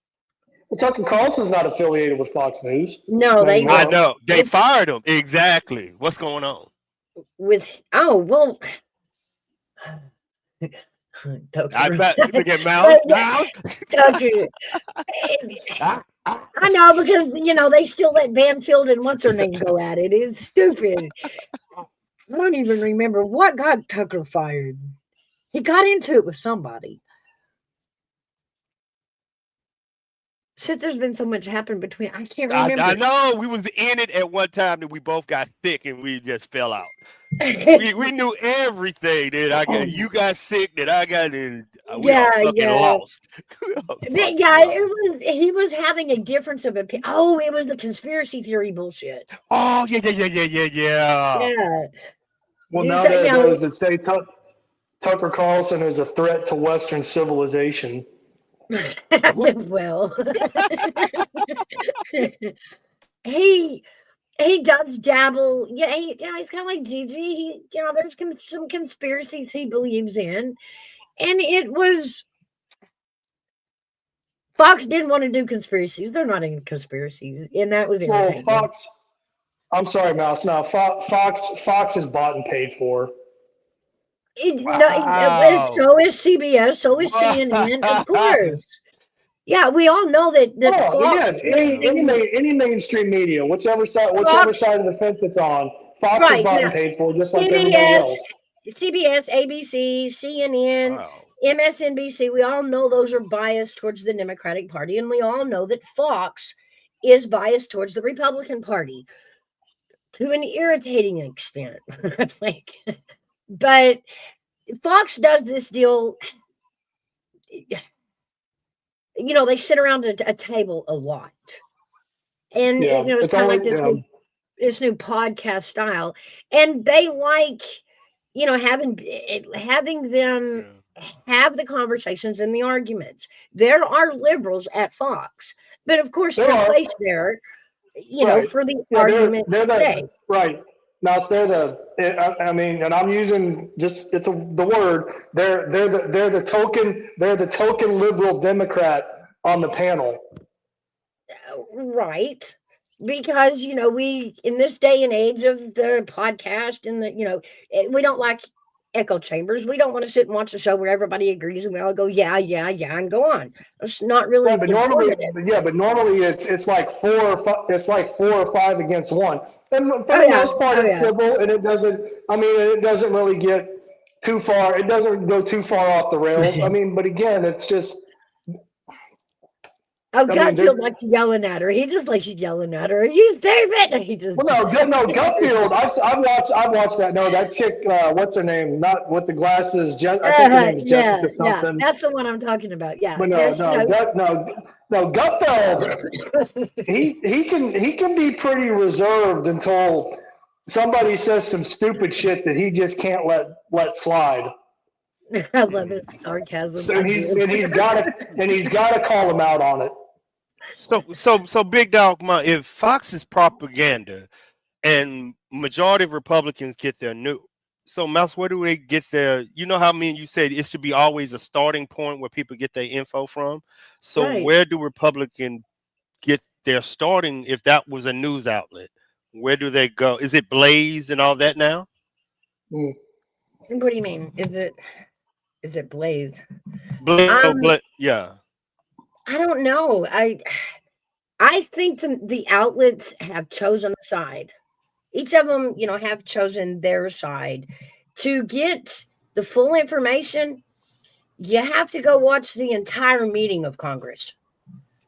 Well, Tucker Carlson's not affiliated with Fox News. No, they I know. They fired him. Exactly. What's going on? Tucker. I bet you get Mouse. Tucker. I know, because they still let Banfield and what's her name go at it. It's stupid. I don't even remember what got Tucker fired. He got into it with somebody. There's been so much happened between. I can't remember. I know we was in it at one time that we both got sick and we just fell out. we knew everything. That you got sick. That I got in. We all fucking lost. He was having a difference of opinion. Oh, it was the conspiracy theory bullshit. Oh yeah. Yeah. Well, now there are those that say Tucker Carlson is a threat to Western civilization. Well, he does dabble. Yeah, he's kind of like Gigi. There's some conspiracies he believes in, and it was Fox didn't want to do conspiracies. They're not in conspiracies, and that was Fox. I'm sorry, Mouse. No, Fox is bought and paid for. So is CBS, so is CNN, of course. Yeah, we all know that. Fox, any mainstream media, whichever side of the fence it's on, Fox is bought and paid for, just like everybody else. CBS, ABC, CNN, MSNBC. We all know those are biased towards the Democratic Party, and we all know that Fox is biased towards the Republican Party to an irritating extent. But Fox does this deal. They sit around a table a lot, and it's kind of like this new podcast style, and they like having them have the conversations and the arguments. There are liberals at Fox, but of course they're placed there, for the argument's sake. Right. Now, and I'm using the word. They're the token liberal Democrat on the panel. Right. Because, we, in this day and age of the podcast and we don't like echo chambers. We don't want to sit and watch a show where everybody agrees and we all go, yeah, and go on. It's not really But informative. normally it's like 4 or 5 against 1. And for the most part, it's civil, and it doesn't really get too far. It doesn't go too far off the rails. But again, it's just. Gutfield likes yelling at her. He just likes yelling at her. You stupid! He just. Well, no, Gutfield. I've watched that. No, that chick. What's her name? Not with the glasses. I think her name is Jessica something. Yeah, that's the one I'm talking about. Yeah. But no, Gutfield. he can be pretty reserved until somebody says some stupid shit that he just can't let slide. I love his sarcasm. So he's got to call him out on it. So Big Dog, if Fox is propaganda and majority of Republicans get their news, so Mouse, where do they get their, how you said it should be always a starting point where people get their info from. So right. Where do Republicans get their starting if that was a news outlet? Where do they go? Is it Blaze and all that now? What do you mean? Is it Blaze? Yeah. I don't know. I think the outlets have chosen a side. Each of them, have chosen their side. To get the full information, you have to go watch the entire meeting of Congress.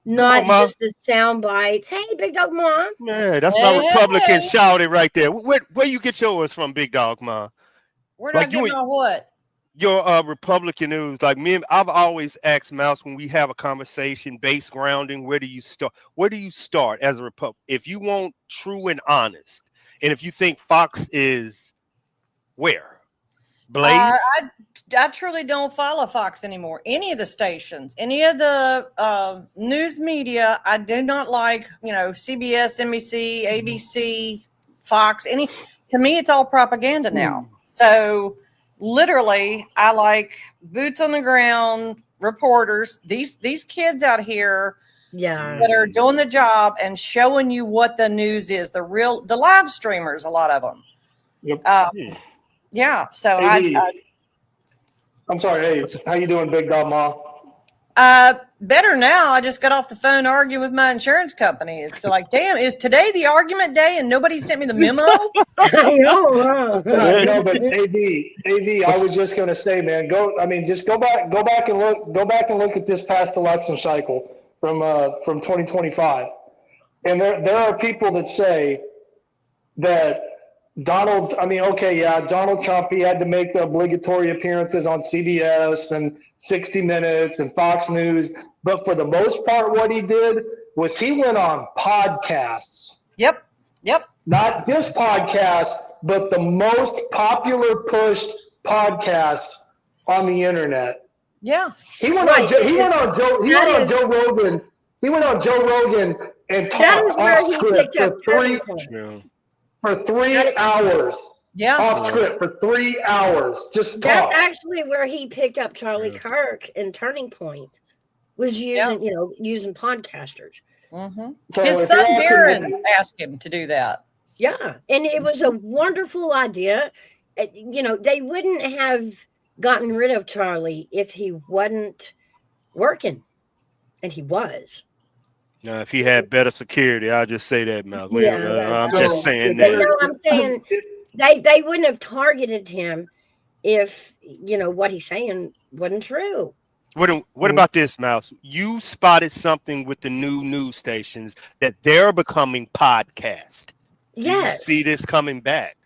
Not just the sound bites. Hey, Big Dog Ma. Yeah, that's my Republican shouted right there. Where you get yours from, Big Dog Ma? Where do I get my what? Your Republican news. Like I've always asked Mouse when we have a conversation, base grounding, where do you start? Where do you start as a Republican? If you want true and honest, and if you think Fox is where? Blaze? I truly don't follow Fox anymore. Any of the stations, any of the news media, I do not like, CBS, NBC, ABC, Fox, to me, it's all propaganda now. So literally, I like boots on the ground reporters, these kids out here that are doing the job and showing you what the news is, the live streamers, a lot of them. Yep. Yeah. So I'm sorry. Hey, how you doing, Big Dog Ma? Better now. I just got off the phone arguing with my insurance company. It's like, damn, is today the argument day and nobody sent me the memo? I know. No, but AV, I was just going to say, man, just go back and look at this past election cycle from 2025. And there are people that say that Donald Trump, he had to make the obligatory appearances on CBS and 60 Minutes and Fox News. But for the most part, what he did was he went on podcasts. Yep. Not just podcasts, but the most popular pushed podcasts on the internet. Yeah. He went on Joe Rogan. He went on Joe Rogan and talked off script for 3 hours. Yeah. Off script for 3 hours. Just talk. That's actually where he picked up Charlie Kirk and Turning Point, was using podcasters. Mm-hmm. So his son Darren asked him to do that. Yeah. And it was a wonderful idea. They wouldn't have gotten rid of Charlie if he wasn't working. And he was. Now, if he had better security, I'll just say that, Malcolm. I'm just saying that. No, I'm saying they wouldn't have targeted him if, what he's saying wasn't true. What about this, Mouse? You spotted something with the new news stations that they're becoming podcast. Yes. Do you see this coming back?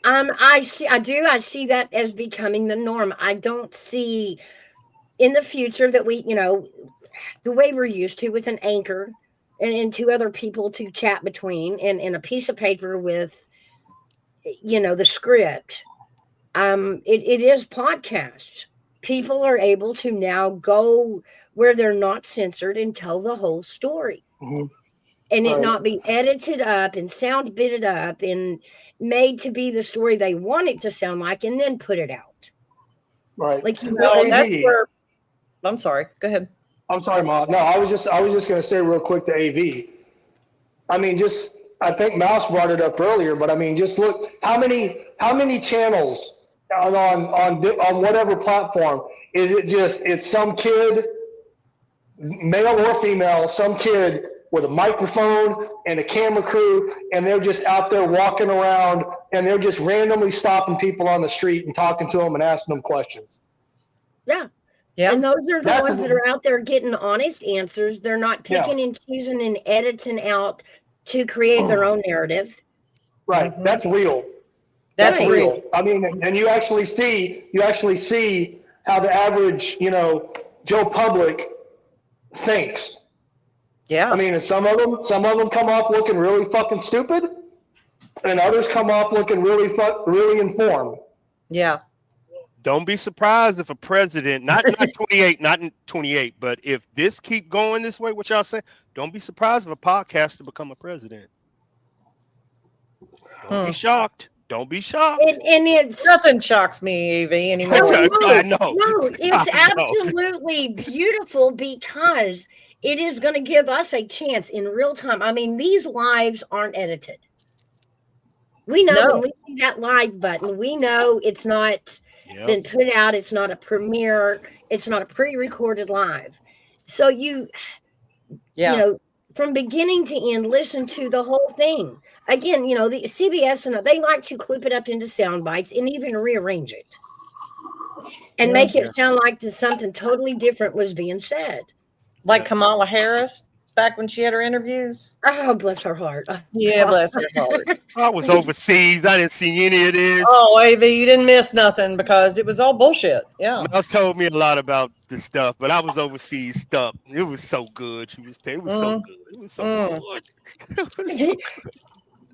I see that as becoming the norm. I don't see in the future that we, the way we're used to with an anchor and two other people to chat between and a piece of paper with, the script. It is podcasts. People are able to now go where they're not censored and tell the whole story. Mm-hmm. And it not be edited up and sound bitted up and made to be the story they want it to sound like and then put it out. Right. Like, that's where, I'm sorry, go ahead. I'm sorry, Ma. No, I was just going to say real quick to AV. I mean, I think Mouse brought it up earlier, but I mean, just look how many channels on whatever platform is it? It's some kid, male or female, some kid with a microphone and a camera crew, and they're just out there walking around, and they're just randomly stopping people on the street and talking to them and asking them questions. Yeah. Yeah. And those are the ones that are out there getting honest answers. They're not picking and choosing and editing out to create their own narrative. Right. Mm-hmm. That's real. That's real. I mean, and you actually see how the average, Joe Public thinks. Yeah. I mean, and some of them come off looking really fucking stupid, and others come off looking really informed. Yeah. Don't be surprised if a president, not 28, but if this keep going this way, what y'all say, don't be surprised if a podcaster become a president. Don't be shocked. Don't be shocked. And it's nothing shocks me, Evie, anymore. I know. No, it's absolutely beautiful because it is going to give us a chance in real time. I mean, these lives aren't edited. We know when we see that live button, we know it's not been put out. It's not a premiere. It's not a pre-recorded live. So you know, from beginning to end, listen to the whole thing. Again, the CBS, and they like to clip it up into sound bites and even rearrange it and make it sound like something totally different was being said. Like Kamala Harris back when she had her interviews. Oh, bless her heart. Yeah, bless her heart. I was overseas. I didn't see any of this. Oh, Av, you didn't miss nothing because it was all bullshit. Yeah. Mouse told me a lot about this stuff, but I was overseas stuff. It was so good. It was so good. It was so good.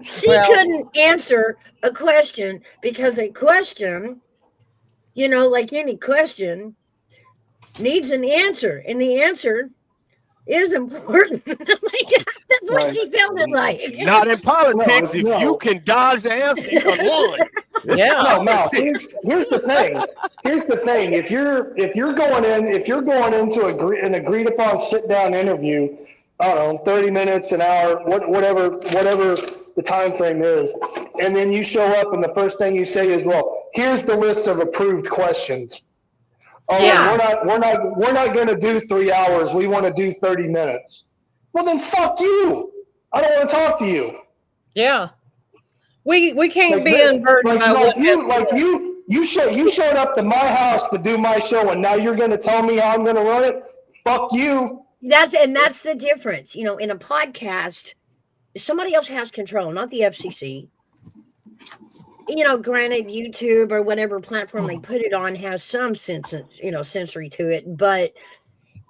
She couldn't answer a question because a question, like any question, needs an answer, and the answer is important. That's what she felt it like. Not in politics. If you can dodge the answer, you can win. No. Here's the thing. If you're going into an agreed upon sit down interview, I don't know, 30 minutes, an hour, whatever the time frame is, and then you show up and the first thing you say is, well, here's the list of approved questions. Oh, we're not going to do 3 hours. We want to do 30 minutes. Well, then fuck you. I don't want to talk to you. Yeah. We can't be unburdened by what you showed up to my house to do my show, and now you're going to tell me how I'm going to run it? Fuck you. That's the difference. In a podcast, somebody else has control, not the FCC. Granted, YouTube or whatever platform they put it on has some sensory to it, but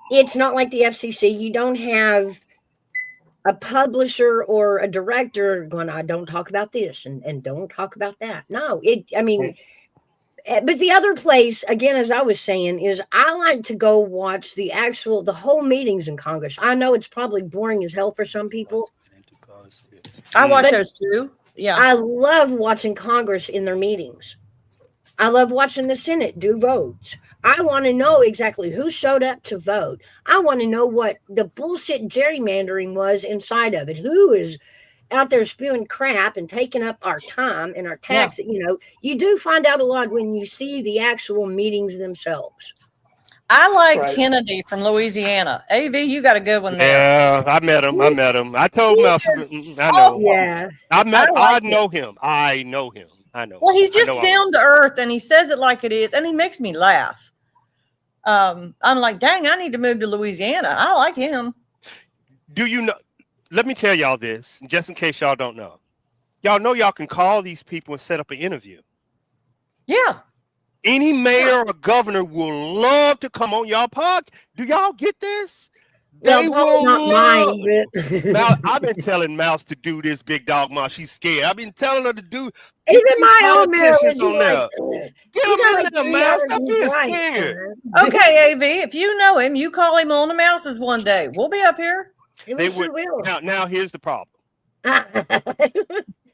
it's not like the FCC. You don't have a publisher or a director going, I don't talk about this and don't talk about that. No, but the other place, again, as I was saying, is I like to go watch the whole meetings in Congress. I know it's probably boring as hell for some people. I watch those too. Yeah. I love watching Congress in their meetings. I love watching the Senate do votes. I want to know exactly who showed up to vote. I want to know what the bullshit gerrymandering was inside of it. Who is out there spewing crap and taking up our time and our tax. You do find out a lot when you see the actual meetings themselves. I like Kennedy from Louisiana. AV, you got a good one there. Yeah, I met him. I told him. I know. Awesome. Yeah. I know him. I know. Well, he's just down to earth, and he says it like it is, and he makes me laugh. I'm like, dang, I need to move to Louisiana. I like him. Do you know? Let me tell y'all this, just in case y'all don't know. Y'all know y'all can call these people and set up an interview. Yeah. Any mayor or governor will love to come on y'all podcast. Do y'all get this? They will love. I've been telling Mouse to do this, Big Dog Mouse. She's scared. I've been telling her to do. Even my own mayor on there. Get him in there, Mouse. Stop being scared. Okay, AV. If you know him, you call him on the Mouses one day. We'll be up here. They would. Now here's the problem.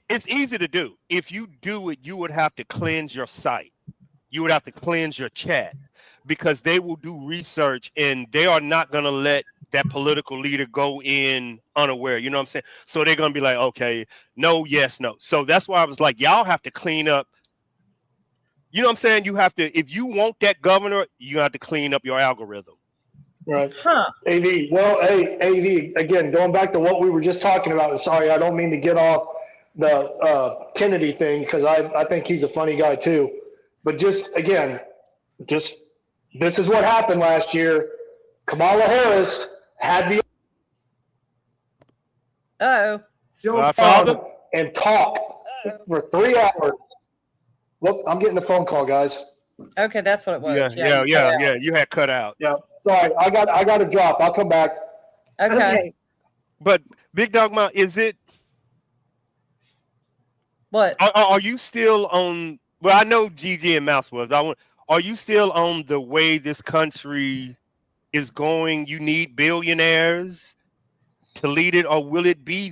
It's easy to do. If you do it, you would have to cleanse your site. You would have to cleanse your chat. because they will do research and they are not going to let that political leader go in unaware. You know what I'm saying? So they're going to be like, okay, no, yes, no. So that's why I was like, y'all have to clean up. You know what I'm saying? You have to, if you want that governor, you have to clean up your algorithm. Right. AV. Well, hey, AV, again, going back to what we were just talking about. Sorry, I don't mean to get off the Kennedy thing because I think he's a funny guy too. But just, again, this is what happened last year. Kamala Harris had the Joe Biden and talk for 3 hours. Look, I'm getting a phone call, guys. Okay, that's what it was. Yeah. You had cut out. Yeah. Sorry, I got to drop. I'll come back. Okay. But Big Dog Mount, is it? What? Are you still on? Well, I know GG and Mouse was. But are you still on the way this country is going? You need billionaires to lead it, or will it be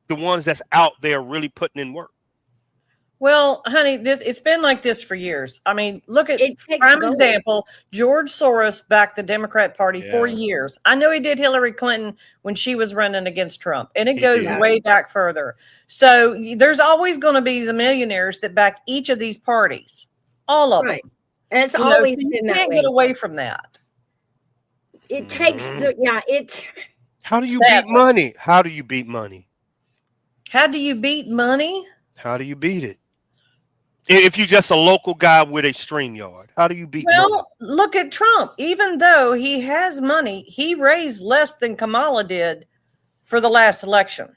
the ones that's out there really putting in work? Well, honey, it's been like this for years. I mean, look at prime example. George Soros backed the Democrat Party for years. I know he did Hillary Clinton when she was running against Trump, and it goes way back further. So there's always going to be the millionaires that back each of these parties, all of them. And it's always been you that can't way. get away from that. It takes How do you beat money? How do you beat money? How do you beat money? How do you beat it? If you're just a local guy with a StreamYard, how do you beat money? Well, look at Trump. Even though he has money, he raised less than Kamala did for the last election.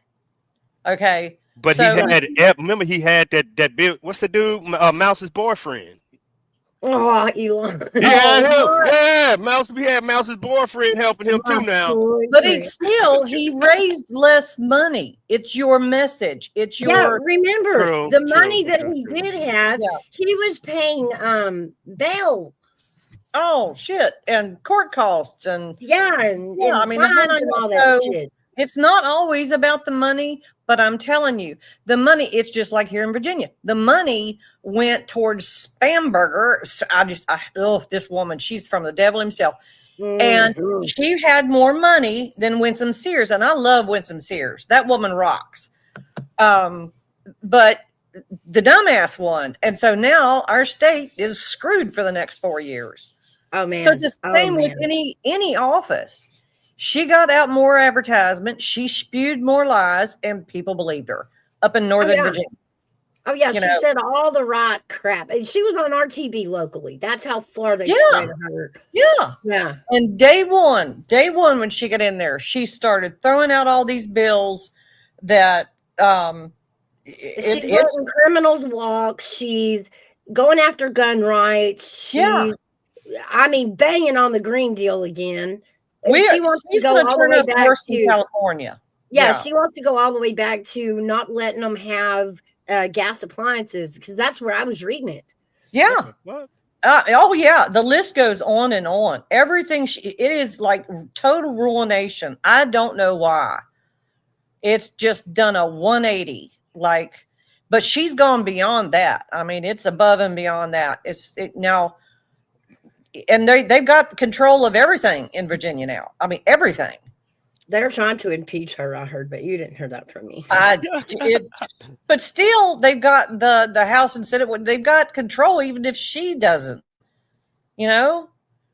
Okay. But he had, remember, he had that bill. What's the dude? Mouse's boyfriend. Oh, Elon. Yeah, Mouse. We had Mouse's boyfriend helping him too now. But it's still, he raised less money. It's your message. It's your. Remember the money that he did have. He was paying bail. Oh shit! And court costs and I mean the whole and all that shit. It's not always about the money, but I'm telling you, the money, it's just like here in Virginia. The money went towards Spamberger. This woman, she's from the devil himself. And she had more money than Winsome Sears. And I love Winsome Sears. That woman rocks. But the dumbass won. And so now our state is screwed for the next 4 years. Oh, man. So it's the same with any office. She got out more advertisement. She spewed more lies, and people believed her up in Northern Virginia. Oh, yeah. She said all the right crap. And she was on our TV locally. That's how far they spread her. Yeah. And day one, when she got in there, she started throwing out all these bills that she's letting criminals walk. She's going after gun rights. She's, I mean, banging on the Green Deal again. She wants to go all the way back to California. She wants to go all the way back to not letting them have gas appliances because that's where I was reading it. Yeah. The list goes on and on. Everything. It is like total ruination. I don't know why. It's just done a 180. But she's gone beyond that. I mean, it's above and beyond that. Now. And they've got control of everything in Virginia now. I mean, everything. They're trying to impeach her, I heard, but you didn't hear that from me. But still, they've got the House and Senate. They've got control, even if she doesn't. Yeah.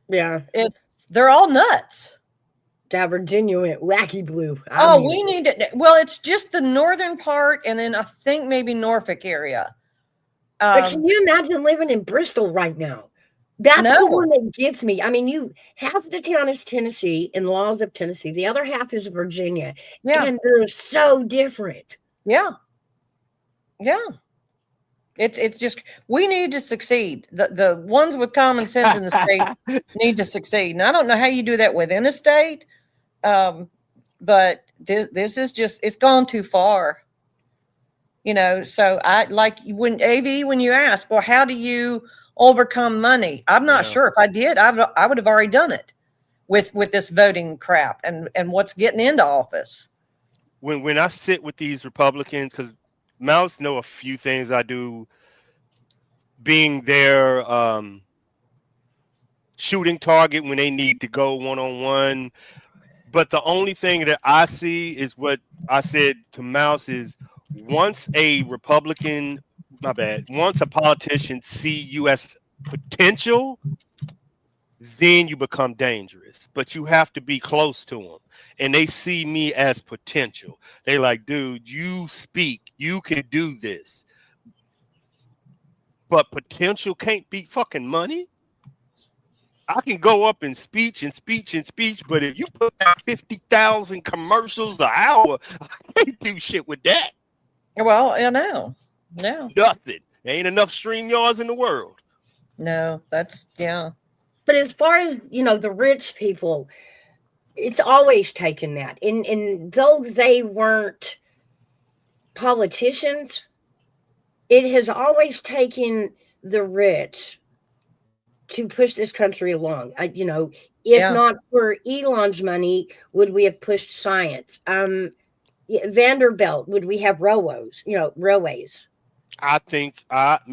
They're all nuts. Virginia went wacky blue. We need it. Well, it's just the northern part, and then I think maybe Norfolk area. But can you imagine living in Bristol right now? That's the one that gets me. I mean, half the town is Tennessee and laws of Tennessee. The other half is Virginia. Yeah. And they're so different. Yeah. Yeah. It's just, we need to succeed. The ones with common sense in the state need to succeed. And I don't know how you do that within a state. But this is just, it's gone too far. So I like when you ask, well, how do you overcome money? I'm not sure. If I did, I would have already done it with this voting crap and what's getting into office. When I sit with these Republicans, because Mouse know a few things I do, being their shooting target when they need to go one-on-one. But the only thing that I see is what I said to Mouse is once a Republican, my bad, once a politician see you as potential, then you become dangerous. But you have to be close to them. And they see me as potential. They like, dude, you speak. You can do this. But potential can't beat fucking money. I can go up in speech, but if you put out 50,000 commercials an hour, I can't do shit with that. Well, I know. No. Nothing. There ain't enough stream yards in the world. No, that's, yeah. But as far as, the rich people, it's always taken that. And though they weren't politicians, it has always taken the rich to push this country along. If not for Elon's money, would we have pushed science? Vanderbilt, would we have railways? I think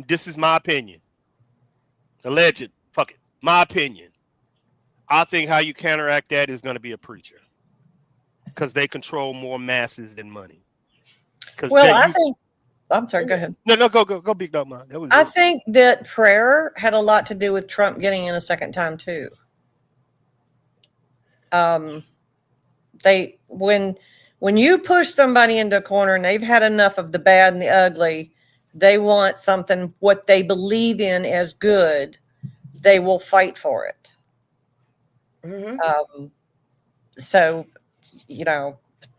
this is my opinion. Alleged. Fuck it. My opinion. I think how you counteract that is going to be a preacher. Because they control more masses than money. Well, I'm sorry, go ahead. No, go big dog man. I think that prayer had a lot to do with Trump getting in a second time too. When you push somebody into a corner and they've had enough of the bad and the ugly, they want something what they believe in as good, they will fight for it. Mm-hmm. So,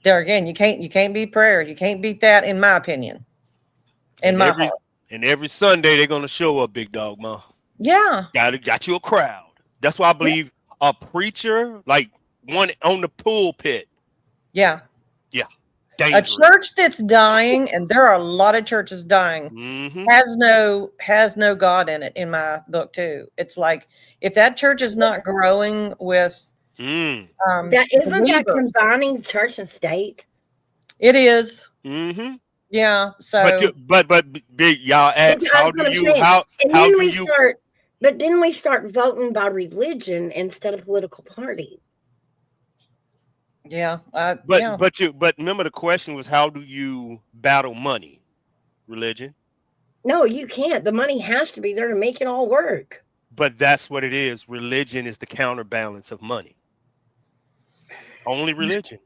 there again, you can't beat prayer. You can't beat that, in my opinion. And every Sunday they're gonna show up, big dog, ma. Yeah. Got you a crowd. That's why I believe a preacher, like one on the pulpit. Yeah. Yeah. Dangerous. A church that's dying, and there are a lot of churches dying, has no God in it, in my book too. It's like if that church is not growing with that isn't combining church and state. It is. Mm-hmm. Yeah. So, but big y'all ask But then we start voting by religion instead of political party. Yeah. But remember the question was, how do you battle money? Religion? No, you can't. The money has to be there to make it all work. But that's what it is. Religion is the counterbalance of money. Only religion.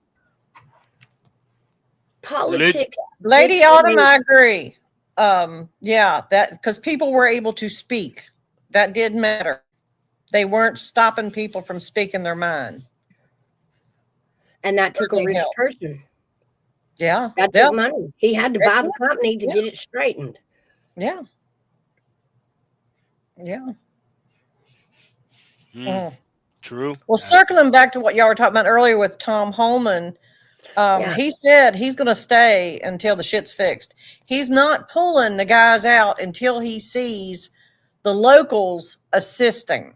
Politics. Lady Autumn, I agree. That because people were able to speak. That did matter. They weren't stopping people from speaking their mind. And that took a rich person. Yeah. That took money. He had to buy the company to get it straightened. Yeah. Yeah. True. Well, circling back to what y'all were talking about earlier with Tom Holman, he said he's going to stay until the shit's fixed. He's not pulling the guys out until he sees the locals assisting.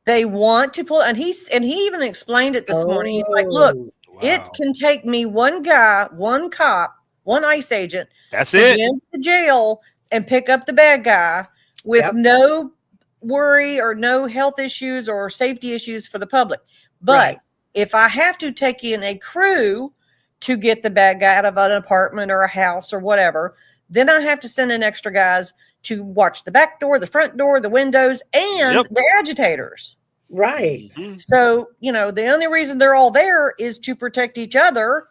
They want to pull, and he even explained it this morning. He's like, look, it can take me one guy, one cop, one ICE agent to get into the jail and pick up the bad guy with no worry or no health issues or safety issues for the public. But if I have to take in a crew to get the bad guy out of an apartment or a house or whatever, then I have to send in extra guys to watch the back door, the front door, the windows, and the agitators. Right. So, the only reason they're all there is to protect each other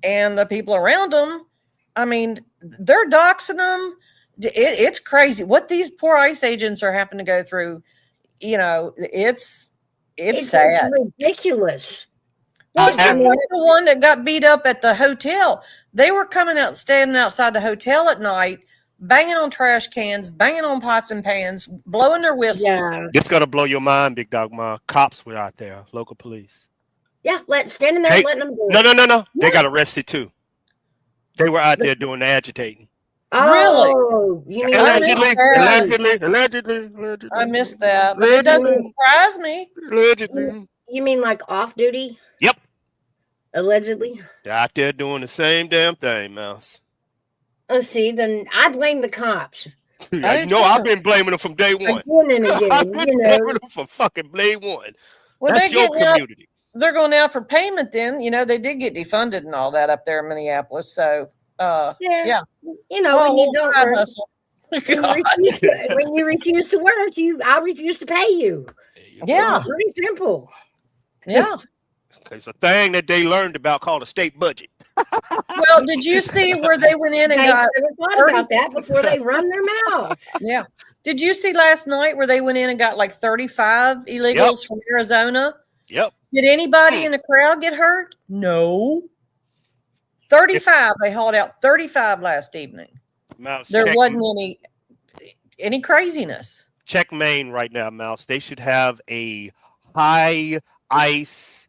and the people around them. I mean, they're doxing them. It's crazy what these poor ICE agents are having to go through. It's sad. Ridiculous. Well, just like the one that got beat up at the hotel. They were coming out, standing outside the hotel at night, banging on trash cans, banging on pots and pans, blowing their whistles. Yeah. It's gonna blow your mind, big dog. Ma. Cops were out there, local police. Yeah, standing there and letting them go. No. They got arrested too. They were out there doing the agitating. Oh, really? Allegedly. I missed that, but it doesn't surprise me. Allegedly. You mean like off duty? Yep. Allegedly. They're out there doing the same damn thing, Mouse. Let's see. Then I blame the cops. I've been blaming them from day one. Again and again, I've been blaming them from fucking day one. Well, That's your community. They're going out for payment then. They did get defunded and all that up there in Minneapolis. So, yeah. When you don't work, hustle. when you refuse to work, I refuse to pay you. Yeah. It's pretty simple. Yeah. It's a thing that they learned about called a state budget. Well, did you see where they went in and got thought about that before they run their mouth? Yeah. Did you see last night where they went in and got like 35 illegals from Arizona? Yep. Did anybody in the crowd get hurt? No. 35. They hauled out 35 last evening. There wasn't any craziness. Check Maine right now, Mouse. They should have a high ice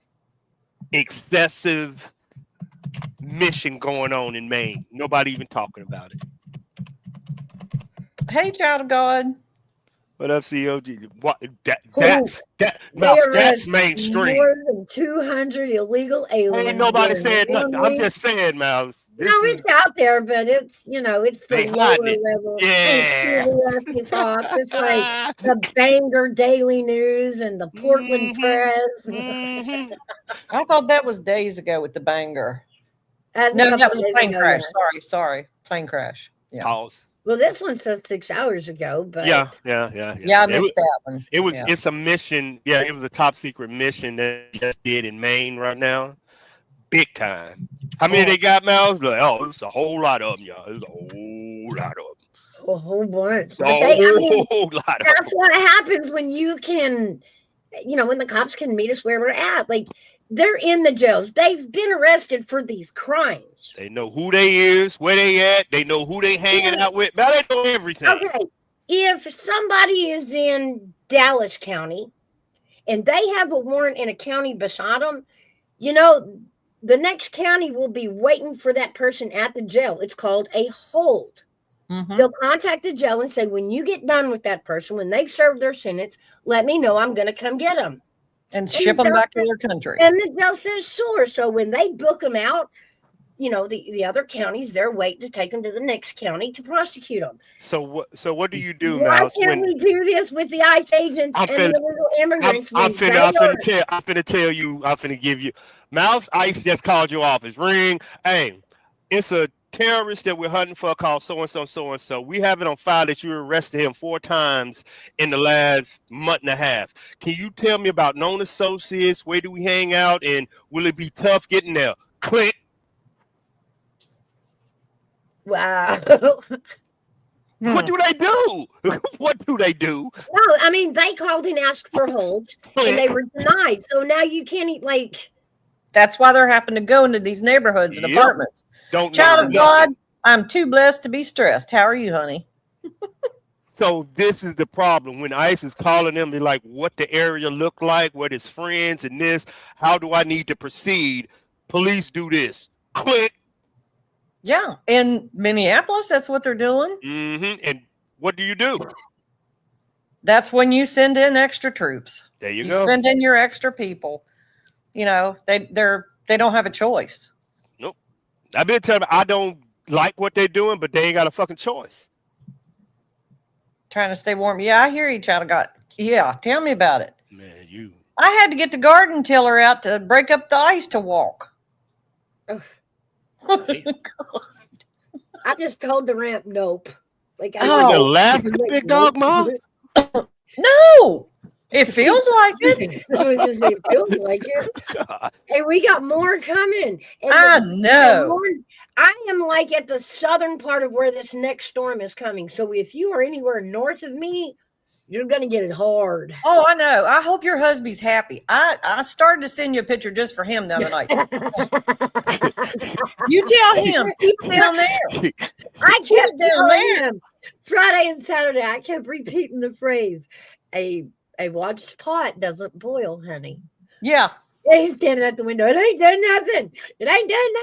excessive mission going on in Maine. Nobody even talking about it. Hey, child of God. What up, COG? What that's mainstream. More than 200 illegal aliens. Ain't nobody saying nothing. I'm just saying, Mouse. It's out there, but it's it's the lower level. Yeah. It's like the Bangor Daily News and the Portland Press. I thought that was days ago with the Bangor. No, that was a plane crash. Sorry. Plane crash. Yeah. Pause. Well, this one's 6 hours ago, but yeah. I missed that one. It's a mission. Yeah, it was a top secret mission that they just did in Maine right now. Big time. How many they got, Miles? Like, it's a whole lot of them, y'all. There's a whole lot of them. A whole bunch. Whole lot of them. That's what happens when you can, when the cops can meet us where we're at. Like, they're in the jails. They've been arrested for these crimes. They know who they is, where they at. They know who they hanging out with. Now they know everything. Okay. If somebody is in Dallas County and they have a warrant in a county beside them, the next county will be waiting for that person at the jail. It's called a hold. Mm-hmm. They'll contact the jail and say, when you get done with that person, when they've served their sentence, let me know. I'm going to come get them. And ship them back to their country. And the jail says, sure. So when they book them out, the other counties, they're waiting to take them to the next county to prosecute them. So what do you do, Why Mouse? can't we do this with the ICE agents and the illegal immigrants? I'm finna give you. Mouse, ICE just called your office. Ring. Hey, it's a terrorist that we're hunting for called so-and-so. We have it on file that you arrested him 4 times in the last month and a half. Can you tell me about known associates? Where do we hang out? And will it be tough getting there? Click. Wow. What do they do? What do they do? No, I mean, they called and asked for holds and they were denied. So now you can't That's why they're having to go into these neighborhoods and apartments. Child of God, I'm too blessed to be stressed. How are you, honey? So this is the problem. When ICE is calling them, they're like, what the area look like, what his friends and this, how do I need to proceed? Police do this. Click. Yeah. In Minneapolis, that's what they're doing. Mm-hmm. And what do you do? That's when you send in extra troops. There you You go. send in your extra people. They don't have a choice. Nope. I've been telling them I don't like what they're doing, but they ain't got a fucking choice. Trying to stay warm. Yeah, I hear you, child of God. Yeah, tell me about it. Man, you. I had to get the garden tiller out to break up the ice to walk. I just told the ramp nope. Like Alaska, big dog, Mom? No, it feels like it. It feels like it. God. Hey, we got more coming. And I know. I am like at the southern part of where this next storm is coming. So if you are anywhere north of me, you're going to get it hard. Oh, I know. I hope your husband's happy. I started to send you a picture just for him the other night. You tell him. Keep it down there. I kept telling him Friday and Saturday. I kept repeating the phrase, a watched pot doesn't boil, honey. Yeah. He's standing at the window. It ain't done nothing. It ain't done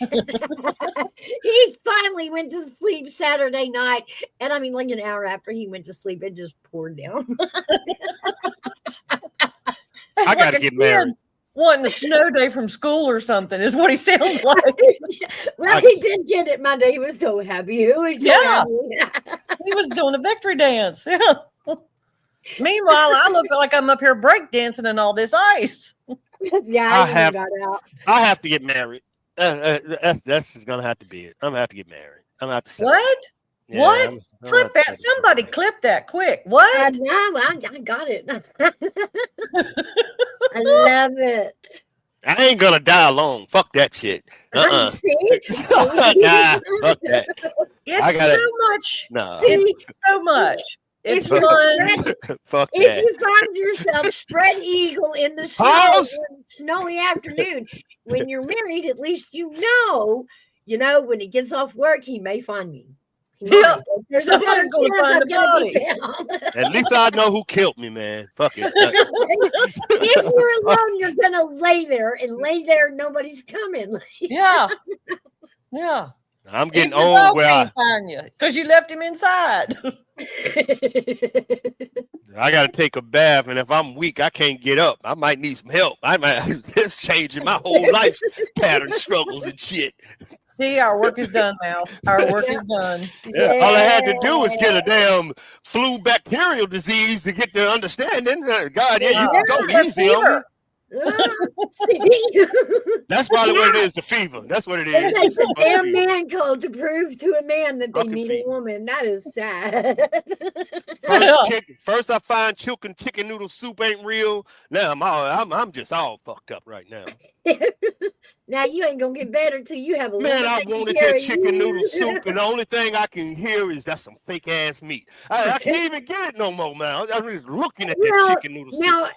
nothing. He finally went to sleep Saturday night. And I mean, like an hour after he went to sleep, it just poured down. I got to get married. Wanting a snow day from school or something is what he sounds like. Well, he did get it Monday. He was so happy. He was so happy. He was doing a victory dance. Yeah. Meanwhile, I look like I'm up here breakdancing in all this ice. Yeah, I even have got out. I have to get married. That's just gonna have to be it. I'm gonna have to get married. I'm gonna have to settle. What? Yeah, What? I'm gonna Clip have to that. settle. Somebody clip that quick. What? No, I got it. I love it. I ain't gonna die alone. Fuck that shit. See? Nah, fuck that. It's gotta- so much. No. It's so much. It's If fun. Fuck If that. you find yourself spread eagle in the snow Pause. one snowy afternoon, when you're married, at least you know, when he gets off work, he may find me. He Yeah, might. There's a somebody's better gonna chance find I'm the gonna be body. found. At least I know who killed me, man. Fuck it. If you're alone, you're gonna lay there. Nobody's coming. Yeah. Yeah. I'm getting Even old dog where can't find you because you left him inside. I got to take a bath, and if I'm weak, I can't get up. I might need some help. It's changing my whole life pattern, struggles, and shit. See, our work is done, Mouse. Our work is done. Yeah, all I had to do was get a damn flu bacterial disease to get the understanding. God, yeah, you can go easy on me. That's probably what it is, the fever. That's what it is. It takes a damn man code to prove to a man that they Fucking need fever. a woman. That is sad. First I find chicken noodle soup ain't real. Now I'm just all fucked up right now. Now you ain't gonna get better till you have a Man, woman I taking wanted care that of chicken you. noodle soup, and the only thing I can hear is that's some fake ass meat. I can't even get it no more, man. I'm just looking at that chicken noodle soup. Now,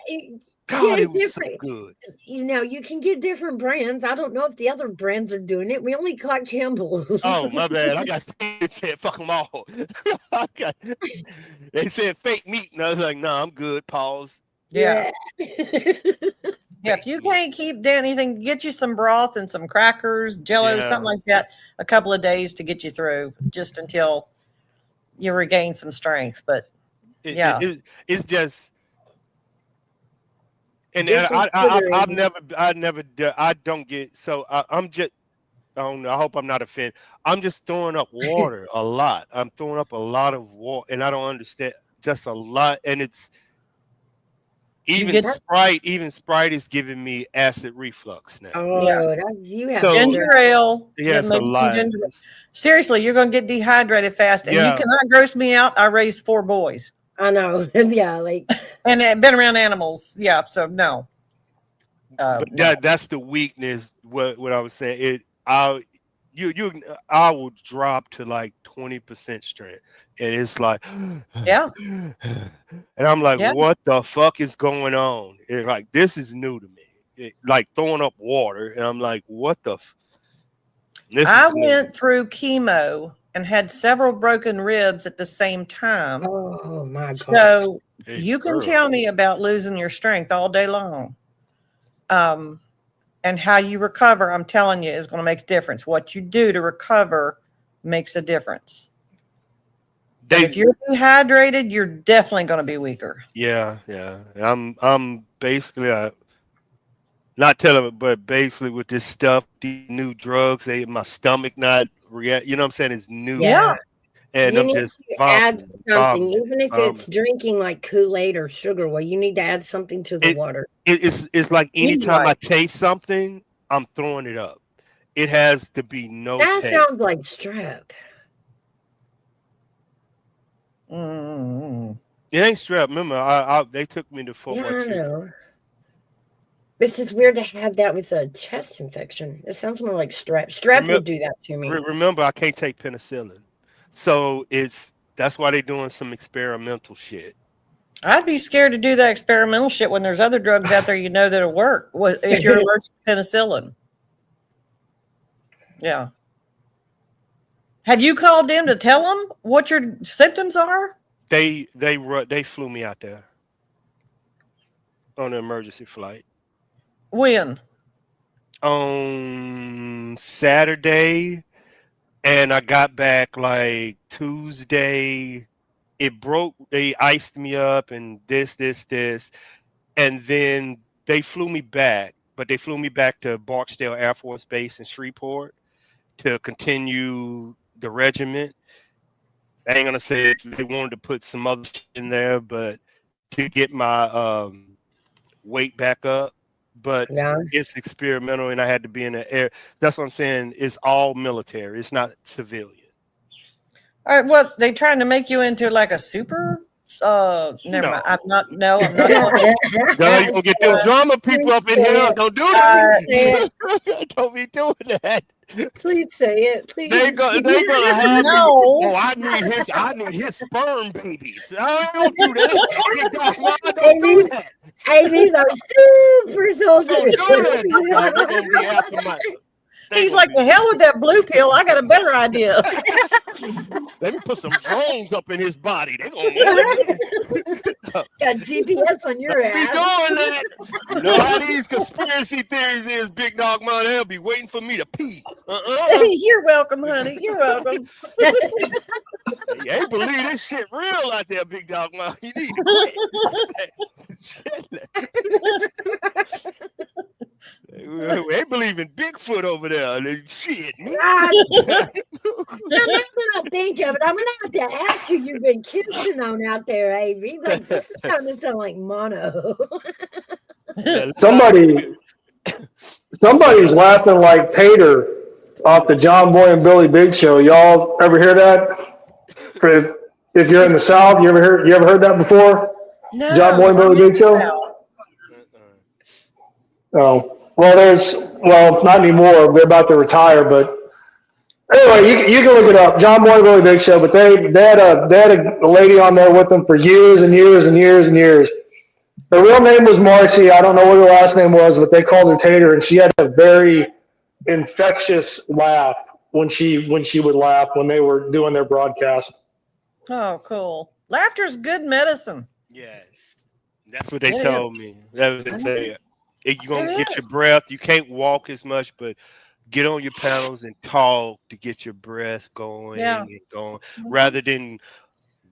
God, get it was so different. good. You can get different brands. I don't know if the other brands are doing it. We only got Campbell's. Oh, my bad. I got said fuck them all. They said fake meat, and I was like, nah, I'm good. Pause. Yeah. Yeah, if you can't keep down anything, get you some broth and some crackers, Jello, Yeah. something like that, a couple of days to get you through, just until you regain some strength. But yeah, It's just, and Just I don't get, so I'm just, I don't know. I hope I'm not offended. I'm just throwing up water a lot. I'm throwing up a lot of water, and I don't understand, just a lot, and it's. Even Sprite is giving me acid reflux now. Oh, you have ginger ale. Yes, a lot. Seriously, you're going to get dehydrated fast, and you cannot gross me out. I raised 4 boys. I know. Yeah, like and been around animals. Yeah, so no. But that's the weakness. What I was saying. I will drop to like 20% strength, and it's like, yeah. And I'm like, what the fuck is going on? It's like, this is new to me. Like throwing up water, and I'm like, what the? I went through chemo and had several broken ribs at the same time. Oh my God! So you can tell me about losing your strength all day long. And how you recover, I'm telling you, is going to make a difference. What you do to recover makes a difference. If you're dehydrated, you're definitely going to be weaker. Yeah. I'm basically not telling it, but basically with this stuff, these new drugs, my stomach not react. You know what I'm saying? It's new. Yeah. And you I'm need just to add something, even if it's drinking like Kool-Aid or sugar. Well, you need to add something to the water. It's like anytime I taste something, I'm throwing it up. It has to be no That taste. sounds like strep. It ain't strep. Remember, they took me to Fort Worth. I know. This is weird to have that with a chest infection. It sounds more like strep. Strep would do that to me. Remember, I can't take penicillin. So that's why they're doing some experimental shit. I'd be scared to do that experimental shit when there's other drugs out there that'll work if you're allergic to penicillin. Yeah. Have you called them to tell them what your symptoms are? They flew me out there on an emergency flight. When? On Saturday. And I got back like Tuesday. It broke. They iced me up and this. And then they flew me back. But they flew me back to Barksdale Air Force Base in Shreveport to continue the regiment. I ain't gonna say it. They wanted to put some other shit in there, but to get my weight back up. But it's experimental, and I had to be in the air. That's what I'm saying. It's all military. It's not civilian. All right. Well, they trying to make you into like a super. Never mind. I'm not. No, I'm not. Girl, you gonna get them drama people up in here? Don't do that. Don't be doing that. Please say it. Please. They gonna have no. Me. Oh, I need his sperm babies. I don't do that. Don't do that. Hey, these are super soldiers. They're gonna be after my. He's like, the hell with that blue pill. I got a better idea. Let me put some drones up in his body. They're gonna got GPS on your ass. Be doing that. You know how these conspiracy theories is, Big Dog Man. They'll be waiting for me to pee. You're welcome, honey. You're welcome. They believe this shit real out there, Big Dog Man. You need to quit. They believe in Bigfoot over there. Shit, man. Now that I think of it, I'm gonna have to ask who you've been kissing on out there, Avery. Like, this is kind of sound like mono. Somebody's laughing like Tater off the John Boy and Billy Big show. Y'all ever hear that? If you're in the South, you ever heard that before? No. John Boy and Billy Big show? Oh. Well, not anymore. They're about to retire, but anyway, you can look it up. John Boy and Billy Big show, but they had a lady on there with them for years and years and years and years. Her real name was Marcy. I don't know what her last name was, but they called her Tater, and she had a very infectious laugh when she would laugh when they were doing their broadcast. Oh, cool. Laughter's good medicine. Yes. That's what they told me. That was they say. You're going to get your breath. You can't walk as much, but get on your panels and talk to get your breath going and going. Rather than,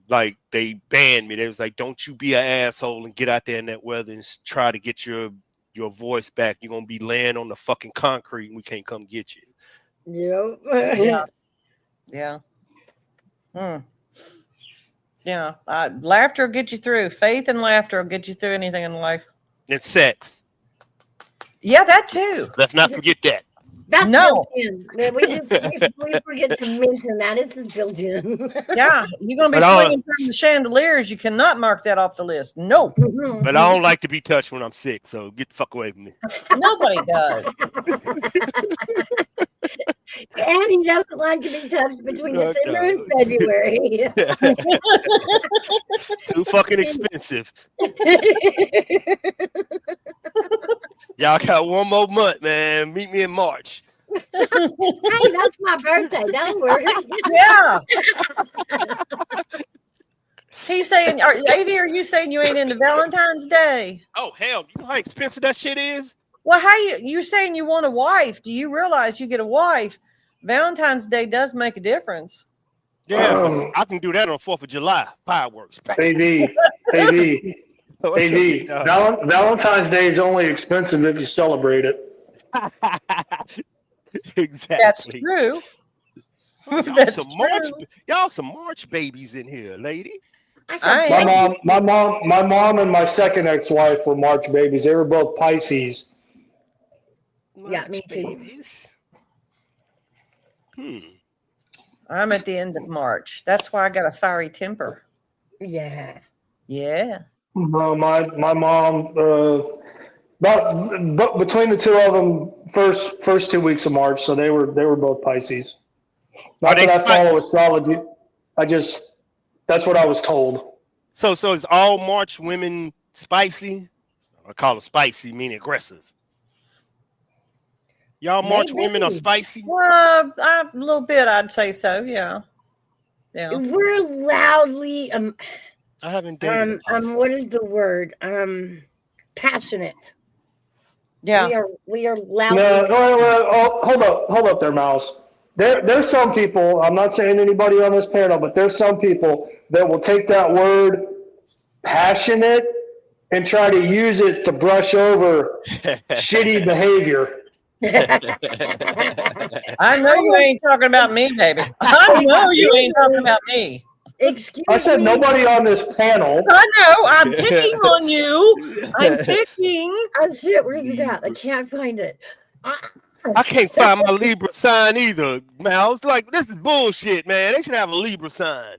like, they banned me. They was like, don't you be an asshole and get out there in that weather and try to get your voice back. You're going to be laying on the fucking concrete and we can't come get you. Yep. Yeah. Yeah. Laughter will get you through. Faith and laughter will get you through anything in life. And sex. Yeah, that too. Let's not forget that. That's built in. We forget to mention that. It's built in. Yeah, you're going to be swinging from the chandeliers. You cannot mark that off the list. No. But I don't like to be touched when I'm sick, so get the fuck away from me. Nobody does. And he doesn't like to be touched between December and February. Too fucking expensive. Y'all got one more month, man. Meet me in March. Hey, that's my birthday. Don't worry. Yeah. He's saying, Avi, are you saying you ain't into Valentine's Day? Oh, hell. You know how expensive that shit is? Well, you're saying you want a wife. Do you realize you get a wife? Valentine's Day does make a difference. Yeah, I can do that on 4th of July. Fireworks. AV. Valentine's Day is only expensive if you celebrate it. Exactly. That's true. That's true. Y'all some March babies in here, lady. My mom and my second ex-wife were March babies. They were both Pisces. Yeah, me too. I'm at the end of March. That's why I got a fiery temper. Yeah. Yeah. Well, my mom, but between the two of them, first 2 weeks of March, so they were both Pisces. Not that I follow astrology. That's what I was told. So it's all March women spicy? I call it spicy, meaning aggressive. Y'all March women are spicy? Well, a little bit, I'd say so. Yeah. We're loudly. I haven't dated. What is the word? Passionate. Yeah. We are loudly. No, hold up there, Mouse. There's some people. I'm not saying anybody on this panel, but there's some people that will take that word passionate and try to use it to brush over shitty behavior. I know you ain't talking about me, baby. I know you ain't talking about me. Excuse I said me. nobody on this panel. I know. I'm picking on you. I'm picking. Oh shit, where's it at? I can't find it. I can't find my Libra sign either, man. I was like, this is bullshit, man. They should have a Libra sign.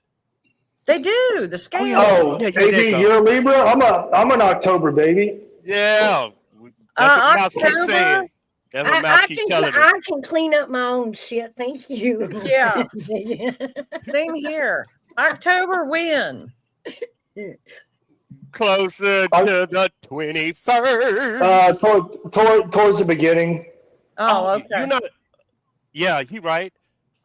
They do the scale. Oh, yeah, baby, you're a Libra. I'm an October baby. Yeah, that's what Mouse keeps saying. That's what Mouse keeps telling me. I can clean up my own shit. Thank you. Yeah. Same here. October when? Closer to the 21st. Towards the beginning. Oh, okay. You're not. Yeah, you're right.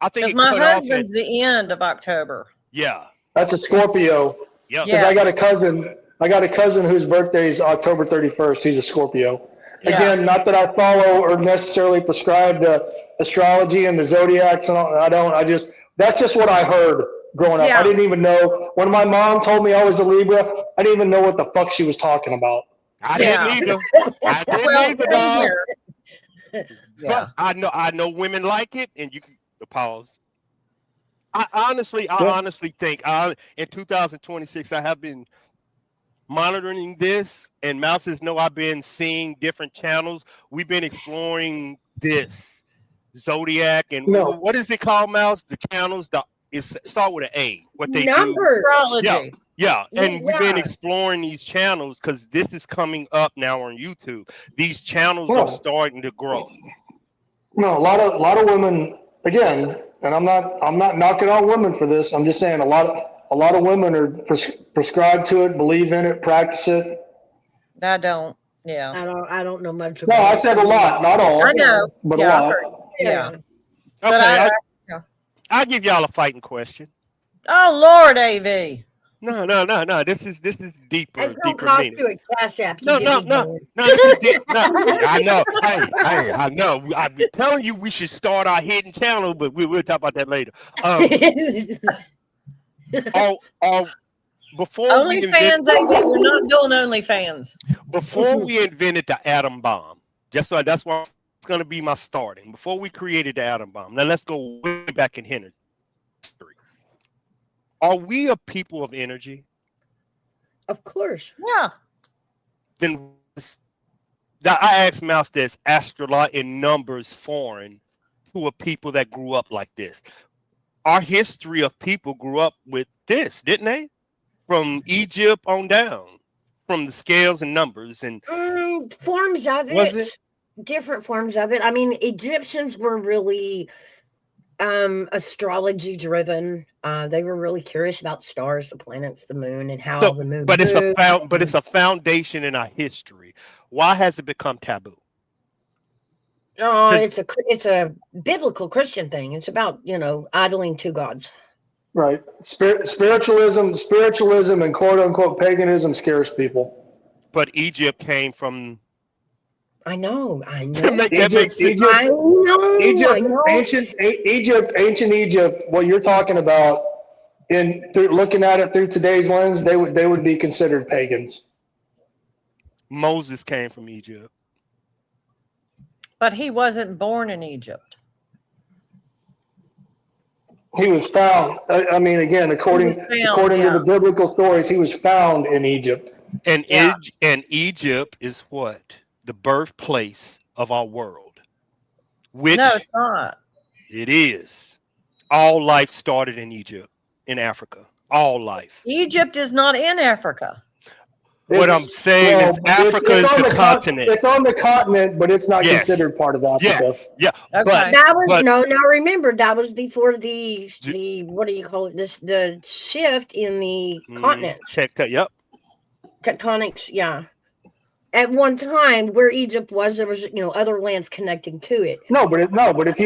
I think because my husband's the end of October. Yeah. That's a Scorpio. Yeah. Because I got a cousin. I got a cousin whose birthday is October 31st. He's a Scorpio. Yeah. Again, not that I follow or necessarily prescribe to astrology and the zodiacs, and all, I don't. That's just what I heard growing up. Yeah. I didn't even know when my mom told me I was a Libra. I didn't even know what the fuck she was talking about. I didn't either. I didn't either, dog. But I know women like it, and you can pause. I honestly think in 2026 I have been monitoring this, and Mouses know I've been seeing different channels. We've been exploring this Zodiac and what is it called, Mouse? The channels start with an A. What they Numbers. do? Yeah, and we've been exploring these channels because this is coming up now on YouTube. These channels are starting to grow. No, a lot of women again, and I'm not knocking on women for this. I'm just saying a lot of women are prescribed to it, believe in it, practice it. I don't. Yeah. I don't know much about I said a lot, not all. I know. But yeah, a lot. Yeah. Okay, I'll give y'all a fighting question. Oh Lord, AV. No. This is deeper. It's gonna deeper cost meaning. you a cash app. No. This is deep. No, I know. Hey, I know. I've been telling you we should start our hidden channel, but we'll talk about that later. Before OnlyFans, AV. We're not doing OnlyFans. Before we invented the atom bomb, that's why it's going to be my starting. Before we created the atom bomb, now let's go way back in history. Are we a people of energy? Of course. Yeah. Then I asked Mouse this: astrolot in numbers foreign to a people that grew up like this. Our history of people grew up with this, didn't they? From Egypt on down, from the scales and numbers and forms of it. Was it? Different forms of it. I mean, Egyptians were really astrology driven. They were really curious about the stars, the planets, the moon, and how the moon. But it's a foundation in our history. Why has it become taboo? It's a biblical Christian thing. It's about idling two gods. Right. Spiritualism and quote unquote paganism scares people. But Egypt came from. I know. Ancient Egypt. What you're talking about, looking at it through today's lens, they would be considered pagans. Moses came from Egypt, but he wasn't born in Egypt. He was found. I mean, again, according to the biblical stories, he was found in Egypt. And Egypt is what? The birthplace of our world. Which no, it's not. It is. All life started in Egypt, in Africa. All life. Egypt is not in Africa. What I'm saying is Africa is the continent. It's on the continent, but it's not considered part of Africa. Yes. Yeah. Okay. Now remember, that was before the what do you call it? The shift in the continents. Yep. Tectonics, yeah. At one time, where Egypt was, there was other lands connecting to it. But if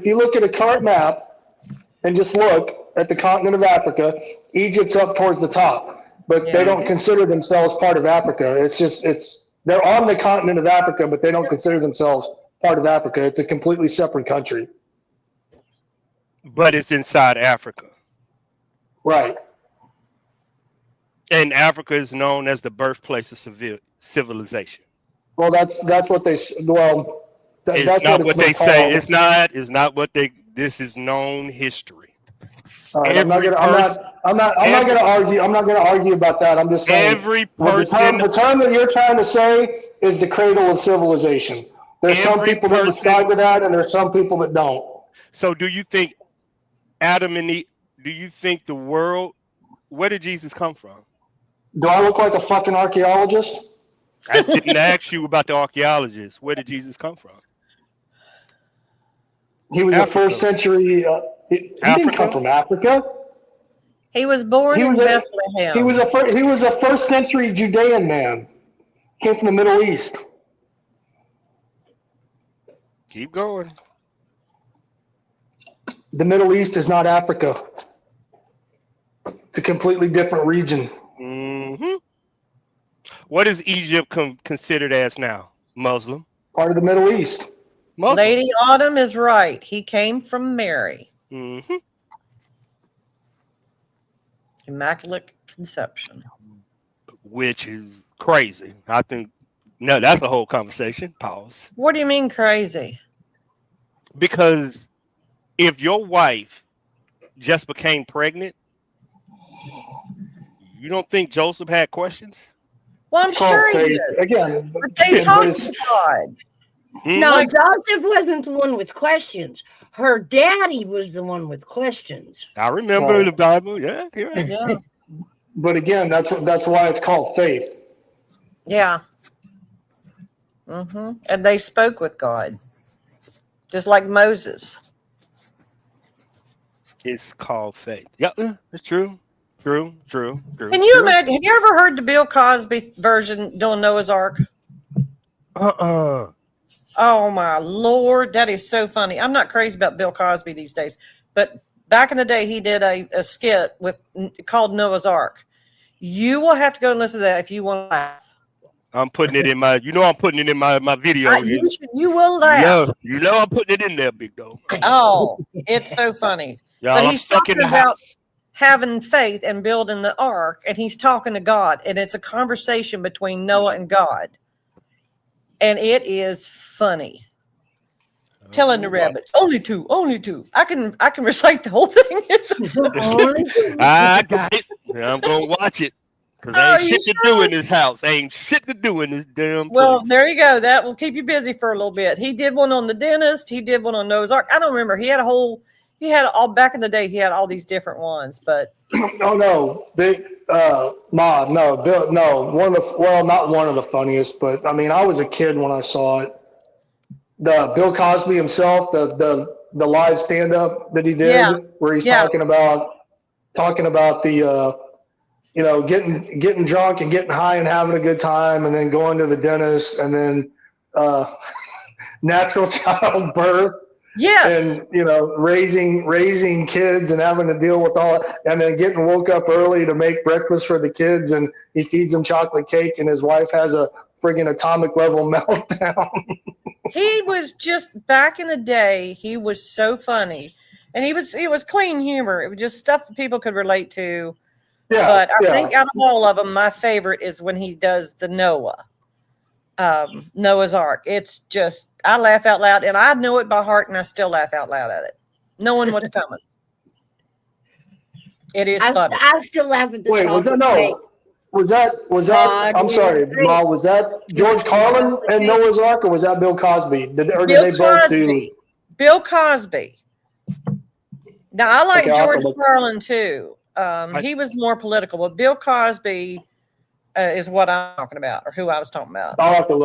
you look at a carte map and just look at the continent of Africa, Egypt's up towards the top. But they don't consider themselves part of Africa. They're on the continent of Africa, but they don't consider themselves part of Africa. It's a completely separate country. But it's inside Africa. Right. And Africa is known as the birthplace of civilization. Well, that's what they that's not what they say. It's not what they. This is known history. All right, I'm not gonna argue about that. I'm just saying every person, the term that you're trying to say is the cradle of civilization. There's some people that subscribe to that, and there's some people that don't. So, do you think Adam and Eve? Do you think the world? Where did Jesus come from? Do I look like a fucking archaeologist? I didn't ask you about the archaeologists. Where did Jesus come from? He was a first century. He didn't come from Africa. He was born in Bethlehem. He was a first century Judean man. Came from the Middle East. Keep going. The Middle East is not Africa. It's a completely different region. Mm-hmm. What is Egypt considered as now? Muslim? Part of the Middle East. Muslim. Lady Autumn is right. He came from Mary. Mm-hmm. Immaculate Conception. Which is crazy. I think, no, that's a whole conversation. Pause. What do you mean crazy? Because if your wife just became pregnant, you don't think Joseph had questions? Well, I'm sure he did. Again, but they talked to God. No, Joseph wasn't the one with questions. Her daddy was the one with questions. I remember the Bible. Yeah, right. Yeah. But again, that's why it's called faith. Yeah. Mm-hmm. And they spoke with God, just like Moses. It's called faith. Yep, it's true. True. Can you imagine? Have you ever heard the Bill Cosby version doing Noah's Ark? Oh my Lord, that is so funny. I'm not crazy about Bill Cosby these days, but back in the day, he did a skit called Noah's Ark. You will have to go and listen to that if you want to laugh. I'm putting it in my. I'm putting it in my video. You will laugh. You know I'm putting it in there, big dog. Oh, it's so funny. But he's talking about having faith and building the ark, and he's talking to God, and it's a conversation between Noah and God. And it is funny. Telling the rabbits, only two. I can recite the whole thing. It's funny. I got it. I'm gonna watch it because ain't shit to do in this house. Ain't shit to do in this damn. Well, there you go. That will keep you busy for a little bit. He did one on the dentist. He did one on Noah's Ark. I don't remember. He had all back in the day. He had all these different ones, but no, big. Bill, not one of the funniest, but I mean, I was a kid when I saw it. The Bill Cosby himself, the live stand up that he did, where he's talking about the getting drunk and getting high and having a good time, and then going to the dentist, and then natural childbirth. Yes. And raising kids and having to deal with all, and then getting woke up early to make breakfast for the kids, and he feeds them chocolate cake, and his wife has a friggin' atomic level meltdown. He was just back in the day. He was so funny, and it was clean humor. It was just stuff that people could relate to. Yeah, but I think out of all of them, my favorite is when he does the Noah's Ark. It's just, I laugh out loud, and I know it by heart, and I still laugh out loud at it, knowing what's coming. It is funny. I still laugh at the. Wait, was that? I'm sorry, Ma. Was that George Carlin and Noah's Ark, or was that Bill Cosby? Did they both do? Bill Cosby. Now I like George Carlin too. He was more political, but Bill Cosby is what I'm talking about, or who I was talking about. I'll have to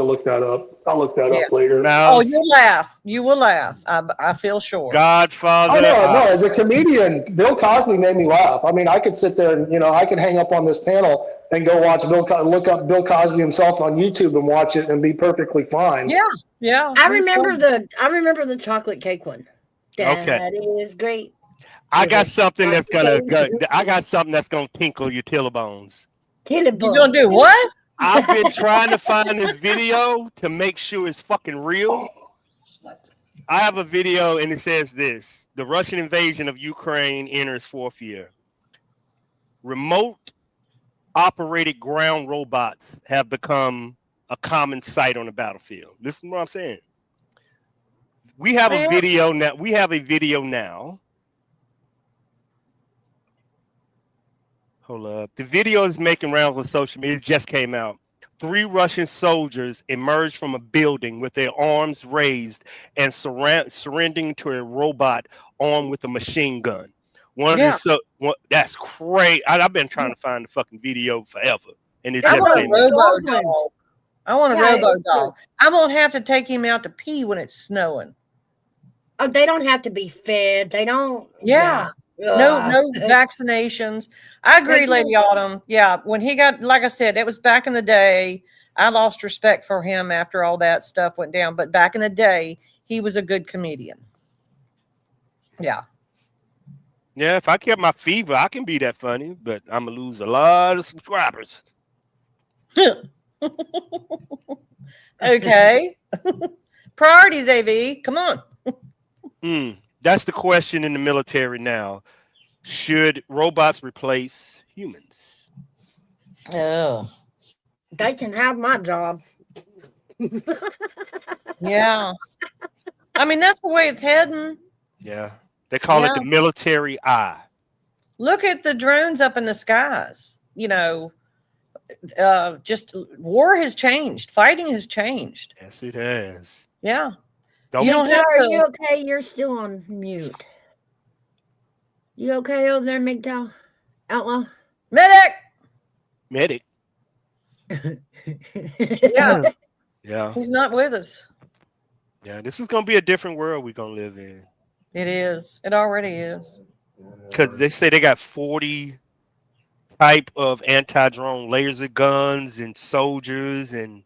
look that up. I'll look that up later. Oh, you'll laugh. You will laugh. I feel sure. Godfather. Oh, no. As a comedian, Bill Cosby made me laugh. I mean, I could sit there and I could hang up on this panel and go look up Bill Cosby himself on YouTube and watch it and be perfectly fine. Yeah. I remember the chocolate cake one. That is great. I got something that's gonna tinkle your tillbones. You gonna do what? I've been trying to find this video to make sure it's fucking real. I have a video and it says this: the Russian invasion of Ukraine enters fourth year. Remote operated ground robots have become a common sight on the battlefield. Listen to what I'm saying. We have a video now. Hold up. The video is making rounds on social media. It just came out. 3 Russian soldiers emerged from a building with their arms raised and surrendering to a robot armed with a machine gun. That's crazy. I've been trying to find the fucking video forever, and it I just want a came out. robo dog. I want a robo dog. I won't have to take him out to pee when it's snowing. Oh, they don't have to be fed. They don't. Yeah. No vaccinations. I agree, Lady Autumn. Yeah, when he got, like I said, it was back in the day. I lost respect for him after all that stuff went down. But back in the day, he was a good comedian. Yeah. Yeah, if I kept my fever, I can be that funny, but I'm gonna lose a lot of subscribers. Okay. Priorities, AV. Come on. That's the question in the military now. Should robots replace humans? Oh. They can have my job. Yeah. I mean, that's the way it's heading. Yeah. They call it the military eye. Look at the drones up in the skies. You know, just war has changed. Fighting has changed. Yes, it has. Yeah. You don't have to. Are you okay? You're still on mute. You okay over there, MGTOW? Outlaw? Medic! Yeah. Yeah. He's not with us. Yeah, this is going to be a different world we're going to live in. It is. It already is. Because they say they got 40 type of anti-drone laser guns and soldiers. And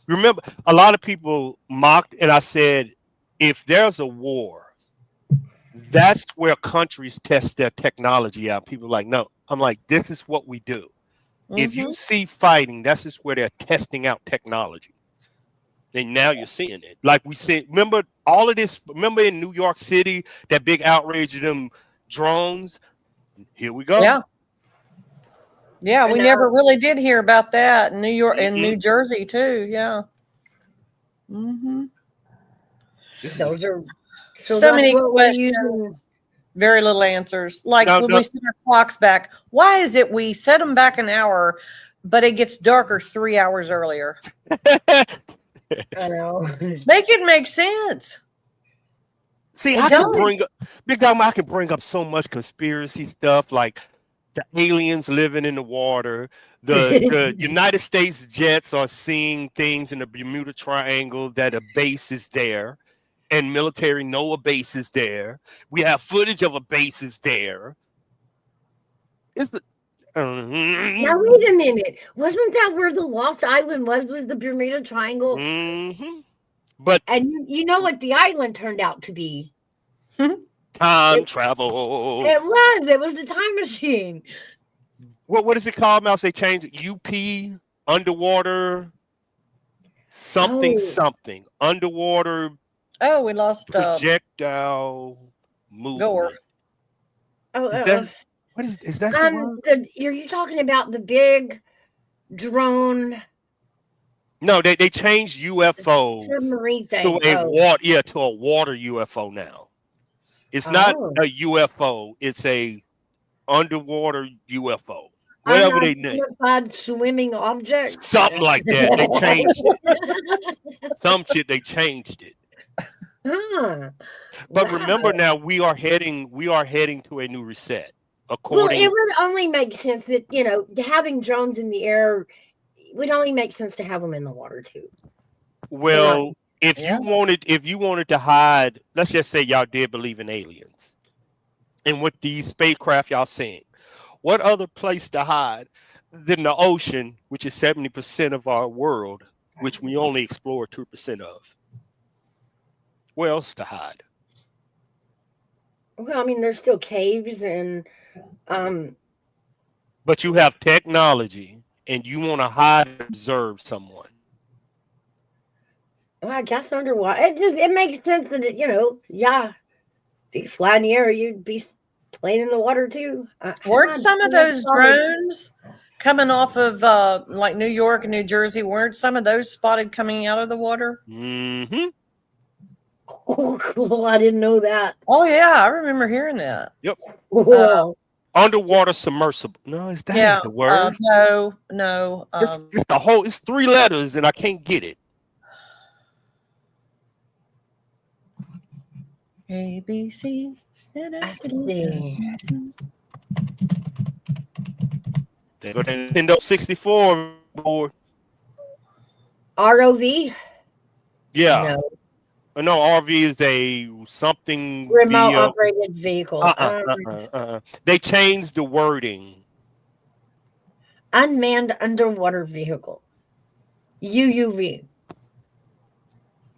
remember, a lot of people mocked, and I said, if there's a war, that's where countries test their technology out. People are like, no. I'm like, this is what we do. If you see fighting, that's just where they're testing out technology. And now you're seeing it. Like we said, remember all of this, remember in New York City, that big outrage of them drones? Here we go. Yeah. Yeah, we never really did hear about that in New York and New Jersey too. Yeah. Those are so many questions, very little answers. Like when we set our clocks back, why is it we set them back an hour, but it gets darker 3 hours earlier? I know. Make it make sense. See, I can bring up Big Dog. I can bring up so much conspiracy stuff, like the aliens living in the water. The United States jets are seeing things in the Bermuda Triangle that a base is there, and military know a base is there. We have footage of a base is there. It's the now wait a minute. Wasn't that where the Lost Island was the Bermuda Triangle? But and you know what the island turned out to be? Time travel. It was the time machine. What is it called, Mouse? They changed it. UP underwater something. Underwater. Oh, we lost projectile movement. What is that? Are you talking about the big drone? No, they changed UFO submarine thing to a water UFO now. It's not a UFO, it's a underwater UFO. Whatever they name. Swimming object. Something like that. They changed it. Some shit they changed it. But remember now we are heading to a new reset. Well, it would only make sense that, having drones in the air would only make sense to have them in the water too. Well, if you wanted to hide, let's just say y'all did believe in aliens, and with these spacecraft y'all seeing, what other place to hide than the ocean, which is 70% of our world, which we only explore 2% of? Where else to hide? Well, I mean, there's still caves and but you have technology and you want to hide and observe someone. Well, I guess underwater. It makes sense that if you fly in the air, you'd be playing in the water too. Weren't some of those drones coming off of like New York and New Jersey? Weren't some of those spotted coming out of the water? Oh, cool! I didn't know that. Oh yeah, I remember hearing that. Yep. Underwater submersible. No, is that the word? No. It's the whole. It's 3 letters, and I can't get it. ABC. I see. They go to Nintendo 64 board. ROV? Yeah. No, RV is a something remote operated vehicle. They changed the wording. Unmanned underwater vehicle. UUV.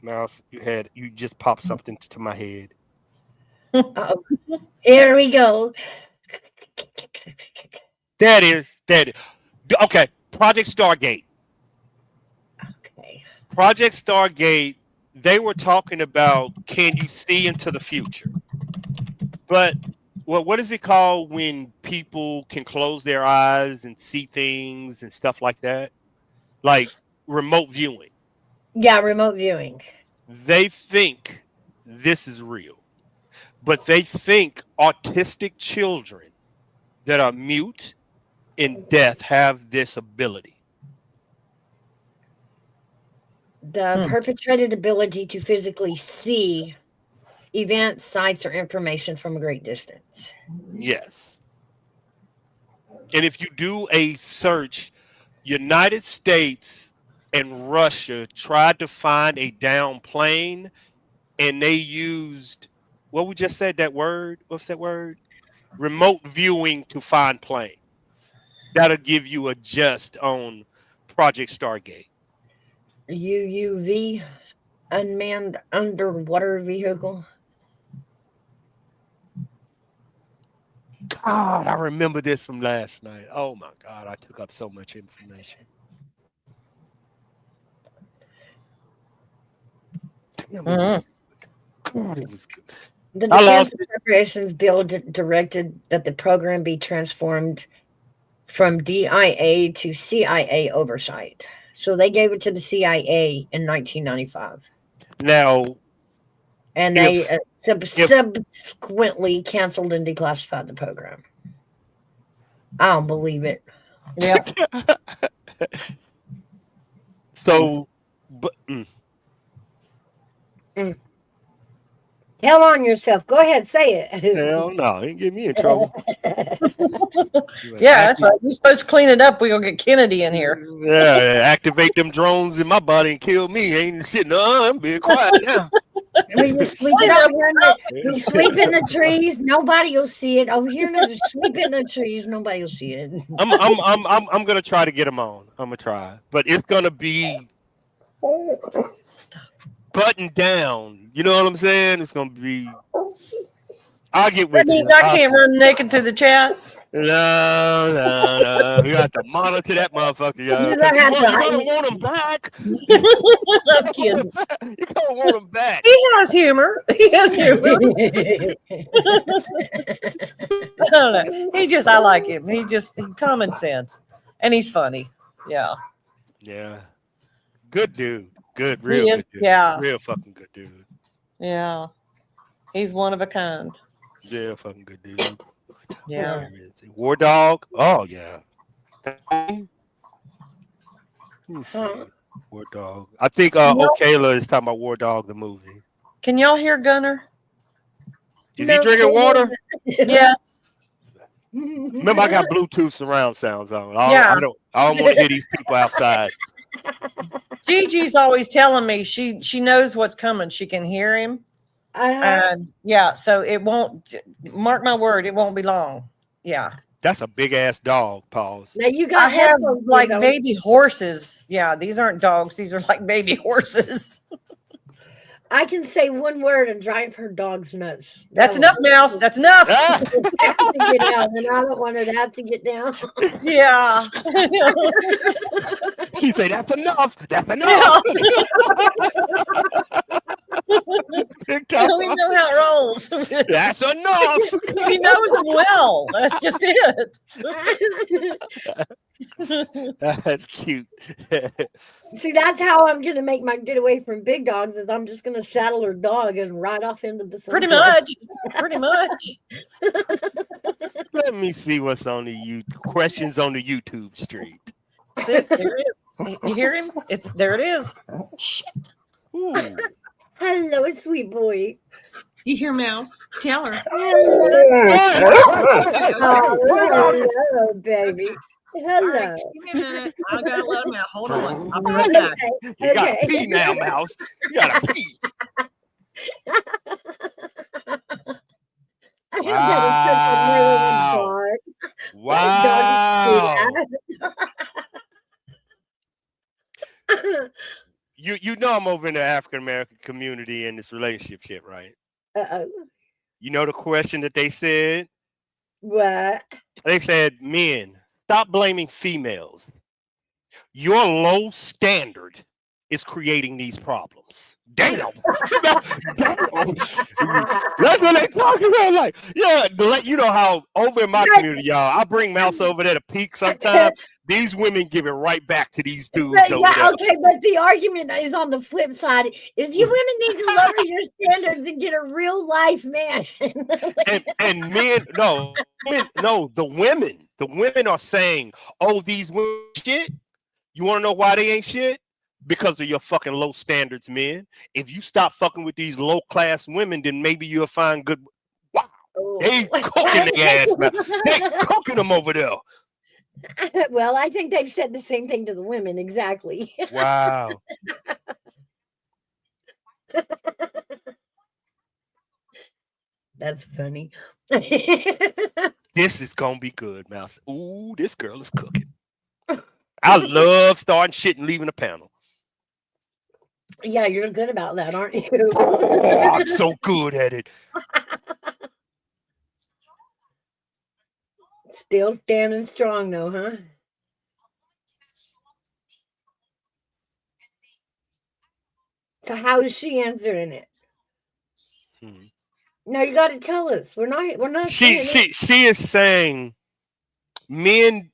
Mouse, you just popped something to my head. Uh-oh. Here we go. That is. Okay. Project Stargate. Okay. Project Stargate, they were talking about, can you see into the future? But what is it called when people can close their eyes and see things and stuff like that? Like remote viewing. Yeah, remote viewing. They think this is real, but they think autistic children that are mute and deaf have this ability. The perpetrated ability to physically see events, sites, or information from a great distance. Yes. And if you do a search, United States and Russia tried to find a downed plane, and they used, what we just said, that word, what's that word? Remote viewing to find plane. That'll give you a gist on Project Stargate. UUV, unmanned underwater vehicle. God, I remember this from last night. Oh my God, I took up so much information. Damn, it was good. God, it was good. The Defense Appropriations Bill directed that the program be transformed from DIA to CIA oversight. So they gave it to the CIA in 1995. Now, and they subsequently canceled and declassified the program. I don't believe it. Yeah. So, but tell on yourself. Go ahead, say it. Hell no, ain't get me in trouble. Yeah, that's right. You're supposed to clean it up. We're gonna get Kennedy in here. Yeah, activate them drones in my body and kill me. Ain't shit. No, I'm being quiet now. We just sweep it over here. We sweep in the trees. Nobody will see it. Over here, no, just sweep in the trees. Nobody will see it. I'm gonna try to get them on. I'm gonna try, but it's gonna be buttoned down. You know what I'm saying? It's gonna be. I'll get with that means I can't run naked to the chat. No. You got to monitor that motherfucker, y'all. You gotta want him back. I'm kidding. You gotta want him back. He has humor. He has humor. I don't know. I like him. He's common sense, and he's funny. Yeah. Yeah. Good dude. Good, real good dude. Yeah. Real fucking good dude. Yeah. He's one of a kind. Yeah, fucking good dude. Yeah. War Dog. Oh yeah. Let me see. War Dog. I think Okayla is talking about War Dog the movie. Can y'all hear Gunner? Is he drinking water? Yes. Remember, I got Bluetooth surround sounds on. Yeah. I don't want to hear these people outside. Gigi's always telling me she knows what's coming. She can hear him. And yeah, so it won't, mark my word, it won't be long. Yeah. That's a big ass dog, pause. Now you got I have like baby horses. Yeah, these aren't dogs, these are like baby horses. I can say one word and drive her dogs nuts. That's enough, Mouse. That's enough. Have to get down, and I don't want her to have to get down. Yeah. She say that's enough. That's enough. We know how it rolls. That's enough. He knows them well. That's just it. That's cute. See, that's how I'm gonna make my getaway from big dogs. Is I'm just gonna saddle her dog and ride off into the sunset. Pretty much. Let me see what's on the questions on the YouTube street. See, there it is. You hear him? There it is. Shit. Ooh. Hello, sweet boy. You hear Mouse? Tell her. Hello, baby. Hello. Right, give me a minute. I gotta let him out. Hold on. I'll be right back. You gotta pee now, Mouse. You gotta pee. Wow. You know I'm over in the African American community in this relationship shit, right? You know the question that they said? What? They said, men, stop blaming females. Your low standard is creating these problems. Damn. That's what they talking about. Like, yeah, to let you know how over in my community, y'all, I bring Mouse over there to peak sometimes. These women give it right back to these dudes over there. Okay, but the argument is on the flip side is you women need to lower your standards and get a real life man. and men, no, the women are saying, oh, these women shit. You want to know why they ain't shit? Because of your fucking low standards, men. If you stop fucking with these low class women, then maybe you'll find good. Wow, they cooking their ass, man. They cooking them over there. Well, I think they've said the same thing to the women. Exactly. Wow. That's funny. This is gonna be good, Mouse. Ooh, this girl is cooking. I love starting shit and leaving a panel. Yeah, you're good about that, aren't you? Oh, I'm so good at it. Still standing strong, though, huh? So how is she answering it? No, you got to tell us. We're not. She is saying, men.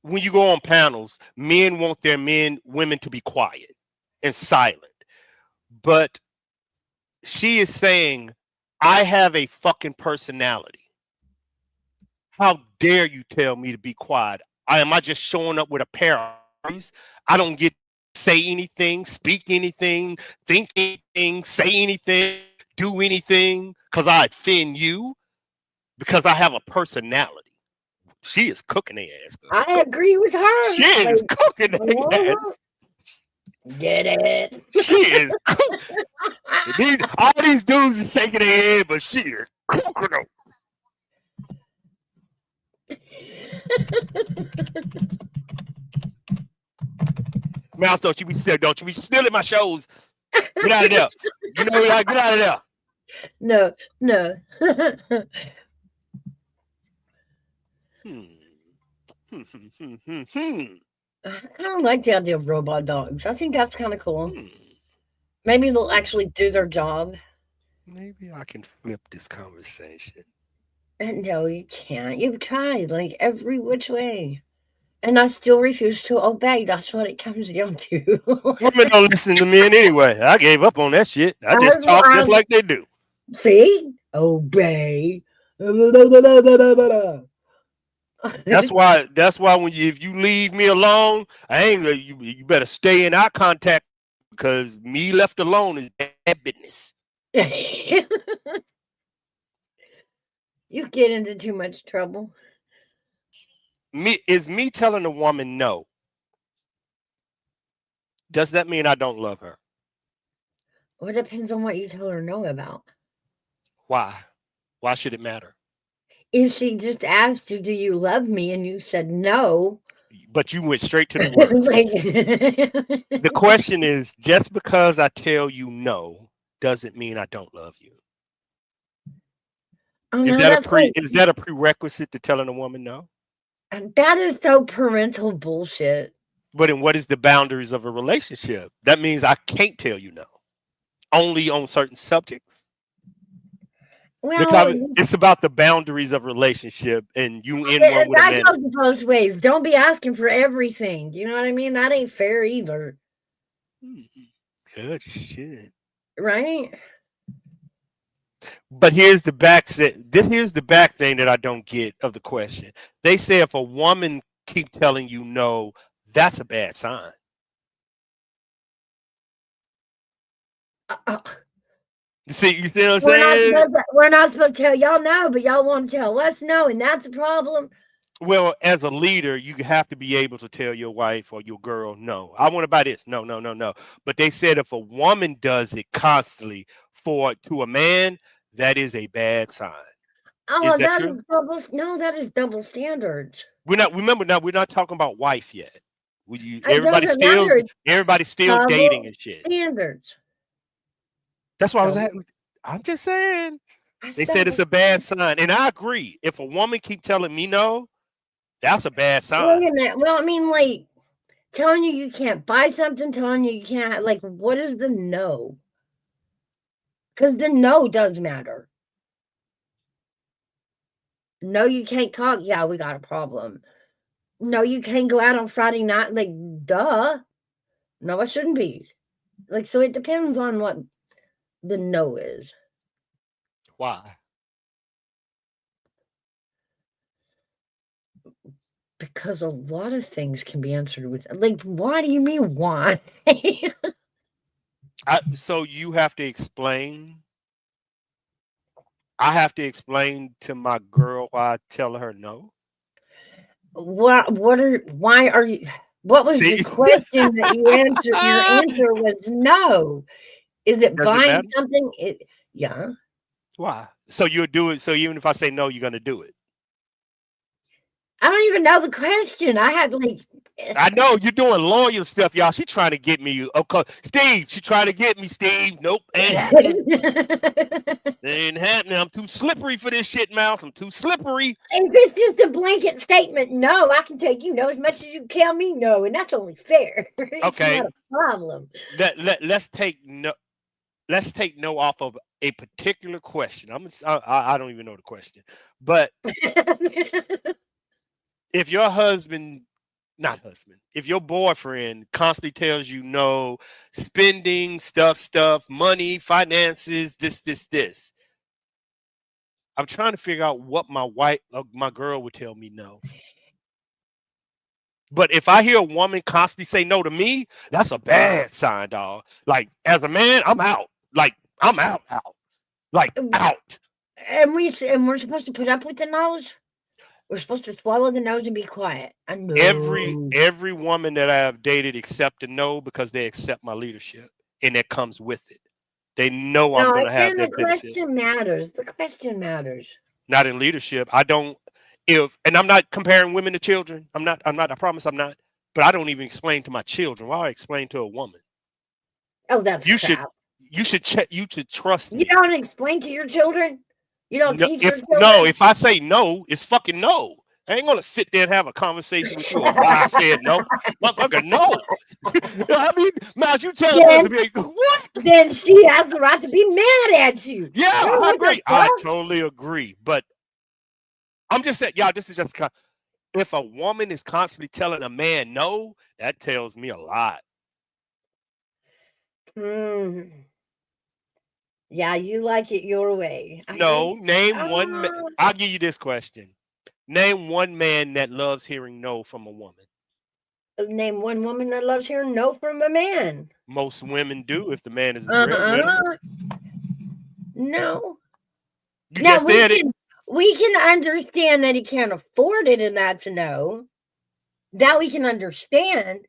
When you go on panels, men want their women to be quiet and silent. But she is saying, I have a fucking personality. How dare you tell me to be quiet? Am I just showing up with a pair of eyes? I don't get to say anything, speak anything, think anything, say anything, do anything because I offend you, because I have a personality. She is cooking their ass. I agree with her. She is cooking their ass. Get it? She is cooking. All these dudes are shaking their head, but she is cooking them. Mouse, don't you be stealing my shows. Get out of there. You know, get out of there. No. I don't like the idea of robot dogs. I think that's kind of cool. Maybe they'll actually do their job. Maybe I can flip this conversation. No, you can't. You've tried like every which way. And I still refuse to obey. That's what it comes down to. Women don't listen to men anyway. I gave up on that shit. I just talk just like they do. See? Obey. That's why when if you leave me alone, you better stay in eye contact, because me left alone is bad business. You get into too much trouble. Me telling a woman no. Does that mean I don't love her? Well, it depends on what you tell her no about. Why? Why should it matter? If she just asked you, do you love me? And you said no. But you went straight to the words. The question is, just because I tell you no, doesn't mean I don't love you. Is that a prerequisite to telling a woman no? That is so parental bullshit. But in what is the boundaries of a relationship? That means I can't tell you no. Only on certain subjects. Well, because it's about the boundaries of relationship, and you in one with a man. That goes both ways. Don't be asking for everything. You know what I mean? That ain't fair either. Good shit. Right? But here's the back thing that I don't get of the question. They say if a woman keep telling you no, that's a bad sign. You see what I'm saying? We're not supposed to tell y'all no, but y'all want to tell us no, and that's a problem. Well, as a leader, you have to be able to tell your wife or your girl, no, I want to buy this. No. But they said if a woman does it constantly to a man, that is a bad sign. Oh, that is double standards. We're not talking about wife yet. Everybody's still dating and shit. Standards. That's why I'm just saying. They said it's a bad sign, and I agree. If a woman keep telling me no, that's a bad sign. Wait a minute. Well, I mean, like telling you can't buy something, telling you can't. Like, what is the no? Because the no does matter. No, you can't talk. Yeah, we got a problem. No, you can't go out on Friday night. Like, duh. No, it shouldn't be. Like, so it depends on what the no is. Why? Because a lot of things can be answered with, like, why do you mean why? So you have to explain. I have to explain to my girl why I tell her no. Why are you? What was the question that you answered? Your answer was no. Is it buying something? Yeah. Why? So you'll do it. So even if I say no, you're gonna do it. I don't even know the question. I know you're doing lawyer stuff, y'all. She's trying to get me. Okay, Steve. She trying to get me, Steve. Nope, ain't happening. Ain't happening. I'm too slippery for this shit, Mouse. I'm too slippery. If it's just a blanket statement, no, I can take no as much as you tell me no, and that's only fair. It's okay, not a problem. Let's take no. Let's take no off of a particular question. I don't even know the question, but if your if your boyfriend constantly tells you no, spending stuff, money, finances, this. I'm trying to figure out what my girl would tell me no. But if I hear a woman constantly say no to me, that's a bad sign, dog. Like, as a man, I'm out. Like, I'm out. Like, out. And we're supposed to put up with the no's? We're supposed to swallow the nose and be quiet. I know. Every woman that I have dated accept a no because they accept my leadership, and that comes with it. They know I'm going to have that. The question matters. The question matters. Not in leadership. And I'm not comparing women to children. I'm not. I promise I'm not. But I don't even explain to my children. Why I explain to a woman? Oh, that's crap. You should trust me. You don't explain to your children. You don't teach your children? No, if I say no, it's fucking no. I ain't gonna sit there and have a conversation with you on why I said no. Motherfucker, no. I mean, Miles, you tell us to be what? Then she has the right to be mad at you. Yeah, I agree. I totally agree. But I'm just saying, y'all, this is just if a woman is constantly telling a man no, that tells me a lot. Yeah, you like it your way. Name one. I'll give you this question. Name one man that loves hearing no from a woman. Name one woman that loves hearing no from a man. Most women do if the man is a breadwinner. No. You just said it. We can understand that he can't afford it, and that's a no. That we can understand.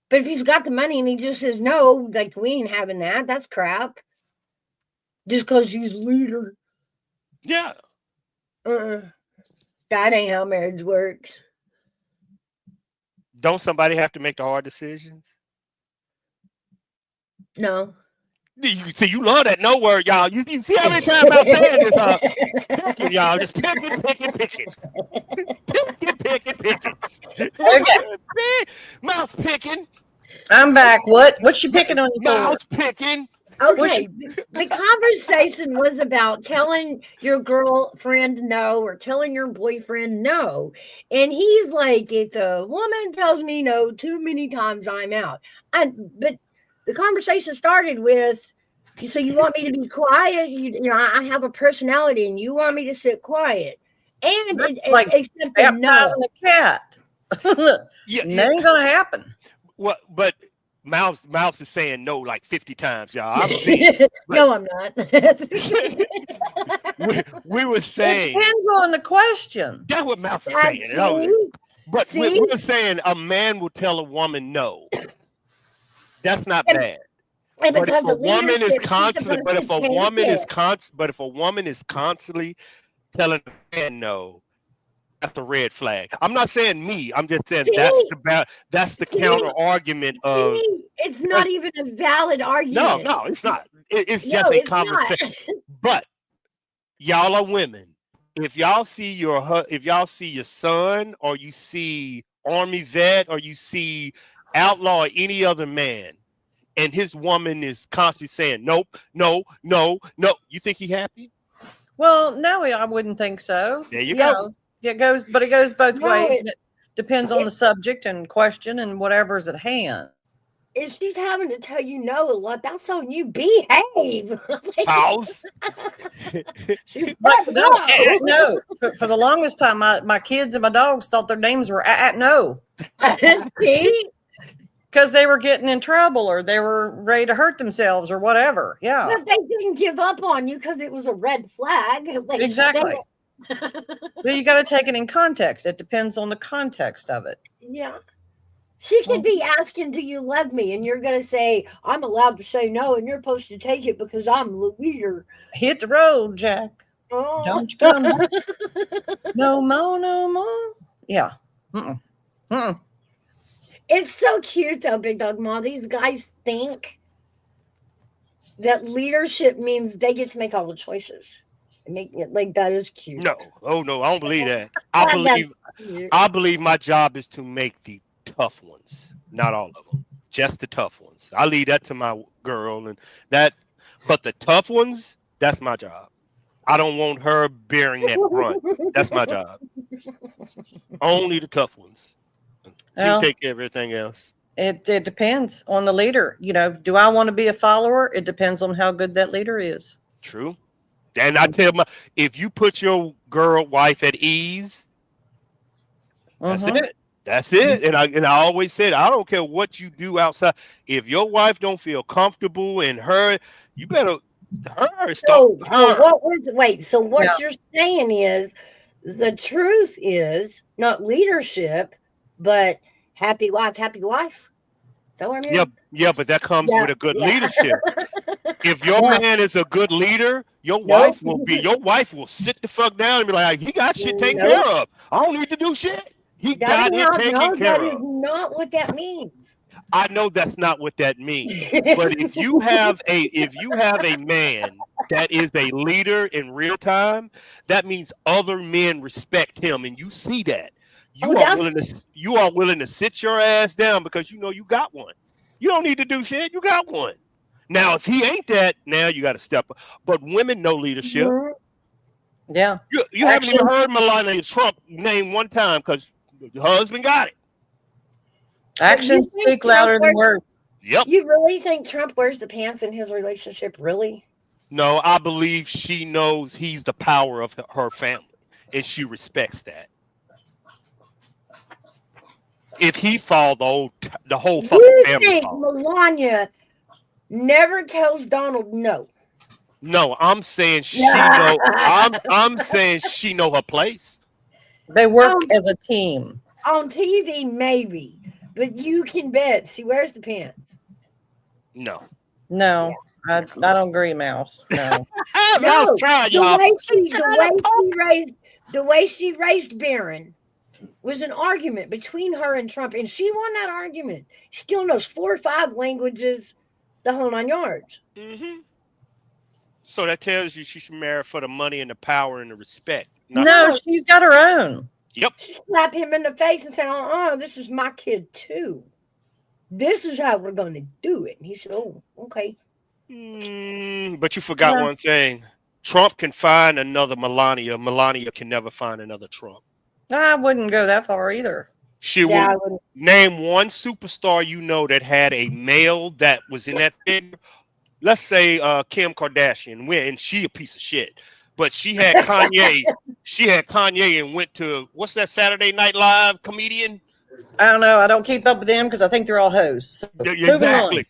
But if he's got the money and he just says no, like, we ain't having that. That's crap. Just because he's a leader. Yeah. That ain't how marriage works. Don't somebody have to make the hard decisions? No. You see, you love that no word, y'all. You see how many times I'm saying this, picking, y'all. Just picking. Picking. Okay. Mouth picking. I'm back. What? What's she picking on you? Mouth picking. Okay, the conversation was about telling your girlfriend no or telling your boyfriend no. And he's like, if the woman tells me no too many times, I'm out. But the conversation started with, so you want me to be quiet? You know, I have a personality and you want me to sit quiet. And like except baptizing no. a cat. That ain't gonna happen. Well, but Mouse is saying no like 50 times, y'all. I'm saying no, I'm not. we were saying it depends on the question. That's what Mouse is saying. But we're saying a man will tell a woman no. That's not bad. But if a woman is constantly, if a woman is constantly telling a man no, that's a red flag. I'm not saying me. I'm just saying that's the counter argument of. It's not even a valid argument. No, it's not. It's just a conversation. But y'all are women. If y'all see your son, or you see Army vet, or you see outlaw, or any other man, and his woman is constantly saying nope, no, you think he happy? Well, no, I wouldn't think so. There you go. Know, it goes both ways. And it depends on the subject and question and whatever's at hand. If she's having to tell you no a lot, that's on you. Behave. Pause. She's no. For the longest time, my kids and my dogs thought their names were no. See? Because they were getting in trouble or they were ready to hurt themselves or whatever. Yeah. But they didn't give up on you because it was a red flag. Like, exactly. But you got to take it in context. It depends on the context of it. Yeah. She could be asking, do you love me? And you're going to say, I'm allowed to say no, and you're supposed to take it because I'm the leader. Hit the road, Jack. Oh. Don't you come back. No more. Yeah. It's so cute, though, Big Dog Mom. These guys think that leadership means they get to make all the choices. Like, that is cute. No. Oh, no. I don't believe that. I believe my job is to make the tough ones, not all of them, just the tough ones. I leave that to my girl, but the tough ones, that's my job. I don't want her bearing that brunt. That's my job. Only the tough ones. She take care of everything else. It depends on the leader. You know, do I want to be a follower? It depends on how good that leader is. True. And I tell if you put your wife at ease, that's it. That's it. And I always said, I don't care what you do outside. If your wife don't feel comfortable in her, you better So what you're saying is the truth is not leadership, but happy wife. Is that what I mean? Yeah, but that comes with a good leadership. If your man is a good leader, your wife will sit the fuck down and be like, he got shit taken care of. I don't need to do shit. He got it taken care of. That is not what that means. I know that's not what that means. But if you have a man that is a leader in real time, that means other men respect him, and you see that. You are willing to sit your ass down because you know you got one. You don't need to do shit. You got one. Now, if he ain't that, now you got to step up. But women know leadership. Yeah. You haven't even heard Melania Trump name one time because your husband got it. Actions speak louder than words. Yep. You really think Trump wears the pants in his relationship? Really? No, I believe she knows he's the power of her family, and she respects that. If he fall, the whole fucking family. You think Melania never tells Donald no? No, I'm saying she know. I'm saying she know her place. They work as a team. On TV, maybe, but you can bet she wears the pants. No, I don't agree, Mouse. No, Mouse tried, y'all. The way she raised Barron was an argument between her and Trump, and she won that argument. She still knows 4 or 5 languages, the whole 9 yards. Mm-hmm. So that tells you she should marry for the money and the power and the respect. No, she's got her own. Yep. She slapped him in the face and said, this is my kid too. This is how we're going to do it. And he said, oh, okay. But you forgot one thing. Trump can find another Melania. Melania can never find another Trump. I wouldn't go that far either. She will name one superstar you know that had a male that was in that figure. Let's say Kim Kardashian, and she a piece of shit. But she had Kanye. She had Kanye and went to, what's that Saturday Night Live comedian? I don't know. I don't keep up with them because I think they're all hoes. So Exactly.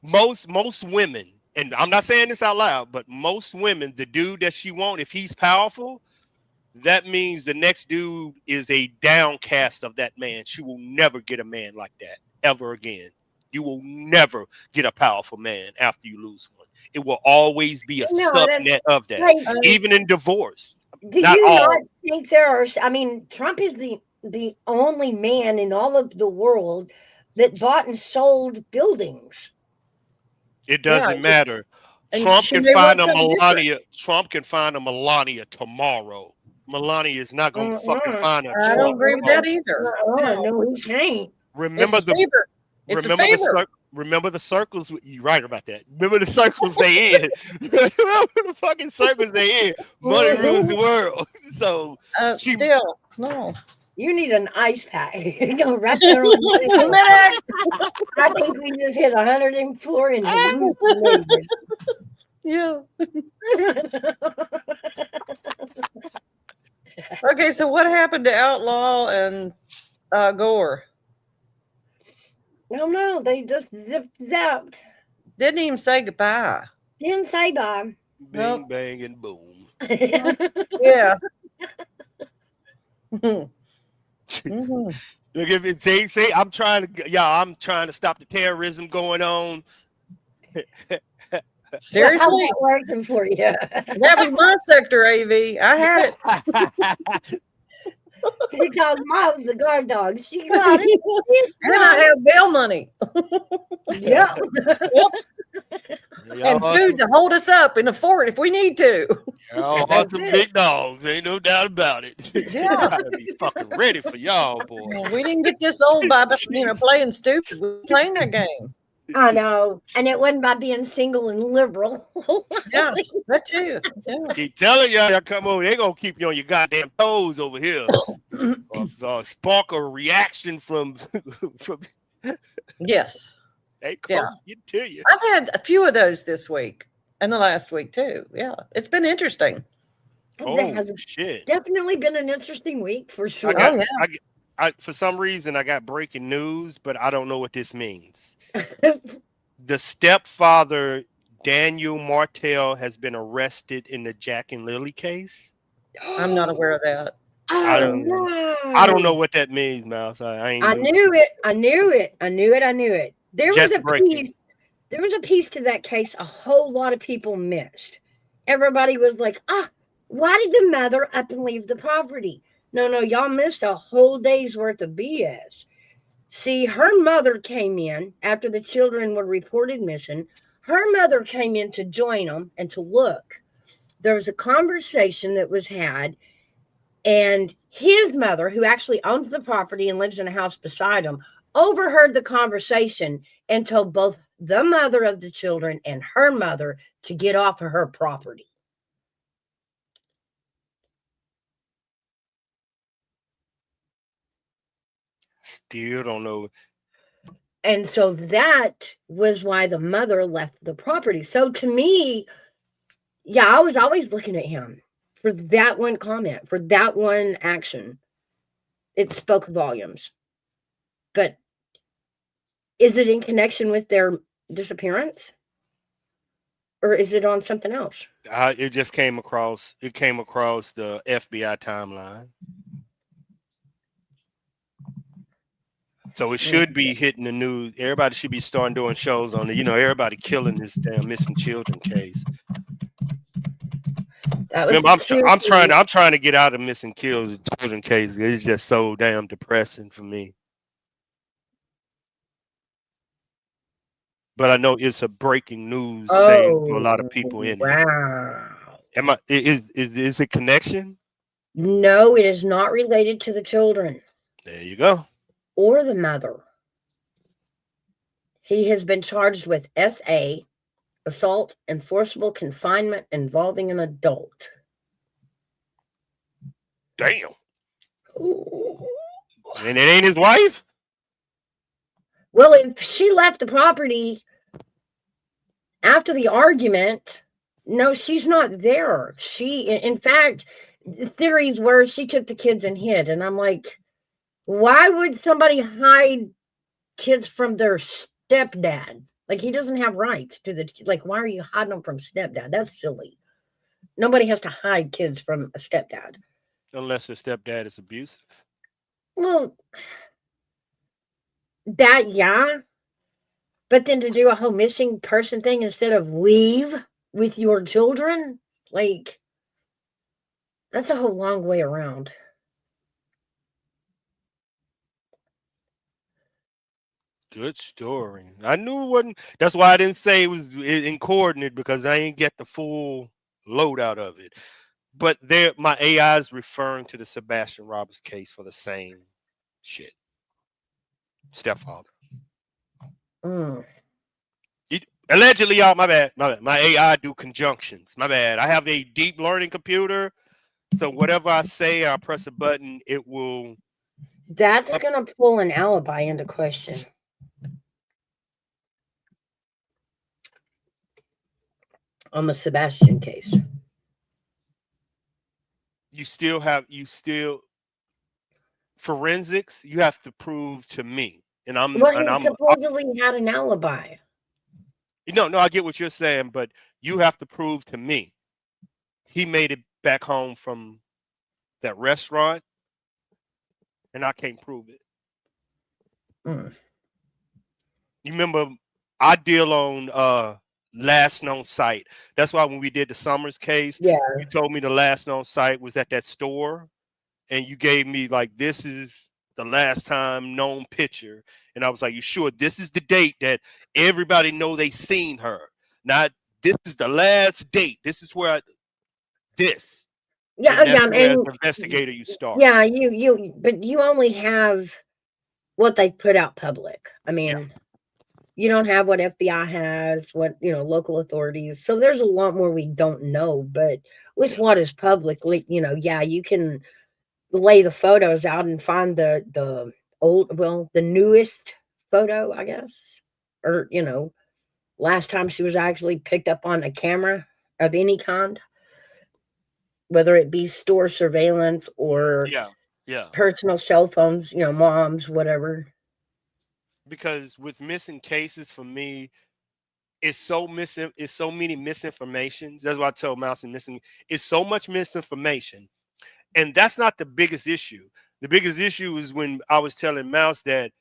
most women, and I'm not saying this out loud, but most women, the dude that she want, if he's powerful, that means the next dude is a downcast of that man. She will never get a man like that ever again. You will never get a powerful man after you lose one. It will always be a subnet of that, like, even in divorce. Do you not think there are? I mean, Trump is the only man in all of the world that bought and sold buildings. It doesn't matter. Trump can find a Melania. Trump can find a Melania tomorrow. Melania is not going to fucking find a Trump. I don't agree with that either. No, he can't. Remember remember the circles. You're right about that. Remember the circles they in. Remember the fucking circles they in. Money rules the world. So still no. You need an ice pack. You know, right there on the I think we just hit 104 in the Yeah. Okay, so what happened to Outlaw and Gore? No, they just zipped out. Didn't even say goodbye. Didn't say bye. Bing, bang, and boom. Yeah. Look, if it say I'm trying to stop the terrorism going on. Seriously, working for you. That was my sector, AV. I had it. She called Miles the guard dog. She got it. And I have bail money. Yep. And food to hold us up in the fort if we need to. Y'all are some big dogs, ain't no doubt about it. Yeah, gotta be fucking ready for y'all, boy. Well, we didn't get this old by playing stupid. We were playing that game. I know, and it wasn't by being single and liberal. Yeah, that too. Yeah. Keep telling y'all come over, they gonna keep you on your goddamn toes over here. Spark a reaction from. Yes. They come get to you. I've had a few of those this week and the last week too. Yeah, it's been interesting. Shit! Definitely been an interesting week for sure. I for some reason I got breaking news, but I don't know what this means. The stepfather, Daniel Martell, has been arrested in the Jack and Lily case. I'm not aware of that. I don't know what that means, Mouse. I knew it. There was a piece to that case a whole lot of people missed. Everybody was like, why did the mother up and leave the property? No, y'all missed a whole day's worth of BS. See, her mother came in after the children were reported missing. Her mother came in to join them and to look. There was a conversation that was had, and his mother, who actually owns the property and lives in a house beside him, overheard the conversation and told both the mother of the children and her mother to get off of her property. Still don't know. And so that was why the mother left the property. So to me, I was always looking at him for that one comment, for that one action. It spoke volumes. But is it in connection with their disappearance? Or is it on something else? It just came across the FBI timeline. So it should be hitting the news. Everybody should be starting doing shows on it. Everybody killing this damn missing children case. Remember, I'm trying to get out of missing children case. It's just so damn depressing for me. But I know it's a breaking news thing for a lot of people in it. Wow. Is it connection? No, it is not related to the children. There you go. Or the mother. He has been charged with SA, assault and forcible confinement involving an adult. Damn. And it ain't his wife? Well, if she left the property after the argument, no, she's not there. In fact, the theories were she took the kids and hid. And I'm like, why would somebody hide kids from their stepdad? Like, he doesn't have rights to the, like, why are you hiding them from stepdad? That's silly. Nobody has to hide kids from a stepdad. Unless the stepdad is abusive. Well, that, yeah. But then to do a whole missing person thing instead of leave with your children, like, that's a whole long way around. Good story. I knew it wasn't. That's why I didn't say it was in coordinate, because I ain't get the full load out of it. But there, my AI is referring to the Sebastian Roberts case for the same shit. Stepfather. Allegedly, y'all. My bad. My AI do conjunctions. My bad. I have a deep learning computer, so whatever I say, I press a button, it will. That's gonna pull an alibi into question. On the Sebastian case. You still forensics, you have to prove to me. And I'm supposedly had an alibi. No, I get what you're saying, but you have to prove to me he made it back home from that restaurant, and I can't prove it. You remember I deal on last known site. That's why when we did the Summers case, you told me the last known site was at that store, and you gave me like, this is the last time known picture, and I was like, you sure this is the date that everybody know they seen her? Not this is the last date. This is where this. Yeah, and and as an investigator you start. Yeah, but you only have what they put out public. I mean, you don't have what FBI has, what, local authorities. So there's a lot more we don't know, but with what is publicly, you can lay the photos out and find the newest photo, I guess, or, last time she was actually picked up on a camera of any kind, whether it be store surveillance or personal cell phones, moms, whatever. Because with missing cases, for me, it's so many misinformations. That's why I tell Mouse and missing. It's so much misinformation, and that's not the biggest issue. The biggest issue is when I was telling Mouse that,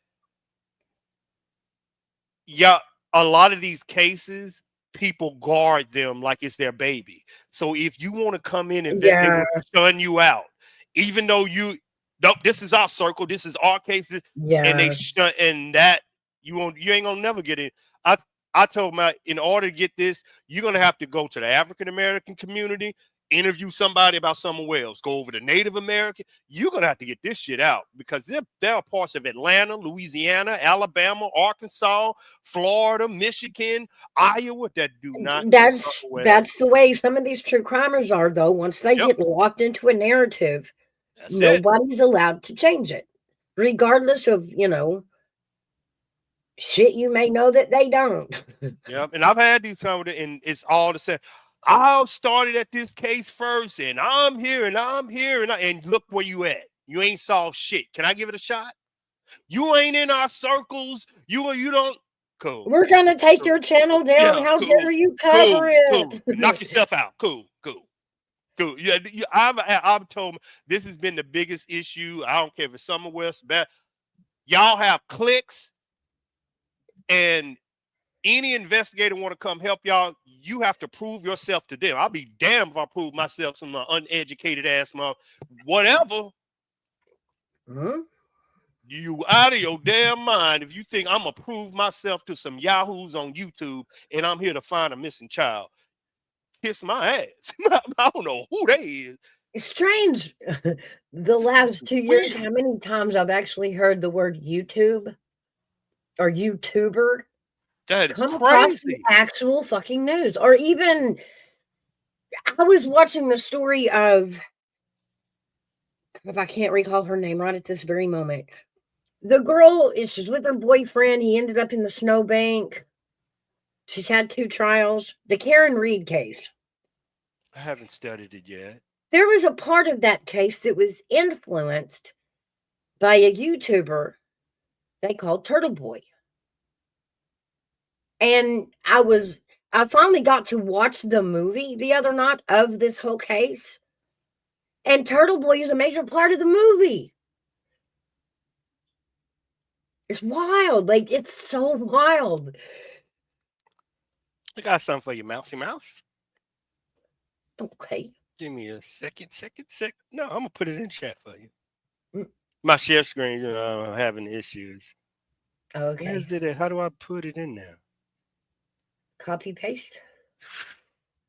a lot of these cases, people guard them like it's their baby. So if you want to come in and they will shun you out, even though this is our circle, this is our case, and they shun, and that you ain't gonna never get in. I told him, in order to get this, you're gonna have to go to the African American community, interview somebody about somewhere else, go over to Native American. You're gonna have to get this shit out, because there are parts of Atlanta, Louisiana, Alabama, Arkansas, Florida, Michigan, Iowa that do not. That's the way some of these true crimers are, though. Once they get locked into a narrative, nobody's allowed to change it, regardless of shit you may know that they don't. And I've had these times, and it's all the same. I started at this case first, and I'm here, and look where you at. You ain't solved shit. Can I give it a shot? You ain't in our circles. You don't. Cool. We're gonna take your channel down. How dare you cover it? Cool. Knock yourself out. Cool. Yeah, I've told them this has been the biggest issue. I don't care if it's somewhere else. Y'all have clicks, and any investigator want to come help y'all, you have to prove yourself to them. I'll be damned if I prove myself some uneducated ass mother. Whatever. You out of your damn mind if you think I'm gonna prove myself to some yahoos on YouTube and I'm here to find a missing child. Kiss my ass. I don't know who they is. It's strange. The last 2 years, how many times I've actually heard the word YouTube or YouTuber. That is come across the crazy. actual fucking news. Or even, I was watching the story of, if I can't recall her name right at this very moment. The girl she's with her boyfriend. He ended up in the snowbank. She's had 2 trials. The Karen Reed case. I haven't studied it yet. There was a part of that case that was influenced by a YouTuber they called Turtle Boy. And I finally got to watch the movie the other night of this whole case. And Turtle Boy is a major part of the movie. It's wild. Like, it's so wild. I got something for you, Mousy Mouse. Okay. Give me a second. No, I'm gonna put it in chat for you. My share screen, I'm having issues. Okay. Where's it at? How do I put it in there? Copy paste.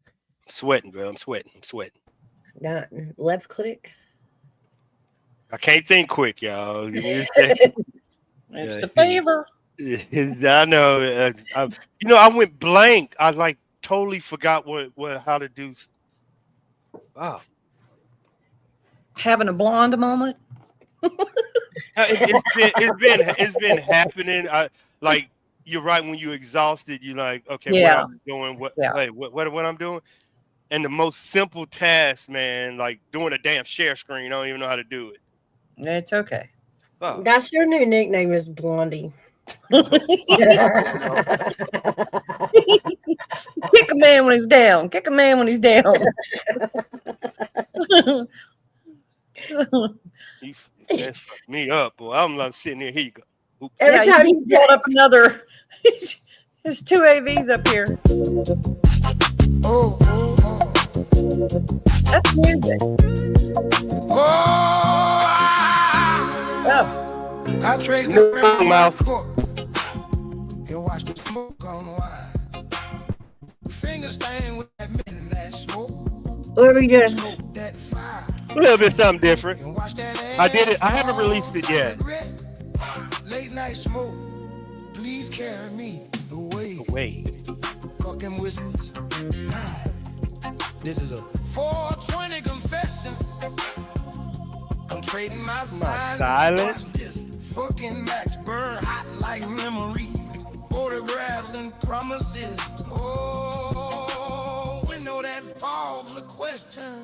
I'm sweating, girl. I'm sweating. Not left click. I can't think quick, y'all. Give me a second. It's the fever. I know. I went blank. I like totally forgot how to do. Wow. Having a blonde moment. It's been happening. Like you're right, when you're exhausted, you're like, okay, Yeah. what I'm doing, what I'm doing, and the most simple task, man, like doing a damn share screen, I don't even know how to do it. It's okay. Oh. That's your new nickname is Blondie. Kick a man when he's down. Kick a man when he's down. That fucked me up, boy. I'm sitting here. Here you go. Oops. Yeah, you brought up another. There's 2 AVs up here. That's music. I trade the mouse. And watch the smoke on wine. Finger stain with that midnight smoke. What are we doing? A little bit something different. I did it. I haven't released it yet. Late night smoke. Please carry me away. Fucking whispers. This is a 420 confession. I'm trading my silence. Fucking Max burn hot like memories, photographs and promises. Oh, we know that falls the question.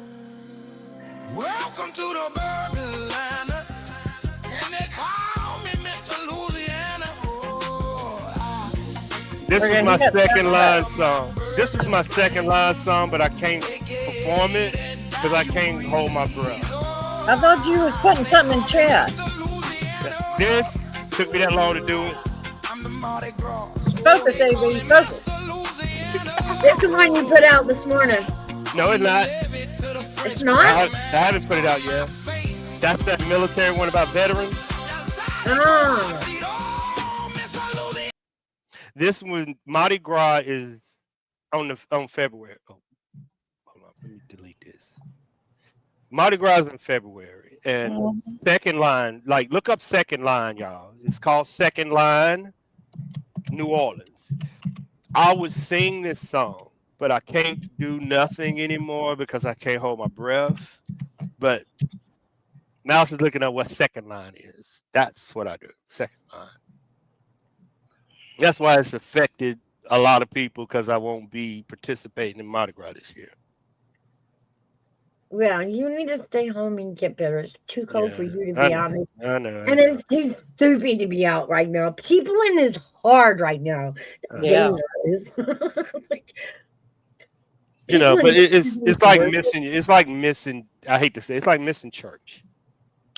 Welcome to the bourbon liner, and they call me Mr. Louisiana. This was my second line song. But I can't perform it because I can't hold my breath. I thought you was putting something in chat. This took me that long to do it. Focus, AV, focus. This is the one you put out this morning. No, it's not. It's not? I haven't put it out yet. That's that military one about veterans. This one, Mardi Gras, is on February. Oh, hold on, let me delete this. Mardi Gras is in February, and second line, like look up second line, y'all. It's called Second Line, New Orleans. I would sing this song, but I can't do nothing anymore because I can't hold my breath. But Mouse is looking at what second line is. That's what I do, second line. That's why it's affected a lot of people because I won't be participating in Mardi Gras this year. Well, you need to stay home and get better. It's too cold for you to be out. I know. And it's too stupid to be out right now. People in is hard right now. Yeah. Like, but it's like missing. It's like missing. I hate to say, it's like missing church.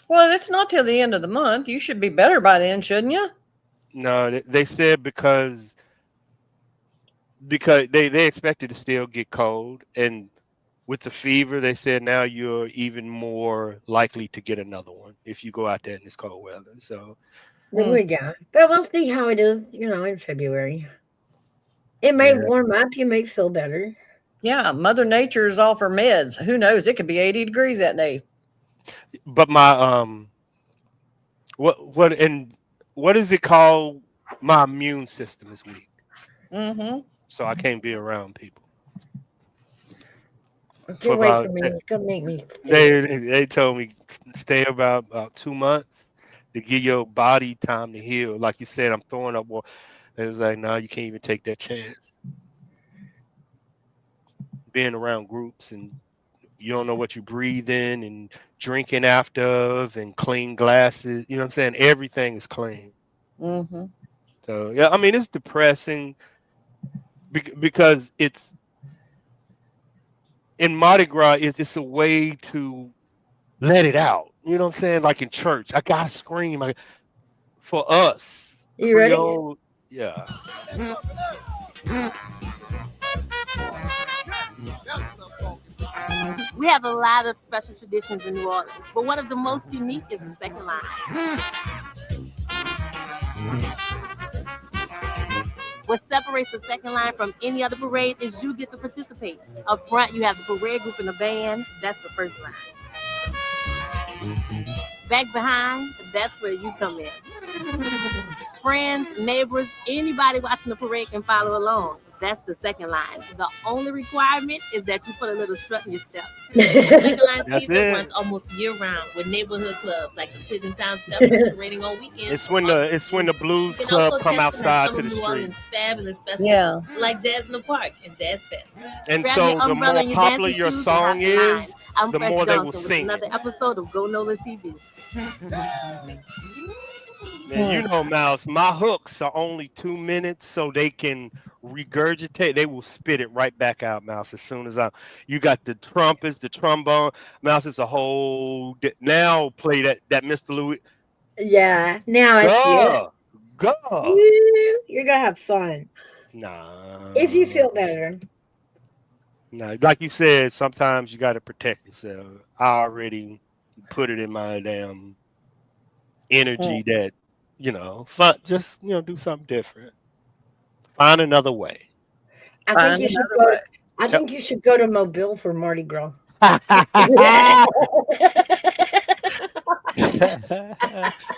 Well, it's not till the end of the month. You should be better by then, shouldn't you? No, they said because they expected to still get cold, and with the fever, they said now you're even more likely to get another one if you go out there in this cold weather. So, yeah, but we'll see how it is. In February, it may warm up. You may feel better. Yeah, Mother Nature is off her meds. Who knows? It could be 80 degrees that day. But my what is it called? My immune system is weak. Mm-hmm. So I can't be around people. Get away from me. Go make me. They told me stay about 2 months to give your body time to heal. Like you said, I'm throwing up water. It was like, no, you can't even take that chance. Being around groups and you don't know what you breathe in and drinking after of and clean glasses. You know what I'm saying? Everything is clean. Mm-hmm. So yeah, I mean it's depressing because it's in Mardi Gras. It's a way to let it out. You know what I'm saying? Like in church, I gotta scream. For us, You Creole, yeah. We have a lot of special traditions in New Orleans, but one of the most unique is the second line. What separates the second line from any other parade is you get to participate. Up front, you have the parade group and the band. That's the first line. Back behind, that's where you come in. Friends, neighbors, anybody watching the parade can follow along. That's the second line. The only requirement is that you put a little strut in your step. Second line season runs almost year round with neighborhood clubs like the Pigeon Town Step parading on weekends. It's when the blues club come outside to the streets. Yeah. Like Jazz in the Park and Jazz Fest. And Grab so your the umbrella more and your popular dancing your shoes and song hop the line. is, I'm the Fresh more they will Johnson with sing another it. episode of Go Nova TV. And you know, Mouse, my hooks are only 2 minutes, so they can regurgitate. They will spit it right back out, Mouse. As soon as you got the trumpets, the trombone, Mouse is a whole. Now play that Mr. Louis. Yeah, now I see it. Go. You're gonna have fun. Nah. If you feel better. Nah, like you said, sometimes you got to protect yourself. I already put it in my damn energy that, fun, just, do something different. Find another way. I think you should go. I think you should go to Mobile for Mardi Gras.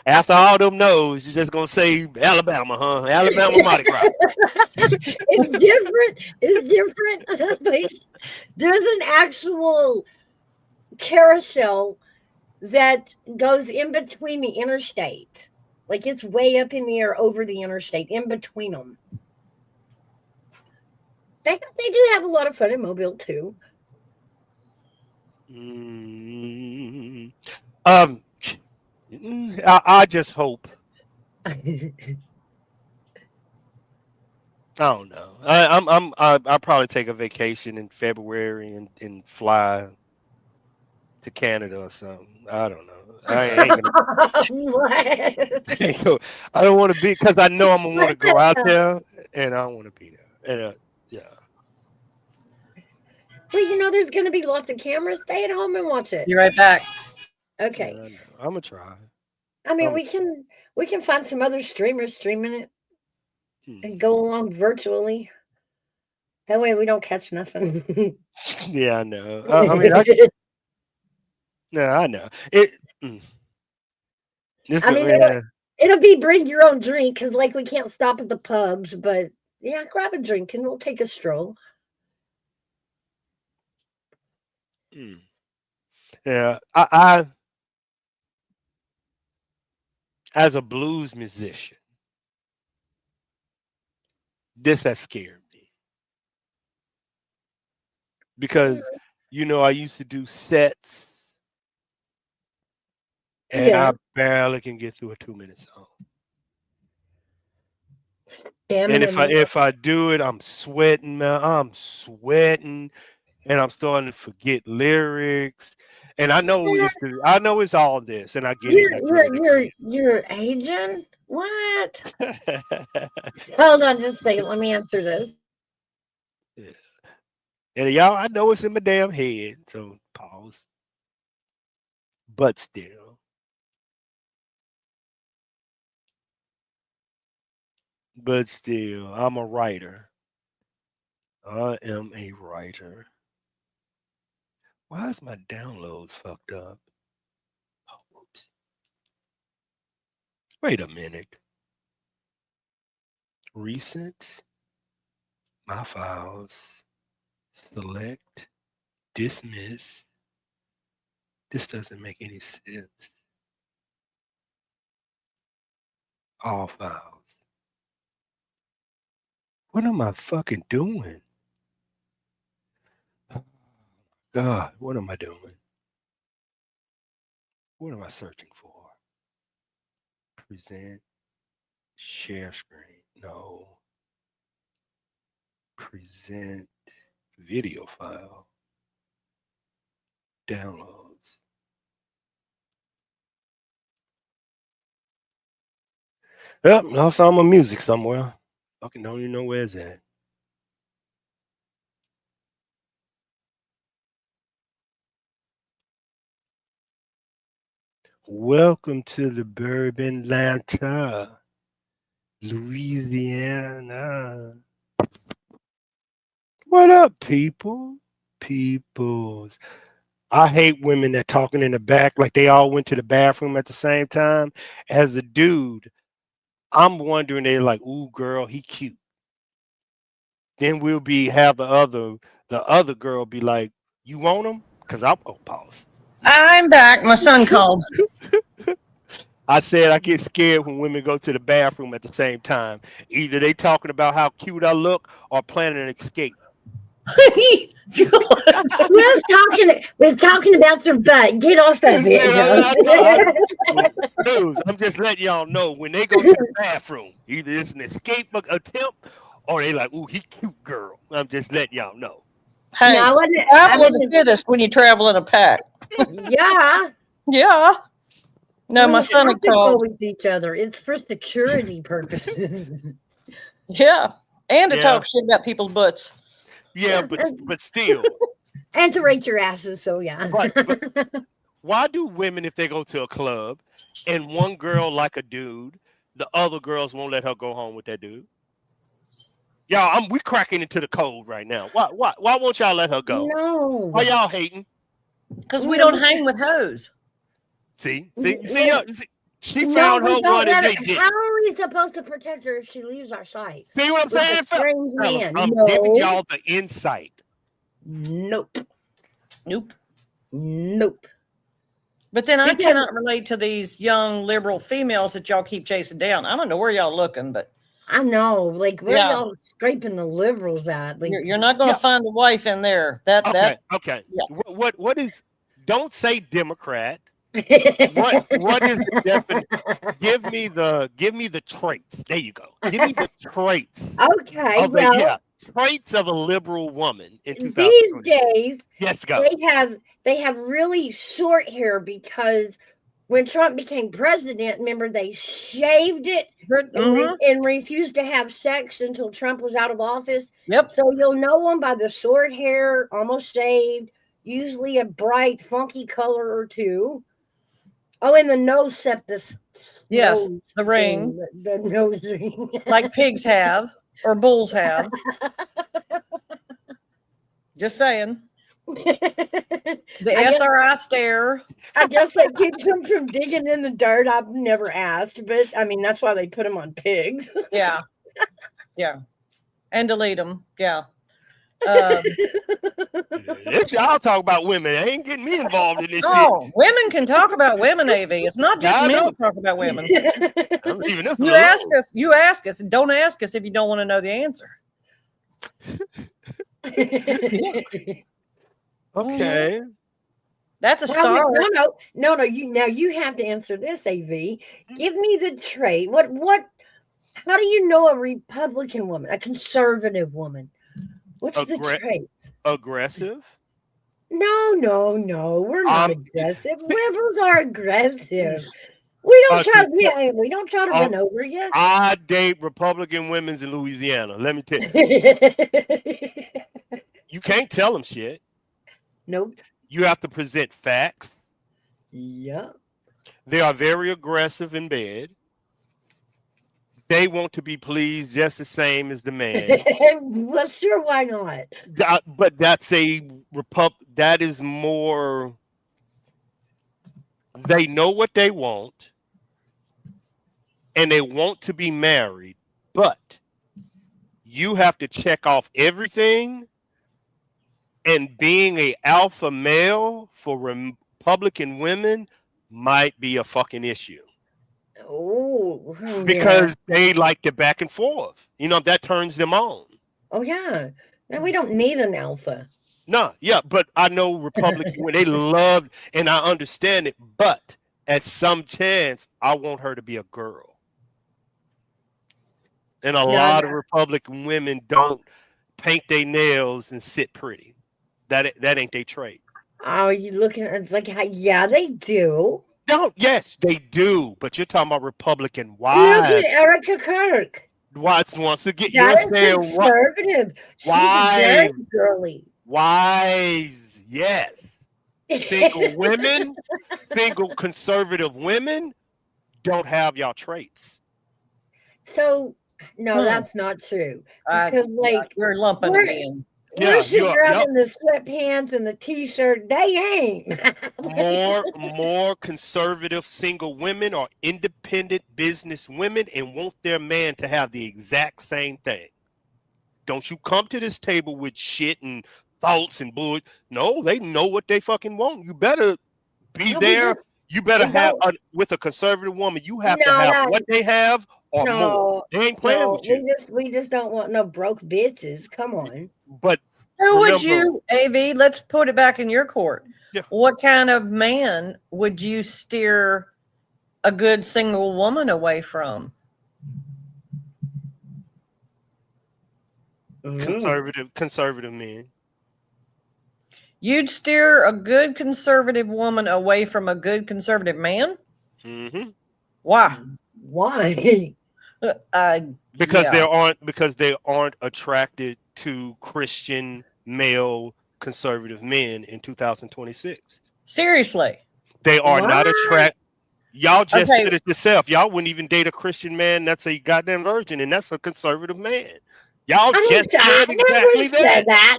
After all them no's, you're just gonna say Alabama, huh? Alabama Mardi Gras. It's different. It's different. Like, there's an actual carousel that goes in between the interstate. Like it's way up in the air over the interstate, in between them. They do have a lot of fun in Mobile too. I just hope. I don't know. I'll probably take a vacation in February and fly to Canada or something. I don't know. I ain't gonna. I don't want to be because I know I'm gonna want to go out there, and I don't want to be there. And yeah. Well, there's going to be lots of cameras. Stay at home and watch it. Be right back. Okay. Yeah, I'm gonna try. I mean, we can find some other streamers streaming it and go along virtually. That way we don't catch nothing. Yeah, I know. I mean, I know it. I mean, it'll be bring your own drink because, like, we can't stop at the pubs. But yeah, grab a drink and we'll take a stroll. Yeah, I as a blues musician, this has scared me because I used to do sets and I barely can get through a 2-minute song. And if I do it, I'm sweating, man. I'm sweating, and I'm starting to forget lyrics. And I know it's all this, and I get it. You're aging? What? Hold on just a second. Let me answer this. Yeah. And y'all, I know it's in my damn head, so pause. But still. I'm a writer. I am a writer. Why is my downloads fucked up? Oh, whoops. Wait a minute. Recent. My files. Select. Dismiss. This doesn't make any sense. All files. What am I fucking doing? God, what am I doing? What am I searching for? Present. Share screen. No. Present video file. Downloads. Yep, I saw my music somewhere. Fucking don't even know where it's at. Welcome to the Bourbon Atlanta, Louisiana. What up, people? Peoples. I hate women that talking in the back like they all went to the bathroom at the same time. As a dude, I'm wondering, they're like, ooh, girl, he cute. Then we'll have the other girl be like, you want him? Because I'll pause. I'm back. My son called. I said I get scared when women go to the bathroom at the same time. Either they talking about how cute I look or planning an escape. We're talking about your butt. Get off that Dudes, I'm just letting y'all know when they go to the bathroom, either it's an escape attempt or they like, ooh, he cute girl. I'm just letting y'all know. Hey, travel of the fittest when you travel in a pack. Yeah. Yeah. No, my son had go called. with each other. It's for security purposes. Yeah. And to talk shit about people's butts. Yeah, but still. And to rate your asses, so yeah. Right. But why do women, if they go to a club and one girl like a dude, the other girls won't let her go home with that dude? Y'all, we cracking into the code right now. Why won't y'all let her go? No. Why y'all hating? Because we don't hang with hoes. See, she found her one and they didn't. How are we supposed to protect her if she leaves our site? See what I'm saying? Strange man. I'm giving y'all the insight. Nope. But then I cannot relate to these young liberal females that y'all keep chasing down. I don't know where y'all looking, but I know, like where y'all scraping the liberals at? Like you're not going to find a wife in there. Okay. Yeah. What is? Don't say Democrat. What is the definition? Give me the traits. There you go. Give me the traits. Okay. Traits of a liberal woman in 2020. These days, yes, go. They have really short hair because when Trump became president, remember they shaved it and refused to have sex until Trump was out of office. Yep. So you'll know them by the short hair, almost shaved, usually a bright, funky color or two. Oh, and the nose septus. Yes, the ring. The nose ring. Like pigs have or bulls have. Just saying. The SRI stare. I guess that keeps them from digging in the dirt. I've never asked, but I mean, that's why they put them on pigs. Yeah. Yeah. And delete them. Yeah. Let y'all talk about women. I ain't getting me involved in this shit. Oh, women can talk about women, AV. It's not just men who talk about women. You ask us, and don't ask us if you don't want to know the answer. Okay. That's a start. No. You have to answer this, AV. Give me the trait. How do you know a Republican woman, a conservative woman? What's the trait? Aggressive? No. We're not aggressive. Liberals are aggressive. We don't try to run over you. I date Republican women in Louisiana. Let me tell you. You can't tell them shit. Nope. You have to present facts. Yeah. They are very aggressive in bed. They want to be pleased just the same as the man. Well, sure, why not? But that's that is more. They know what they want, and they want to be married, but you have to check off everything, and being a alpha male for Republican women might be a fucking issue. Oh, because they like the back and forth. You know, that turns them on. Oh yeah. No, we don't need an alpha. No, yeah, but I know Republicans when they love, and I understand it, but at some chance, I want her to be a girl. And a lot of Republican women don't paint their nails and sit pretty. That ain't their trait. Oh, you looking at it's like, yeah, they do. No, yes, they do. But you're talking about Republican Look wives. at Erica Kirk. Once again, That you're is saying conservative. She's very girly. Wives, yes. Single women, single conservative women don't have y'all traits. So no, that's not true. Because you're lumping it in. We're sitting around in the sweatpants and the t-shirt. They ain't. more conservative single women are independent business women and want their man to have the exact same thing. Don't you come to this table with shit and thoughts and bullshit. No, they know what they fucking want. You better be there. You better have with a conservative woman. You have to have what they have or more. They ain't playing with you. We just don't want no broke bitches. Come on. But who would you, AV? Let's put it back in your court. Yeah. What kind of man would you steer a good single woman away from? Conservative men. You'd steer a good conservative woman away from a good conservative man? Mm-hmm. Why? Why? Because they aren't attracted to Christian male conservative men in 2026. Seriously. They are not attracted. Y'all just said it yourself. Y'all wouldn't even date a Christian man that's a goddamn virgin, and that's a conservative man. Y'all just said exactly that.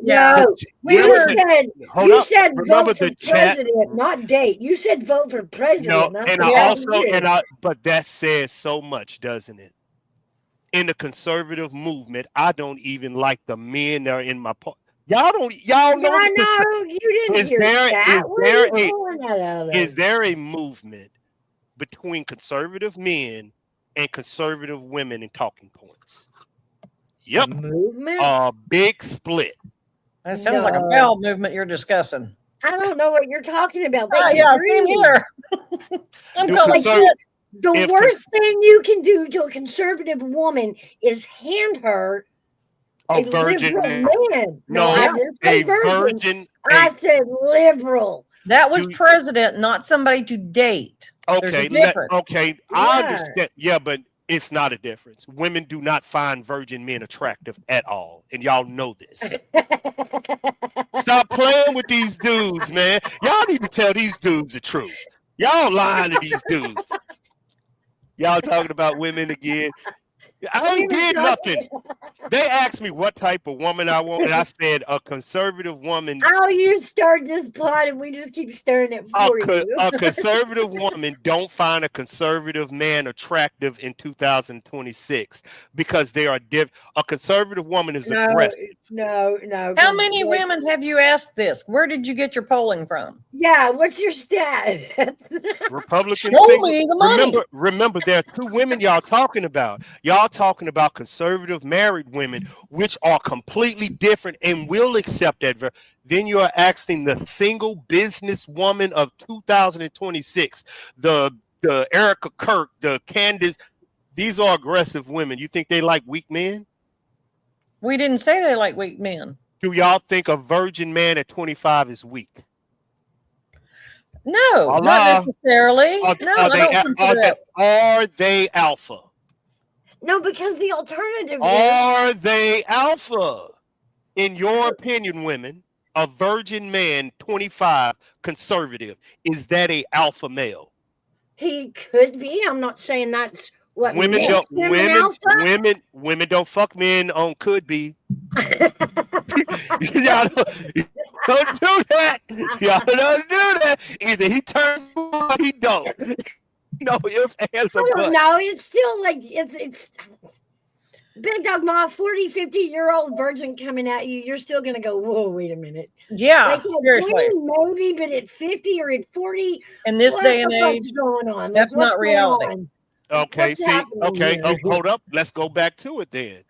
No. You said vote for president, not date. You said vote for president. No, but that says so much, doesn't it? In the conservative movement, I don't even like the men that are in my part. Y'all know. You didn't hear that. Is there a movement between conservative men and conservative women in talking points? Yep. Movement? A big split. That sounds like a bowel movement you're discussing. I don't know what you're talking about. Same here. I'm going the worst thing you can do to a conservative woman is hand her a virgin man. No, I didn't say virgin. I said liberal. That was president, not somebody to date. Okay, there's a difference. I understand. Yeah, but it's not a difference. Women do not find virgin men attractive at all, and y'all know this. Stop playing with these dudes, man. Y'all need to tell these dudes the truth. Y'all lying to these dudes. Y'all talking about women again. I ain't did nothing. They asked me what type of woman I want, and I said a conservative woman. How you start this pod, and we just keep stirring it for you. A conservative woman don't find a conservative man attractive in 2026 because they are a conservative woman is aggressive. No. How many women have you asked this? Where did you get your polling from? Yeah, what's your stat? Republican. Show me the money. Remember, there are two women y'all talking about. Y'all talking about conservative married women, which are completely different and will accept that. Then you are asking the single business woman of 2026, the Erica Kirk, the Candace. These are aggressive women. You think they like weak men? We didn't say they like weak men. Do y'all think a virgin man at 25 is weak? No, not necessarily. Are they alpha? No, because the alternative are they alpha? In your opinion, women, a virgin man, 25, conservative, is that a alpha male? He could be. I'm not saying that's what women makes don't. him an alpha. Women don't fuck men on could be. Y'all don't do that. Y'all don't do that. Either he turns or he don't. No, if hands are I don't know. It's still like it's. Big Dog Ma, 40, 50-year-old virgin coming at you, you're still going to go, whoa, wait a minute. Yeah, like seriously. 20 maybe, but at 50 or at 40, in this day and what's age, going on? that's what's not going reality. on? Okay, What's see, happening okay, here? hold up. Let's go back to it then.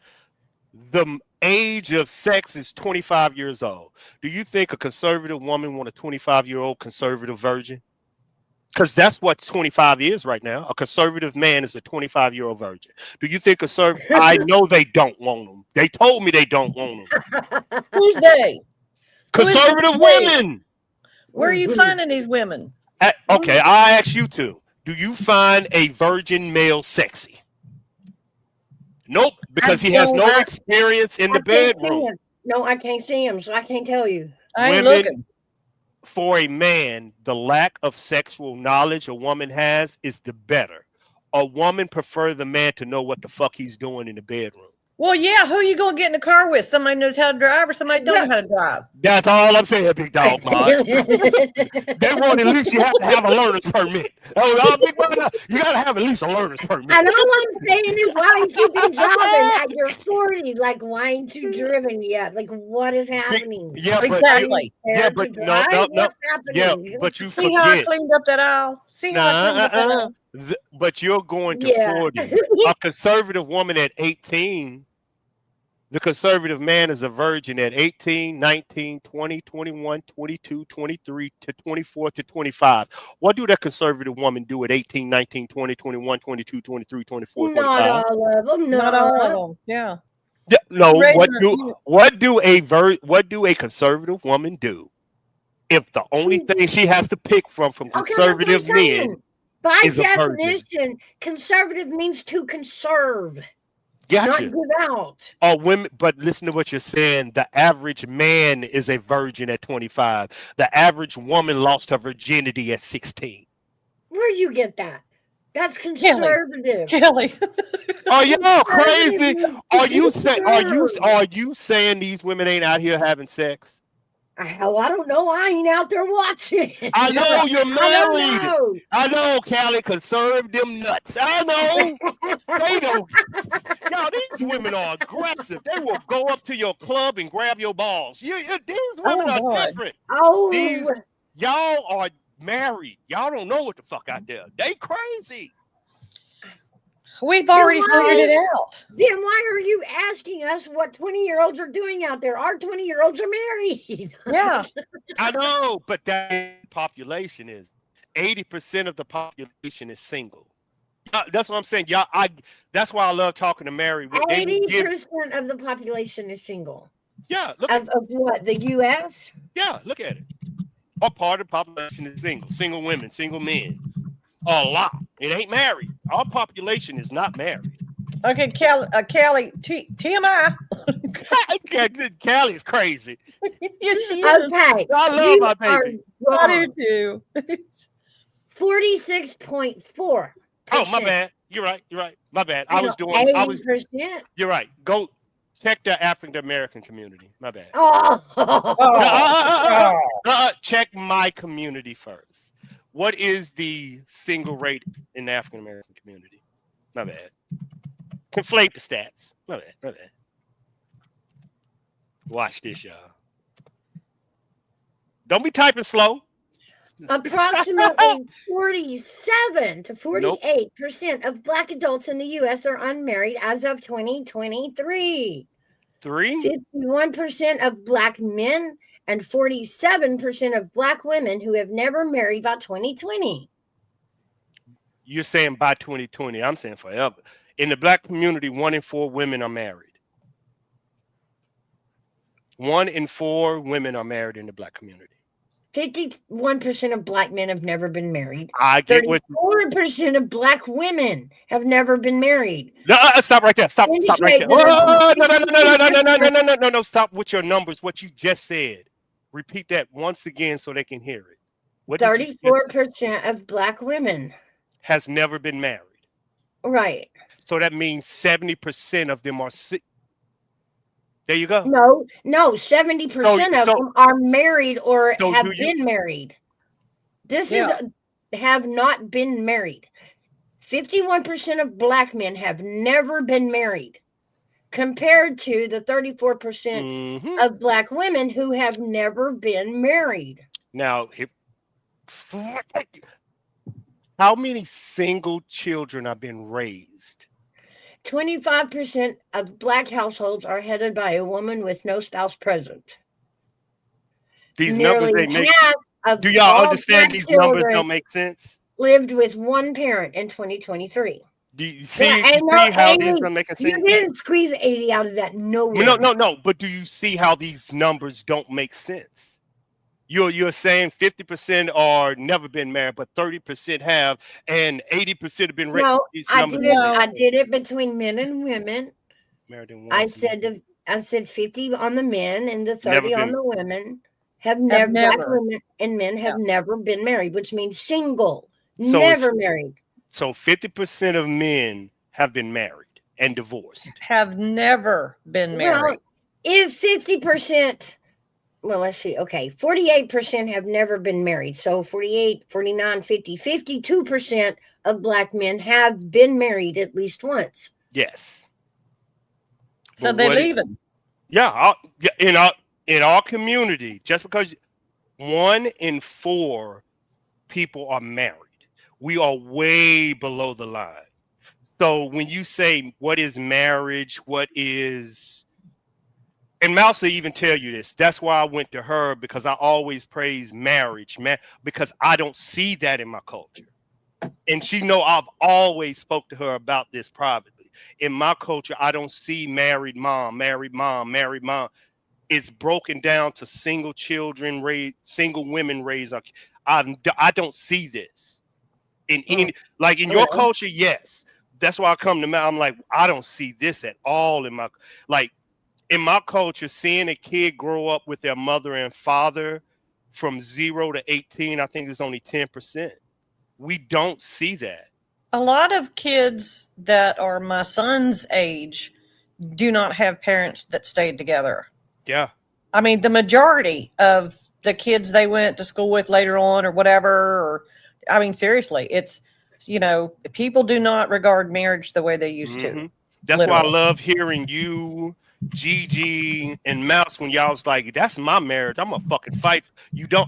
The age of sex is 25 years old. Do you think a conservative woman want a 25-year-old conservative virgin? Because that's what 25 is right now. A conservative man is a 25-year-old virgin. Do you think I know they don't want them. They told me they don't want them. Who's they? Conservative women. Where are you finding these women? Okay, I ask you two. Do you find a virgin male sexy? Nope, because he has no experience in the bedroom. No, I can't see him, so I can't tell you. I ain't looking. For a man, the lack of sexual knowledge a woman has is the better. A woman prefer the man to know what the fuck he's doing in the bedroom. Well, yeah, who are you going to get in the car with? Somebody knows how to drive or somebody don't know how to drive? That's all I'm saying, Big Dog, man. They want at least you have to have a learner's permit. Oh, Big Brother, you got to have at least a learner's permit. And all I'm saying is, why ain't you been driving at your 40? Like, why ain't you driven yet? Like, what is happening? Yeah, exactly. But no. Yeah, but you see how I cleaned up that aisle? See how I cleaned up that aisle? But you're going to 40. A conservative woman at 18. The conservative man is a virgin at 18, 19, 20, 21, 22, 23 to 24 to 25. What do that conservative woman do at 18, 19, 20, 21, 22, 23, 24, 25? Not all of them. Not all of them. Yeah. No, what do a conservative woman do if the only thing she has to pick from conservative men by is definition, conservative means to conserve. Gotcha. Not give out. Women, but listen to what you're saying. The average man is a virgin at 25. The average woman lost her virginity at 16. Where you get that? That's conservative. Kelly. Are you crazy? Are you saying these women ain't out here having sex? Hell, I don't know. I ain't out there watching. I know you're married. I know, Callie, conserve them nuts. I know. They don't. Y'all, these women are aggressive. They will go up to your club and grab your balls. These women are different. Y'all are married. Y'all don't know what the fuck out there. They crazy. We've already figured it out. Then why are you asking us what 20-year-olds are doing out there? Our 20-year-olds are married. Yeah. I know, but that population is 80% of the population is single. That's what I'm saying. Y'all, that's why I love talking to married. 80% of the population is single. Yeah. Of what? The U.S.? Yeah, look at it. What part of the population is single? Single women, single men. A lot. It ain't married. Our population is not married. Okay, Callie, TMI. Callie's crazy. Yes, she is. Okay. I love my baby. I do too. 46.4. Oh, my bad. You're right. My bad. I was 80%. You're right. Go check the African American community. My bad. Check my community first. What is the single rate in the African American community? My bad. Conflate the stats. My bad. Watch this, y'all. Don't be typing slow. Approximately 47 to 48% of Black adults in the U.S. are unmarried as of 2023. 51% of Black men and 47% of Black women who have never married by 2020. You're saying by 2020. I'm saying forever. In the Black community, 1 in 4 women are married. 1 in 4 women are married in the Black community. 51% of Black men have never been married. I get 34% of Black women have never been married. No, stop right there. Stop right there. No. Stop with your numbers. What you just said. Repeat that once again so they can hear it. 34% of Black women has never been married. Right. So that means 70% of them are sick. There you go. No, 70% of them are married or have been married. This is have not been married. 51% of Black men have never been married. compared to the 34% of Black women who have never been married. Now, how many single children have been raised? 25% of Black households are headed by a woman with no spouse present. These numbers, they make. Do y'all understand these numbers don't make sense? Lived with one parent in 2023. Do you see, how these don't make sense? You didn't squeeze 80 out of that nowhere. No. But do you see how these numbers don't make sense? You're saying 50% are never been married, but 30% have, and 80% have been raised. No, I did it between men and women. Married in I said 50 on the men and the 30 on the women. Have never. Black women and men have never been married, which means single, never married. So 50% of men have been married and divorced. Have never been married. Well, if 50%, well, let's see. Okay, 48% have never been married. So 48, 49, 50, 52% of Black men have been married at least once. Yes. So they're leaving. Yeah, in our community, just because 1 in 4 people are married, we are way below the line. So when you say what is marriage, what is, and Mouse will even tell you this. That's why I went to her, because I always praise marriage, man, because I don't see that in my culture. And she know I've always spoke to her about this privately. In my culture, I don't see married mom. It's broken down to single children raised, single women raised. I don't see this in any, like in your culture. Yes, that's why I come to. I'm like, I don't see this at all in my, like, in my culture. Seeing a kid grow up with their mother and father from 0 to 18, I think is only 10%. We don't see that. A lot of kids that are my son's age do not have parents that stayed together. Yeah. I mean, the majority of the kids they went to school with later on or whatever, or, I mean, seriously, it's, you know, people do not regard marriage the way they used to. That's why I love hearing you, Gigi, and Mouse when y'all was like, that's my marriage. I'm a fucking fight.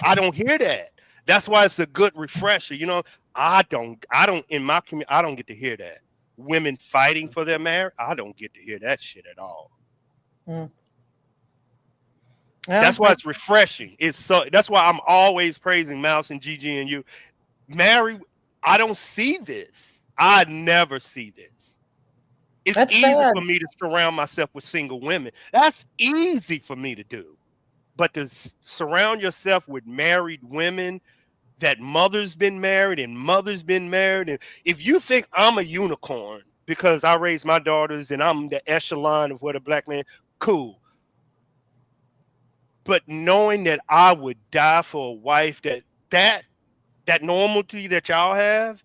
I don't hear that. That's why it's a good refresher. You know, I don't in my community, I don't get to hear that. Women fighting for their marriage, I don't get to hear that shit at all. That's why it's refreshing. That's why I'm always praising Mouse and Gigi and you. Mary, I don't see this. I never see this. It's easy for me to surround myself with single women. That's easy for me to do. But to surround yourself with married women, that mother's been married and mother's been married. And if you think I'm a unicorn because I raised my daughters and I'm the echelon of what a black man, cool. But knowing that I would die for a wife that normality that y'all have,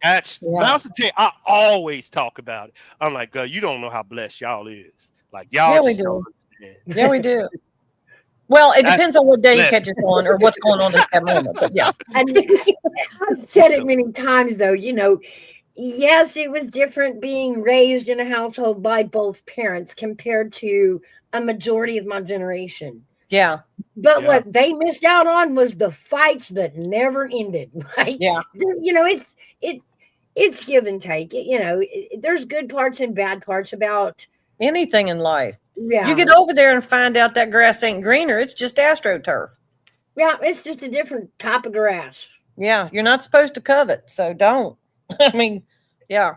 that's I always talk about it. I'm like, you don't know how blessed y'all is. Like y'all just don't understand. Yeah, we do. Well, it depends on what day you catch us on or what's going on at that moment. But yeah. I've said it many times though, you know, yes, it was different being raised in a household by both parents compared to a majority of my generation. Yeah. But what they missed out on was the fights that never ended. Right? Yeah. You know, it's give and take. You know, there's good parts and bad parts about anything in life. Yeah. You get over there and find out that grass ain't greener. It's just AstroTurf. Yeah, it's just a different type of grass. Yeah, you're not supposed to covet, so don't. I mean, yeah.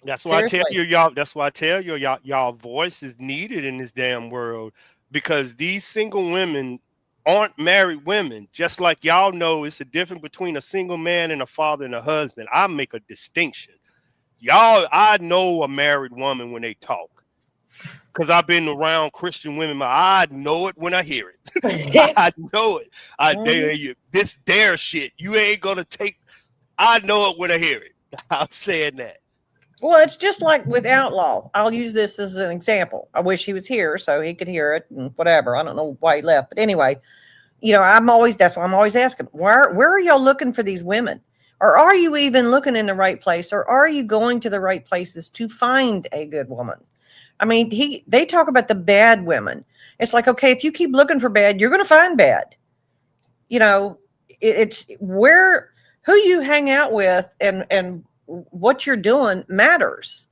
That's why I tell you, y'all. That's why I tell you, y'all voice is needed in this damn world, because these single women aren't married women. Just like y'all know, it's a difference between a single man and a father and a husband. I make a distinction. Y'all, I know a married woman when they talk, because I've been around Christian women. I know it when I hear it. I know it. This dare shit, you ain't gonna take. I know it when I hear it. I'm saying that. Well, it's just like with Outlaw. I'll use this as an example. I wish he was here so he could hear it and whatever. I don't know why he left, but anyway, you know, that's why I'm always asking, where are y'all looking for these women? Or are you even looking in the right place? Or are you going to the right places to find a good woman? I mean, they talk about the bad women. It's like, okay, if you keep looking for bad, you're going to find bad. You know, it's who you hang out with and what you're doing matters.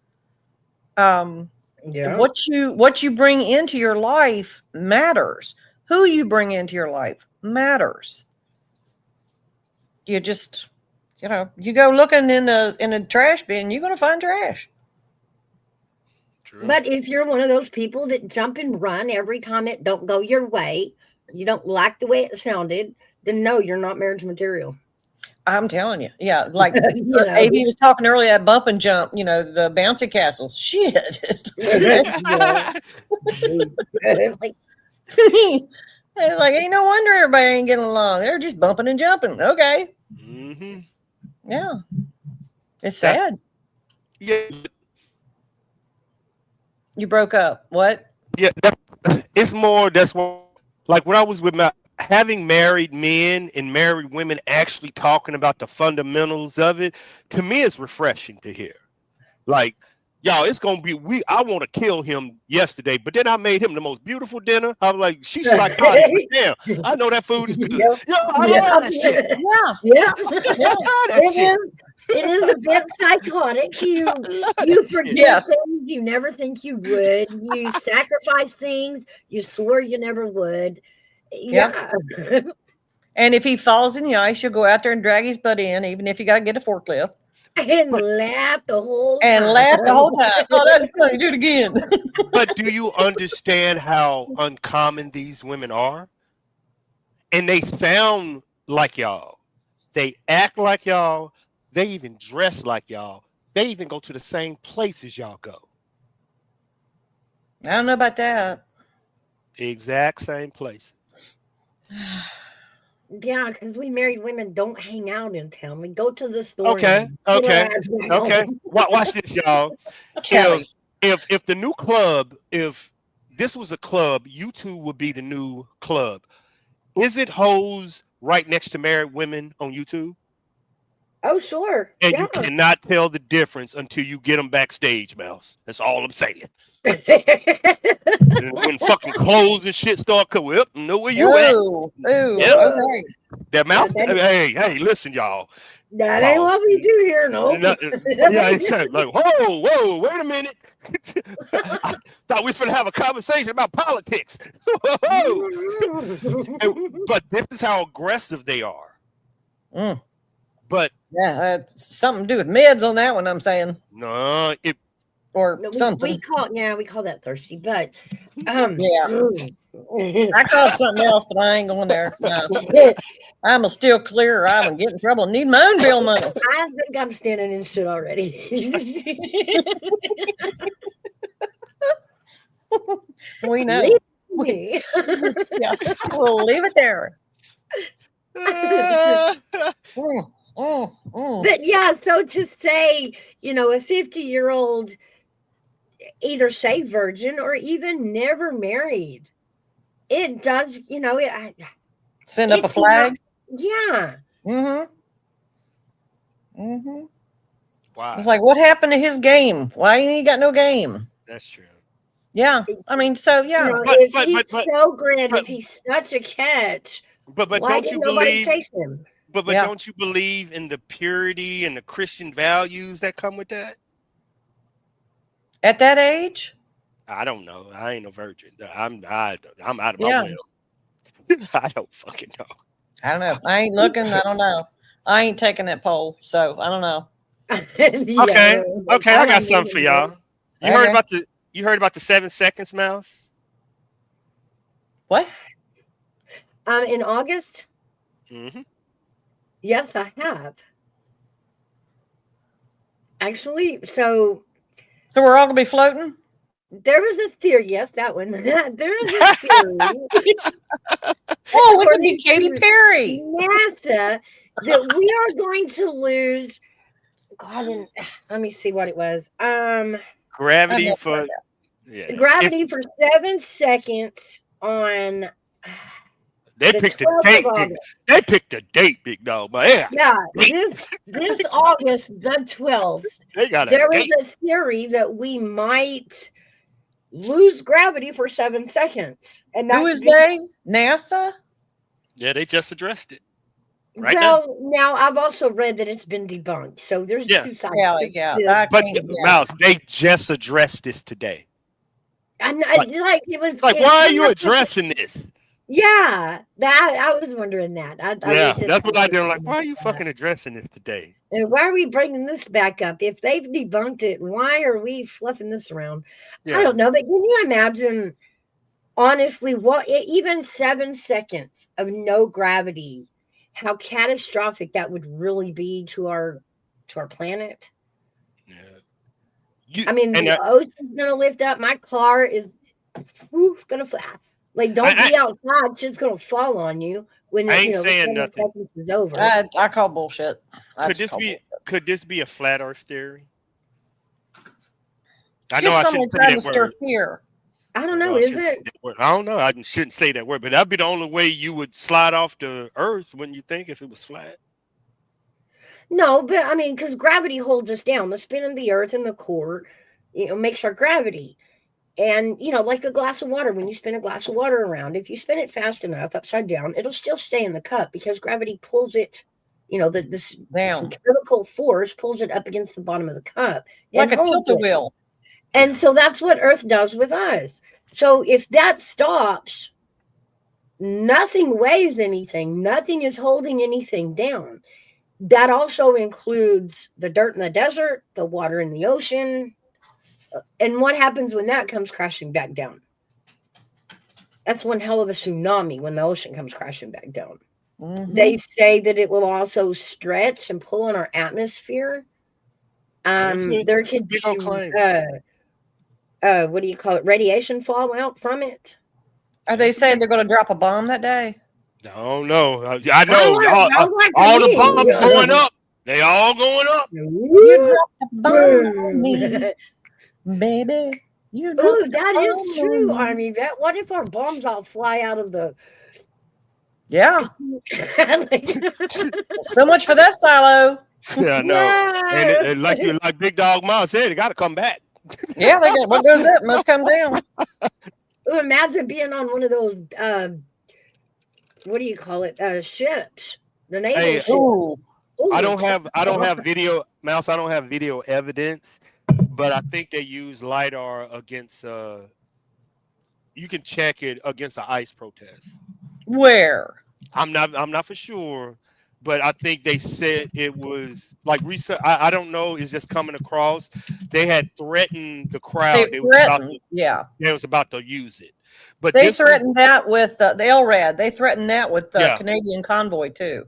What you bring into your life matters. Who you bring into your life matters. You just, you go looking in a trash bin, you're going to find trash. True. But if you're one of those people that jump and run every time it don't go your way, you don't like the way it sounded, then no, you're not marriage material. I'm telling you. Yeah. Like A.B. was talking earlier, that bump and jump, the bouncy castles. Shit. It's like, ain't no wonder everybody ain't getting along. They're just bumping and jumping. Okay. Mm-hmm. Yeah. It's sad. Yeah. You broke up. What? Yeah. That's what, like when I was with having married men and married women actually talking about the fundamentals of it, to me, it's refreshing to hear. Like, y'all, it's gonna be I want to kill him yesterday, but then I made him the most beautiful dinner. I was like, she's like, God, damn, I know that food is good. Yo, I love that shit. Yeah. It is a bit psychotic. You forget things you never think you would. You sacrifice things you swore you never would. Yeah. And if he falls in the ice, you'll go out there and drag his butt in, even if you got to get a forklift. And laugh the whole time. Oh, that's funny. Do it again. But do you understand how uncommon these women are? And they sound like y'all. They act like y'all. They even dress like y'all. They even go to the same places y'all go. I don't know about that. The exact same place. Yeah, because we married women don't hang out in town. We go to the store. Okay. Watch this, y'all. If the new club, if this was a club, you two would be the new club. Is it hoes right next to married women on YouTube? Oh, sure. And you cannot tell the difference until you get them backstage, Mouse. That's all I'm saying. When fucking clothes and shit start coming up, know where you at. Okay. That Mouse. Hey, listen, y'all. That ain't what we do here, no. Yeah, exactly. Like, whoa, wait a minute. I thought we was gonna have a conversation about politics. But this is how aggressive they are. But something to do with meds on that one. I'm saying no, something. We call that thirsty, but I call it something else, but I ain't going there. No. I'm a still clear. I would get in trouble. Need my own bill money. I think I'm standing in shit already. We know. We'll leave it there. But yeah, so to say, a 50-year-old either say virgin or even never married, it does, send up a flag. Yeah. Wow. Wow. It's like, what happened to his game? Why ain't he got no game? That's true. Yeah. I mean, so yeah. If he's so grand, if he's such a catch, but why don't didn't you nobody believe? chase him? But don't you believe in the purity and the Christian values that come with that? At that age? I don't know. I ain't no virgin. I'm out of my will. I don't fucking know. I don't know. I ain't looking. I don't know. I ain't taking that poll, so I don't know. Okay. I got something for y'all. You heard about the 7 seconds, Mouse? What? In August? Mm-hmm. Yes, I have. Actually, so we're all gonna be floating? There was a theory. Yes, that one. There was a theory. Oh, we could be Katy Perry. NASA, that we are going to lose. God, let me see what it was. Gravity for gravity for 7 seconds on. They picked a date. They picked a date, big dog. But this August the 12th, they got there was a theory that we might lose gravity for 7 seconds. And Who is they? NASA? Yeah, they just addressed it. Right now I've also read that it's been debunked. So there's two sides. But Mouse, they just addressed this today. And it was like, why are you addressing this? Yeah, that I was wondering that. That's what I did. Like, why are you fucking addressing this today? And why are we bringing this back up? If they've debunked it, why are we fluffing this around? Yeah. I don't know, but can you imagine, honestly, even 7 seconds of no gravity, how catastrophic that would really be to our planet? Yeah. I mean, the ocean's gonna lift up. My car is gonna fly. Like, don't be outside. Shit's gonna fall on you when I ain't the saying 7 nothing. seconds is over. I call bullshit. Could this be a flat Earth theory? I know Just I someone shouldn't say trying that to stir word. fear. I don't know. Is it? I don't know. I shouldn't say that word, but that'd be the only way you would slide off the Earth, wouldn't you think, if it was flat? No, but I mean, because gravity holds us down. The spin of the Earth and the core, makes our gravity. And, like a glass of water, when you spin a glass of water around, if you spin it fast enough upside down, it'll still stay in the cup because gravity pulls it, this centrifugal force pulls it up against the bottom of the cup. Like a holds tilt-a it. wheel. And so that's what Earth does with us. So if that stops, nothing weighs anything. Nothing is holding anything down. That also includes the dirt in the desert, the water in the ocean. And what happens when that comes crashing back down? That's one hell of a tsunami when the ocean comes crashing back down. Mm-hmm. They say that it will also stretch and pull in our atmosphere. There could be what do you call it? Radiation fallout from it. Are they saying they're going to drop a bomb that day? No, no. I know all the bombs going up. They all going up. You dropped a bomb on me, baby. You Ooh, that is true, Army Vet. What if our bombs all fly out of the? Yeah. So much for that silo. Yeah, I know. And like Big Dog Miles said, it got to come back. Yeah, they got what goes up must come down. Ooh, imagine being on one of those. What do you call it? Ships. The naval ship. Ooh. I don't have video, Mouse. I don't have video evidence, but I think they use LiDAR against. You can check it against the ICE protest. Where? I'm not for sure, but I think they said it was like research. I don't know. It's just coming across. They had threatened the crowd. They was about to use it, but they threatened that with the LRAD. They threatened that with the Canadian convoy too,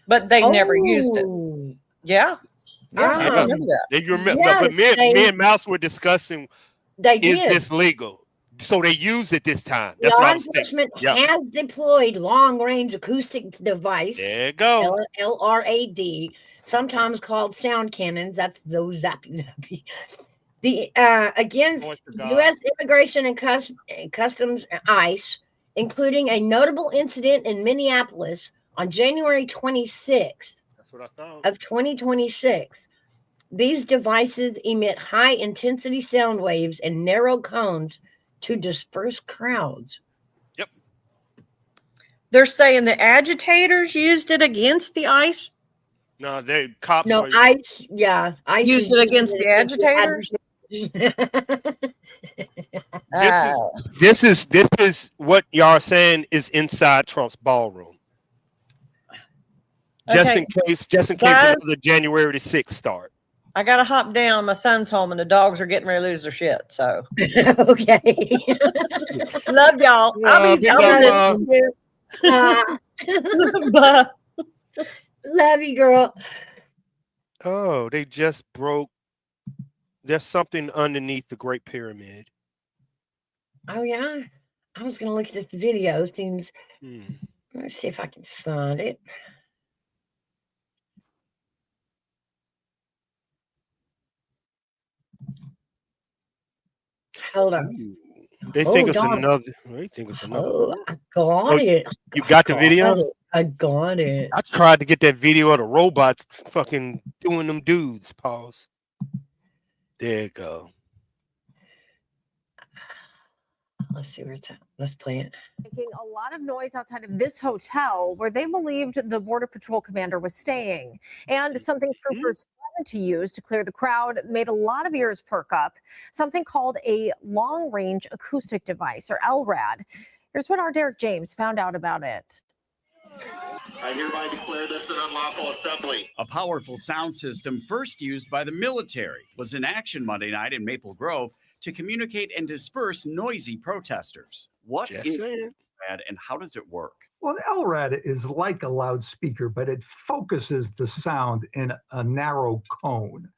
but they never used it. Yeah, I remember that. You remember, but me and Mouse were discussing. Is this legal? So they use it this time. That's Law enforcement has deployed long-range acoustic device. There you go. LRAD, sometimes called sound cannons. That's those zappy. The against U.S. Immigration and Customs ICE, including a notable incident in Minneapolis on January 26th of 2026. These devices emit high-intensity sound waves and narrow cones to disperse crowds. Yep. They're saying the agitators used it against the ICE. No, they cops. No, ICE. Yeah, ICE used it against the agitators. This is what y'all are saying is inside Trump's ballroom. Just in case the January the 6th start. I gotta hop down. My son's home and the dogs are getting ready to lose their shit. So okay. Love y'all. I'll be listening. Bye. Love you, girl. Oh, they just broke. There's something underneath the Great Pyramid. Oh yeah, I was gonna look at this video. Seems. Let's see if I can find it. Hold on. They think it's another. They think it's another. Oh, I got it. You got the video? I got it. I tried to get that video of the robots fucking doing them dudes. Pause. There you go. Let's see where it's at. Let's play it. Making a lot of noise outside of this hotel where they believed the Border Patrol commander was staying. And something troopers wanted to use to clear the crowd made a lot of ears perk up. Something called a long-range acoustic device, or LRAD. Here's what our Derek James found out about it. I hereby declare this an unlawful assembly. A powerful sound system first used by the military was in action Monday night in Maple Grove to communicate and disperse noisy protesters. What is LRAD and how does it work? Well, an LRAD is like a loudspeaker, but it focuses the sound in a narrow cone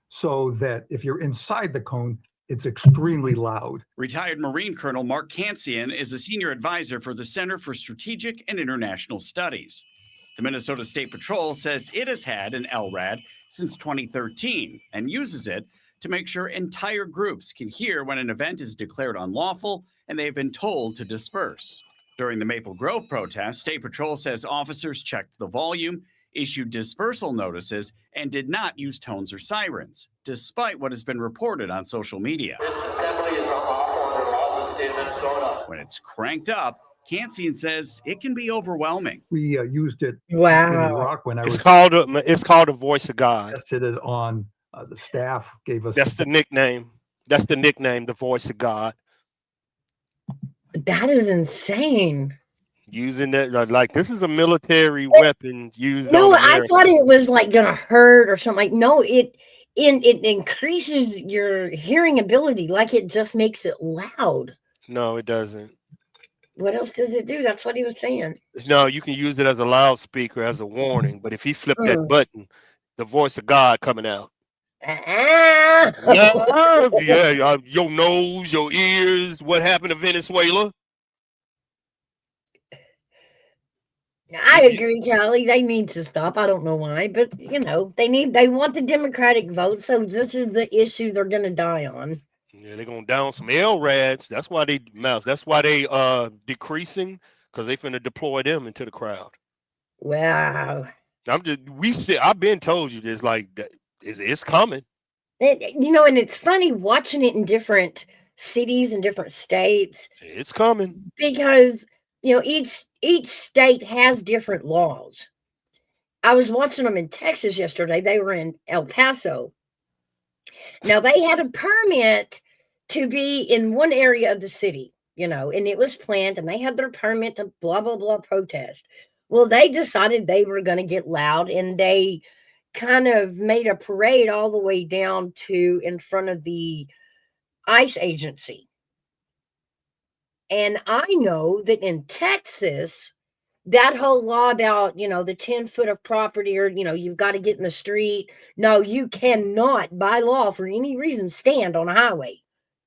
so that if you're inside the cone, it's extremely loud. Retired Marine Colonel Mark Kansian is a senior advisor for the Center for Strategic and International Studies. The Minnesota State Patrol says it has had an LRAD since 2013 and uses it to make sure entire groups can hear when an event is declared unlawful and they have been told to disperse. During the Maple Grove protest, State Patrol says officers checked the volume, issued dispersal notices, and did not use tones or sirens, despite what has been reported on social media. This assembly is unlawful under the laws of the state of Minnesota. When it's cranked up, Kansian says it can be overwhelming. We used it in Wow. Iraq when I It's was called a voice of God. tested it on the staff, gave us. That's the nickname. That's the nickname, the voice of God. That is insane. Using that, like this is a military weapon used. No, on I America. thought it was like gonna hurt or something. Like, no, it increases your hearing ability. Like it just makes it loud. No, it doesn't. What else does it do? That's what he was saying. No, you can use it as a loudspeaker as a warning. But if he flipped that button, the voice of God coming out. Yeah, your nose, your ears. What happened to Venezuela? I agree, Kelly. They need to stop. I don't know why, but they want the Democratic vote, so this is the issue they're gonna die on. Yeah, they're gonna down some LRADs. That's why they decreasing, because they finna deploy them into the crowd. Wow. I've been told you this, like that it's coming. And it's funny watching it in different cities and different states. It's coming. Because each state has different laws. I was watching them in Texas yesterday. They were in El Paso. Now they had a permit to be in one area of the city, and it was planned, and they had their permit to blah, blah, blah protest. Well, they decided they were going to get loud, and they kind of made a parade all the way down to in front of the ICE agency. And I know that in Texas, that whole law about, the 10 foot of property or, you've got to get in the street. No, you cannot by law for any reason stand on a highway.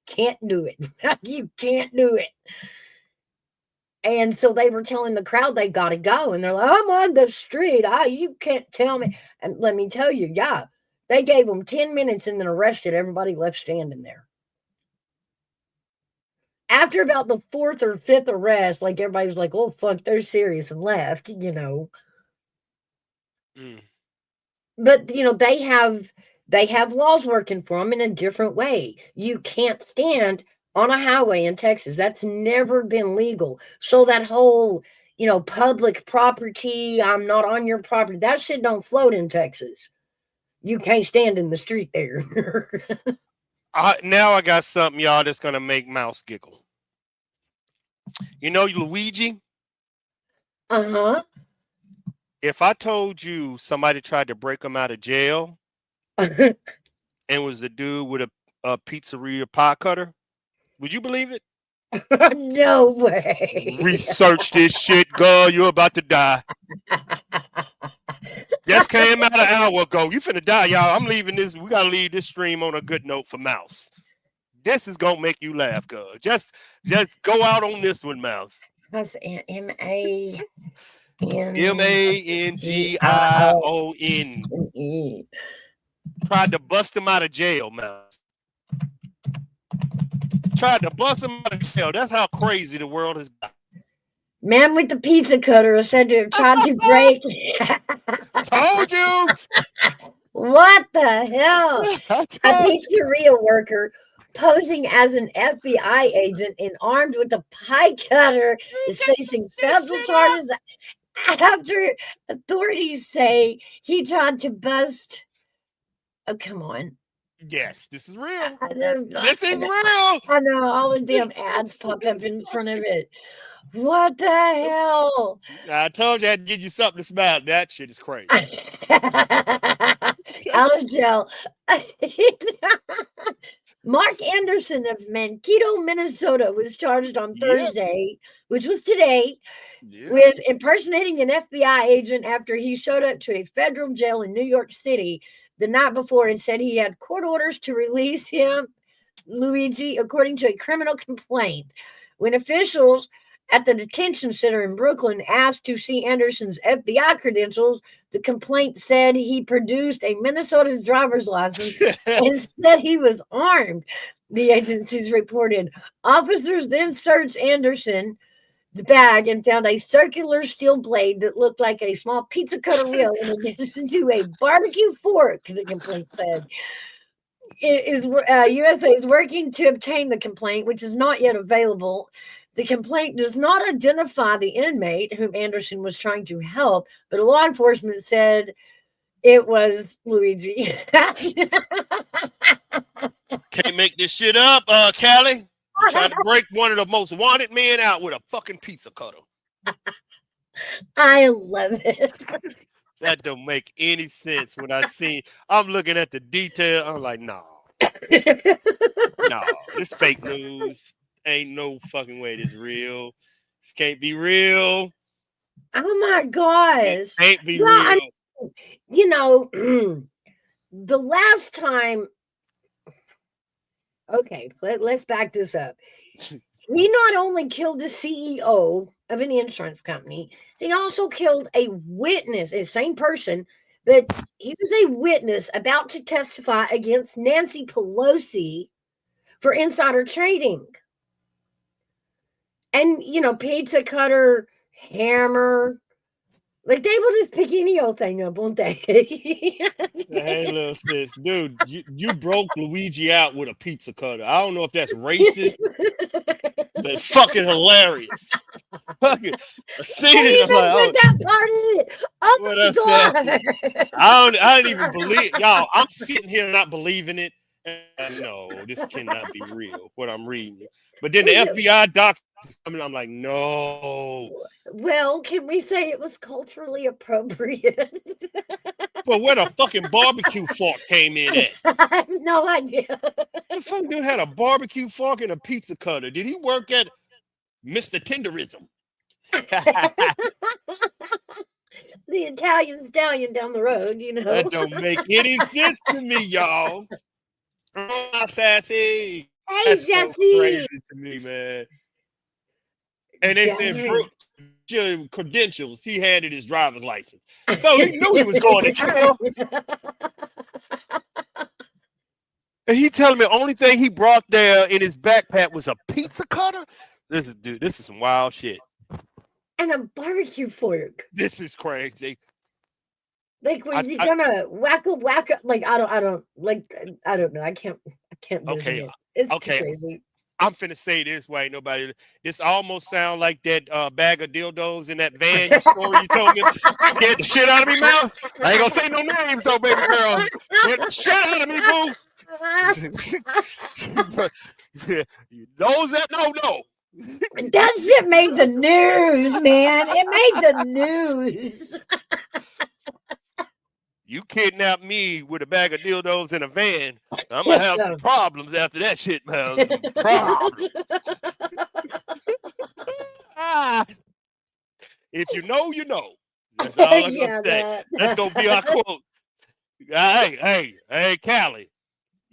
Can't do it. You can't do it. And so they were telling the crowd they got to go. And they're like, I'm on the street. You can't tell me. And let me tell you, yeah, they gave them 10 minutes and then arrested everybody left standing there. After about the fourth or fifth arrest, like everybody was like, oh, fuck, they're serious and left, But, they have laws working for them in a different way. You can't stand on a highway in Texas. That's never been legal. So that whole, public property, I'm not on your property, that shit don't float in Texas. You can't stand in the street there. Now I got something, y'all, that's going to make Mouse giggle. Luigi? Uh-huh. If I told you somebody tried to break him out of jail and was the dude with a pizzeria pie cutter, would you believe it? No way. Research this shit, girl. You're about to die. Just came out an hour ago. You finna die, y'all. I'm leaving this. We gotta leave this stream on a good note for Mouse. This is gonna make you laugh, girl. Just go out on this one, Mouse. That's MANGION. Tried to bust him out of jail, Mouse. Tried to bust him out of jail. That's how crazy the world has got. Man with the pizza cutter is said to have tried to break. Told you. What the hell? A pizzeria worker posing as an FBI agent and armed with a pie cutter, is facing federal charges after authorities say he tried to bust. Oh, come on. Yes, this is real. This is real. I know, all the damn ads pop up in front of it. What the hell? I told you I'd give you something to smile at. That shit is crazy. Alagel. Mark Anderson of Mankato, Minnesota, was charged on Thursday, which was today, with impersonating an FBI agent after he showed up to a federal jail in New York City the night before and said he had court orders to release him, Luigi, according to a criminal complaint. When officials at the detention center in Brooklyn asked to see Anderson's FBI credentials, the complaint said he produced a Minnesota's driver's license and said he was armed, the agencies reported. Officers then searched Anderson's bag and found a circular steel blade that looked like a small pizza cutter wheel in addition to a barbecue fork, the complaint said. USA is working to obtain the complaint, which is not yet available. The complaint does not identify the inmate whom Anderson was trying to help, but law enforcement said it was Luigi. Can't make this shit up, Callie. You tried to break one of the most wanted men out with a fucking pizza cutter. I love it. That don't make any sense when I'm looking at the detail. I'm like, no. No, this fake news. Ain't no fucking way this real. This can't be real. Oh my gosh. It can't be real. You know, the last time. Okay, let's back this up. He not only killed the CEO of an insurance company, he also killed a witness, a same person, but he was a witness about to testify against Nancy Pelosi for insider trading. And, you know, pizza cutter, hammer, like they will just pick any old thing up, won't they? Hey, little sis, dude, you broke Luigi out with a pizza cutter. I don't know if that's racist, but fucking hilarious. Fucking, I seen it. I'm like, that part in it. Oh what my God. I don't even believe y'all. I'm sitting here not believing it. No, this cannot be real. What I'm reading, but then the FBI doctor coming. I'm like, no. Well, can we say it was culturally appropriate? But where the fucking barbecue fork came in at? I have no idea. The fucking dude had a barbecue fork and a pizza cutter. Did he work at Mr. Tenderism? The Italian stallion down the road, you know. That don't make any sense to me, y'all. Oh, Sassy. Hey, That's Jesse. so crazy to me, man. And they said, your credentials, he handed his driver's license. So he knew he was going to jail. And he telling me the only thing he brought there in his backpack was a pizza cutter? This is some wild shit. And a barbecue fork. This is crazy. Like, was he gonna whack up? Like, I don't know. I can't vision it. It's crazy. I'm finna say this way. This almost sound like that bag of dildos in that van story you told me. Scared the shit out of me, mouth. I ain't gonna say no names though, baby girl. Scared the shit out of me, boo. Those that know. That shit made the news, man. It made the news. You kidnapped me with a bag of dildos in a van. I'm gonna have some problems after that shit, man. Some problems. If you know, you know. That's all I'm gonna say. That's gonna be our quote. Hey, Callie,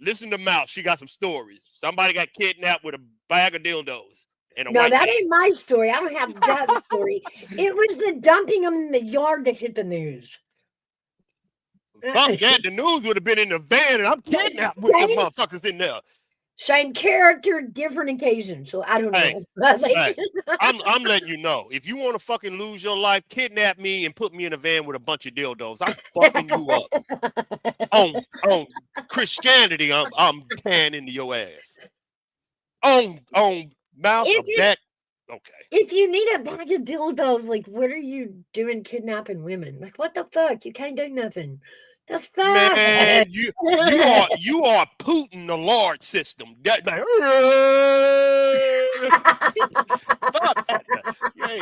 listen to Mouse. She got some stories. Somebody got kidnapped with a bag of dildos. No, that ain't my story. I don't have that story. It was the dumping them in the yard that hit the news. Fuck that. The news would have been in the van, and I'm kidnapped with the motherfuckers in there. Same character, different occasion. So I don't Hey, know. hey, I'm letting you know. If you want to fucking lose your life, kidnap me and put me in a van with a bunch of dildos. I'm fucking you up. on Christianity, I'm tearing into your ass. On mouse a back. Okay. If you need a bag of dildos, like, what are you doing kidnapping women? Like, what the fuck? You can't do nothing. The fuck? Man, you are Putin, the Lord system. That, like, fuck that. Hey,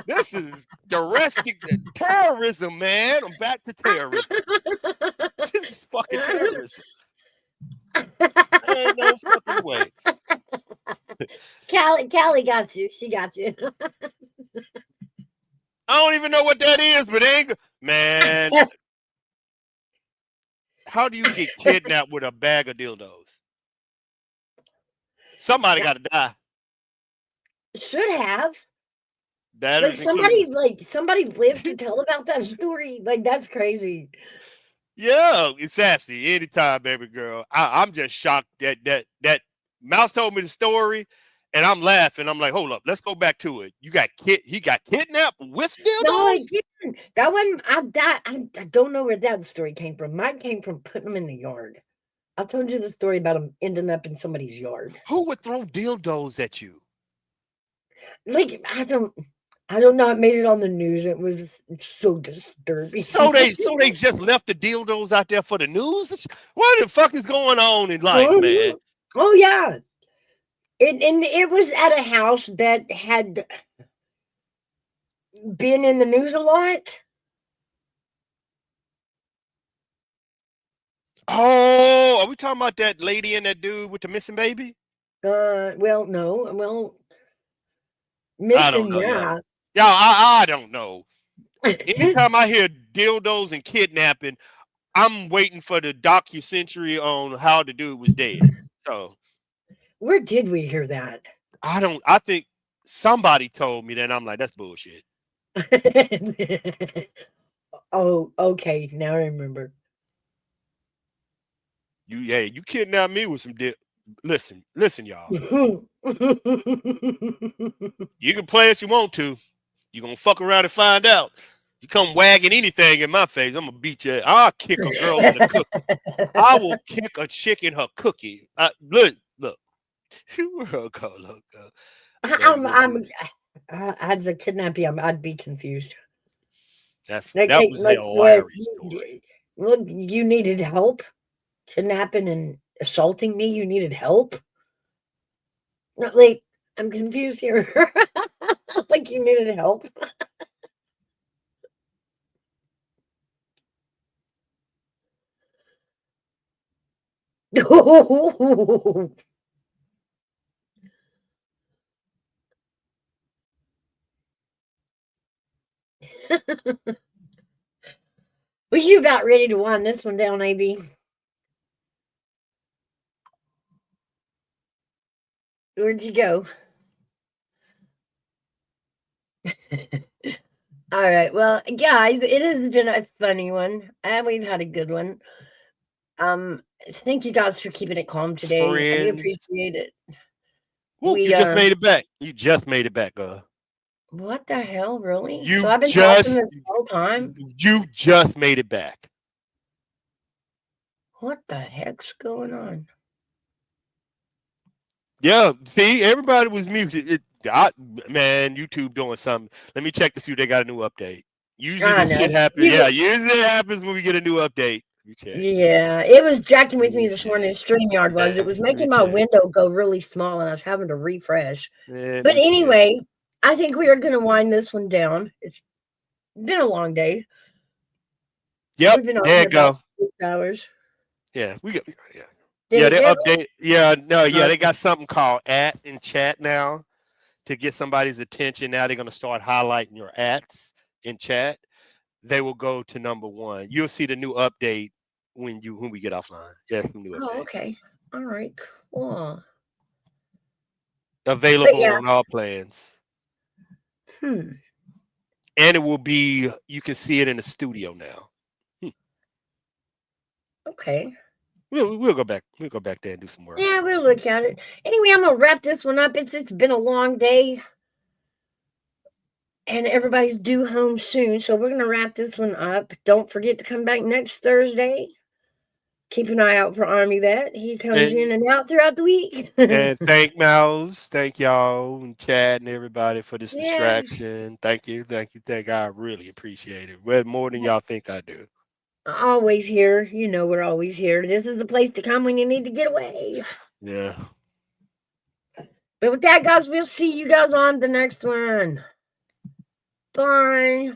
this is domestic terrorism, man. I'm back to terrorism. This is fucking terrorism. Ain't no fucking way. Callie got you. She got you. I don't even know what that is, but ain't man. How do you get kidnapped with a bag of dildos? Somebody got to die. Should have. That Like somebody lived to tell about that story. Like, that's crazy. Yeah, it's sassy anytime, baby girl. I'm just shocked that Mouse told me the story, and I'm laughing. I'm like, hold up, let's go back to it. He got kidnapped with dildos? No, I didn't. That one, I don't know where that story came from. Mine came from putting them in the yard. I told you the story about them ending up in somebody's yard. Who would throw dildos at you? Like, I don't know. It made it on the news. It was so disturbing. So they just left the dildos out there for the news? What the fuck is going on in life, man? Oh yeah. It was at a house that had been in the news a lot. Oh, are we talking about that lady and that dude with the missing baby? Well, no. Well, missing, I don't know, yeah. Yeah, I don't know. Anytime I hear dildos and kidnapping, I'm waiting for the documentary on how the dude was dead. So where did we hear that? I think somebody told me that. I'm like, that's bullshit. Oh, okay. Now I remember. You kidnapped me with some Listen, y'all. You can play if you want to. You're gonna fuck around and find out. You come wagging anything in my face, I'm gonna beat you. I'll kick a girl in the cookie. I will kick a chick in her cookie. Look. Look. As a kidnapping, I'd be confused. That was a hilarious story. Look, you needed help kidnapping and assaulting me. You needed help. Like, I'm confused here. Like, you needed help. Were you about ready to wind this one down, AB? Where'd you go? All right. Well, guys, it has been a funny one, and we've had a good one. Thank you guys for keeping it calm today. I appreciate it. Woo, you just made it back. You just made it back, girl. What the hell, really? So I've been talking this whole time? You just made it back. What the heck's going on? Yeah, see, everybody was muted. Man, YouTube doing something. Let me check to see if they got a new update. Usually this shit happens. Yeah, usually it happens when we get a new update. Yeah, it was jacking with me this morning. StreamYard was. It was making my window go really small, and I was having to refresh. But anyway, I think we are going to wind this one down. It's been a long day. Yep, there you go. 6 hours. Yeah, we got. Yeah, they update. Yeah, no, yeah, they got something called at in chat now to get somebody's attention. Now they're going to start highlighting your ats in chat. They will go to number 1. You'll see the new update when we get offline. Yeah, the new update. Oh, okay. All right, cool. Available on all plans. And it will be, you can see it in the studio now. Okay. We'll go back. We'll go back there and do some work. Yeah, we'll look at it. Anyway, I'm gonna wrap this one up. It's been a long day. And everybody's due home soon. So we're gonna wrap this one up. Don't forget to come back next Thursday. Keep an eye out for Army Vet. He comes in and out throughout the week. And thank Mouse, thank y'all and Chad and everybody for this distraction. Thank you. I really appreciate it. Well, more than y'all think I do. Always here. You know we're always here. This is the place to come when you need to get away. Yeah. But with that, guys, we'll see you guys on the next one. Bye.